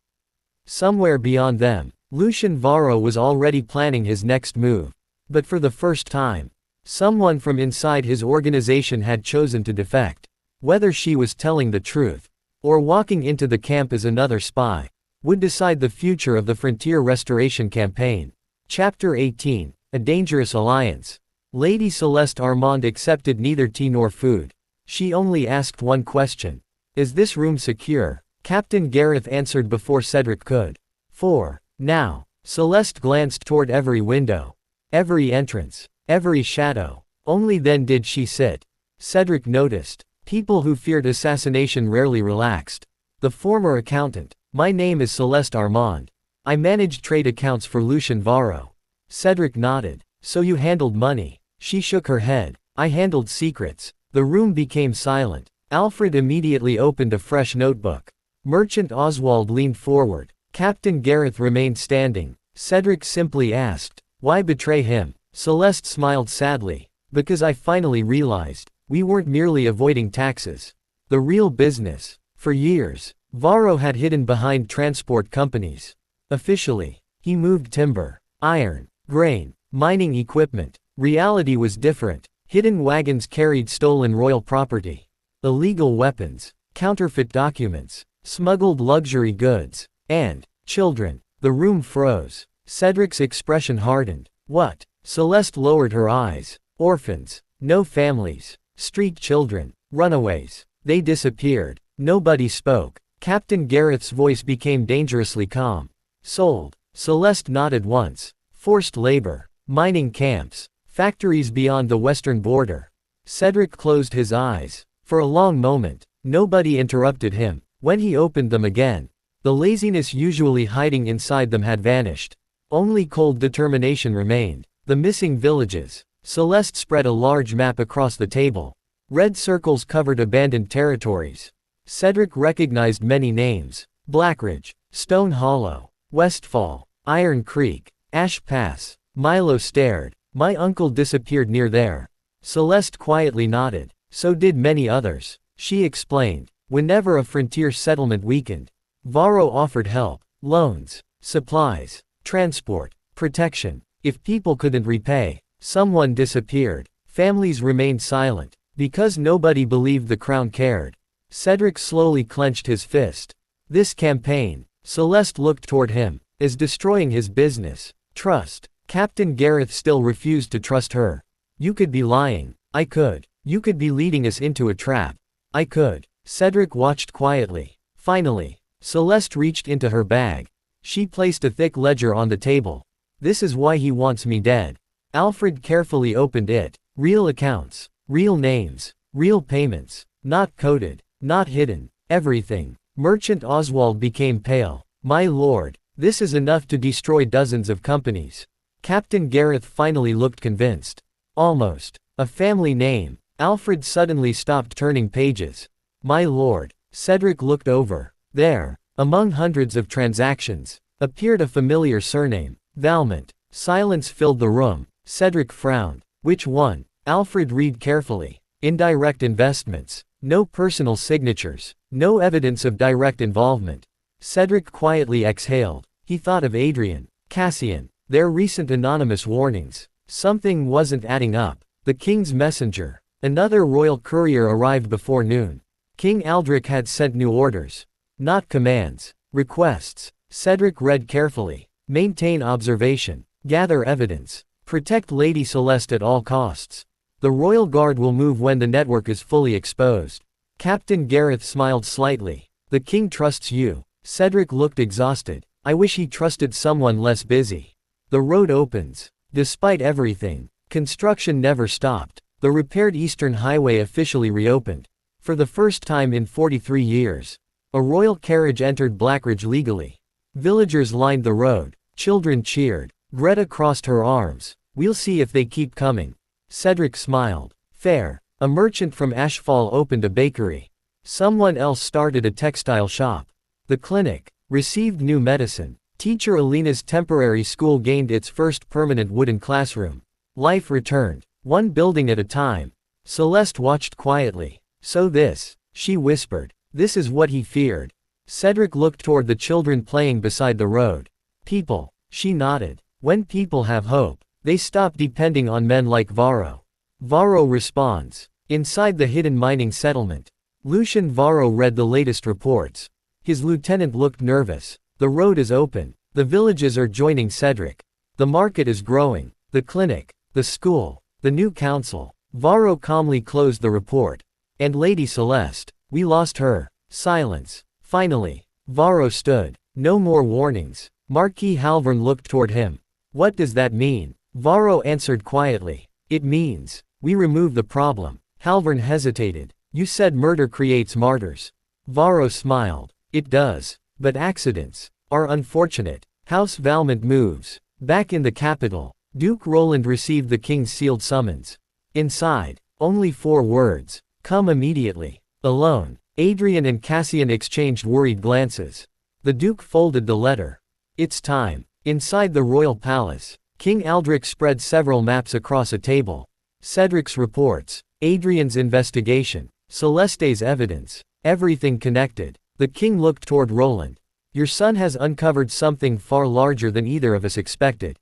Somewhere beyond them, Lucian Varro was already planning his next move. But for the first time, someone from inside his organization had chosen to defect. Whether she was telling the truth, or walking into the camp as another spy, would decide the future of the Frontier Restoration Campaign. Chapter 18, A Dangerous Alliance. Lady Celeste Armand accepted neither tea nor food. She only asked one question. "Is this room secure?" Captain Gareth answered before Cedric could. "For now." Celeste glanced toward every window, every entrance, every shadow. Only then did she sit. Cedric noticed. People who feared assassination rarely relaxed. The former accountant. "My name is Celeste Armand. I managed trade accounts for Lucian Varro." Cedric nodded. "So you handled money?" She shook her head. "I handled secrets." The room became silent. Alfred immediately opened a fresh notebook. Merchant Oswald leaned forward. Captain Gareth remained standing, Cedric simply asked. Why betray him? Celeste smiled sadly. Because I finally realized, we weren't merely avoiding taxes. The real business. For years, Varro had hidden behind transport companies. Officially, he moved timber, iron, grain, mining equipment. Reality was different. Hidden wagons carried stolen royal property, illegal weapons, counterfeit documents, smuggled luxury goods, and children. The room froze. Cedric's expression hardened. What? Celeste lowered her eyes. Orphans. No families. Street children. Runaways. They disappeared. Nobody spoke. Captain Gareth's voice became dangerously calm. Sold. Celeste nodded once. Forced labor. Mining camps. Factories beyond the western border. Cedric closed his eyes. For a long moment, nobody interrupted him. When he opened them again, the laziness usually hiding inside them had vanished. Only cold determination remained. The missing villages. Celeste spread a large map across the table. Red circles covered abandoned territories. Cedric recognized many names. Blackridge, Stone Hollow, Westfall, Iron Creek, Ash Pass. Milo stared. My uncle disappeared near there. Celeste quietly nodded. So did many others. She explained. Whenever a frontier settlement weakened, Varro offered help, loans, supplies, transport, protection. If people couldn't repay, someone disappeared. Families remained silent, because nobody believed the crown cared. Cedric slowly clenched his fist. This campaign, Celeste looked toward him, is destroying his business. Trust. Captain Gareth still refused to trust her. You could be lying. I could. You could be leading us into a trap. I could. Cedric watched quietly. Finally, Celeste reached into her bag. She placed a thick ledger on the table. This is why he wants me dead. Alfred carefully opened it. Real accounts. Real names. Real payments. Not coded. Not hidden. Everything. Merchant Oswald became pale. My lord, this is enough to destroy dozens of companies. Captain Gareth finally looked convinced. Almost. A family name. Alfred suddenly stopped turning pages. My lord. Cedric looked over. There, among hundreds of transactions, appeared a familiar surname. Valmont. Silence filled the room. Cedric frowned. Which one? Alfred read carefully. Indirect investments. No personal signatures. No evidence of direct involvement. Cedric quietly exhaled. He thought of Adrian, Cassian, their recent anonymous warnings. Something wasn't adding up. The king's messenger. Another royal courier arrived before noon. King Aldric had sent new orders. Not commands. Requests. Cedric read carefully. Maintain observation. Gather evidence. Protect Lady Celeste at all costs. The Royal Guard will move when the network is fully exposed. Captain Gareth smiled slightly. The king trusts you. Cedric looked exhausted. I wish he trusted someone less busy. The road opens. Despite everything, construction never stopped. The repaired Eastern Highway officially reopened. For the first time in 43 years, a royal carriage entered Blackridge legally. Villagers lined the road. Children cheered. Greta crossed her arms. We'll see if they keep coming. Cedric smiled. Fair. A merchant from Ashfall opened a bakery. Someone else started a textile shop. The clinic received new medicine. Teacher Alina's temporary school gained its first permanent wooden classroom. Life returned, one building at a time. Celeste watched quietly. So this, she whispered. This is what he feared. Cedric looked toward the children playing beside the road. People, she nodded. When people have hope, they stop depending on men like Varro. Varro responds. Inside the hidden mining settlement, Lucian Varro read the latest reports. His lieutenant looked nervous. The road is open. The villages are joining Cedric. The market is growing. The clinic, the school, the new council. Varro calmly closed the report. And Lady Celeste, we lost her. Silence. Finally, Varro stood. No more warnings. Marquis Halvern looked toward him. What does that mean? Varro answered quietly. It means, we remove the problem. Halvern hesitated. You said murder creates martyrs. Varro smiled. It does. But accidents are unfortunate. House Valmont moves. Back in the capital, Duke Roland received the king's sealed summons. Inside, only 4 words. Come immediately. Alone, Adrian and Cassian exchanged worried glances. The Duke folded the letter. It's time. Inside the royal palace, King Aldric spread several maps across a table. Cedric's reports, Adrian's investigation, Celeste's evidence, everything connected. The king looked toward Roland. Your son has uncovered something far larger than either of us expected.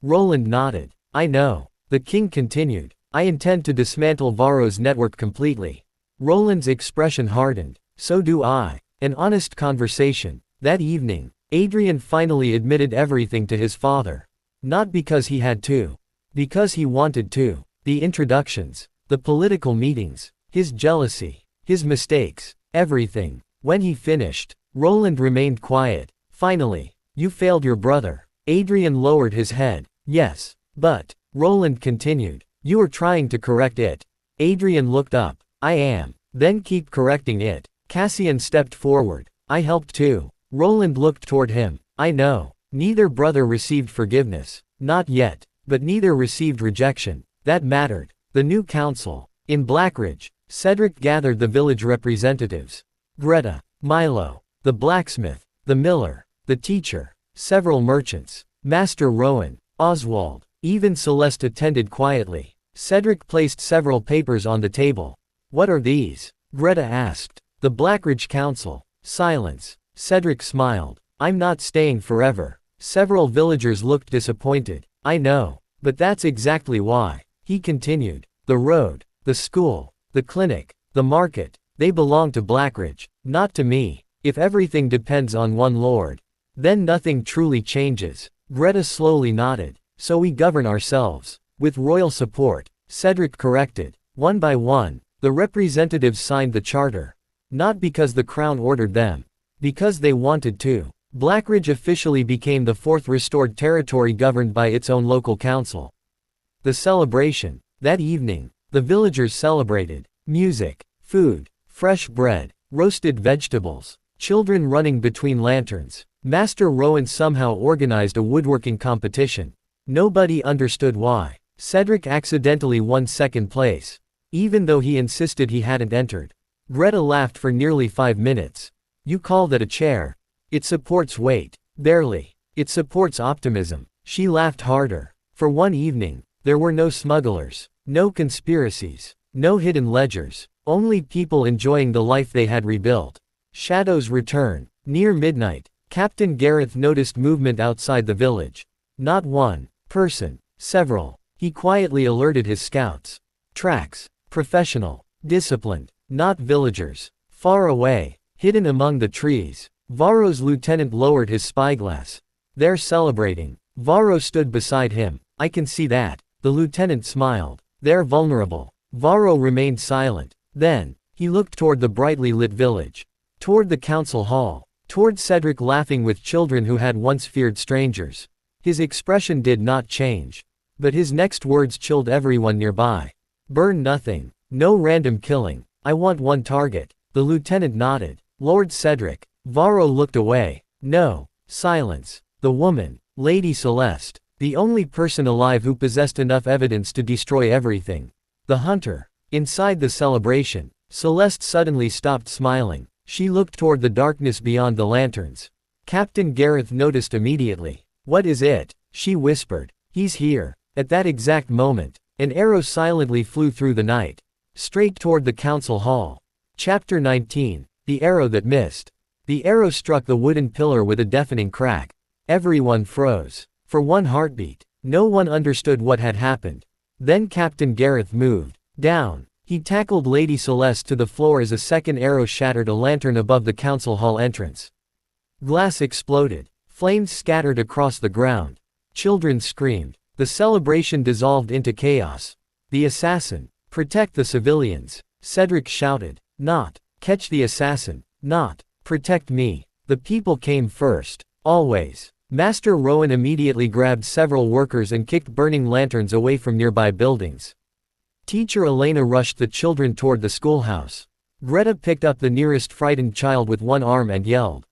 Roland nodded. I know. The king continued. I intend to dismantle Varro's network completely. Roland's expression hardened. So do I. An honest conversation. That evening, Adrian finally admitted everything to his father. Not because he had to. Because he wanted to. The introductions, the political meetings, his jealousy, his mistakes, everything. When he finished, Roland remained quiet. Finally, you failed your brother. Adrian lowered his head. Yes, but, Roland continued, you are trying to correct it. Adrian looked up. I am. Then keep correcting it. Cassian stepped forward. I helped too. Roland looked toward him. I know. Neither brother received forgiveness. Not yet. But neither received rejection. That mattered. The new council. In Blackridge, Cedric gathered the village representatives. Greta, Milo, the blacksmith, the miller, the teacher, several merchants, Master Rowan, Oswald, even Celeste attended quietly. Cedric placed several papers on the table. What are these? Greta asked. The Blackridge Council. Silence. Cedric smiled. I'm not staying forever. Several villagers looked disappointed. I know. But that's exactly why. He continued. The road, the school, the clinic, the market, they belong to Blackridge, not to me. If everything depends on one lord, then nothing truly changes. Greta slowly nodded. So we govern ourselves. With royal support, Cedric corrected. One by one, the representatives signed the charter. Not because the crown ordered them. Because they wanted to. Blackridge officially became the fourth restored territory governed by its own local council. The celebration. That evening, the villagers celebrated. Music, food, fresh bread, roasted vegetables, children running between lanterns. Master Rowan somehow organized a woodworking competition. Nobody understood why. Cedric accidentally won second place, even though he insisted he hadn't entered. Greta laughed for nearly 5 minutes. You call that a chair? It supports weight. Barely. It supports optimism. She laughed harder. For one evening, there were no smugglers, no conspiracies, no hidden ledgers, only people enjoying the life they had rebuilt. Shadows return. Near midnight, Captain Gareth noticed movement outside the village. Not one person, several. He quietly alerted his scouts. Tracks. Professional. Disciplined. Not villagers. Far away, hidden among the trees. Varro's lieutenant lowered his spyglass. They're celebrating. Varro stood beside him. I can see that. The lieutenant smiled. They're vulnerable. Varro remained silent. Then, he looked toward the brightly lit village. Toward the council hall. Toward Cedric laughing with children who had once feared strangers. His expression did not change. But his next words chilled everyone nearby. Burn nothing. No random killing. I want one target. The lieutenant nodded. Lord Cedric. Varro looked away. No. Silence. The woman. Lady Celeste. The only person alive who possessed enough evidence to destroy everything. The hunter. Inside the celebration, Celeste suddenly stopped smiling. She looked toward the darkness beyond the lanterns. Captain Gareth noticed immediately. What is it? She whispered. He's here. At that exact moment, an arrow silently flew through the night. Straight toward the council hall. Chapter 19. The arrow that missed. The arrow struck the wooden pillar with a deafening crack. Everyone froze. For one heartbeat, no one understood what had happened. Then Captain Gareth moved. Down. He tackled Lady Celeste to the floor as a second arrow shattered a lantern above the council hall entrance. Glass exploded. Flames scattered across the ground. Children screamed. The celebration dissolved into chaos. The assassin. Protect the civilians. Cedric shouted. Not. Catch the assassin. Not. Protect me. The people came first. Always. Master Rowan immediately grabbed several workers and kicked burning lanterns away from nearby buildings. Teacher Elena rushed the children toward the schoolhouse. Greta picked up the nearest frightened child with one arm and yelled.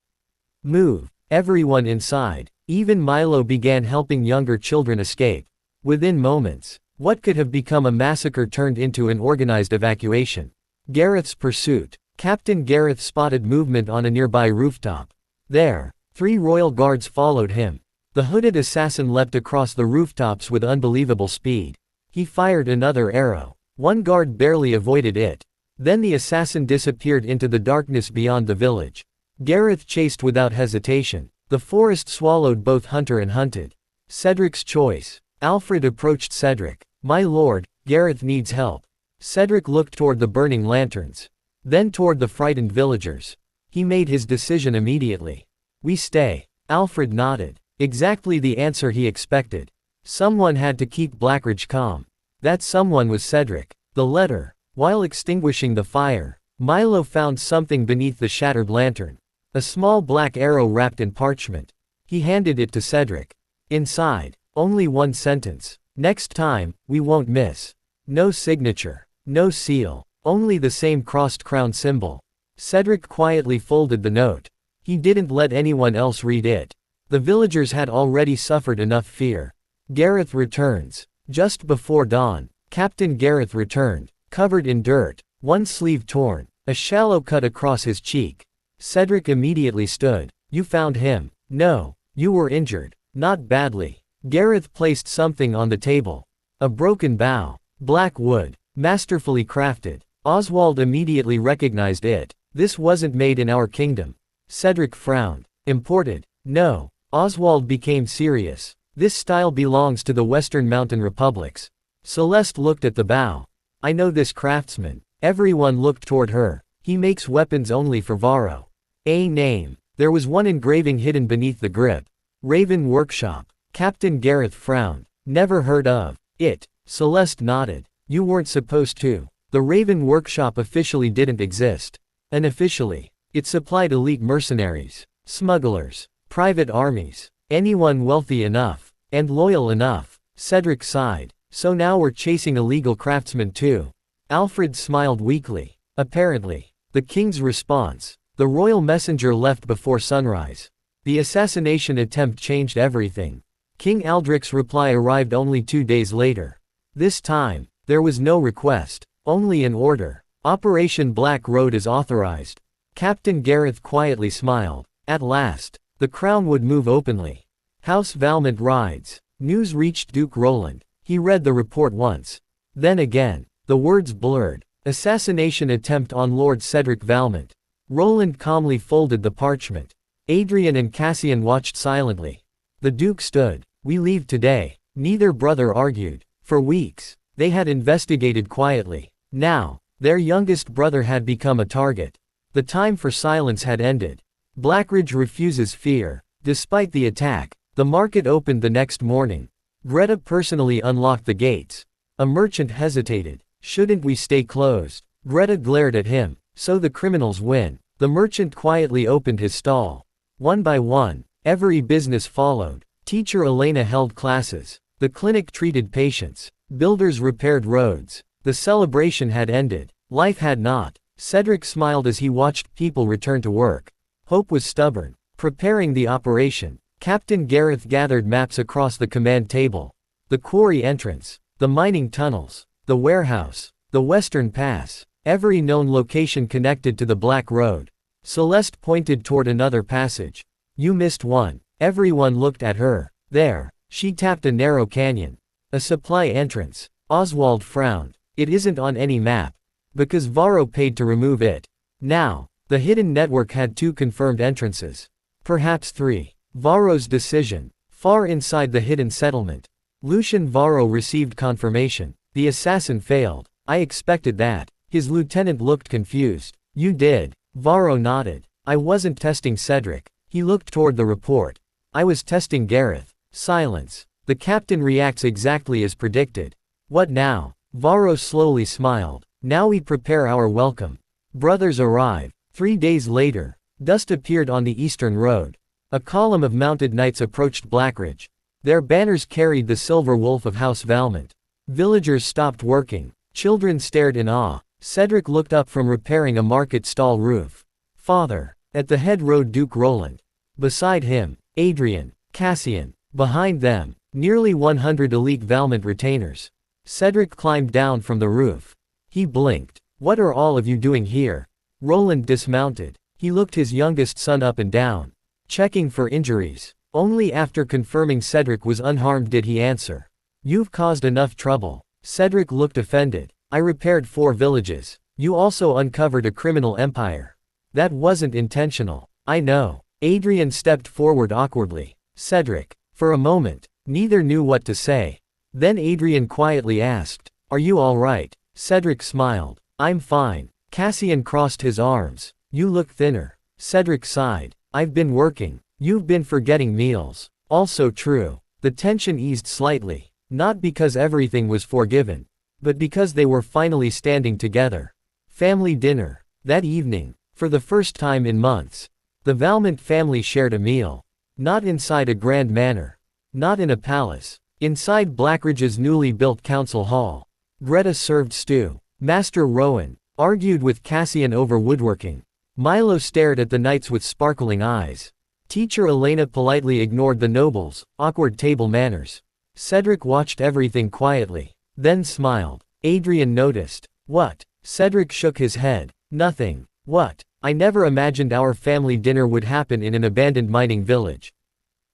Move. Everyone inside. Even Milo began helping younger children escape. Within moments, what could have become a massacre turned into an organized evacuation. Gareth's pursuit. Captain Gareth spotted movement on a nearby rooftop. There, 3 royal guards followed him. The hooded assassin leapt across the rooftops with unbelievable speed. He fired another arrow. One guard barely avoided it. Then the assassin disappeared into the darkness beyond the village. Gareth chased without hesitation. The forest swallowed both hunter and hunted. Cedric's choice. Alfred approached Cedric. "My lord, Gareth needs help." Cedric looked toward the burning lanterns. Then toward the frightened villagers. He made his decision immediately. "We stay." Alfred nodded. Exactly the answer he expected. Someone had to keep Blackridge calm. That someone was Cedric. The letter. While extinguishing the fire, Milo found something beneath the shattered lantern. A small black arrow wrapped in parchment. He handed it to Cedric. Inside, only one sentence. "Next time, we won't miss." No signature. No seal. Only the same crossed crown symbol. Cedric quietly folded the note. He didn't let anyone else read it. The villagers had already suffered enough fear. Gareth returns. Just before dawn, Captain Gareth returned, covered in dirt, one sleeve torn, a shallow cut across his cheek. Cedric immediately stood. "You found him?" "No. You were injured." "Not badly." Gareth placed something on the table. A broken bow. Black wood. Masterfully crafted. Oswald immediately recognized it. "This wasn't made in our kingdom." Cedric frowned. "Imported?" "No." Oswald became serious. "This style belongs to the Western Mountain Republics." Celeste looked at the bow. "I know this craftsman." Everyone looked toward her. "He makes weapons only for Varro." A name. There was one engraving hidden beneath the grip. Raven Workshop. Captain Gareth frowned. "Never heard of it." Celeste nodded. "You weren't supposed to." The Raven Workshop officially didn't exist. Unofficially, it supplied elite mercenaries, smugglers, private armies, anyone wealthy enough, and loyal enough. Cedric sighed. "So now we're chasing illegal craftsmen too." Alfred smiled weakly. "Apparently." The king's response. The royal messenger left before sunrise. The assassination attempt changed everything. King Aldric's reply arrived only 2 days later. This time, there was no request, only an order. "Operation Black Road is authorized." Captain Gareth quietly smiled. At last, the crown would move openly. House Valmont rides. News reached Duke Roland. He read the report once. Then again. The words blurred. Assassination attempt on Lord Cedric Valmont. Roland calmly folded the parchment. Adrian and Cassian watched silently. The Duke stood. "We leave today." Neither brother argued. For weeks, they had investigated quietly. Now, their youngest brother had become a target. The time for silence had ended. Blackridge refuses fear. Despite the attack, the market opened the next morning. Greta personally unlocked the gates. A merchant hesitated. "Shouldn't we stay closed?" Greta glared at him. "So the criminals win." The merchant quietly opened his stall. One by one, every business followed. Teacher Elena held classes. The clinic treated patients. Builders repaired roads. The celebration had ended. Life had not. Cedric smiled as he watched people return to work. Hope was stubborn. Preparing the operation. Captain Gareth gathered maps across the command table. The quarry entrance. The mining tunnels. The warehouse. The Western Pass. Every known location connected to the Black Road. Celeste pointed toward another passage. "You missed one." Everyone looked at her. "There." She tapped a narrow canyon. "A supply entrance." Oswald frowned. "It isn't on any map." Because Varro paid to remove it. Now, the hidden network had 2 confirmed entrances. Perhaps 3. Varro's decision. Far inside the hidden settlement. Lucian Varro received confirmation. The assassin failed. "I expected that." His lieutenant looked confused. "You did." Varro nodded. "I wasn't testing Cedric." He looked toward the report. "I was testing Gareth." Silence. The captain reacts exactly as predicted. "What now?" Varro slowly smiled. "Now we prepare our welcome." Brothers arrive. 3 days later, dust appeared on the eastern road. A column of mounted knights approached Blackridge. Their banners carried the silver wolf of House Valmont. Villagers stopped working. Children stared in awe. Cedric looked up from repairing a market stall roof. "Father." At the head rode Duke Roland. Beside him, Adrian, Cassian. Behind them, nearly 100 elite Valmont retainers. Cedric climbed down from the roof. He blinked. "What are all of you doing here?" Roland dismounted. He looked his youngest son up and down. "Checking for injuries." Only after confirming Cedric was unharmed did he answer. You've caused enough trouble. Cedric looked offended. I repaired 4 villages. You also uncovered a criminal empire. That wasn't intentional. I know. Adrian stepped forward awkwardly. Cedric. For a moment, neither knew what to say. Then Adrian quietly asked, "Are you all right?" Cedric smiled. "I'm fine." Cassian crossed his arms. "You look thinner." Cedric sighed. "I've been working. You've been forgetting meals." Also true. The tension eased slightly. Not because everything was forgiven, but because they were finally standing together. Family dinner. That evening, for the first time in months, the Valmont family shared a meal. Not inside a grand manor. Not in a palace. Inside Blackridge's newly built council hall. Greta served stew. Master Rowan argued with Cassian over woodworking. Milo stared at the knights with sparkling eyes. Teacher Elena politely ignored the nobles' awkward table manners. Cedric watched everything quietly, then smiled. Adrian noticed. "What?" Cedric shook his head. "Nothing." "What?" "I never imagined our family dinner would happen in an abandoned mining village."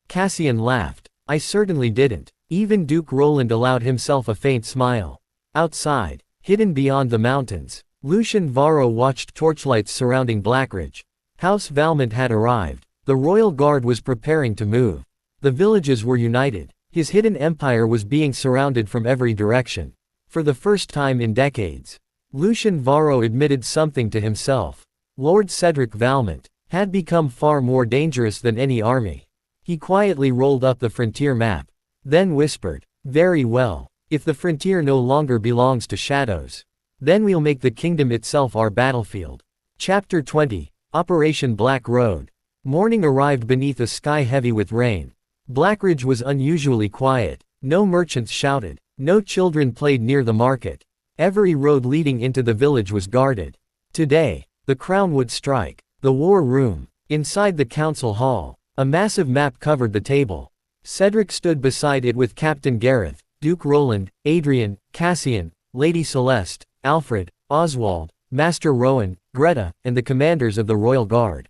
Cassian laughed. "I certainly didn't." Even Duke Roland allowed himself a faint smile. Outside, hidden beyond the mountains, Lucian Varro watched torchlights surrounding Blackridge. House Valmont had arrived. The royal guard was preparing to move. The villages were united. His hidden empire was being surrounded from every direction. For the first time in decades, Lucian Varro admitted something to himself. Lord Cedric Valmont had become far more dangerous than any army. He quietly rolled up the frontier map. Then whispered, "Very well. If the frontier no longer belongs to shadows, then we'll make the kingdom itself our battlefield." Chapter 20, Operation Black Road. Morning arrived beneath a sky heavy with rain. Blackridge was unusually quiet. No merchants shouted. No children played near the market. Every road leading into the village was guarded. Today, the crown would strike. The war room. Inside the council hall, a massive map covered the table. Cedric stood beside it with Captain Gareth, Duke Roland, Adrian, Cassian, Lady Celeste, Alfred, Oswald, Master Rowan, Greta, and the commanders of the Royal Guard.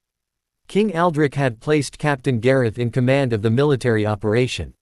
King Aldric had placed Captain Gareth in command of the military operation.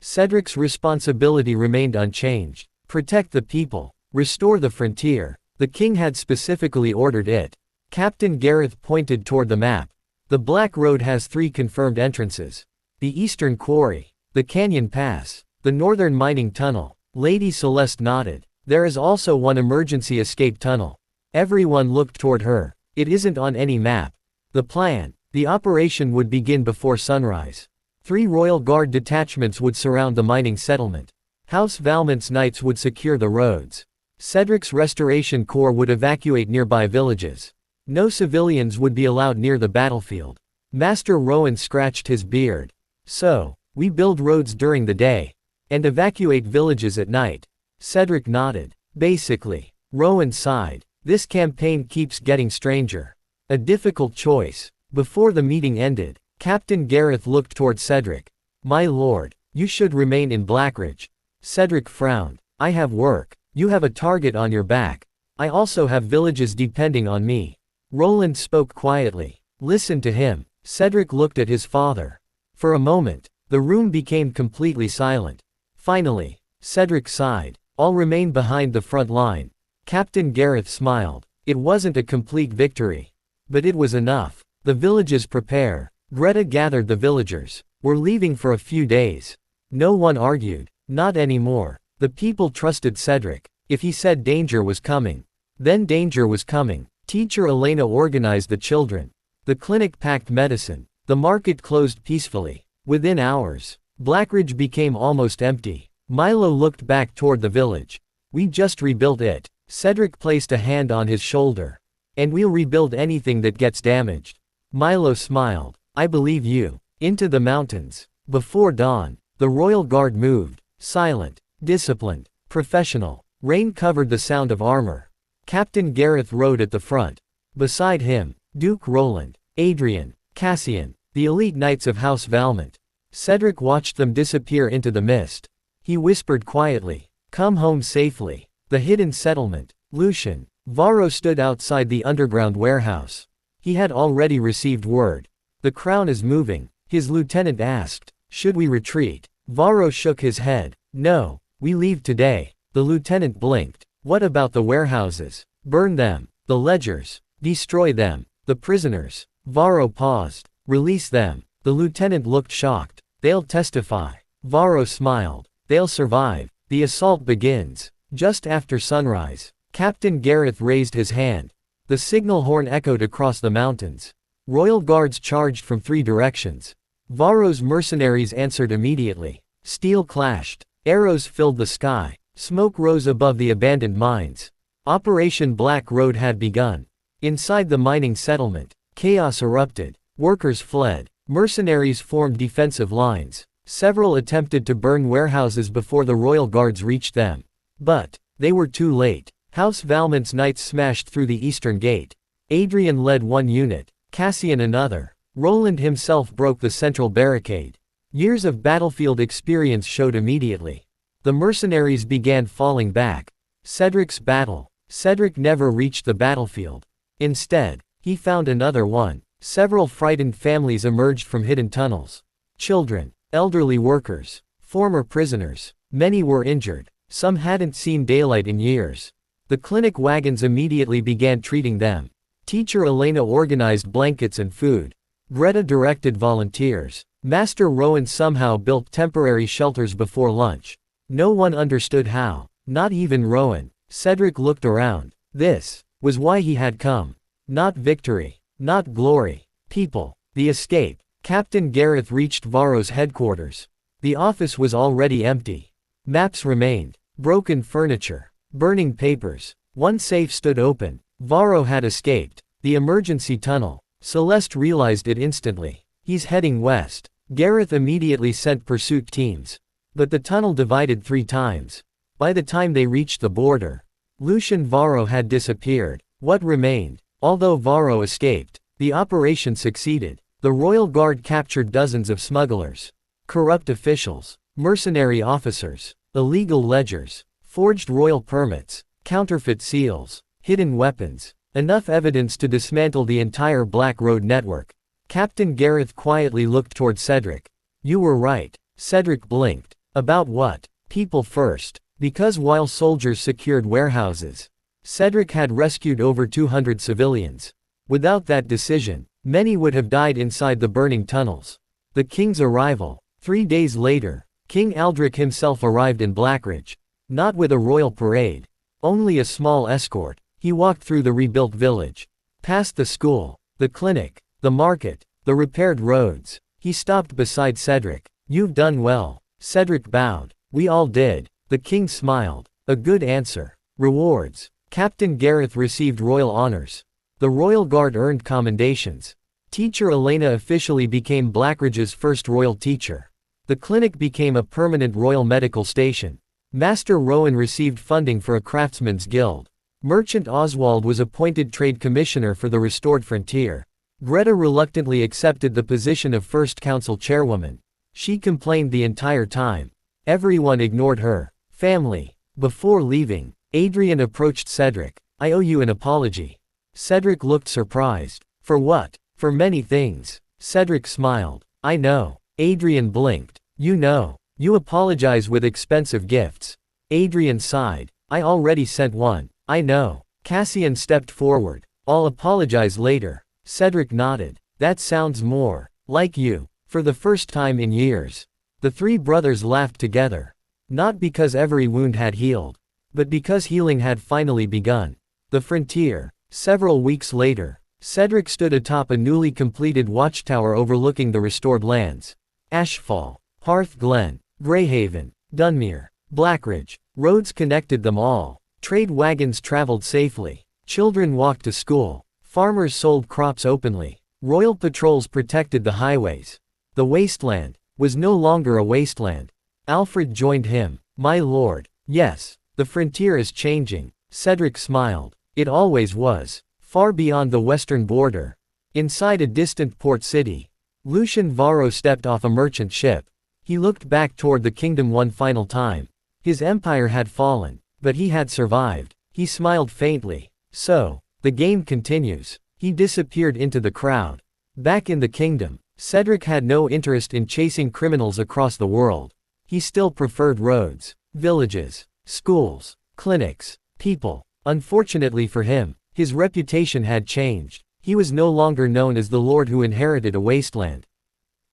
Cedric's responsibility remained unchanged. Protect the people. Restore the frontier. The king had specifically ordered it. Captain Gareth pointed toward the map. The Black Road has 3 confirmed entrances. The Eastern Quarry. The Canyon Pass. The Northern Mining Tunnel. Lady Celeste nodded. There is also one emergency escape tunnel. Everyone looked toward her. It isn't on any map. The plan. The operation would begin before sunrise. 3 Royal Guard detachments would surround the mining settlement. House Valmont's knights would secure the roads. Cedric's Restoration Corps would evacuate nearby villages. No civilians would be allowed near the battlefield. Master Rowan scratched his beard. "So, we build roads during the day, and evacuate villages at night." Cedric nodded. "Basically." Rowan sighed. "This campaign keeps getting stranger. A difficult choice." Before the meeting ended, Captain Gareth looked toward Cedric. "My lord, you should remain in Blackridge." Cedric frowned. "I have work. You have a target on your back. I also have villages depending on me." Roland spoke quietly. "Listen to him." Cedric looked at his father. For a moment, the room became completely silent. Finally, Cedric sighed. "I'll remain behind the front line." Captain Gareth smiled. It wasn't a complete victory, but it was enough. The villages prepare. Greta gathered the villagers. "We're leaving for a few days." No one argued. Not anymore. The people trusted Cedric. If he said danger was coming, then danger was coming. Teacher Elena organized the children. The clinic packed medicine. The market closed peacefully. Within hours, Blackridge became almost empty. Milo looked back toward the village. "We just rebuilt it." Cedric placed a hand on his shoulder. "And we'll rebuild anything that gets damaged." Milo smiled. "I believe you." Into the mountains. Before dawn, the Royal Guard moved. Silent, disciplined, professional. Rain covered the sound of armor. Captain Gareth rode at the front. Beside him, Duke Roland, Adrian, Cassian, the elite knights of House Valmont. Cedric watched them disappear into the mist. He whispered quietly, "Come home safely." The hidden settlement. Lucian Varro stood outside the underground warehouse. He had already received word. "The crown is moving." His lieutenant asked, "Should we retreat?" Varro shook his head. "No, we leave today." The lieutenant blinked. "What about the warehouses? Burn them. The ledgers. Destroy them. The prisoners." Varro paused. "Release them." The lieutenant looked shocked. "They'll testify." Varro smiled. "They'll survive. The assault begins just after sunrise." Captain Gareth raised his hand. The signal horn echoed across the mountains. Royal guards charged from 3 directions. Varro's mercenaries answered immediately. Steel clashed. Arrows filled the sky. Smoke rose above the abandoned mines. Operation Black Road had begun. Inside the mining settlement, chaos erupted. Workers fled. Mercenaries formed defensive lines. Several attempted to burn warehouses before the royal guards reached them. But they were too late. House Valmont's knights smashed through the eastern gate. Adrian led one unit, Cassian another. Roland himself broke the central barricade. Years of battlefield experience showed immediately. The mercenaries began falling back. Cedric's battle. Cedric never reached the battlefield. Instead, he found another one. Several frightened families emerged from hidden tunnels. Children, elderly workers, former prisoners. Many were injured. Some hadn't seen daylight in years. The clinic wagons immediately began treating them. Teacher Elena organized blankets and food. Greta directed volunteers. Master Rowan somehow built temporary shelters before lunch. No one understood how. Not even Rowan. Cedric looked around. This was why he had come. Not victory. Not glory. People. The escape. Captain Gareth reached Varro's headquarters. The office was already empty. Maps remained. Broken furniture. Burning papers. One safe stood open. Varro had escaped. The emergency tunnel. Celeste realized it instantly. He's heading west. Gareth immediately sent pursuit teams. But the tunnel divided 3 times. By the time they reached the border, Lucian Varro had disappeared. What remained? Although Varro escaped, the operation succeeded. The Royal Guard captured dozens of smugglers, corrupt officials, mercenary officers, illegal ledgers, forged royal permits, counterfeit seals, hidden weapons. Enough evidence to dismantle the entire Black Road network. Captain Gareth quietly looked toward Cedric. "You were right." Cedric blinked. "About what?" "People first. Because while soldiers secured warehouses, Cedric had rescued over 200 civilians. Without that decision, many would have died inside the burning tunnels." The king's arrival. 3 days later, King Aldric himself arrived in Blackridge. Not with a royal parade. Only a small escort. He walked through the rebuilt village. Past the school, the clinic, the market, the repaired roads. He stopped beside Cedric. "You've done well." Cedric bowed. "We all did." The king smiled. "A good answer." Rewards. Captain Gareth received royal honors. The Royal Guard earned commendations. Teacher Elena officially became Blackridge's first royal teacher. The clinic became a permanent royal medical station. Master Rowan received funding for a craftsman's guild. Merchant Oswald was appointed trade commissioner for the restored frontier. Greta reluctantly accepted the position of First Council chairwoman. She complained the entire time. Everyone ignored her. Family. Before leaving, Adrian approached Cedric. "I owe you an apology." Cedric looked surprised. "For what?" "For many things." Cedric smiled. "I know." Adrian blinked. "You know. You apologize with expensive gifts." Adrian sighed. "I already sent one." "I know." Cassian stepped forward. "I'll apologize later." Cedric nodded. "That sounds more like you." For the first time in years, the 3 brothers laughed together. Not because every wound had healed, but because healing had finally begun. The frontier. Several weeks later, Cedric stood atop a newly completed watchtower overlooking the restored lands. Ashfall, Hearth Glen, Grayhaven, Dunmere, Blackridge. Roads connected them all. Trade wagons traveled safely. Children walked to school. Farmers sold crops openly. Royal patrols protected the highways. The Wasteland was no longer a wasteland. Alfred joined him. "My lord." "Yes, the frontier is changing." Cedric smiled. "It always was." Far beyond the western border, inside a distant port city, Lucian Varro stepped off a merchant ship. He looked back toward the kingdom one final time. His empire had fallen, but he had survived. He smiled faintly. "So, the game continues." He disappeared into the crowd. Back in the kingdom, Cedric had no interest in chasing criminals across the world. He still preferred roads, villages, schools, clinics, people. Unfortunately for him, his reputation had changed. He was no longer known as the lord who inherited a wasteland.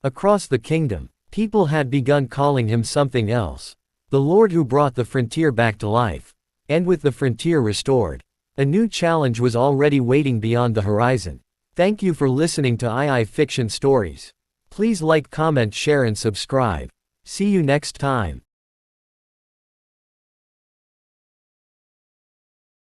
Across the kingdom, people had begun calling him something else. The lord who brought the frontier back to life. And with the frontier restored, a new challenge was already waiting beyond the horizon. Thank you for listening to II Fiction Stories. Please like, comment, share and subscribe. See you next time.